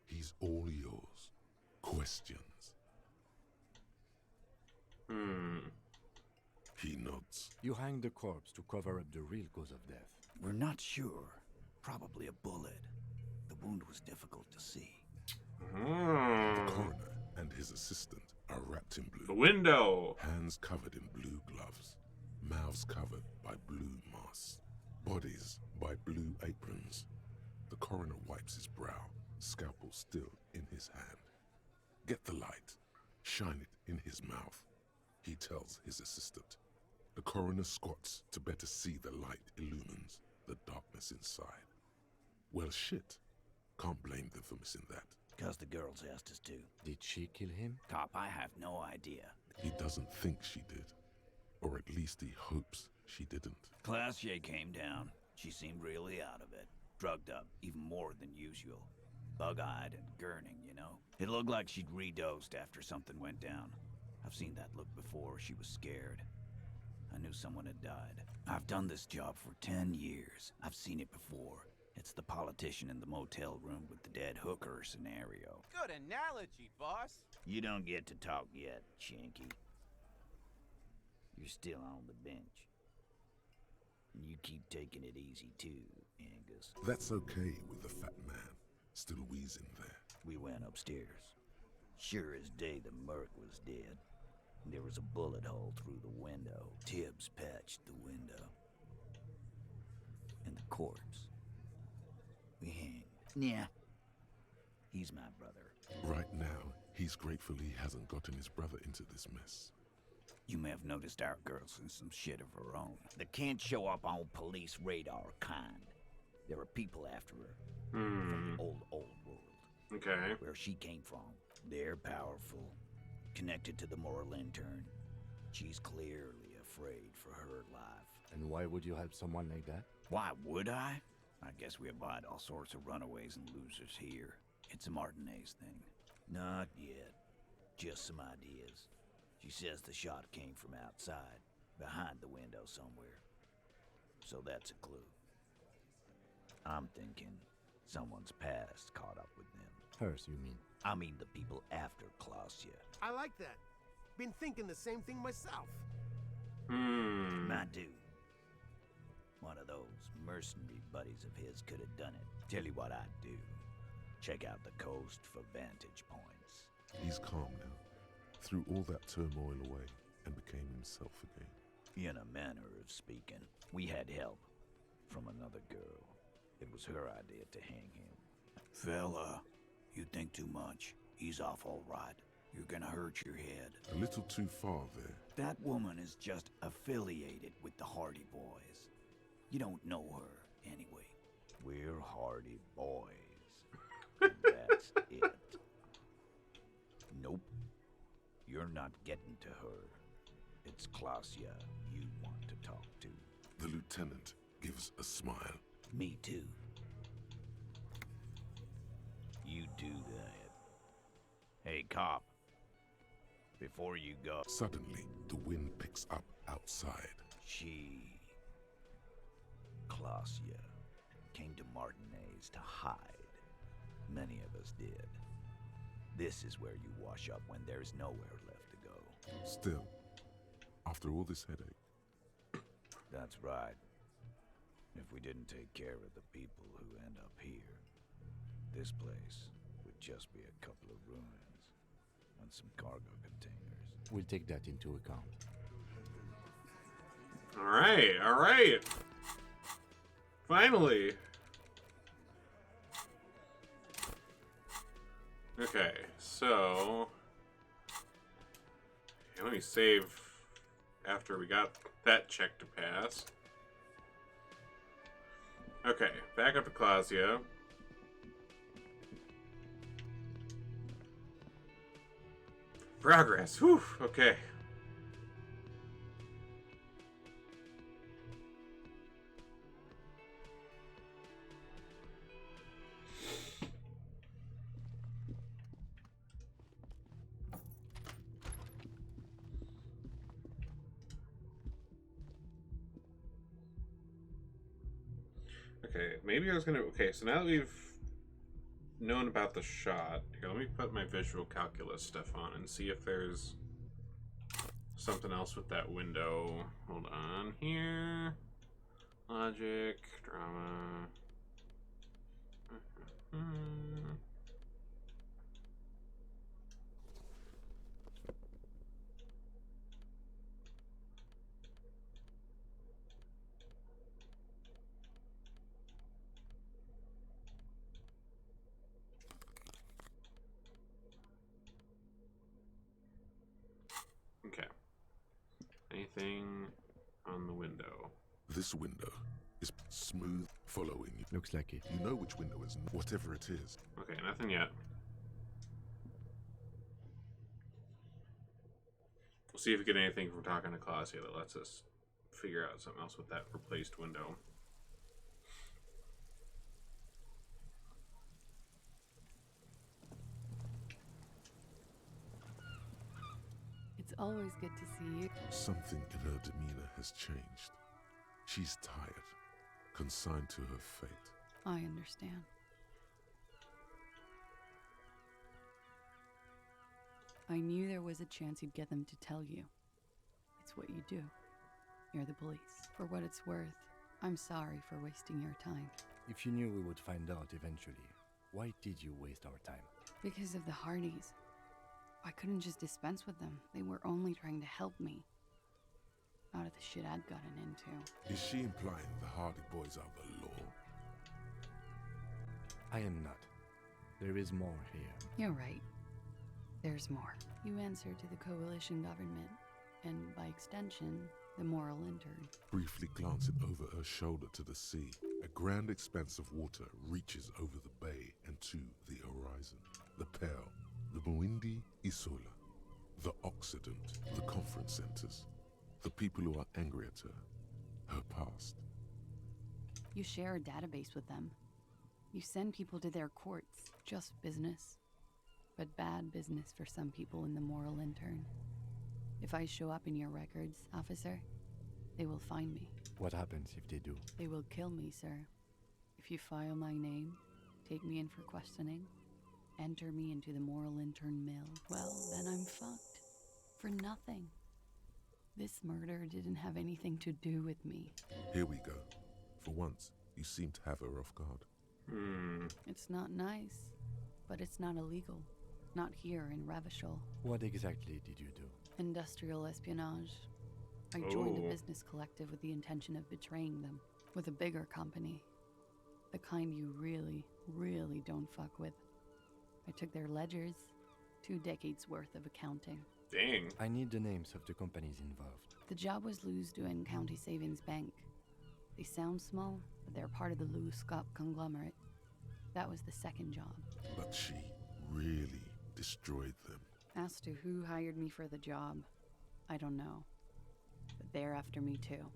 He's all yours. Questions? He nods. You hang the corpse to cover up the real cause of death. We're not sure. Probably a bullet. The wound was difficult to see. The coroner and his assistant are wrapped in blue. The window! Hands covered in blue gloves. Mouths covered by blue masks. Bodies by blue aprons. The coroner wipes his brow, scalpel still in his hand. Get the light. Shine it in his mouth. He tells his assistant. The coroner squats to better see the light illumines the darkness inside. Well, shit. Can't blame them for missing that. Because the girls asked us to. Did she kill him? Cop, I have no idea. He doesn't think she did. Or at least he hopes she didn't. Glacier came down. She seemed really out of it. Drugged up, even more than usual. Bug-eyed and gurning, you know. It looked like she'd redosed after something went down. I've seen that look before. She was scared. I knew someone had died. I've done this job for 10 years. I've seen it before. It's the politician in the motel room with the dead hooker scenario. Good analogy, boss. You don't get to talk yet, Shanky. You're still on the bench. And you keep taking it easy too, Angus. That's okay with the fat man, still wheezing there. We went upstairs. Sure as day the merc was dead. There was a bullet hole through the window. Tibbs patched the window. And the corpse. We hanged. Yeah. He's my brother. Right now, he's grateful he hasn't gotten his brother into this mess. You may have noticed our girl's in some shit of her own. That can't show up on police radar kind. There are people after her. From the old world. Okay. Where she came from. They're powerful. Connected to the moral intern. She's clearly afraid for her life. And why would you help someone like that? Why would I? I guess we abide all sorts of runaways and losers here. It's a Martinez thing. Not yet. Just some ideas. She says the shot came from outside, behind the window somewhere. So that's a clue. I'm thinking someone's past caught up with them. Hers, you mean? I mean the people after Klausya. I like that. Been thinking the same thing myself. My dude. One of those mercenary buddies of his could have done it. Tell you what I'd do. Check out the coast for vantage points. He's calm now, threw all that turmoil away, and became himself again. In a manner of speaking, we had help from another girl. It was her idea to hang him. Fella, you think too much. He's off all right. You're gonna hurt your head. A little too far there. That woman is just affiliated with the Hardy Boys. You don't know her, anyway. We're Hardy Boys. And that's it. Nope. You're not getting to her. It's Klausya you want to talk to. The lieutenant gives a smile. Me too. You do that. Hey, cop. Before you go... Suddenly, the wind picks up outside. She... Klausya came to Martinez to hide. Many of us did. This is where you wash up when there's nowhere left to go. Still, after all this headache... That's right. If we didn't take care of the people who end up here, this place would just be a couple of ruins and some cargo containers. We'll take that into account. Alright. Finally. Okay, so... let me save after we got that check to pass. Okay, back up to Klausya. Progress, whew, okay. Okay, maybe I was gonna... Okay, so now that we've known about the shot, here, let me put my visual calculus stuff on and see if there's something else with that window. Hold on here. Logic, drama. Okay. Anything on the window? This window is smooth following you. Looks like it. You know which window is whatever it is. Okay, nothing yet. We'll see if we get anything from talking to Klausya that lets us figure out something else with that replaced window. It's always good to see you. Something in her demeanor has changed. She's tired, consigned to her fate. I understand. I knew there was a chance you'd get them to tell you. It's what you do. You're the police. For what it's worth, I'm sorry for wasting your time. If you knew we would find out eventually, why did you waste our time? Because of the Hardys. I couldn't just dispense with them. They were only trying to help me. Out of the shit I'd gotten into. Is she implying the Hardy Boys are the law? I am not. There is more here. You're right. There's more. You answer to the coalition government, and by extension, the moral intern. Briefly glancing over her shoulder to the sea, a grand expanse of water reaches over the bay and to the horizon. The pale, The Muindi Isola, the Occident, the conference centers, the people who are angry at her past. You share a database with them. You send people to their courts. Just business. But bad business for some people in the moral intern. If I show up in your records, officer, they will find me. What happens if they do? They will kill me, sir. If you file my name, take me in for questioning, enter me into the moral intern mill, well, then I'm fucked. For nothing. This murder didn't have anything to do with me. Here we go. For once, you seem to have her off guard. It's not nice, but it's not illegal. Not here in Ravishal. What exactly did you do? Industrial espionage. I joined Oh. a business collective with the intention of betraying them. With a bigger company. The kind you really, really don't fuck with. I took their ledgers. 2 decades worth of accounting. Dang. I need the names of the companies involved. The job was Lewes-Duane County Savings Bank. They sound small, but they're part of the Lewes-Scott conglomerate. That was the second job. But she really destroyed them. As to who hired me for the job, I don't know. But they're after me too.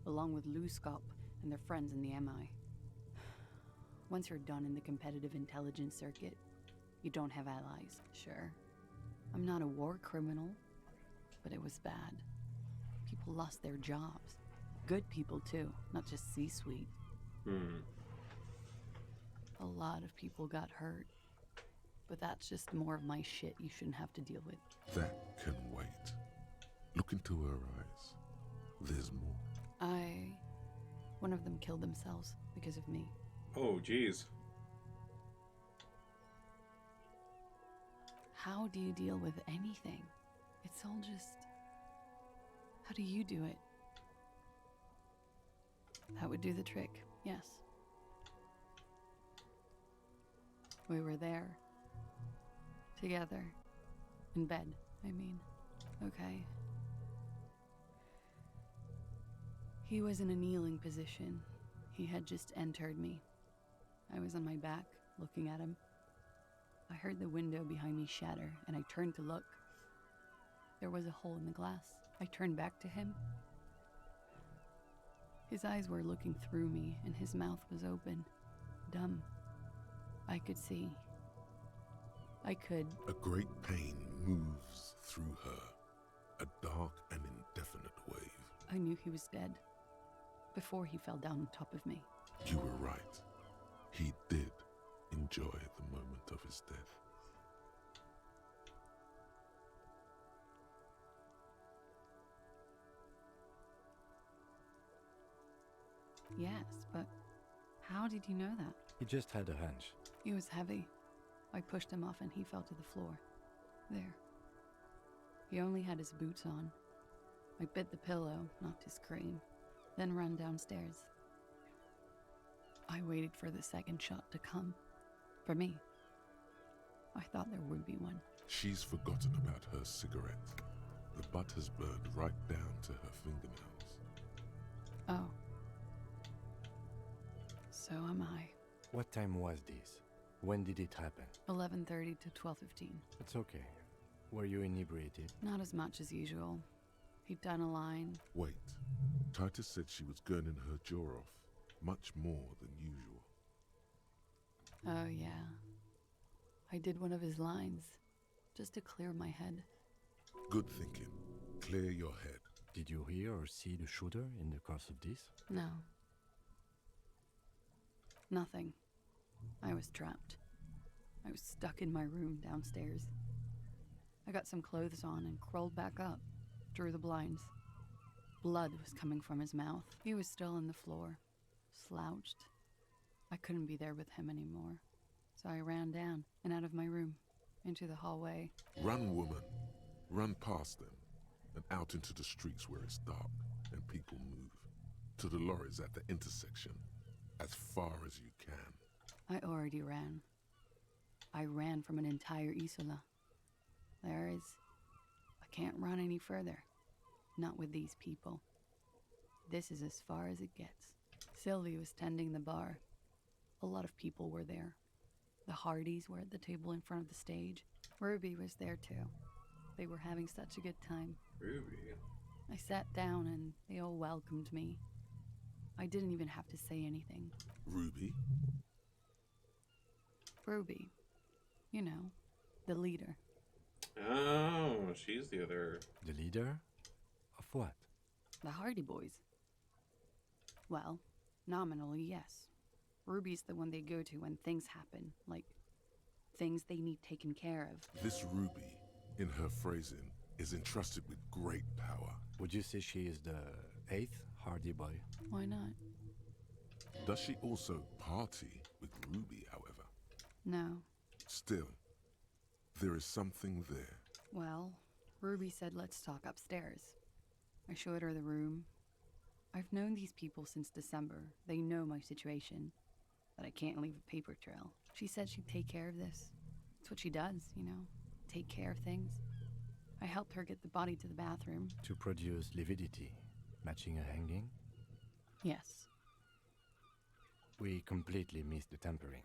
Along with Lewes-Scott and their friends in the MI. Once you're done in the competitive intelligence circuit, you don't have allies. Sure, I'm not a war criminal, but it was bad. People lost their jobs. Good people too, not just C-suite. A lot of people got hurt. But that's just more of my shit you shouldn't have to deal with. That can wait. Look into her eyes. There's more. One of them killed themselves because of me. Oh, jeez. How do you deal with anything? It's all just... How do you do it? That would do the trick, yes. We were there. Together. In bed, I mean. Okay. He was in a kneeling position. He had just entered me. I was on my back, looking at him. I heard the window behind me shatter, and I turned to look. There was a hole in the glass. I turned back to him. His eyes were looking through me, and his mouth was open. Dumb. I could see. I could. A great pain moves through her. A dark and indefinite wave. I knew he was dead. Before he fell down on top of me. You were right. He did enjoy the moment of his death. Yes, but how did you know that? He just had a hunch. He was heavy. I pushed him off and he fell to the floor. There. He only had his boots on. I bit the pillow, not to scream, then ran downstairs. I waited for the second shot to come. For me. I thought there would be one. She's forgotten about her cigarette. The butt has burned right down to her fingernails. Oh. So am I. What time was this? When did it happen? 11:30 to 12:15. It's okay. Were you inebriated? Not as much as usual. He'd done a line. Wait. Titus said she was gurning her jaw off. Much more than usual. Oh, yeah. I did one of his lines. Just to clear my head. Good thinking. Clear your head. Did you hear or see the shooter in the course of this? No. Nothing. I was trapped. I was stuck in my room downstairs. I got some clothes on and crawled back up, drew the blinds. Blood was coming from his mouth. He was still on the floor, slouched. I couldn't be there with him anymore, so I ran down and out of my room, into the hallway. Run, woman. Run past them and out into the streets where it's dark and people move. To the lorries at the intersection, as far as you can. I already ran. I ran from an entire Isola. I can't run any further. Not with these people. This is as far as it gets. Sylvie was tending the bar. A lot of people were there. The Hardys were at the table in front of the stage. Ruby was there too. They were having such a good time. Ruby. I sat down and they all welcomed me. I didn't even have to say anything. Ruby? Ruby. You know, the leader. Oh, she's the other... The leader? Of what? The Hardy Boys. Well, nominally, yes. Ruby's the one they go to when things happen, like things they need taken care of. This Ruby, in her phrasing, is entrusted with great power. Would you say she is the 8th Hardy Boy? Why not? Does she also party with Ruby, however? No. Still, there is something there. Well, Ruby said let's talk upstairs. I showed her the room. I've known these people since December. They know my situation, that I can't leave a paper trail. She said she'd take care of this. It's what she does, you know, take care of things. I helped her get the body to the bathroom. To produce lividity, matching a hanging? Yes. We completely missed the tempering.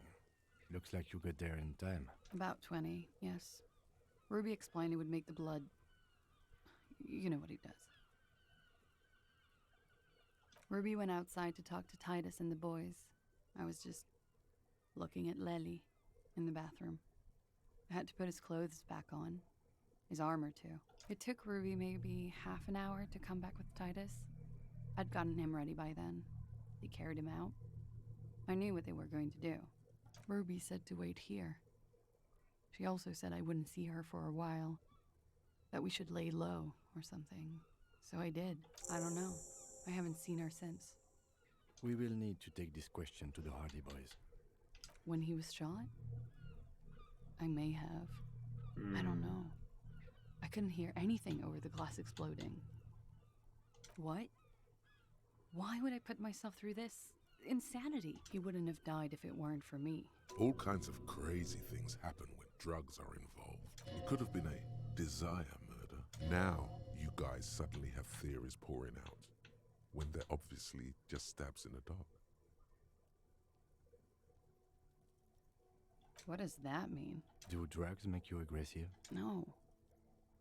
Looks like you got there in time. About 20, yes. Ruby explained it would make the blood... You know what he does. Ruby went outside to talk to Titus and the boys. I was just looking at Lely in the bathroom. I had to put his clothes back on. His armor, too. It took Ruby maybe half an hour to come back with Titus. I'd gotten him ready by then. They carried him out. I knew what they were going to do. Ruby said to wait here. She also said I wouldn't see her for a while. That we should lay low or something. So I did. I don't know. I haven't seen her since. We will need to take this question to the Hardy Boys. When he was shot? I may have. I don't know. I couldn't hear anything over the glass exploding. What? Why would I put myself through this? Insanity. He wouldn't have died if it weren't for me. All kinds of crazy things happen when drugs are involved. It could have been a desire murder. Now, you guys suddenly have theories pouring out, when they're obviously just stabs in the dark. What does that mean? Do drugs make you aggressive? No.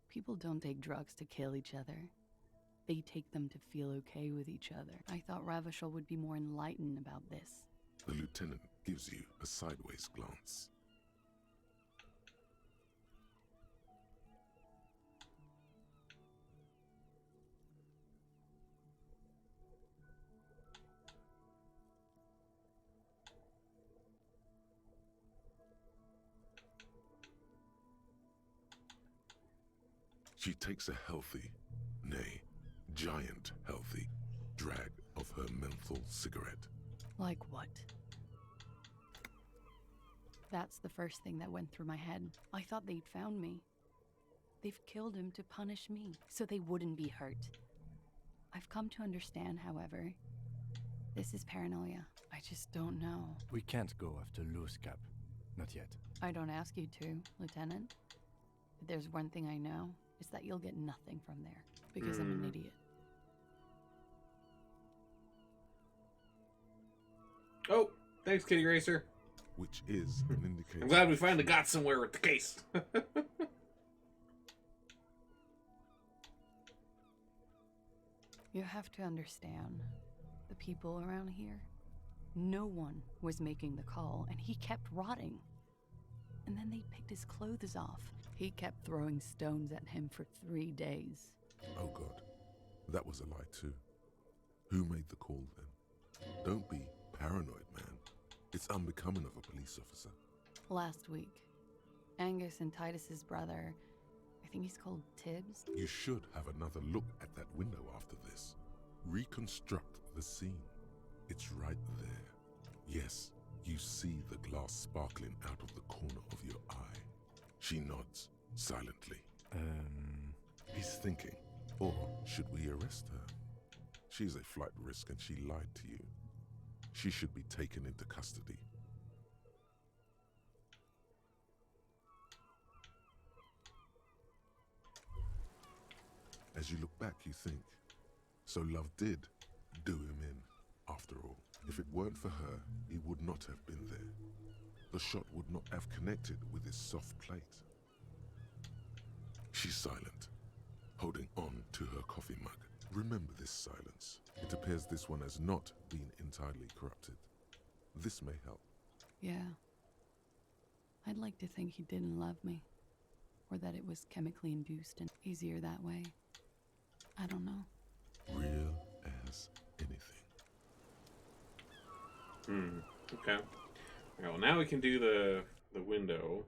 People don't take drugs to kill each other. They take them to feel okay with each other. I thought Ravachol would be more enlightened about this. The lieutenant gives you a sideways glance. She takes a healthy, nay, giant healthy, drag of her menthol cigarette. Like what? That's the first thing that went through my head. I thought they'd found me. They've killed him to punish me, so they wouldn't be hurt. I've come to understand, however, this is paranoia. I just don't know. We can't go after Loose Cap. Not yet. I don't ask you to, Lieutenant. If there's one thing I know, it's that you'll get nothing from there, because I'm an idiot. Oh, thanks, Kitty Racer. Which is an indicator. I'm glad we finally got somewhere with the case. You have to understand, the people around here, no one was making the call, and he kept rotting. And then they picked his clothes off. He kept throwing stones at him for 3 days. Oh God, that was a lie too. Who made the call then? Don't be paranoid, man. It's unbecoming of a police officer. Last week, Angus and Titus's brother, I think he's called Tibbs. You should have another look at that window after this. Reconstruct the scene. It's right there. Yes, you see the glass sparkling out of the corner of your eye. She nods, silently. He's thinking, or should we arrest her? She's a flight risk and she lied to you. She should be taken into custody. As you look back, you think, so love did do him in, after all. If it weren't for her, he would not have been there. the shot would not have connected with his soft plate. She's silent, holding on to her coffee mug. Remember this silence. It appears this one has not been entirely corrupted. This may help. Yeah. I'd like to think he didn't love me. Or that it was chemically induced and easier that way. I don't know. Real as anything. Okay. Alright, well now we can do the window.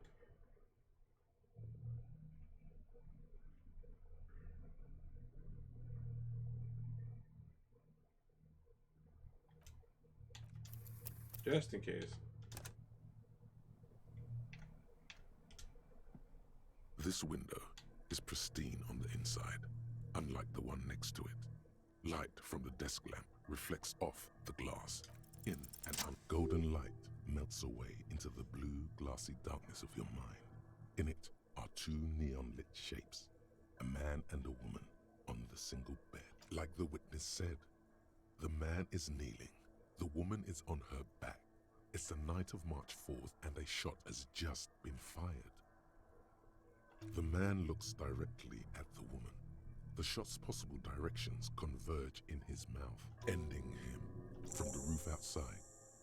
Just in case. This window is pristine on the inside, unlike the one next to it. Light from the desk lamp reflects off the glass. In and out, golden light melts away into the blue, glassy darkness of your mind. In it are two neon-lit shapes, a man and a woman on the single bed. Like the witness said, the man is kneeling, the woman is on her back. It's the night of March 4th and a shot has just been fired. The man looks directly at the woman. The shot's possible directions converge in his mouth, ending him from the roof outside.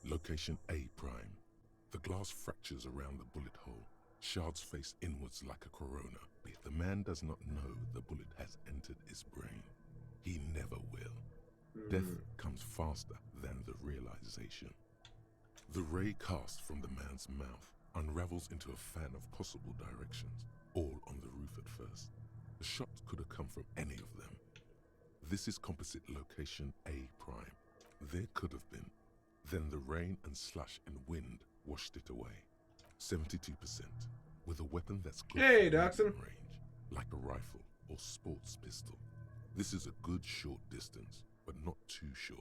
Location A prime. The glass fractures around the bullet hole. Shards face inwards like a corona. The man does not know the bullet has entered his brain. He never will. Death comes faster than the realization. The ray cast from the man's mouth unravels into a fan of possible directions, all on the roof at first. The shot could have come from any of them. This is composite location A prime. There could have been. Then the rain and slush and wind washed it away. 72%. With a weapon that's good for medium range, like a rifle or sports pistol. This is a good short distance, but not too short.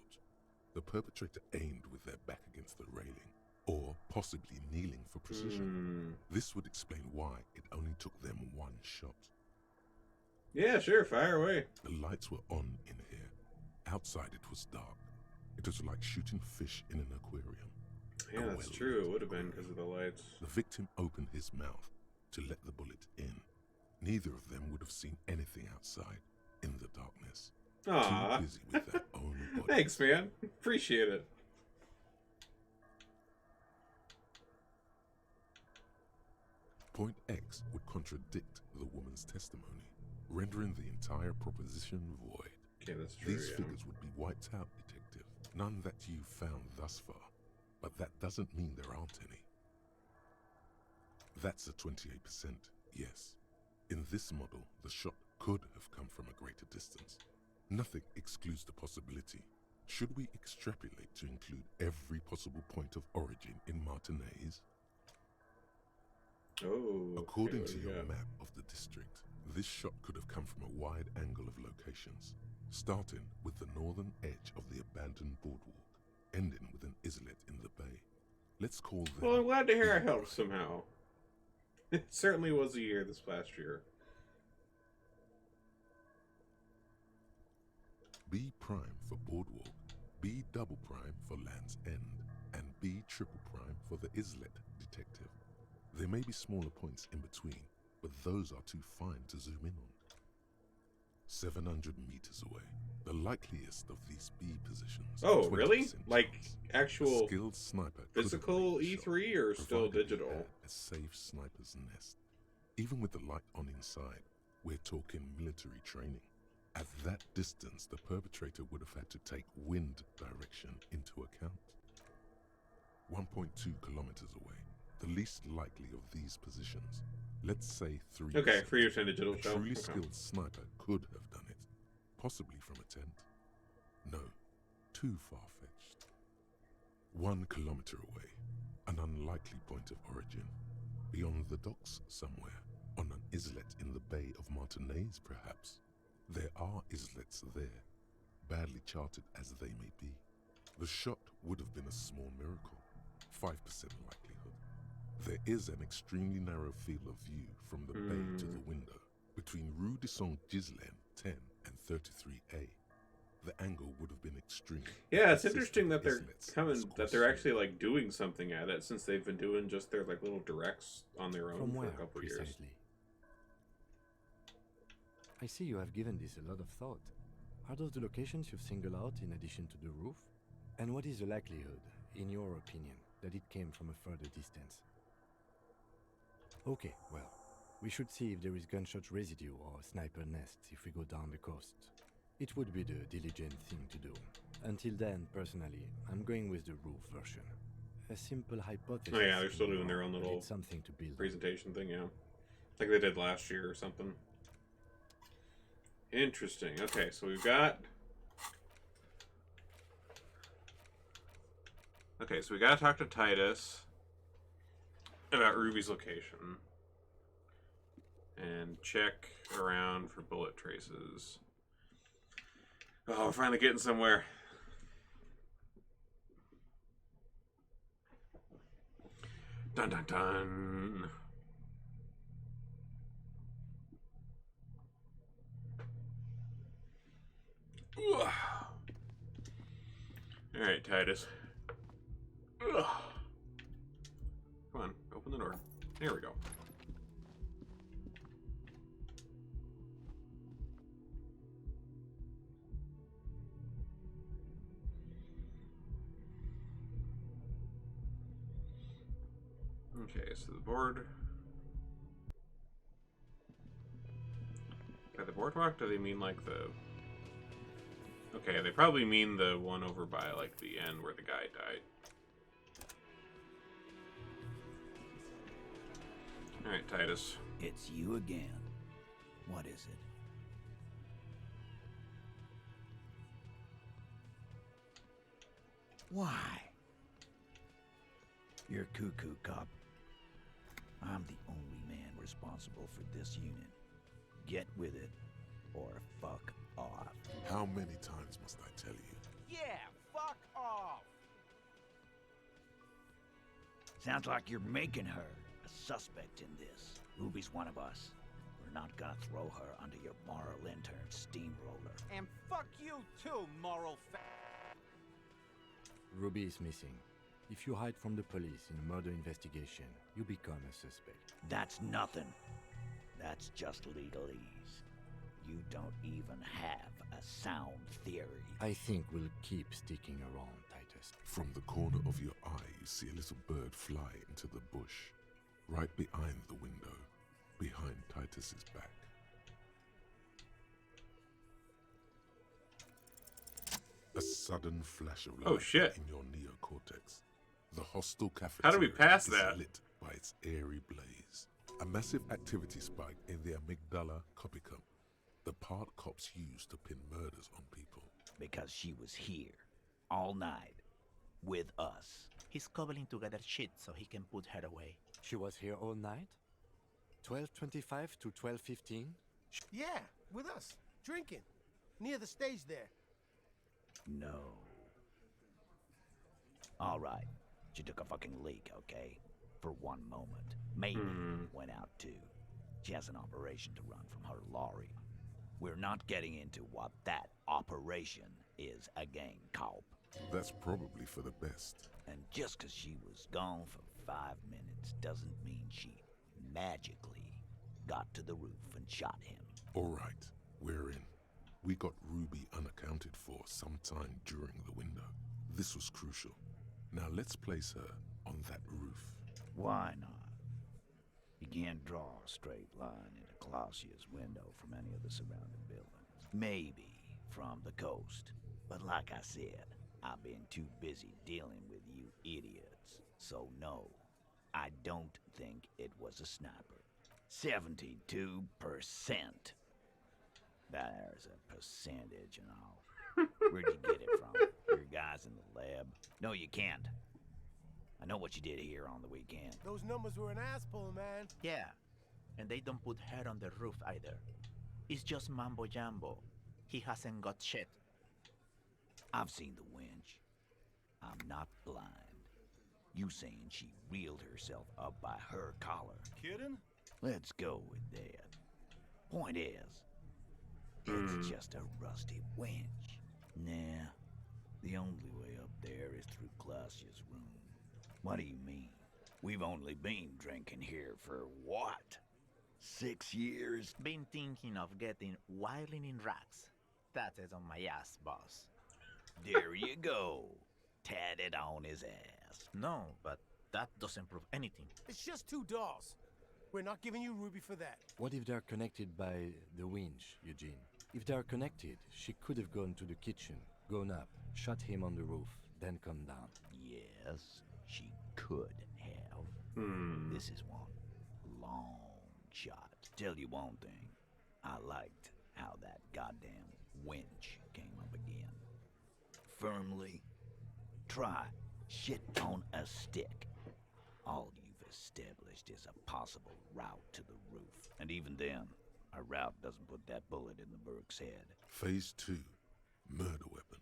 The perpetrator aimed with their back against the railing, or possibly kneeling for precision. This would explain why it only took them one shot. Yeah, sure, fire away. The lights were on in here. Outside it was dark. It was like shooting fish in an aquarium. Yeah, that's true. It would have been because of the lights. The victim opened his mouth to let the bullet in. Neither of them would have seen anything outside in the darkness. Aww. Too busy with their own body. Thanks, man. Appreciate it. Point X would contradict the woman's testimony, rendering the entire proposition void. Okay, that's true. These figures would be wiped out, detective. None that you've found thus far, but that doesn't mean there aren't any. That's a 28%, yes. In this model, the shot could have come from a greater distance. Nothing excludes the possibility. Should we extrapolate to include every possible point of origin in Martinez? Oh, according to your map of the district, this shot could have come from a wide angle of locations, starting with the northern edge of the abandoned boardwalk, ending with an islet in the bay. Let's call them... Well, I'm glad to hear I helped somehow. It certainly was a year this past year. B prime for boardwalk, B double prime for Land's End, and B triple prime for the islet, detective. There may be smaller points in between, but those are too fine to zoom in on. 700 meters away, the likeliest of these B positions. Oh, really? Like actual skilled sniper physical E3 or still digital? A safe sniper's nest. Even with the light on inside, we're talking military training. At that distance, the perpetrator would have had to take wind direction into account. 1.2 kilometers away, the least likely of these positions. Let's say 3. Okay, for your 10 digital a show. truly Okay. skilled sniper could have done it, possibly from a tent. No, too far-fetched. 1 kilometer away, an unlikely point of origin. Beyond the docks somewhere, on an islet in the Bay of Martinez, perhaps. There are islets there, badly charted as they may be. The shot would have been a small miracle, 5% likelihood. There is an extremely narrow field of view from the bay to the window, between Rue de Saint-Ghislain 10 and 33A. the angle would have been extreme. Yeah, it's interesting that they're actually like doing something at it, since they've been doing just their like little directs on their own From for where, a couple years. precisely? I see you have given this a lot of thought. Are those the locations you've singled out in addition to the roof? And what is the likelihood, in your opinion, that it came from a further distance? Okay, well, we should see if there is gunshot residue or sniper nests if we go down the coast. It would be the diligent thing to do. Until then, personally, I'm going with the roof version. A simple hypothesis. Oh yeah, they're still doing their own little something to build presentation thing, yeah. Like they did last year or something. Interesting. Okay, so we've got... Okay, so we gotta talk to Titus about Ruby's location. And check around for bullet traces. Oh, we're finally getting somewhere. Dun dun dun. Alright, Titus. Ugh. Come on, open the door. There we go. Okay, so the board. By the boardwalk, do they mean like the... Okay, they probably mean the one over by like the end where the guy died. Alright, Titus. It's you again. What is it? Why? You're cuckoo, cop. I'm the only man responsible for this unit. Get with it, or fuck off. How many times must I tell you? Yeah, fuck off! Sounds like you're making her a suspect in this. Ruby's one of us. We're not gonna throw her under your moral intern steamroller. And fuck you too, moral Ruby is missing. If you hide from the police in a murder investigation, you become a suspect. That's nothing. That's just legalese. You don't even have a sound theory. I think we'll keep sticking around, Titus. From the corner of your eye, you see a little bird fly into the bush, right behind the window, behind Titus's back. A sudden flash of light in your neocortex. The hostile cafeteria How do we pass is that? lit by its airy blaze. A massive activity spike in the amygdala copicum, the part cops use to pin murders on people. Because she was here, all night, with us. He's cobbling together shit so he can put her away. She was here all night? 12:25 to 12:15? Yeah, with us, drinking, near the stage there. No. All right. She took a fucking leak, okay? For one moment. Maybe went out too. She has an operation to run from her lorry. We're not getting into what that operation is again, cop. That's probably for the best. And just because she was gone for 5 minutes doesn't mean she magically got to the roof and shot him. All right, we're in. We got Ruby unaccounted for sometime during the window. This was crucial. Now let's place her on that roof. Why not? You can't draw a straight line into Clausia's window from any of the surrounding buildings. Maybe from the coast. But like I said, I've been too busy dealing with you idiots. So no, I don't think it was a sniper. 72%. There's a percentage and all. Where'd you get it from? Your guys in the lab? No, you can't. I know what you did here on the weekend. Those numbers were an ass pull, man. Yeah, and they don't put her on the roof either. It's just mambo jumbo. He hasn't got shit. I've seen the wench. I'm not blind. You saying she reeled herself up by her collar. Kidding? Let's go with that. Point is, it's just a rusty wench. Nah, the only way up there is through Clausia's room. What do you mean? We've only been drinking here for what? 6 years? Been thinking of getting wilding in racks. That is on my ass, boss. There you go. Tatted on his ass. No, but that doesn't prove anything. It's just 2 dolls. We're not giving you Ruby for that. What if they're connected by the winch, Eugene? If they're connected, she could have gone to the kitchen, gone up, shot him on the roof, then come down. Yes, she could have. This is one long shot. Tell you one thing, I liked how that goddamn winch came up again. Firmly, try shit on a stick. All you've established is a possible route to the roof. And even then, a route doesn't put that bullet in the Burke's head. Phase 2. Murder weapon.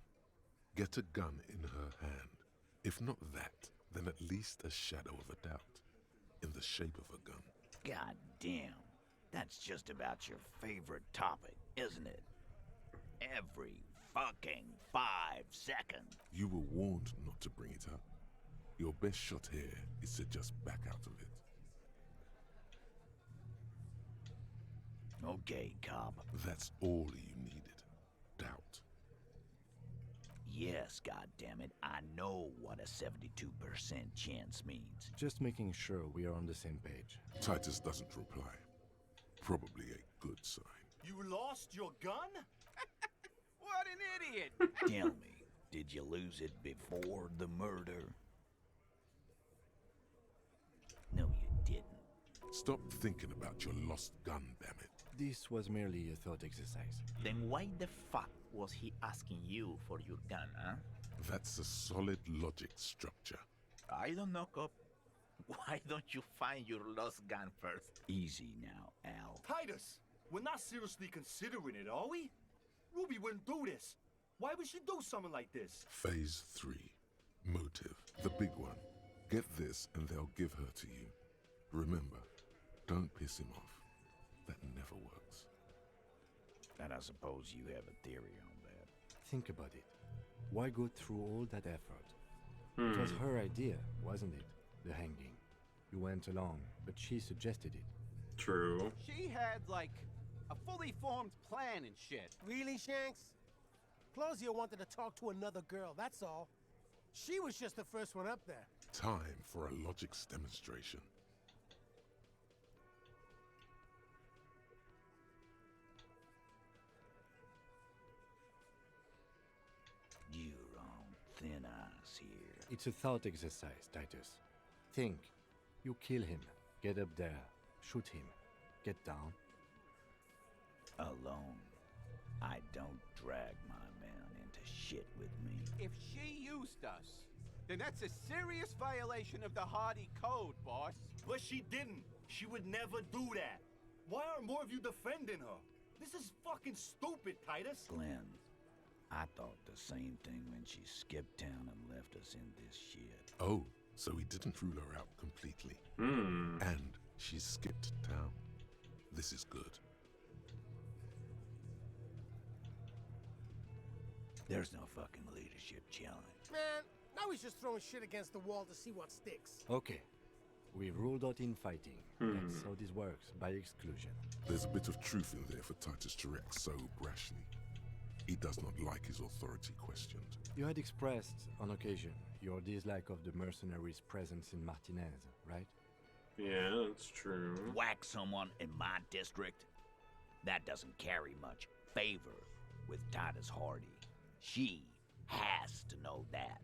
Get a gun in her hand. If not that, then at least a shadow of a doubt. In the shape of a gun. God damn. That's just about your favorite topic, isn't it? Every fucking 5 seconds. You were warned not to bring it up. Your best shot here is to just back out of it. Okay, cop. That's all you needed. Doubt. Yes, goddammit, I know what a 72% chance means. Just making sure we are on the same page. Titus doesn't reply. Probably a good sign. You lost your gun? What an idiot! Tell me, did you lose it before the murder? No, you didn't. Stop thinking about your lost gun, damn it. This was merely a thought exercise. Then why the fuck was he asking you for your gun, huh? That's a solid logic structure. I don't know, cop. Why don't you find your lost gun first? Easy now, Al. Titus, we're not seriously considering it, are we? Ruby wouldn't do this. Why would she do something like this? Phase 3. Motive. The big one. Get this and they'll give her to you. Remember, don't piss him off. That never works. And I suppose you have a theory on that. Think about it. Why go through all that effort? It was her idea, wasn't it? The hanging. You went along, but she suggested it. True. She had, like, a fully formed plan and shit. Really, Shanks? Clausia wanted to talk to another girl, that's all. She was just the first one up there. Time for a logics demonstration. You're on thin ice here. It's a thought exercise, Titus. Think. You kill him. Get up there. Shoot him. Get down. Alone. I don't drag my man into shit with me. If she used us, then that's a serious violation of the Hardy Code, boss. But she didn't. She would never do that. Why aren't more of you defending her? This is fucking stupid, Titus. Glenn, I thought the same thing when she skipped town and left us in this shit. Oh, so he didn't rule her out completely. And she skipped town. This is good. There's no fucking leadership challenge. Man, now he's just throwing shit against the wall to see what sticks. Okay. We ruled out infighting. That's how this works, by exclusion. There's a bit of truth in there for Titus to react so brashly. He does not like his authority questioned. You had expressed, on occasion, your dislike of the mercenaries' presence in Martinez, right? Yeah, that's true. Whack someone in my district? That doesn't carry much favor with Titus Hardy. She has to know that.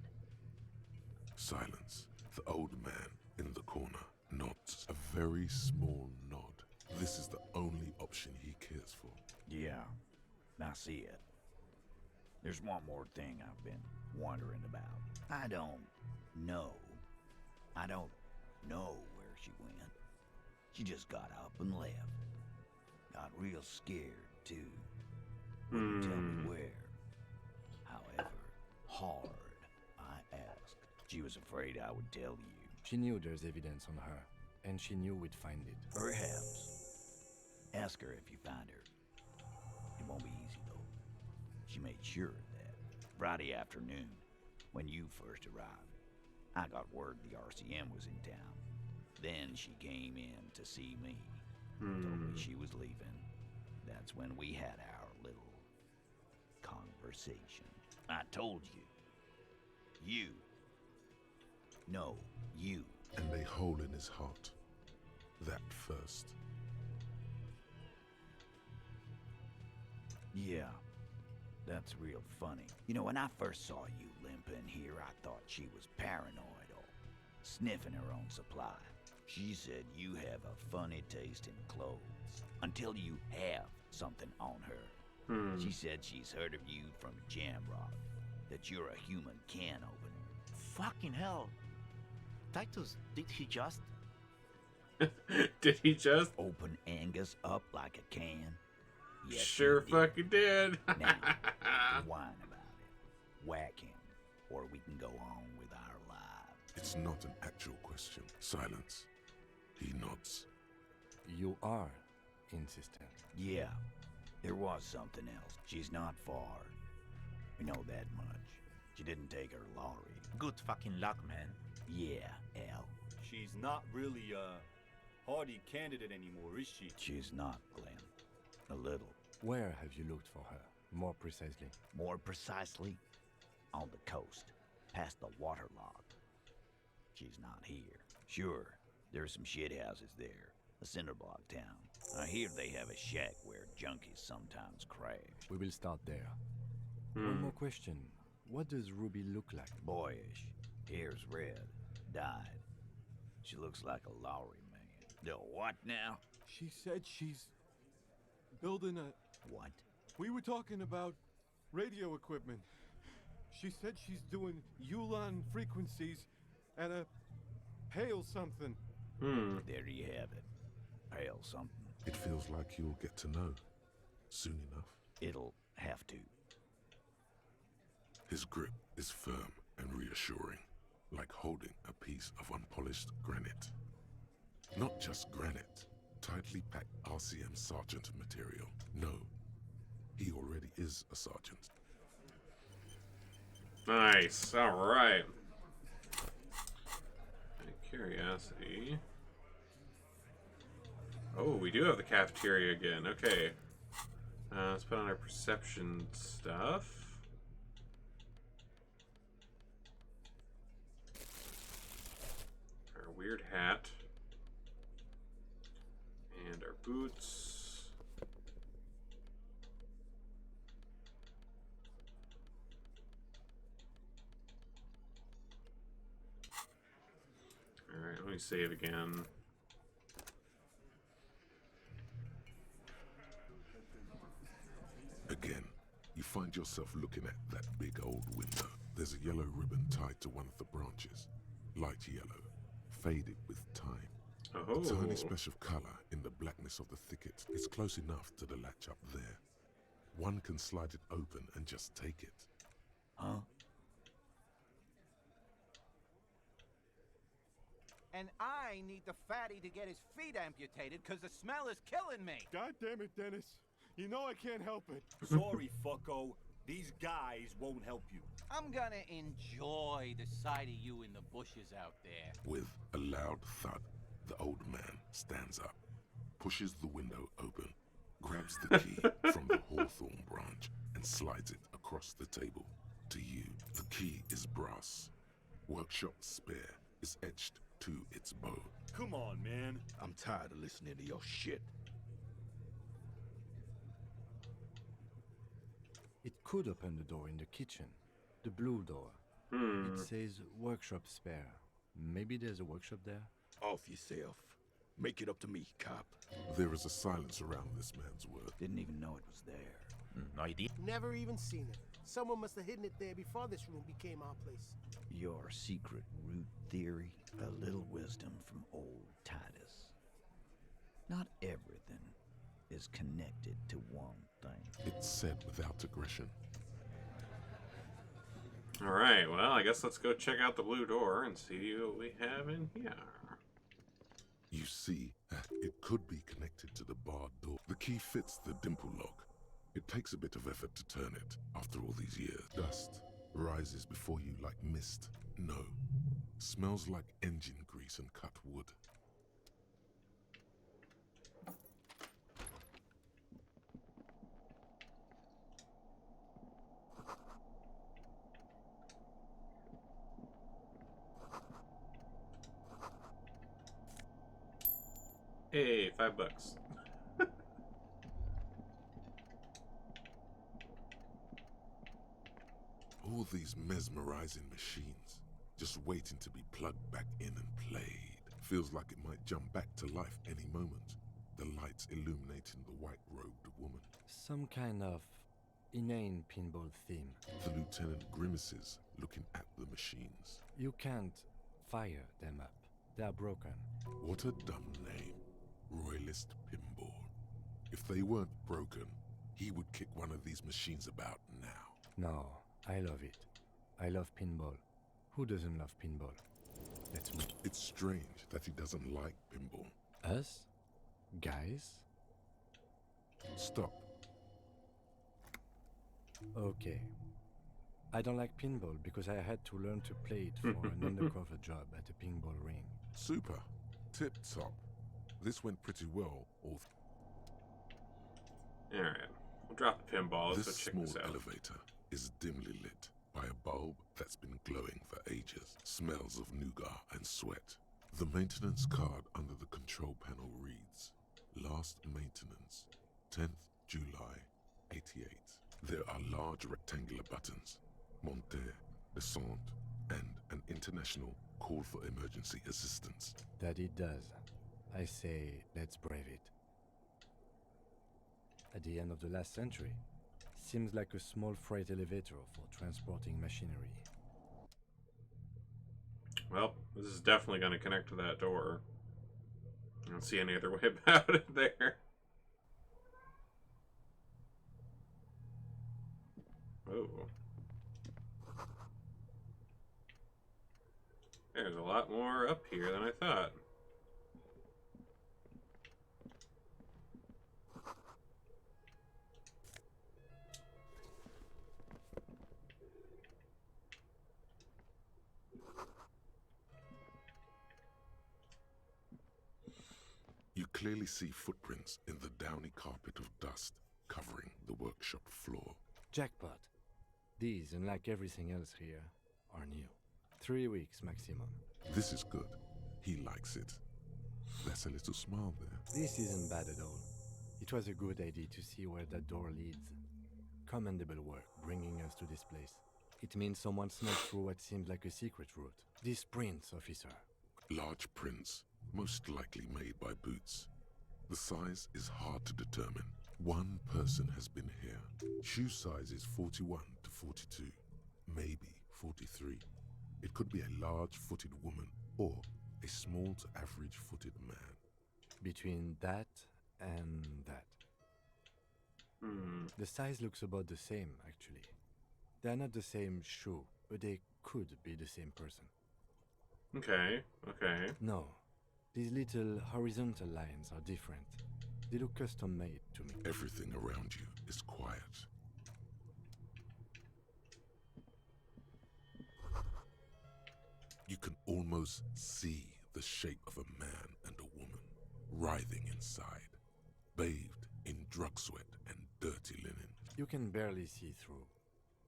Silence. The old man in the corner nods. A very small nod. This is the only option he cares for. Yeah, I see it. There's one more thing I've been wondering about. I don't know where she went. She just got up and left. Got real scared, too. Wouldn't tell me where. However hard I asked. She was afraid I would tell you. She knew there's evidence on her, and she knew we'd find it. Perhaps. Ask her if you find her. It won't be easy, though. She made sure of that. Friday afternoon, when you first arrived. I got word the RCM was in town. Then she came in to see me. Told me she was leaving. That's when we had our little conversation. I told you. You. And a hole in his heart. That first. Yeah, that's real funny. You know, when I first saw you limping here, I thought she was paranoid or sniffing her own supply. She said you have a funny taste in clothes until you have something on her. She said she's heard of you from Jamrock, that you're a human can opener. Fucking hell. Titus, did he just... Did he just? Open Angus up like a can? Yes, sure he did. fucking did. Now, we can whine about it. Whack him, or we can go on with our lives. It's not an actual question. Silence. He nods. You are insistent. Yeah, there was something else. She's not far. We know that much. She didn't take her lottery. Good fucking luck, man. Yeah, Al. She's not really a hardy candidate anymore, is she? She's not, Glenn. A little. Where have you looked for her? More precisely. More precisely, on the coast, past the waterlock. She's not here. Sure, there's some shit houses there. A cinder block town. I hear they have a shack where junkies sometimes crash. We will start there. One more question. What does Ruby look like? Boyish. Hair's red. Dyed. She looks like a Lowry man. The what now? She said she's building a... What? We were talking about radio equipment. She said she's doing Ulan frequencies at a Pale something. There you have it. Pale something. It feels like you'll get to know soon enough. It'll have to. His grip is firm and reassuring, like holding a piece of unpolished granite. Not just granite, tightly packed RCM sergeant material. No, he already is a sergeant. Nice. All right. Curiosity. Oh, we do have the cafeteria again. Okay. Let's put on our perception stuff. Our weird hat. And our boots. Alright, let me save again. Again, you find yourself looking at that big old window. There's a yellow ribbon tied to one of the branches. Light yellow, faded with time. Oh. A tiny splash of color in the blackness of the thicket is close enough to the latch up there. One can slide it open and just take it. Huh? And I need the fatty to get his feet amputated because the smell is killing me. God damn it, Dennis. You know I can't help it. Sorry, fucko. These guys won't help you. I'm gonna enjoy the sight of you in the bushes out there. With a loud thud, the old man stands up, pushes the window open, grabs the key from the hawthorn branch, and slides it across the table to you. The key is brass. Workshop spare is etched to its bow. Come on, man. I'm tired of listening to your shit. It could open the door in the kitchen. The blue door. It says workshop spare. Maybe there's a workshop there? Off yourself. Make it up to me, cop. There is a silence around this man's word. Didn't even know it was there. No idea. Never even seen it. Someone must have hidden it there before this room became our place. Your secret root theory? A little wisdom from old Titus. Not everything is connected to one thing. It's said without aggression. Alright, well, I guess let's go check out the blue door and see what we have in here. You see, it could be connected to the barred door. The key fits the dimple lock, It takes a bit of effort to turn it after all these years. Dust rises before you like mist. No. Smells like engine grease and cut wood. Hey, $5. All these mesmerizing machines, just waiting to be plugged back in and played. Feels like it might jump back to life any moment. The lights illuminating the white-robed woman. Some kind of inane pinball theme. The lieutenant grimaces, looking at the machines. You can't fire them up. They are broken. What a dumb name. Royalist Pinball. If they weren't broken, he would kick one of these machines about now. No, I love it. I love pinball. Who doesn't love pinball? Let's move. It's strange that he doesn't like pinball. Us? Guys? Stop. Okay. I don't like pinball because I had to learn to play it for an undercover job at a pinball ring. Super. Tip top. This went pretty well. Alright. We'll drop the pinballs, This so check small this out. elevator is dimly lit by a bulb that's been glowing for ages. Smells of nougat and sweat. The maintenance card under the control panel reads, Last maintenance, 10th July, 88. There are large rectangular buttons, monter, descente, and an international call for emergency assistance. That it does. I say, let's brave it. At the end of the last century, seems like a small freight elevator for transporting machinery. Well, this is definitely going to connect to that door. I don't see any other way about it there. Oh. There's a lot more up here than I thought. You clearly see footprints in the downy carpet of dust covering the workshop floor. Jackpot. These, unlike everything else here, are new. 3 weeks maximum. This is good. He likes it. There's a little smile there. This isn't bad at all. It was a good idea to see where that door leads. Commendable work bringing us to this place. It means someone snuck through what seemed like a secret route. These prints, officer. Large prints, most likely made by boots. The size is hard to determine. One person has been here. Shoe size is 41 to 42, maybe 43. It could be a large-footed woman or a small to average-footed man. Between that and that. The size looks about the same, actually. They're not the same shoe, but they could be the same person. Okay, okay. No, these little horizontal lines are different. They look custom-made to me. Everything around you is quiet. You can almost see the shape of a man and a woman writhing inside, bathed in drug sweat and dirty linen. You can barely see through.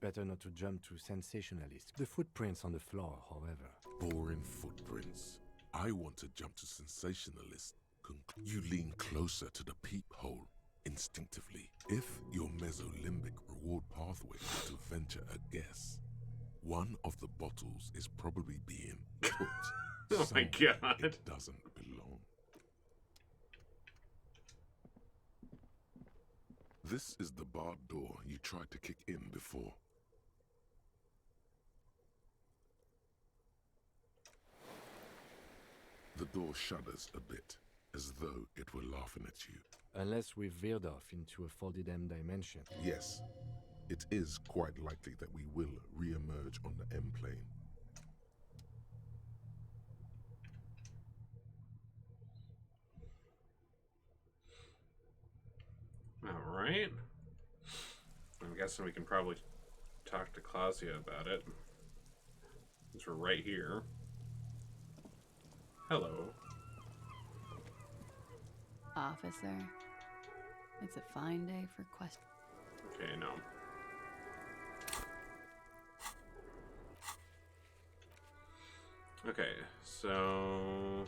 Better not to jump to sensationalist. The footprints on the floor, however. Boring footprints. I want to jump to sensationalist. You lean closer to the peephole instinctively. If your mesolimbic reward pathway is to venture a guess, one of the bottles is probably being put Oh my God. It doesn't belong. This is the barred door you tried to kick in before. The door shudders a bit, as though it were laughing at you. Unless we've veered off into a folded M dimension. Yes, it is quite likely that we will re-emerge on the M plane. All right. guessing we can probably talk to Claudia about it. Since we're right here. Hello. Officer, it's a fine day for questions. Okay, no. Okay, so...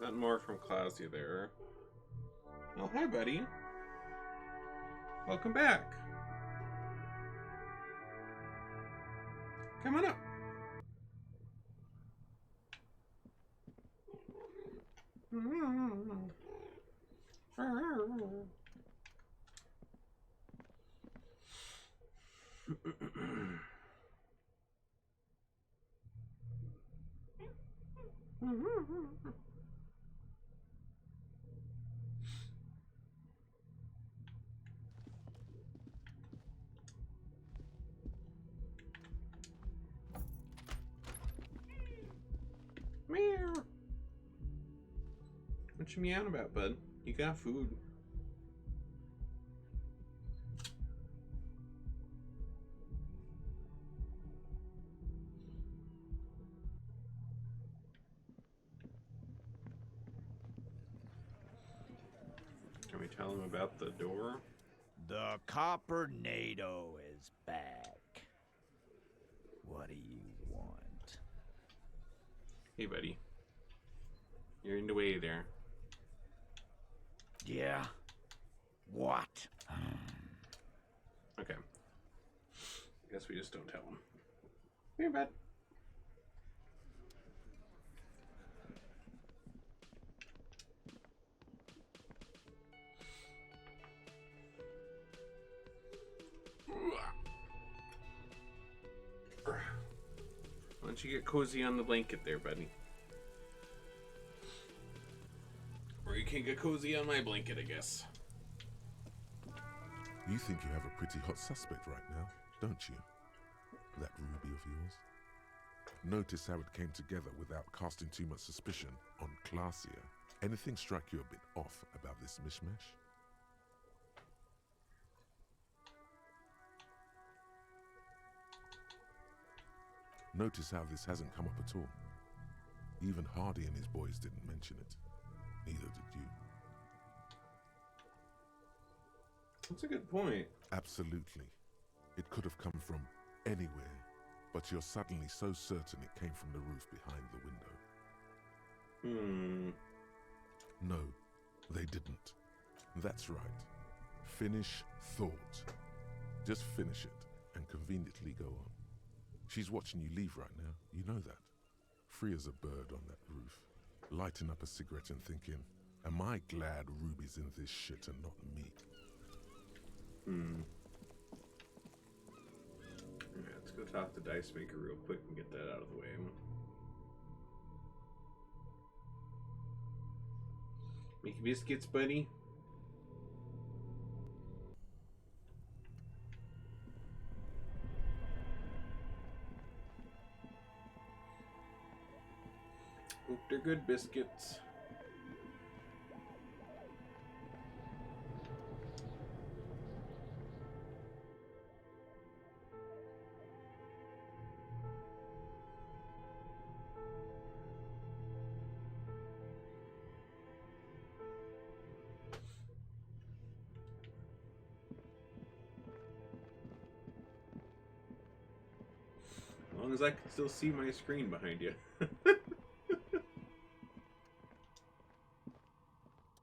Nothing more from Claudia there. Oh, hi, buddy. Welcome back. Come on up. Meow. What you meowing about, bud? You got food. Can we tell him about the door? The Copper-nado is back. What do you want? Hey, buddy. You're in the way there. Yeah? What? Okay. Guess we just don't tell him. Here, bud. Why don't you get cozy on the blanket there, buddy? Or you can get cozy on my blanket, I guess. You think you have a pretty hot suspect right now, don't you? That ruby of yours? Notice how it came together without casting too much suspicion on Claudia. Anything strike you a bit off about this mishmash? Notice how this hasn't come up at all. Even Hardy and his boys didn't mention it. Neither did you. That's a good point. Absolutely. It could have come from anywhere, but you're suddenly so certain it came from the roof behind the window. No, they didn't. That's right. Finish thought. Just finish it and conveniently go on. She's watching you leave right now. You know that. Free as a bird on that roof. Lighting up a cigarette and thinking, am I glad Ruby's in this shit and not me? Alright, let's go talk to Dice Maker real quick and get that out of the way. Make biscuits, buddy. Hope they're good biscuits. As long as I can still see my screen behind you.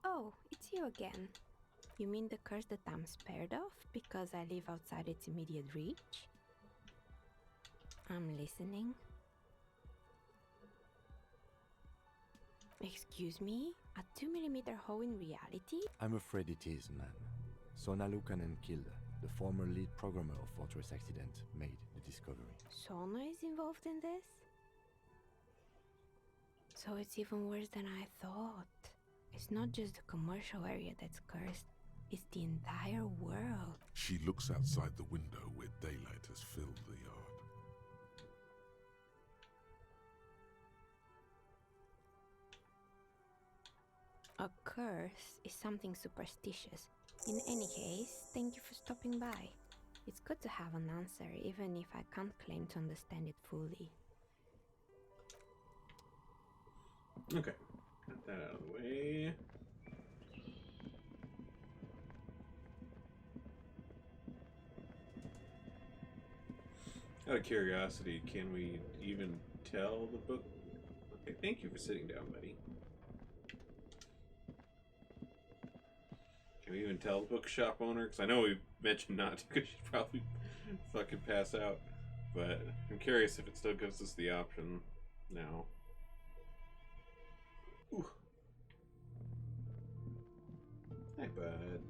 Oh, it's you again. You mean the curse that I'm spared of because I live outside its immediate reach? I'm listening. Excuse me? A 2mm hole in reality? I'm afraid it is, ma'am. Sona Lukanen killed the former lead programmer of Fortress Accident made the discovery. Sona is involved in this? So it's even worse than I thought. It's not just the commercial area that's cursed. is the entire world. She looks outside the window where daylight has filled the yard. A curse is something superstitious. In any case, thank you for stopping by. It's good to have an answer, even if I can't claim to understand it fully. Okay, got that out of the way. Out of curiosity, can we even tell the book? Okay, thank you for sitting down, buddy. Can we even tell the bookshop owner? Because I know we mentioned not to, because she'd probably fucking pass out. But I'm curious if it still gives us the option now. Ooh. Hi, bud.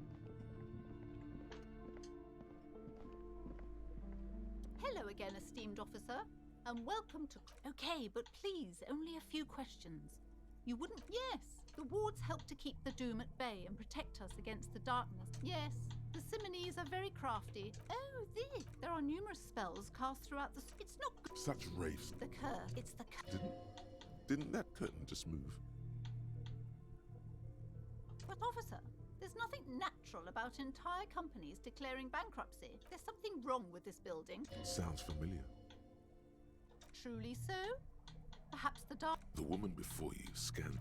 Hello again, esteemed officer, and welcome to... Okay, but please, only a few questions. You wouldn't... Yes, the wards help to keep the doom at bay and protect us against the darkness. Yes, the Simonees are very crafty. Oh, this! There are numerous spells cast throughout the... It's not good. Such wraiths. The curse. It's the curse. Didn't that curtain just move? But officer, there's nothing natural about entire companies declaring bankruptcy. There's something wrong with this building. Sounds familiar. Truly so? Perhaps the dark... The woman before you scanned.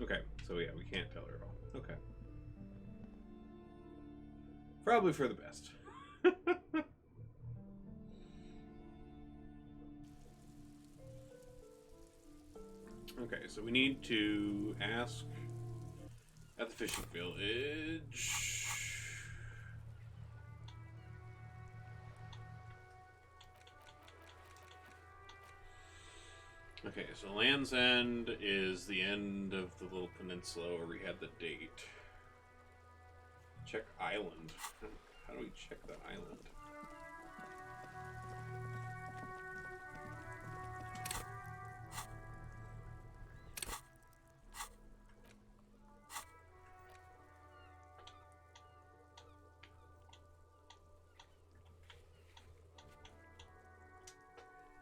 Okay, so yeah, we can't tell her at all. Okay. Probably for the best. Okay, so we need to ask at the fishing village. Okay, so Land's End is the end of the little peninsula where we had the date. Check island. How do we check the island?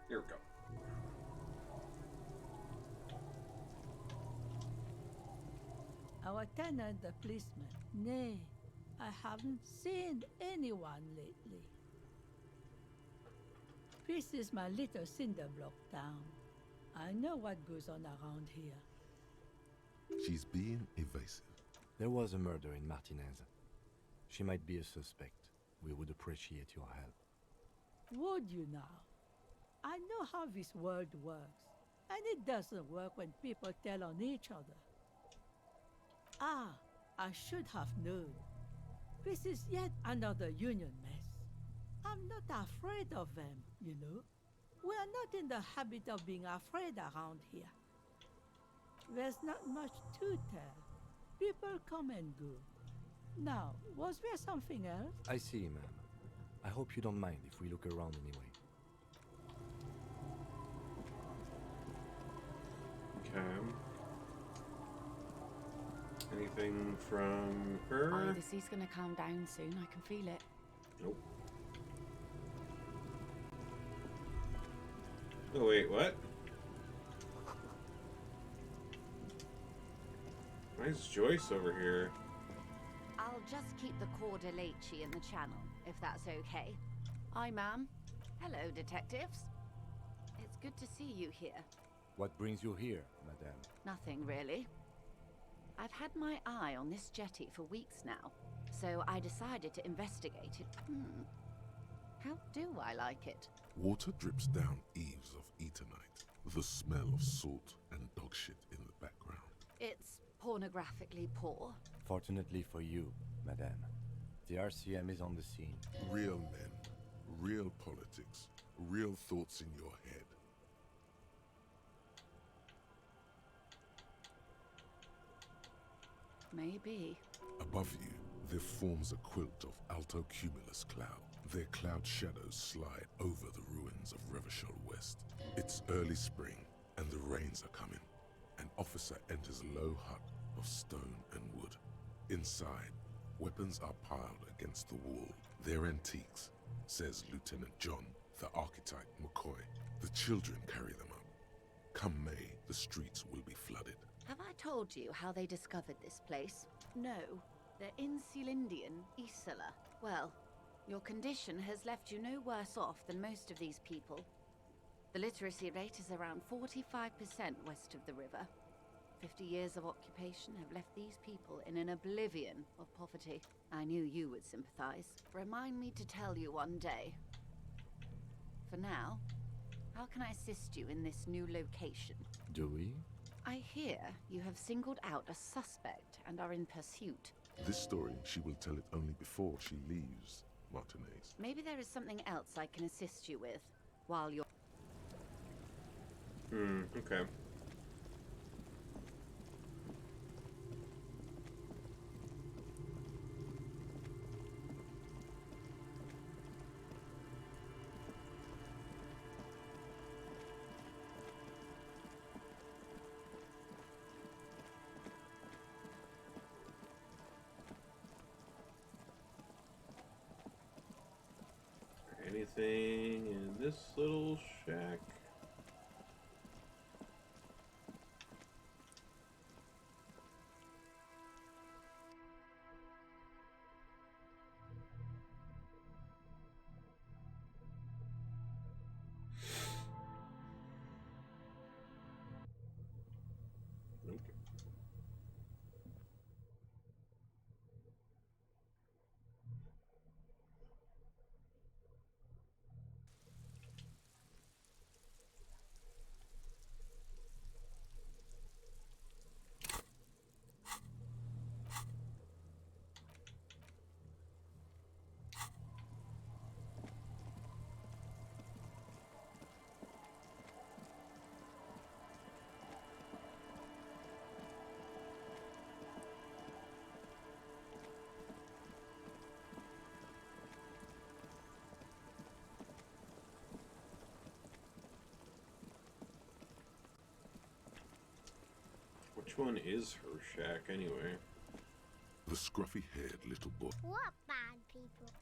Here we go. Our tenant, the policeman. Nay, I haven't seen anyone lately. This is my little cinder block town. I know what goes on around here. She's being evasive. There was a murder in Martinez. She might be a suspect. We would appreciate your help. Would you now? I know how this world works, and it doesn't work when people tell on each other. Ah, I should have known. This is yet another union mess. I'm not afraid of them, you know. We are not in the habit of being afraid around here. There's not much to tell. People come and go. Now, was there something else? I see, ma'am. I hope you don't mind if we look around anyway. Okay. Anything from her? Oh, the sea's gonna calm down soon. I can feel it. Nope. Oh, wait, what? Why is Joyce over here? I'll just keep the Corda Leche in the channel, if that's okay. Hi, ma'am. Hello, detectives. It's good to see you here. What brings you here, madame? Nothing, really. I've had my eye on this jetty for weeks now, so I decided to investigate it. How do I like it? Water drips down eaves of Eternite. The smell of salt and dog shit in the background. It's pornographically poor. Fortunately for you, madame, the RCM is on the scene. Real men, real politics, real thoughts in your head. Maybe. Above you, there forms a quilt of altocumulus cloud. Their cloud shadows slide over the ruins of Revachol West. It's early spring, and the rains are coming. An officer enters a low hut of stone and wood. Inside, Weapons are piled against the wall. They're antiques, says Lieutenant John, the archetype McCoy. The children carry them up. Come May, the streets will be flooded. Have I told you how they discovered this place? No. They're in Celindian, Isola. Well, your condition has left you no worse off than most of these people. The literacy rate is around 45% west of the river. 50 years of occupation have left these people in an oblivion of poverty. I knew you would sympathize. Remind me to tell you one day. For now, how can I assist you in this new location? Do we? I hear you have singled out a suspect and are in pursuit. This story, she will tell it only before she leaves Martinez. Maybe there is something else I can assist you with while you're... Okay. Anything in this little shack? Nope. Which one is her shack, anyway? The scruffy-haired little boy. What bad people?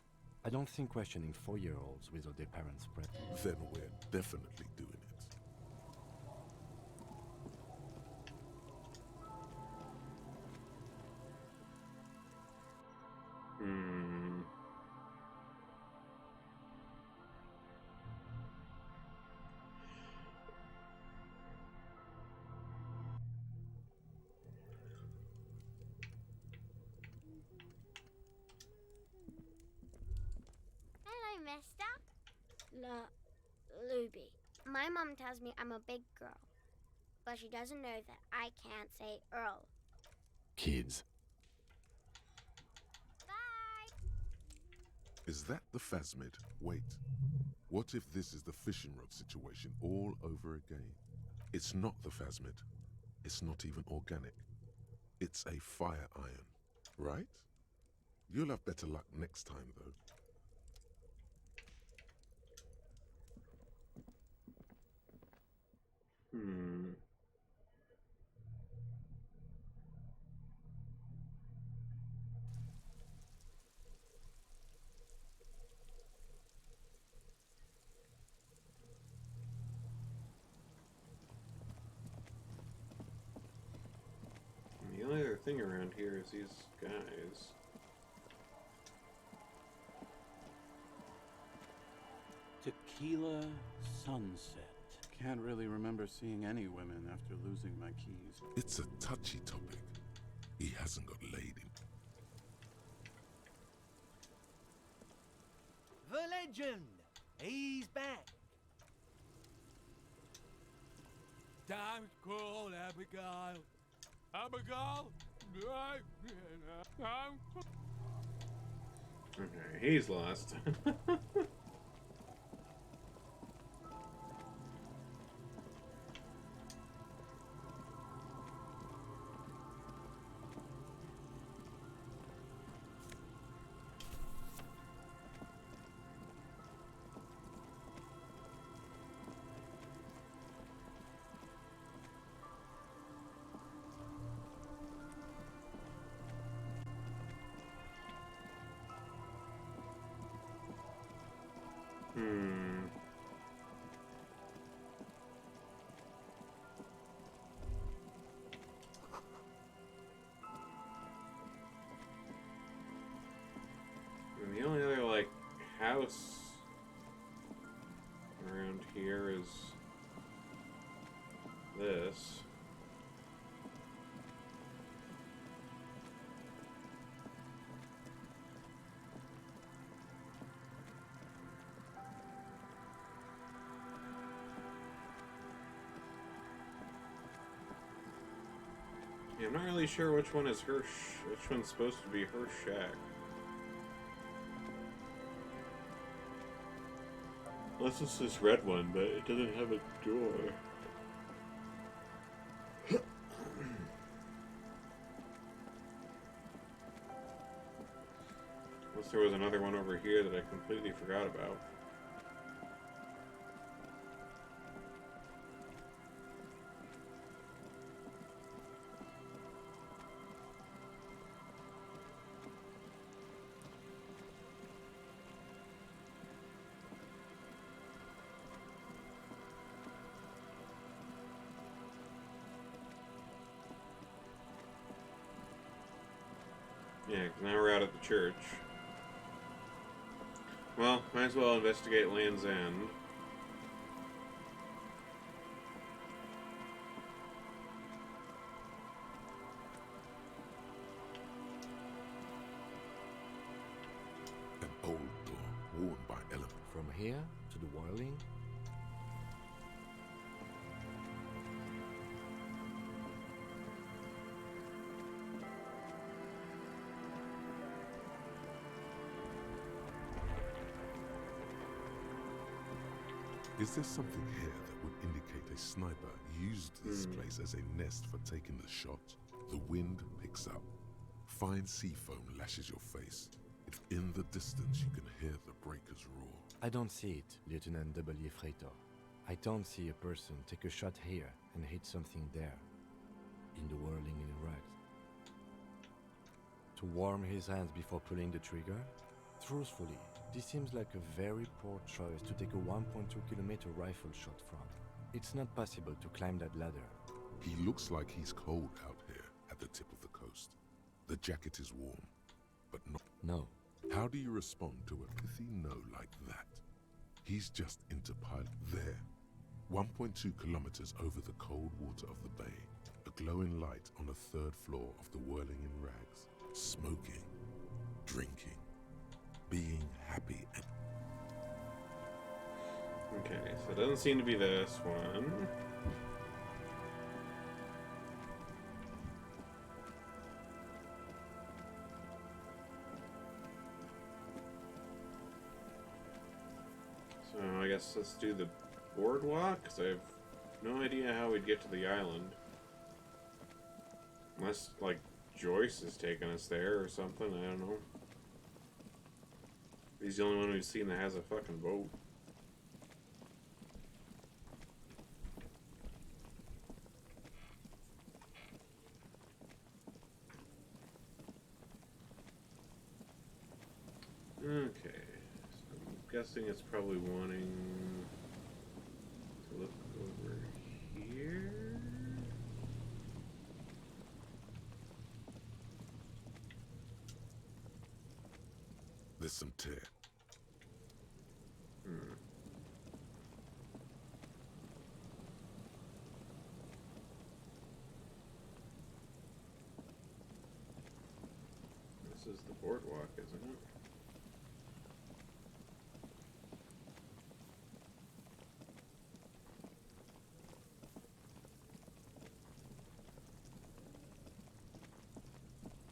I don't think questioning 4-year-olds without their parents' present. Then we're definitely doing it. Hello, mister. Luby. My mom tells me I'm a big girl, but she doesn't know that I can't say Earl. Kids. Bye! Is that the phasmid? Wait. What if this is the fishing rod situation all over again? It's not the phasmid. It's not even organic. It's a fire iron, right? You'll have better luck next time, though. The only other thing around here is these guys. Tequila sunset. Can't really remember seeing any women after losing my keys. It's a touchy topic. He hasn't got laid in. The legend! He's back! Time's cold, Abigail. Abigail? Okay, he's lost. house around here is this. Yeah, I'm not really sure which one is her. Which one's supposed to be her shack. Unless it's this red one, but it doesn't have a door. Unless there was another one over here that I completely forgot about. Yeah, 'cause now we're out at the church. Well, might as well investigate Land's End. An old door worn by Ellen. From here to the whirling? Is there something here that would indicate a sniper used this place as a nest for taking the shot? The wind picks up. Fine sea foam lashes your face. In the distance, you can hear the breakers roar. I don't see it, Lieutenant W. Freighter. I don't see a person take a shot here and hit something there, in the whirling in rags. To warm his hands before pulling the trigger? Truthfully, this seems like a very poor choice to take a 1.2 kilometer rifle shot from. It's not possible to climb that ladder. He looks like he's cold out here at the tip of the coast. The jacket is warm, but not... No. How do you respond to a pithy no like that? He's just into pilot there. 1.2 kilometers over the cold water of the bay. A glowing light on the third floor of the whirling in rags. Smoking. Drinking. Being happy and... Okay, so it doesn't seem to be this one. So I guess let's do the boardwalk, because I have no idea how we'd get to the island. Unless, like, Joyce is taking us there or something, I don't know. He's the only one we've seen that has a fucking boat. Okay, so I'm guessing it's probably wanting to look over here. There's some tear. This is the boardwalk, isn't it?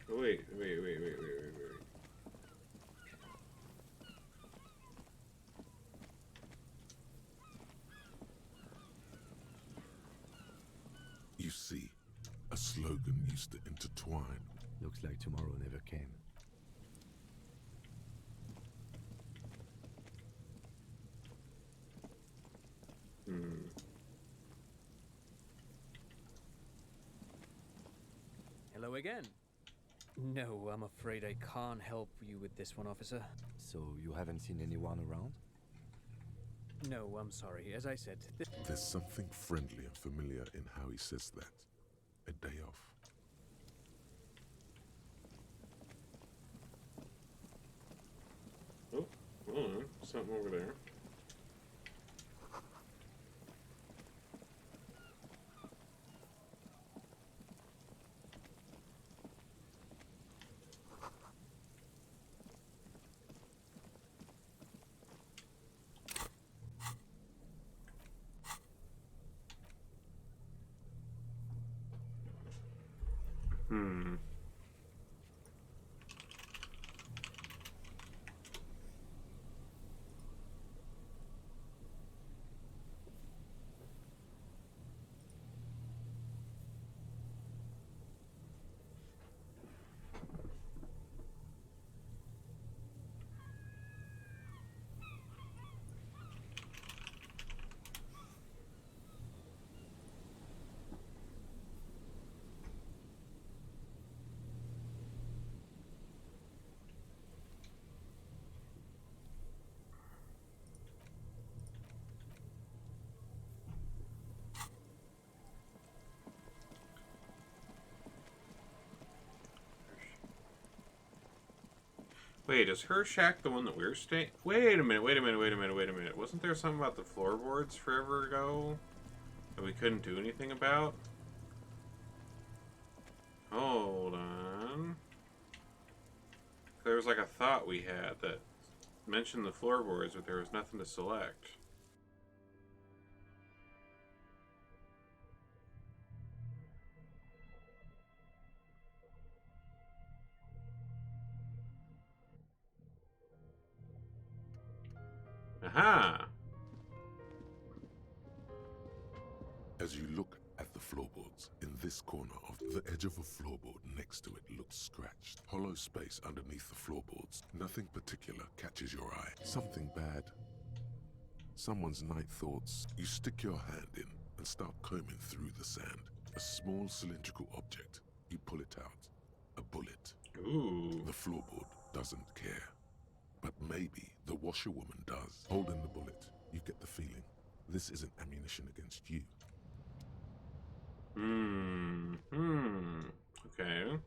Oh, wait. You see, a slogan used to intertwine. Looks like tomorrow never came. Hello again. No, I'm afraid I can't help you with this one, officer. So you haven't seen anyone around? No, I'm sorry. As I said, There's something friendly and familiar in how he says that. A day off. Oh, hold on. something over there. Hmm. Wait, is her shack the one that we're staying? Wait a minute, wait a minute, wait a minute, wait a minute. Wasn't there something about the floorboards forever ago that we couldn't do anything about? Hold on. There was like a thought we had that mentioned the floorboards, but there was nothing to select. Aha! As you look at the floorboards, in this corner of the edge of a floorboard next to it looks scratched. Hollow space underneath the floorboards. Nothing particular catches your eye. Something bad. Someone's night thoughts. You stick your hand in and start combing through the sand. A small cylindrical object. You pull it out. A bullet. Ooh. The floorboard doesn't care. But maybe the washerwoman does. Holding the bullet, you get the feeling this isn't ammunition against you. Okay.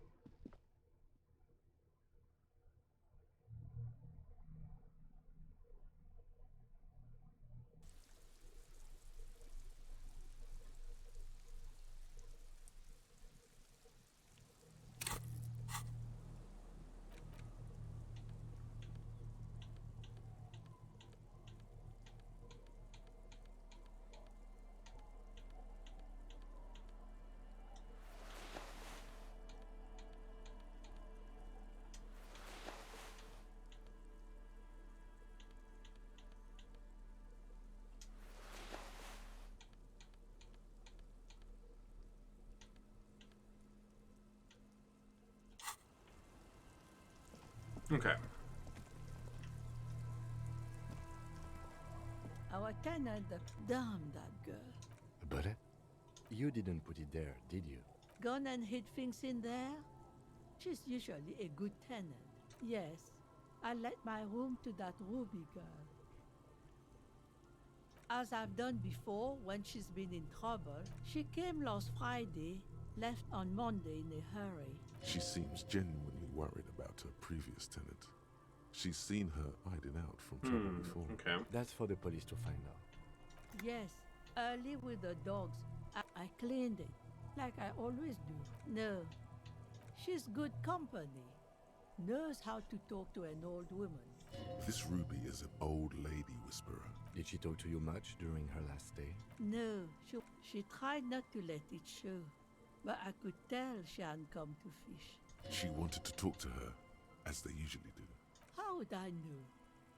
Okay. Our tenant, damn that girl. Bullet? You didn't put it there, did you? Gone and hid things in there? She's usually a good tenant. Yes, I let my room to that Ruby girl. As I've done before when she's been in trouble, she came last Friday, left on Monday in a hurry. She seems genuinely worried about her previous tenant. She's seen her hiding out from trouble before. Okay. That's for the police to find out. Yes, early with the dogs. I cleaned it, like I always do. No, she's good company. Knows how to talk to an old woman. This Ruby is an old lady whisperer. Did she talk to you much during her last stay? No, she tried not to let it show. But I could tell she hadn't come to fish. She wanted to talk to her, as they usually do. How would I know?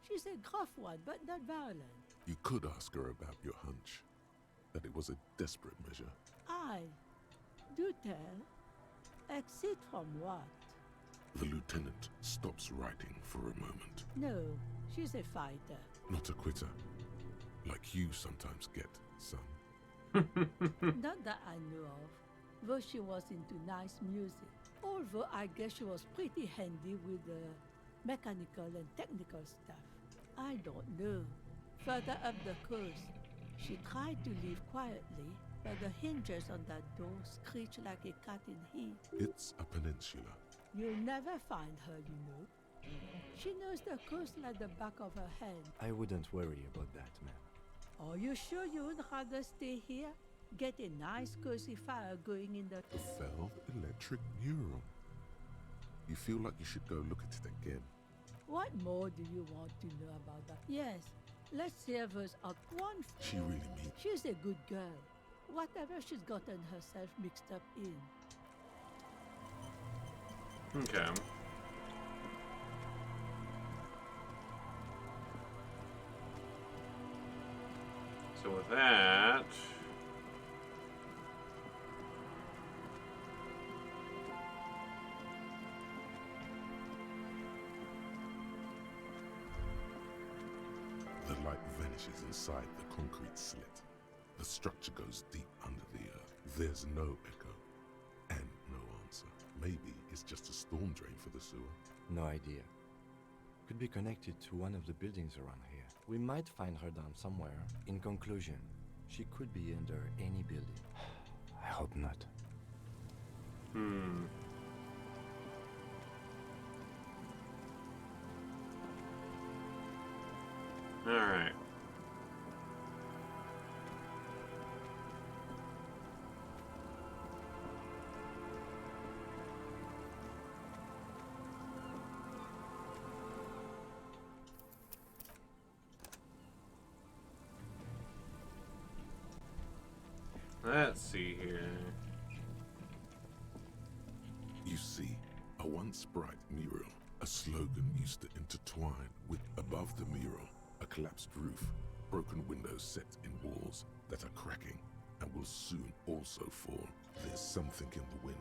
She's a gruff one, but not violent. You could ask her about your hunch, that it was a desperate measure. Aye. Do tell. Exit from what? The lieutenant stops writing for a moment. No, she's a fighter. Not a quitter, like you sometimes get, son. Not that I know of. Though she was into nice music. Although I guess she was pretty handy with the mechanical and technical stuff. I don't know. Further up the coast, she tried to leave quietly, but the hinges on that door screech like a cat in heat. It's a peninsula. You'll never find her, you know. She knows the coast like the back of her hand. I wouldn't worry about that, ma'am. Are you sure you would rather stay here? Get a nice cozy fire going in the... The failed electric mural. You feel like you should go look at it again. What more do you want to know about that? Yes, let's hear us out one... She really means... She's a good girl. Whatever she's gotten herself mixed up in. Okay. So with that... The light vanishes inside the concrete slit. The structure goes deep under the earth. There's no echo and no answer. Maybe it's just a storm drain for the sewer. No idea. Could be connected to one of the buildings around here. We might find her down somewhere. In conclusion, she could be under any building. I hope not. Alright. Let's see here. You see, a once bright mural. A slogan used to intertwine with above the mural, a collapsed roof, broken windows set in walls that are cracking and will soon also fall. There's something in the wind.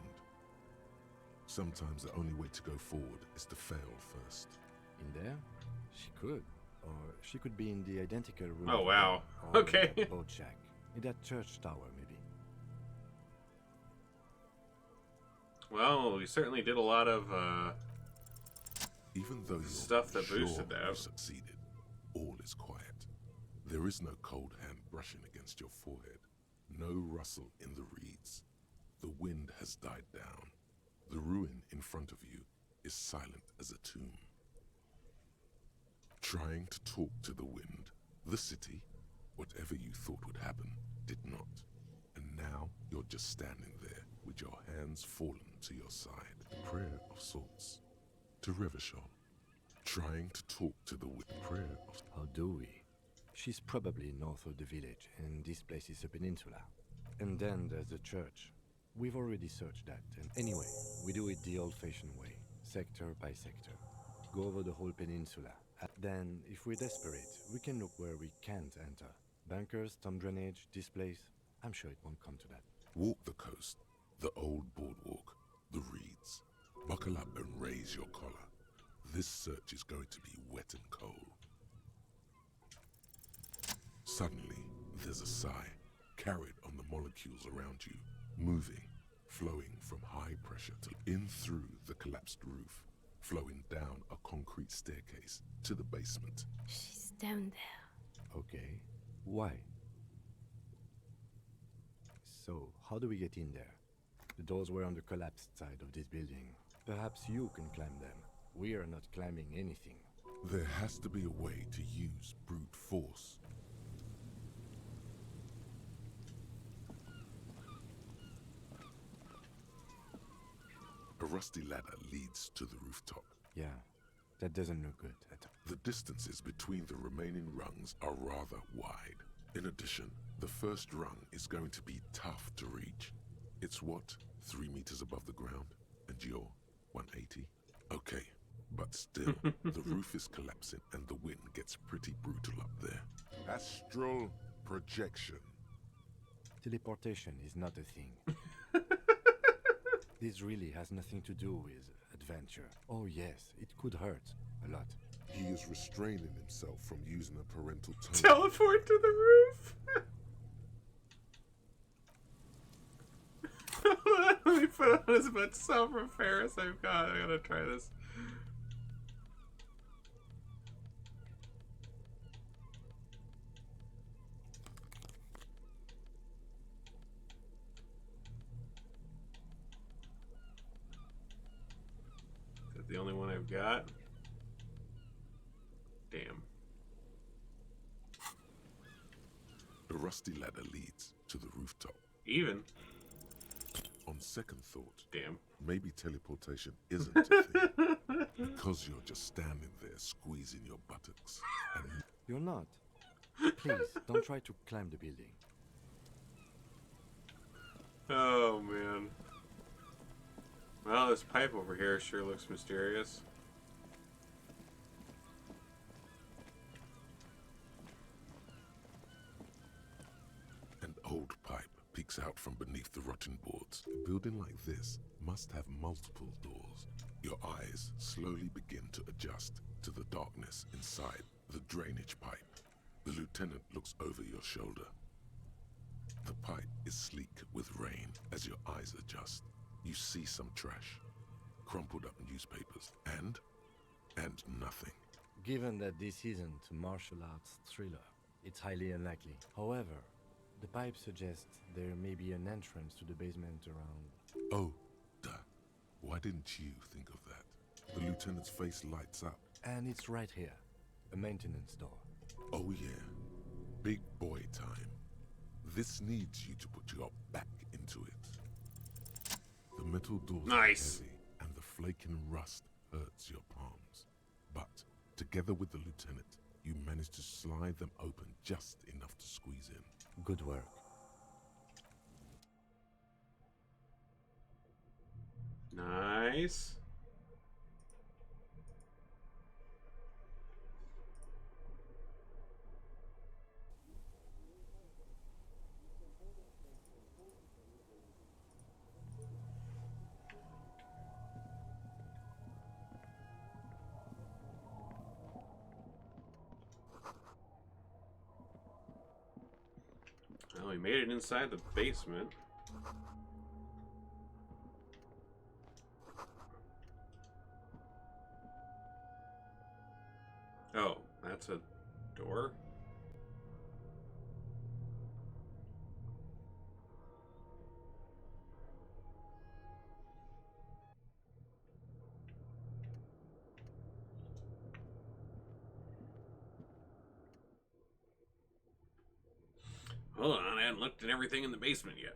Sometimes the only way to go forward is to fail first. In there? She could. Or she could be in the identical room. Oh, wow. Or Okay. in that boat shack. In that church tower, maybe. Well, we certainly did a lot of Even though you're stuff that sure boosted you that. succeeded, all is quiet. There is no cold hand brushing against your forehead. No rustle in the reeds. The wind has died down. The ruin in front of you is silent as a tomb. Trying to talk to the wind, the city, whatever you thought would happen, did not. And now you're just standing there with your hands fallen to your side. A prayer of sorts. To Revachol. Trying to talk to the wind. Prayer of... How do we? She's probably north of the village, and this place is a peninsula. And then there's the church. We've already searched that, and anyway, we do it the old-fashioned way, sector by sector. Go over the whole peninsula. Then, if we're desperate, we can look where we can't enter. Bunkers, storm drainage, this place. I'm sure it won't come to that. Walk the coast, the old boardwalk, the reeds. Buckle up and raise your collar. This search is going to be wet and cold. Suddenly, there's a sigh, carried on the molecules around you, moving, flowing from high pressure to in through the collapsed roof, flowing down a concrete staircase to the basement. She's down there. Okay. Why? So, how do we get in there? The doors were on the collapsed side of this building. Perhaps you can climb them. We are not climbing anything. There has to be a way to use brute force. A rusty ladder leads to the rooftop. Yeah, that doesn't look good at all. The distances between the remaining rungs are rather wide. In addition, the first rung is going to be tough to reach. It's what, 3 meters above the ground? And you're 180? Okay, but still, the roof is collapsing and the wind gets pretty brutal up there. Astral projection. Teleportation is not a thing. This really has nothing to do with adventure. Oh yes, it could hurt a lot. He is restraining himself from using a parental tone. Teleport to the roof? Let me put on as much self-repair as I've got. I gotta try this. Is that the only one I've got? rusty ladder leads to the rooftop. Even? On second thought, damn, maybe teleportation isn't a thing. Because you're just standing there squeezing your buttocks. And You're not. Please, don't try to climb the building. Oh, man. Well, this pipe over here sure looks mysterious. An old pipe peeks out from beneath the rotten boards. A building like this must have multiple doors. Your eyes slowly begin to adjust to the darkness inside the drainage pipe. The lieutenant looks over your shoulder. The pipe is sleek with rain. As your eyes adjust, you see some trash, crumpled up newspapers, and nothing. Given that this isn't a martial arts thriller, it's highly unlikely. However, the pipe suggests there may be an entrance to the basement around... Oh, duh. Why didn't you think of that? The lieutenant's face lights up. And it's right here. A maintenance door. Oh yeah. Big boy time. This needs you to put your back into it. The metal doors are heavy, and the flaking rust hurts your palms. But, together with the lieutenant, you manage to slide them open just enough to squeeze in. Good work. Nice. Well, we made it inside the basement. Oh, that's a door? Hold on, I haven't looked at everything in the basement yet.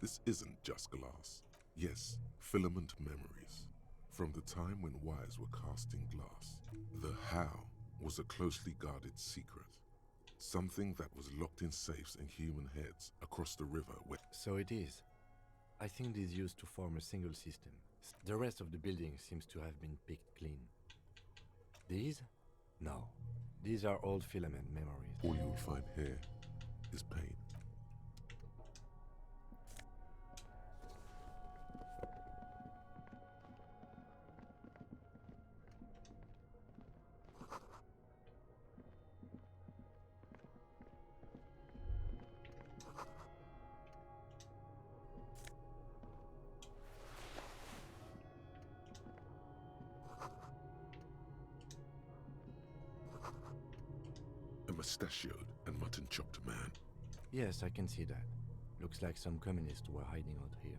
This isn't just glass. Yes, filament memories. From the time when wires were cast in glass. The how was a closely guarded secret. Something that was locked in safes in human heads across the river where... So it is. I think these used to form a single system. The rest of the building seems to have been picked clean. These? No. These are old filament memories. All you'll find here is pain. A mustachioed and mutton-chopped man. Yes, I can see that. Looks like some communists were hiding out here.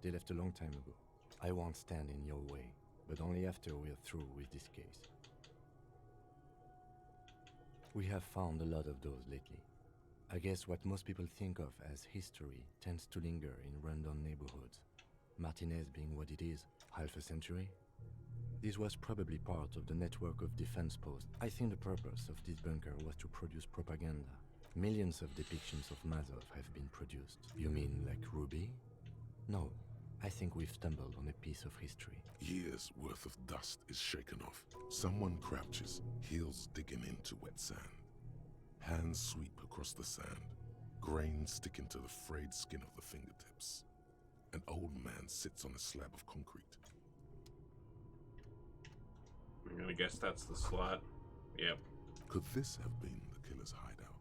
They left a long time ago. I won't stand in your way, but only after we're through with this case. We have found a lot of those lately. I guess what most people think of as history tends to linger in rundown neighborhoods. Martinez being what it is, half a century? This was probably part of the network of defense posts. I think the purpose of this bunker was to produce propaganda. Millions of depictions of Mazov have been produced. You mean like Ruby? No, I think we've stumbled on a piece of history. Years worth of dust is shaken off. Someone crouches, heels digging into wet sand. Hands sweep across the sand, grains sticking to the frayed skin of the fingertips. An old man sits on a slab of concrete. I'm gonna guess that's the slot. Yep. Could this have been the killer's hideout?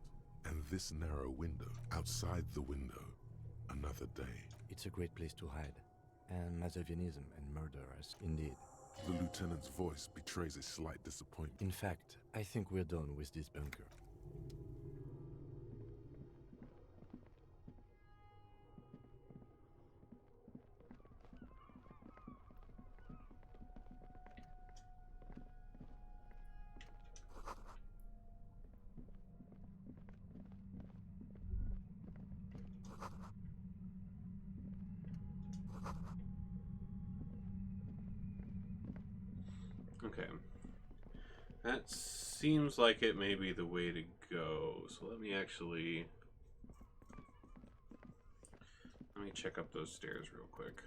And this narrow window, outside the window, another day. It's a great place to hide. And Mazovianism and murderers, indeed. The lieutenant's voice betrays a slight disappointment. In fact, I think we're done with this bunker. Okay. That seems like it may be the way to go. So let me check up those stairs real quick.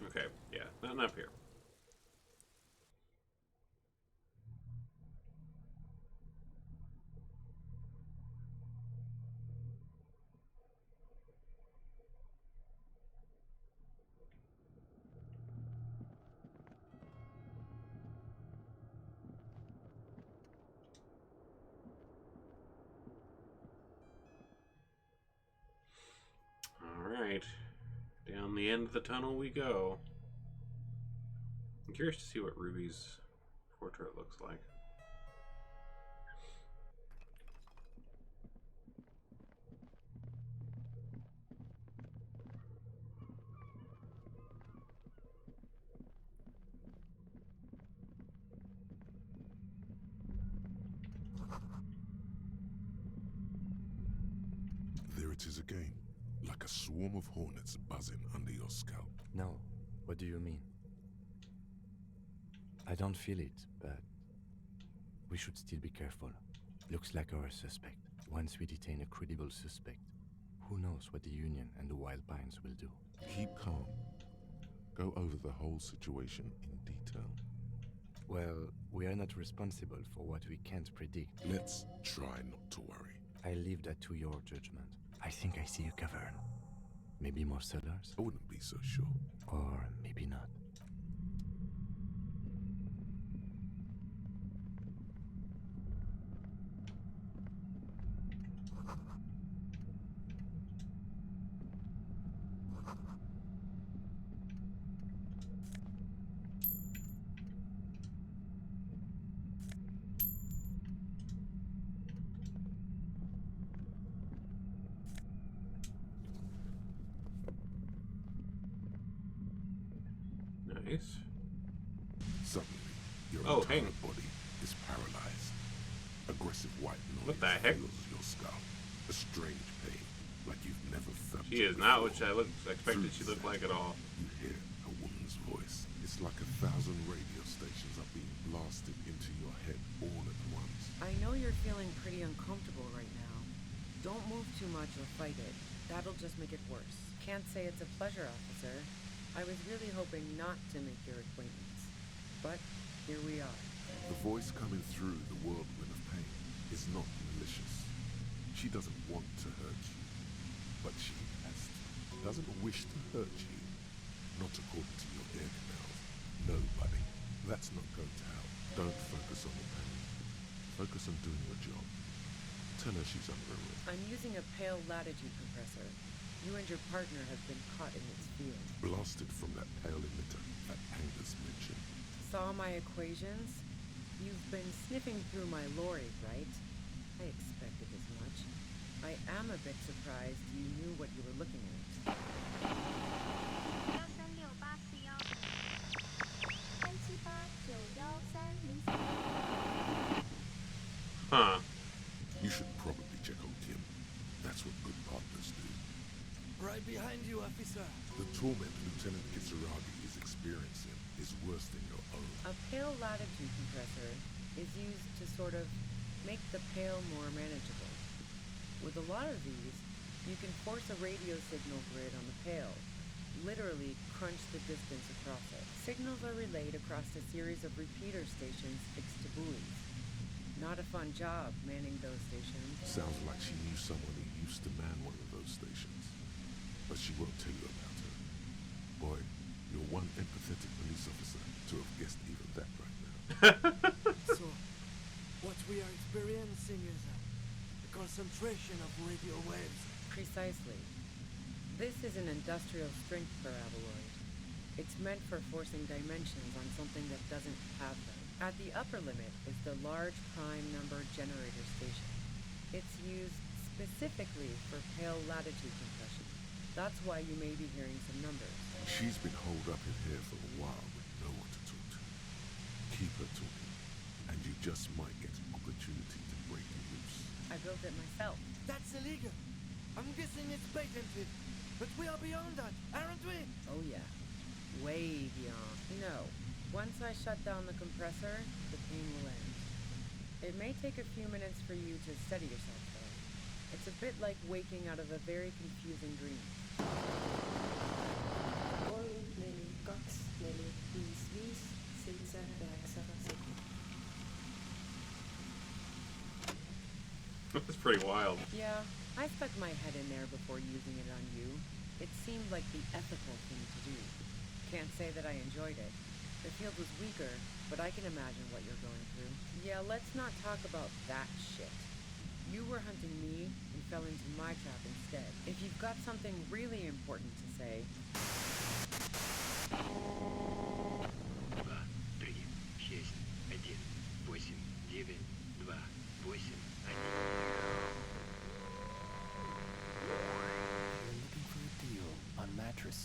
Okay, yeah, nothing up here. Alright, down the end of the tunnel we go. I'm curious to see what Ruby's portrait looks like. There it is again, like a swarm of hornets buzzing under your scalp. No, what do you mean? I don't feel it, but we should still be careful. Looks like our suspect. Once we detain a credible suspect, who knows what the Union and the Wild Pines will do. Keep calm. Go over the whole situation in detail. Well, we are not responsible for what we can't predict. Let's try not to worry. I leave that to your judgment. I think I see a cavern. Maybe more cellars? I wouldn't be so sure. Or maybe not. Nice. Suddenly, your hang entire body is paralyzed. Aggressive white noise What the heck? fills your skull. A strange pain, like you've never felt. She is not what I expected she looked like at all. You hear a woman's voice. It's like 1,000 radio stations are being blasted into your head all at once. I know you're feeling pretty uncomfortable right now. Don't move too much or fight it. That'll just make it worse. Can't say it's a pleasure, officer. I was really hoping not to make your acquaintance. But here we are. The voice coming through the whirlwind of pain is not malicious. She doesn't want to hurt you, but she doesn't wish to hurt you. Not according to your ear canals. No, buddy. That's not going to help. Don't focus on the pain. Focus on doing your job. Tell her she's under arrest. I'm using a pale latitude compressor. You and your partner have been caught in its field. Blasted from that pale emitter that Angus mentioned. Saw my equations? You've been sniffing through my lorry, right? I expected as much. I am a bit surprised you knew what you were looking at. Huh. You should probably check on Kim. That's what good partners do. Right behind you, officer. The torment Lieutenant Kitsuragi is experiencing is worse than your own. A pale latitude compressor is used to sort of make the pale more manageable. With a lot of these, you can force a radio signal grid on the pale, literally crunch the distance across it. Signals are relayed across a series of repeater stations fixed to buoys. Not a fun job manning those stations. Sounds like she knew someone who used to man one of those stations. But she won't tell you about her. Boy, you're one empathetic police officer to have guessed even that right now. So, what we are experiencing is a concentration of radio waves. Precisely. This is an industrial strength paraboloid. It's meant for forcing dimensions on something that doesn't have them. At the upper limit is the large prime number generator station. It's used specifically for pale latitude compression. That's why you may be hearing some numbers. She's been holed up in here for a while with no one to talk to. Keep her talking, and you just might get an opportunity to break it loose. I built it myself. That's illegal. I'm guessing it's patented. But we are beyond that, aren't we? Oh yeah. Way beyond. No. Once I shut down the compressor, the pain will end. It may take a few minutes for you to steady yourself, though. It's a bit like waking out of a very confusing dream. 3, 4, 5, 6, 7, 8, 9. That's pretty wild. Yeah, I stuck my head in there before using it on you. It seemed like the ethical thing to do. Can't say that I enjoyed it. The field was weaker, but I can imagine what you're going through. Yeah, let's not talk about that shit. You were hunting me and fell into my trap instead. If you've got something really important to say... 2, 3, 6, 1, 8, 9, 2, 8, 1. You're looking for a deal on mattress.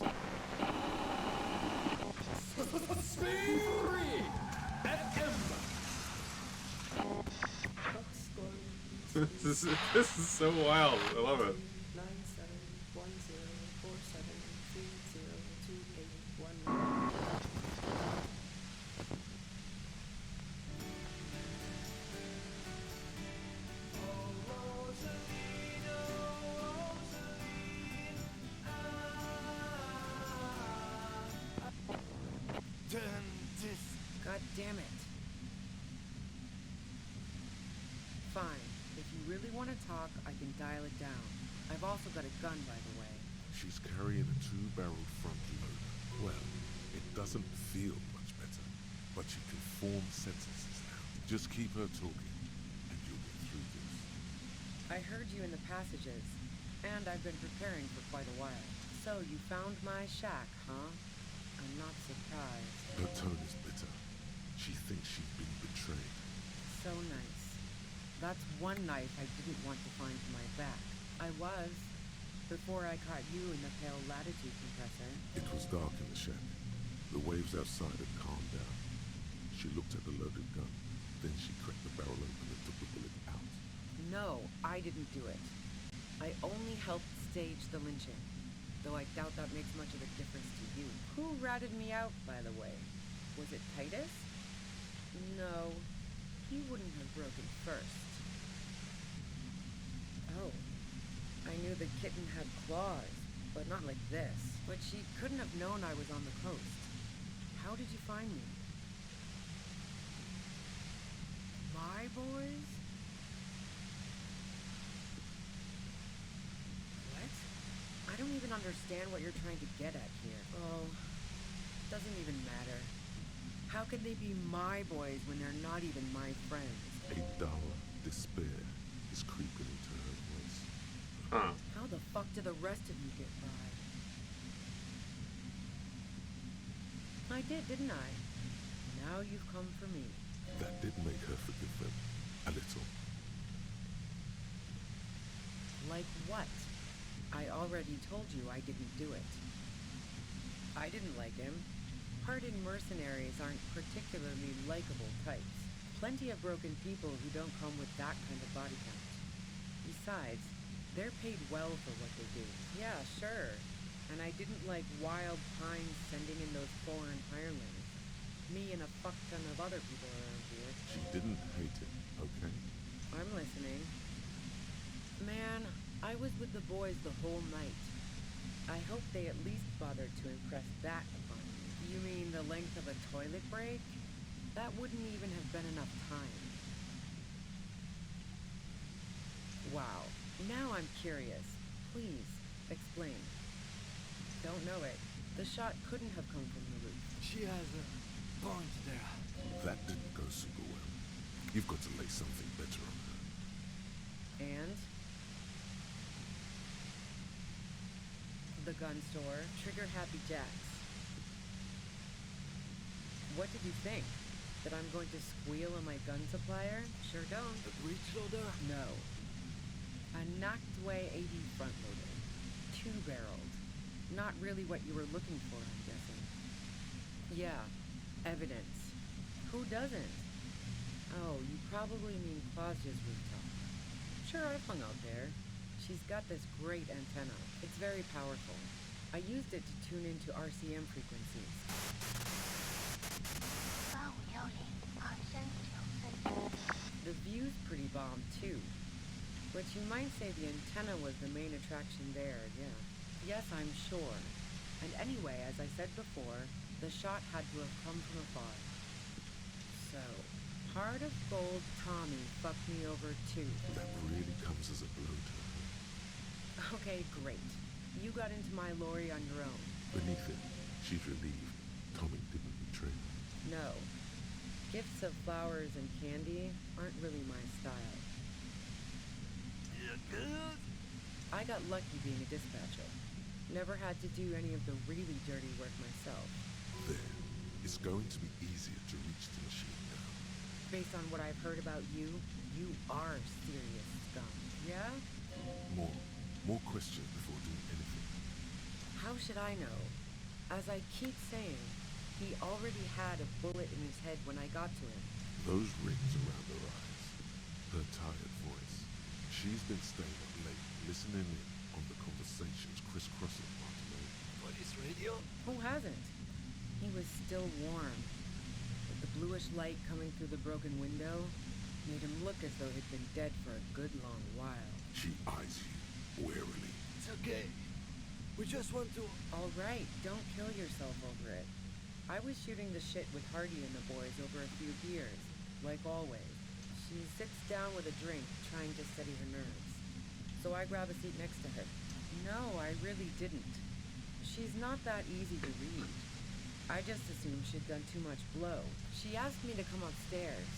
Speed 3 at Ember. This is so wild. I love it. 971047302819. God damn it. Fine. If you really want to talk, I can dial it down. I've also got a gun, by the way. She's carrying a 2-barrel front loader. Well, it doesn't feel much better, but she can form sentences now. Just keep her talking, and you'll get through this. I heard you in the passages, and I've been preparing for quite a while. So you found my shack, huh? I'm not surprised. Her tone is bitter. She thinks she's been betrayed. So nice. That's one knife I didn't want to find to my back. I was, before I caught you in the pale latitude compressor. It was dark in the shack. The waves outside had calmed down. She looked at the loaded gun. Then she cracked the barrel open and took the bullet out. No, I didn't do it. I only helped stage the lynching, though I doubt that makes much of a difference to you. Who ratted me out, by the way? Was it Titus? No, he wouldn't have broken first. Oh, I knew the kitten had claws, but not like this. But she couldn't have known I was on the coast. How did you find me? My boys? What? I don't even understand what you're trying to get at here. Oh, doesn't even matter. How can they be my boys when they're not even my friends? A dull despair is creeping into her voice. Huh. How the fuck did the rest of you get by? I did, didn't I? Now you've come for me. That did make her forgive them. A little. Like what? I already told you I didn't do it. I didn't like him. Hardened mercenaries aren't particularly likable types. Plenty of broken people who don't come with that kind of body count. Besides, they're paid well for what they do. Yeah, sure. And I didn't like Wild Pines sending in those foreign hirelings. Me and a fuck ton of other people around here. She didn't hate it, okay? I'm listening. Man, I was with the boys the whole night. I hope they at least bothered to impress that upon me. You mean the length of a toilet break? That wouldn't even have been enough time. Wow. Now I'm curious. Please, explain. Don't know it. The shot couldn't have come from the roof. She has a point there. That didn't go super well. You've got to lay something better on her. And? The gun store, Trigger Happy Jacks. What did you think? That I'm going to squeal on my gun supplier? Sure don't. A breech loader? No. A knocked-away 80 front-loader. Two-barreled. Not really what you were looking for, I'm guessing. Yeah, evidence. Who doesn't? Oh, you probably mean Claudia's rooftop. Sure, I've hung out there. She's got this great antenna. It's very powerful. I used it to tune into RCM frequencies. The view's pretty bomb, too. But you might say the antenna was the main attraction there, yeah. Yes, I'm sure. And anyway, as I said before, the shot had to have come from afar. So, Heart of Gold Tommy fucked me over too. That really comes as a blow to her. Okay, great. You got into my lorry on your own. Beneath it, she's relieved Tommy didn't betray her. No. Gifts of flowers and candy aren't really my style. I got lucky being a dispatcher. Never had to do any of the really dirty work myself. There. It's going to be easier to reach the machine now. Based on what I've heard about you, you are serious scum. Yeah? More questions before doing anything. How should I know? As I keep saying, he already had a bullet in his head when I got to him. Those rings around her eyes. Her tired voice. She's been staying up late, listening in on the conversations crisscrossing Bartolome. Police radio? Who hasn't? He was still warm. But the bluish light coming through the broken window made him look as though he'd been dead for a good long while. She eyes you warily. It's okay. We just want to... All right, don't kill yourself over it. I was shooting the shit with Hardy and the boys over a few beers, like always. She sits down with a drink, trying to steady her nerves. So I grab a seat next to her. No, I really didn't. She's not that easy to read. I just assumed she'd done too much blow. She asked me to come upstairs.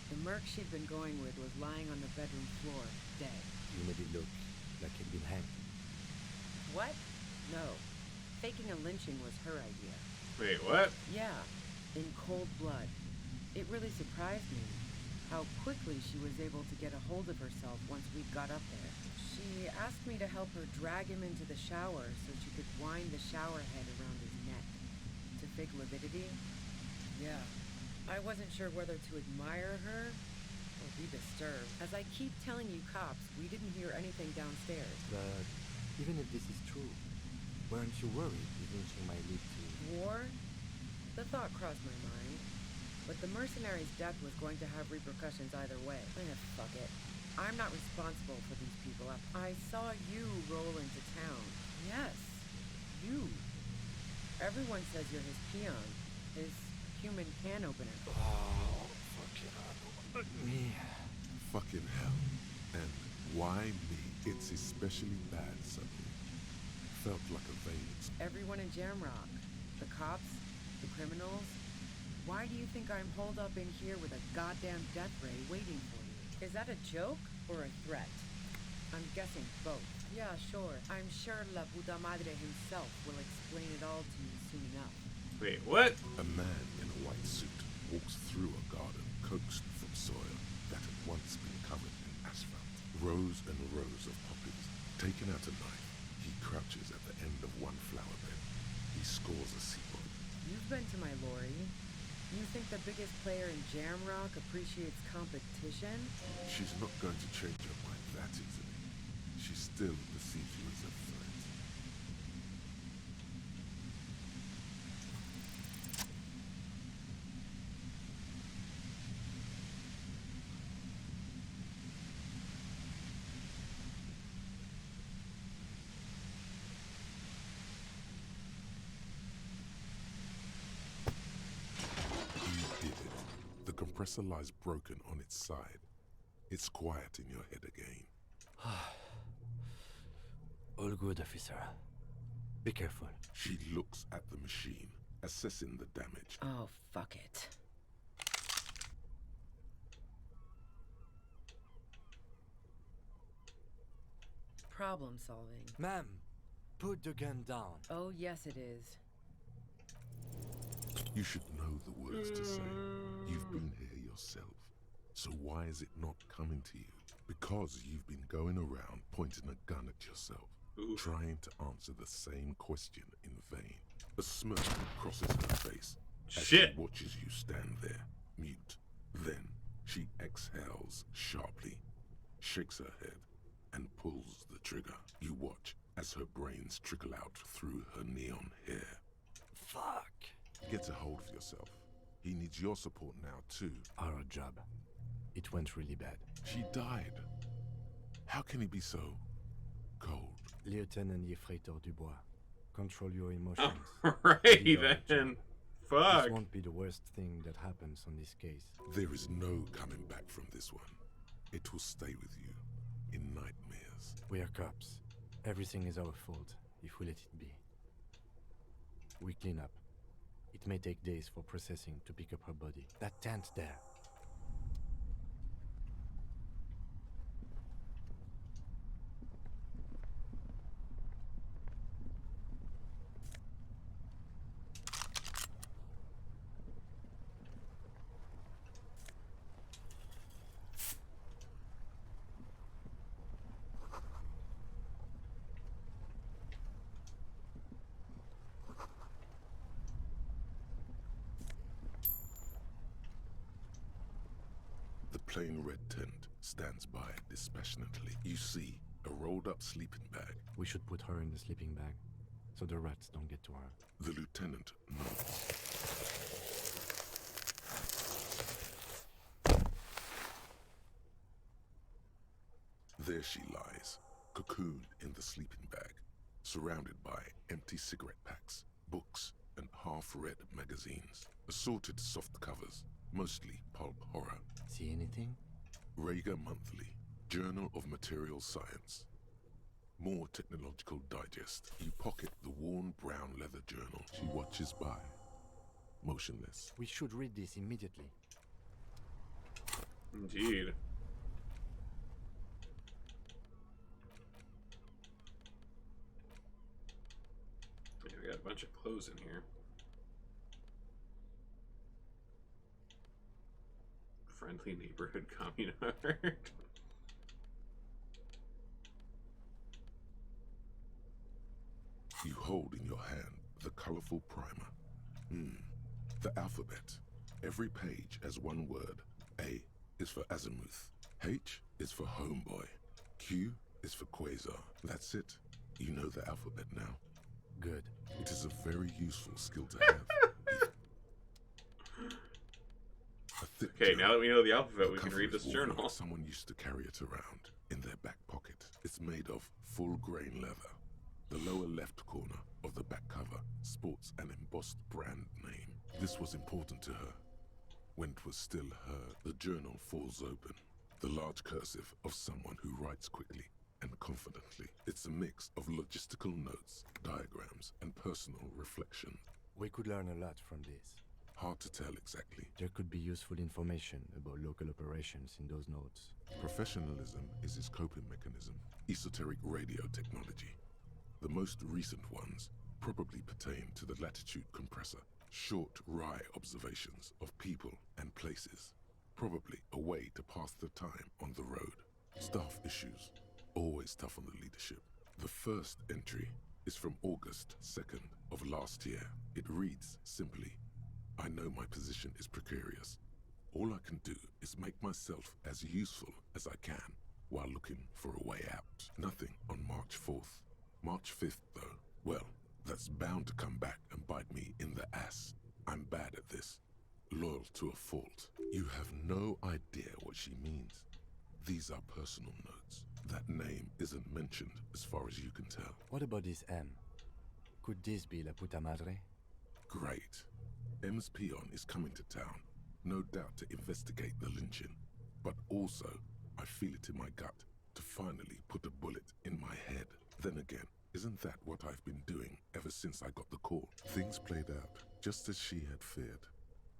The merc she'd been going with was lying on the bedroom floor, dead. You made it look like he'd been hanged. What? No. Faking a lynching was her idea. Wait, what? Yeah, in cold blood. It really surprised me how quickly she was able to get a hold of herself once we got up there. She asked me to help her drag him into the shower so she could wind the shower head around his neck. To fake lividity? Yeah. I wasn't sure whether to admire her or be disturbed. As I keep telling you cops, we didn't hear anything downstairs. But even if this is true, weren't you worried the lynching might lead to... War? The thought crossed my mind. But the mercenary's death was going to have repercussions either way. Fuck it. I'm not responsible for these people. I saw you roll into town. Yes, you. Everyone says you're his peon. His human can opener. Oh, fucking me. Fucking hell. And why me? It's especially bad suddenly. Felt like a vein. Everyone in Jamrock. The cops, the criminals. Why do you think I'm holed up in here with a goddamn death ray waiting for you? Is that a joke or a threat? I'm guessing both. Yeah, sure. I'm sure La Puta Madre himself will explain it all to you soon enough. Wait, what? A man in a white suit walks through a garden coaxed from soil that had once been covered in asphalt. Rows and rows of poppies. Taking out a knife, he crouches at the end of one flower bed. He scores a seapod. You've been to my lorry. You think the biggest player in Jamrock appreciates competition? She's not going to change her mind that easily. She still perceives you as a threat. Compressor lies broken on its side. It's quiet in your head again. All good, officer. Be careful. She looks at the machine, assessing the damage. Oh, fuck it. Problem solving. Ma'am, put the gun down. Oh, yes it is. You should know the words to say. You've been here yourself. So why is it not coming to you? Because you've been going around pointing a gun at yourself, trying to answer the same question in vain. A smirk crosses her face as she watches you stand there, mute. Then she exhales sharply, shakes her head, and pulls the trigger. You watch as her brains trickle out through her neon hair. Fuck. Get a hold of yourself. He needs your support now, too. Our job. It went really bad. She died. How can he be so cold? Lieutenant Yefreitor Dubois, control your emotions. Alright then. Fuck. This won't be the worst thing that happens on this case. There is no coming back from this one. It will stay with you in nightmares. We are cops. Everything is our fault if we let it be. We clean up. It may take days for processing to pick up her body. That tent there. The plain red tent stands by dispassionately. You see a rolled-up sleeping bag. We should put her in the sleeping bag, so the rats don't get to her. The lieutenant nods. There she lies, cocooned in the sleeping bag, surrounded by empty cigarette packs, books, and half-read magazines. Assorted soft covers, mostly pulp horror. See anything? Rager Monthly, Journal of Material Science. More Technological Digest. You pocket the worn brown leather journal. She watches by, motionless. We should read this immediately. Indeed. Yeah, we got a bunch of clothes in here. Friendly neighborhood communard. You hold in your hand the colorful primer. The alphabet. Every page has one word. A is for azimuth. H is for homeboy. Q is for quasar. That's it. You know the alphabet now. Good. It is a very useful skill to have. Okay, now that we know the alphabet, we can read this journal. Like someone used to carry it around in their back pocket. It's made of full-grain leather. The lower left corner of the back cover sports an embossed brand name. This was important to her. When it was still her, the journal falls open. The large cursive of someone who writes quickly and confidently. It's a mix of logistical notes, diagrams, and personal reflection. We could learn a lot from this. Hard to tell exactly. There could be useful information about local operations in those notes. Professionalism is his coping mechanism. Esoteric radio technology. The most recent ones probably pertain to the latitude compressor. Short, wry observations of people and places. Probably a way to pass the time on the road. Staff issues. Always tough on the leadership. The first entry is from August 2nd of last year. It reads simply, I know my position is precarious. All I can do is make myself as useful as I can while looking for a way out. Nothing on March 4th. March 5th, though, well, that's bound to come back and bite me in the ass. I'm bad at this. Loyal to a fault. You have no idea what she means. These are personal notes. That name isn't mentioned as far as you can tell. What about this M? Could this be La Puta Madre? Great. M's peon is coming to town, no doubt to investigate the lynching. But also, I feel it in my gut to finally put a bullet in my head. Then again, isn't that what I've been doing ever since I got the call? Things played out just as she had feared.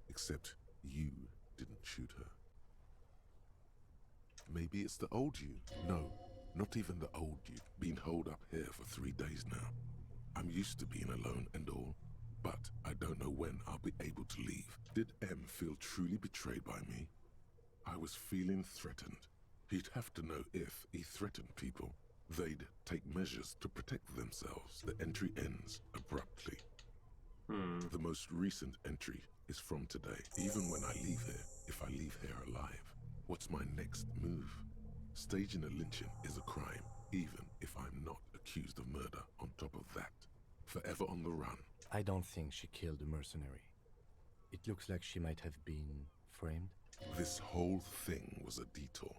Except you didn't shoot her. Maybe it's the old you. No, not even the old you. Been holed up here for 3 days now. I'm used to being alone and all, but I don't know when I'll be able to leave. Did M feel truly betrayed by me? I was feeling threatened. He'd have to know if he threatened people. They'd take measures to protect themselves. The entry ends abruptly. The most recent entry is from today. Even when I leave here, if I leave here alive, what's my next move? Staging a lynching is a crime, even if I'm not accused of murder on top of that. Forever on the run. I don't think she killed the mercenary. It looks like she might have been framed. This whole thing was a detour,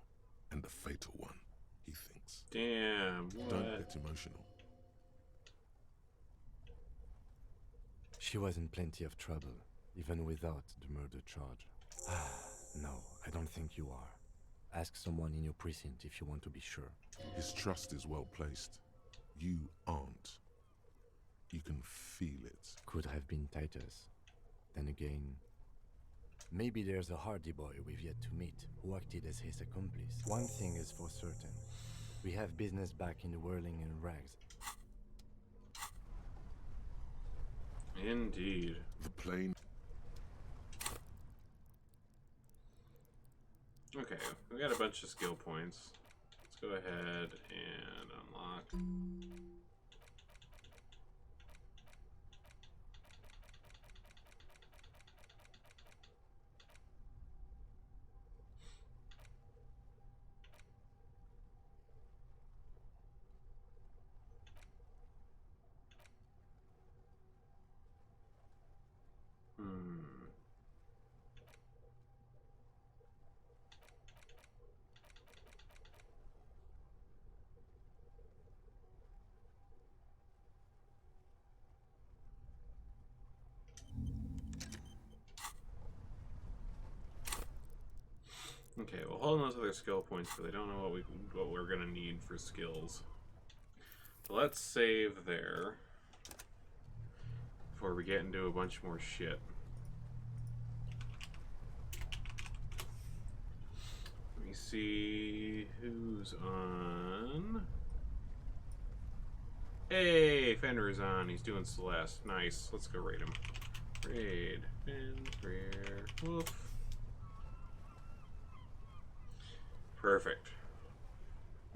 and a fatal one, he thinks. Damn, what? Don't get emotional. She was in plenty of trouble, even without the murder charge. No, I don't think you are. Ask someone in your precinct if you want to be sure. His trust is well placed. You aren't. You can feel it. Could have been Titus. Then again, maybe there's a Hardy boy we've yet to meet who acted as his accomplice. One thing is for certain. We have business back in the whirling and rags. Indeed. The plane. Okay, we got a bunch of skill points. Let's go ahead and unlock. Okay, we'll hold those other skill points because I don't know what we're gonna need for skills. So let's save there before we get into a bunch more shit. Let me see who's on. Hey, Fenrir's on. He's doing Celeste. Nice. Let's go raid him. Raid. Fenrir. Woof. Perfect.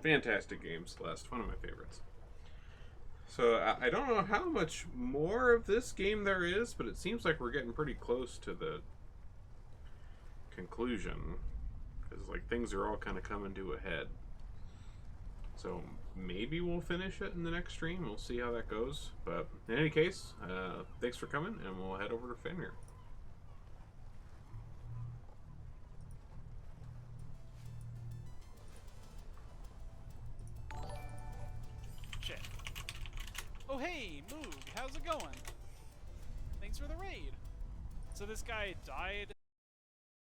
Fantastic game, Celeste. One of my favorites. So, I don't know how much more of this game there is, but it seems like we're getting pretty close to the conclusion. Because, like, things are all kind of coming to a head. So, maybe we'll finish it in the next stream. We'll see how that goes. But, in any case, thanks for coming, and we'll head over to Fenrir. Oh hey, Moog, how's it going? Thanks for the raid. So this guy died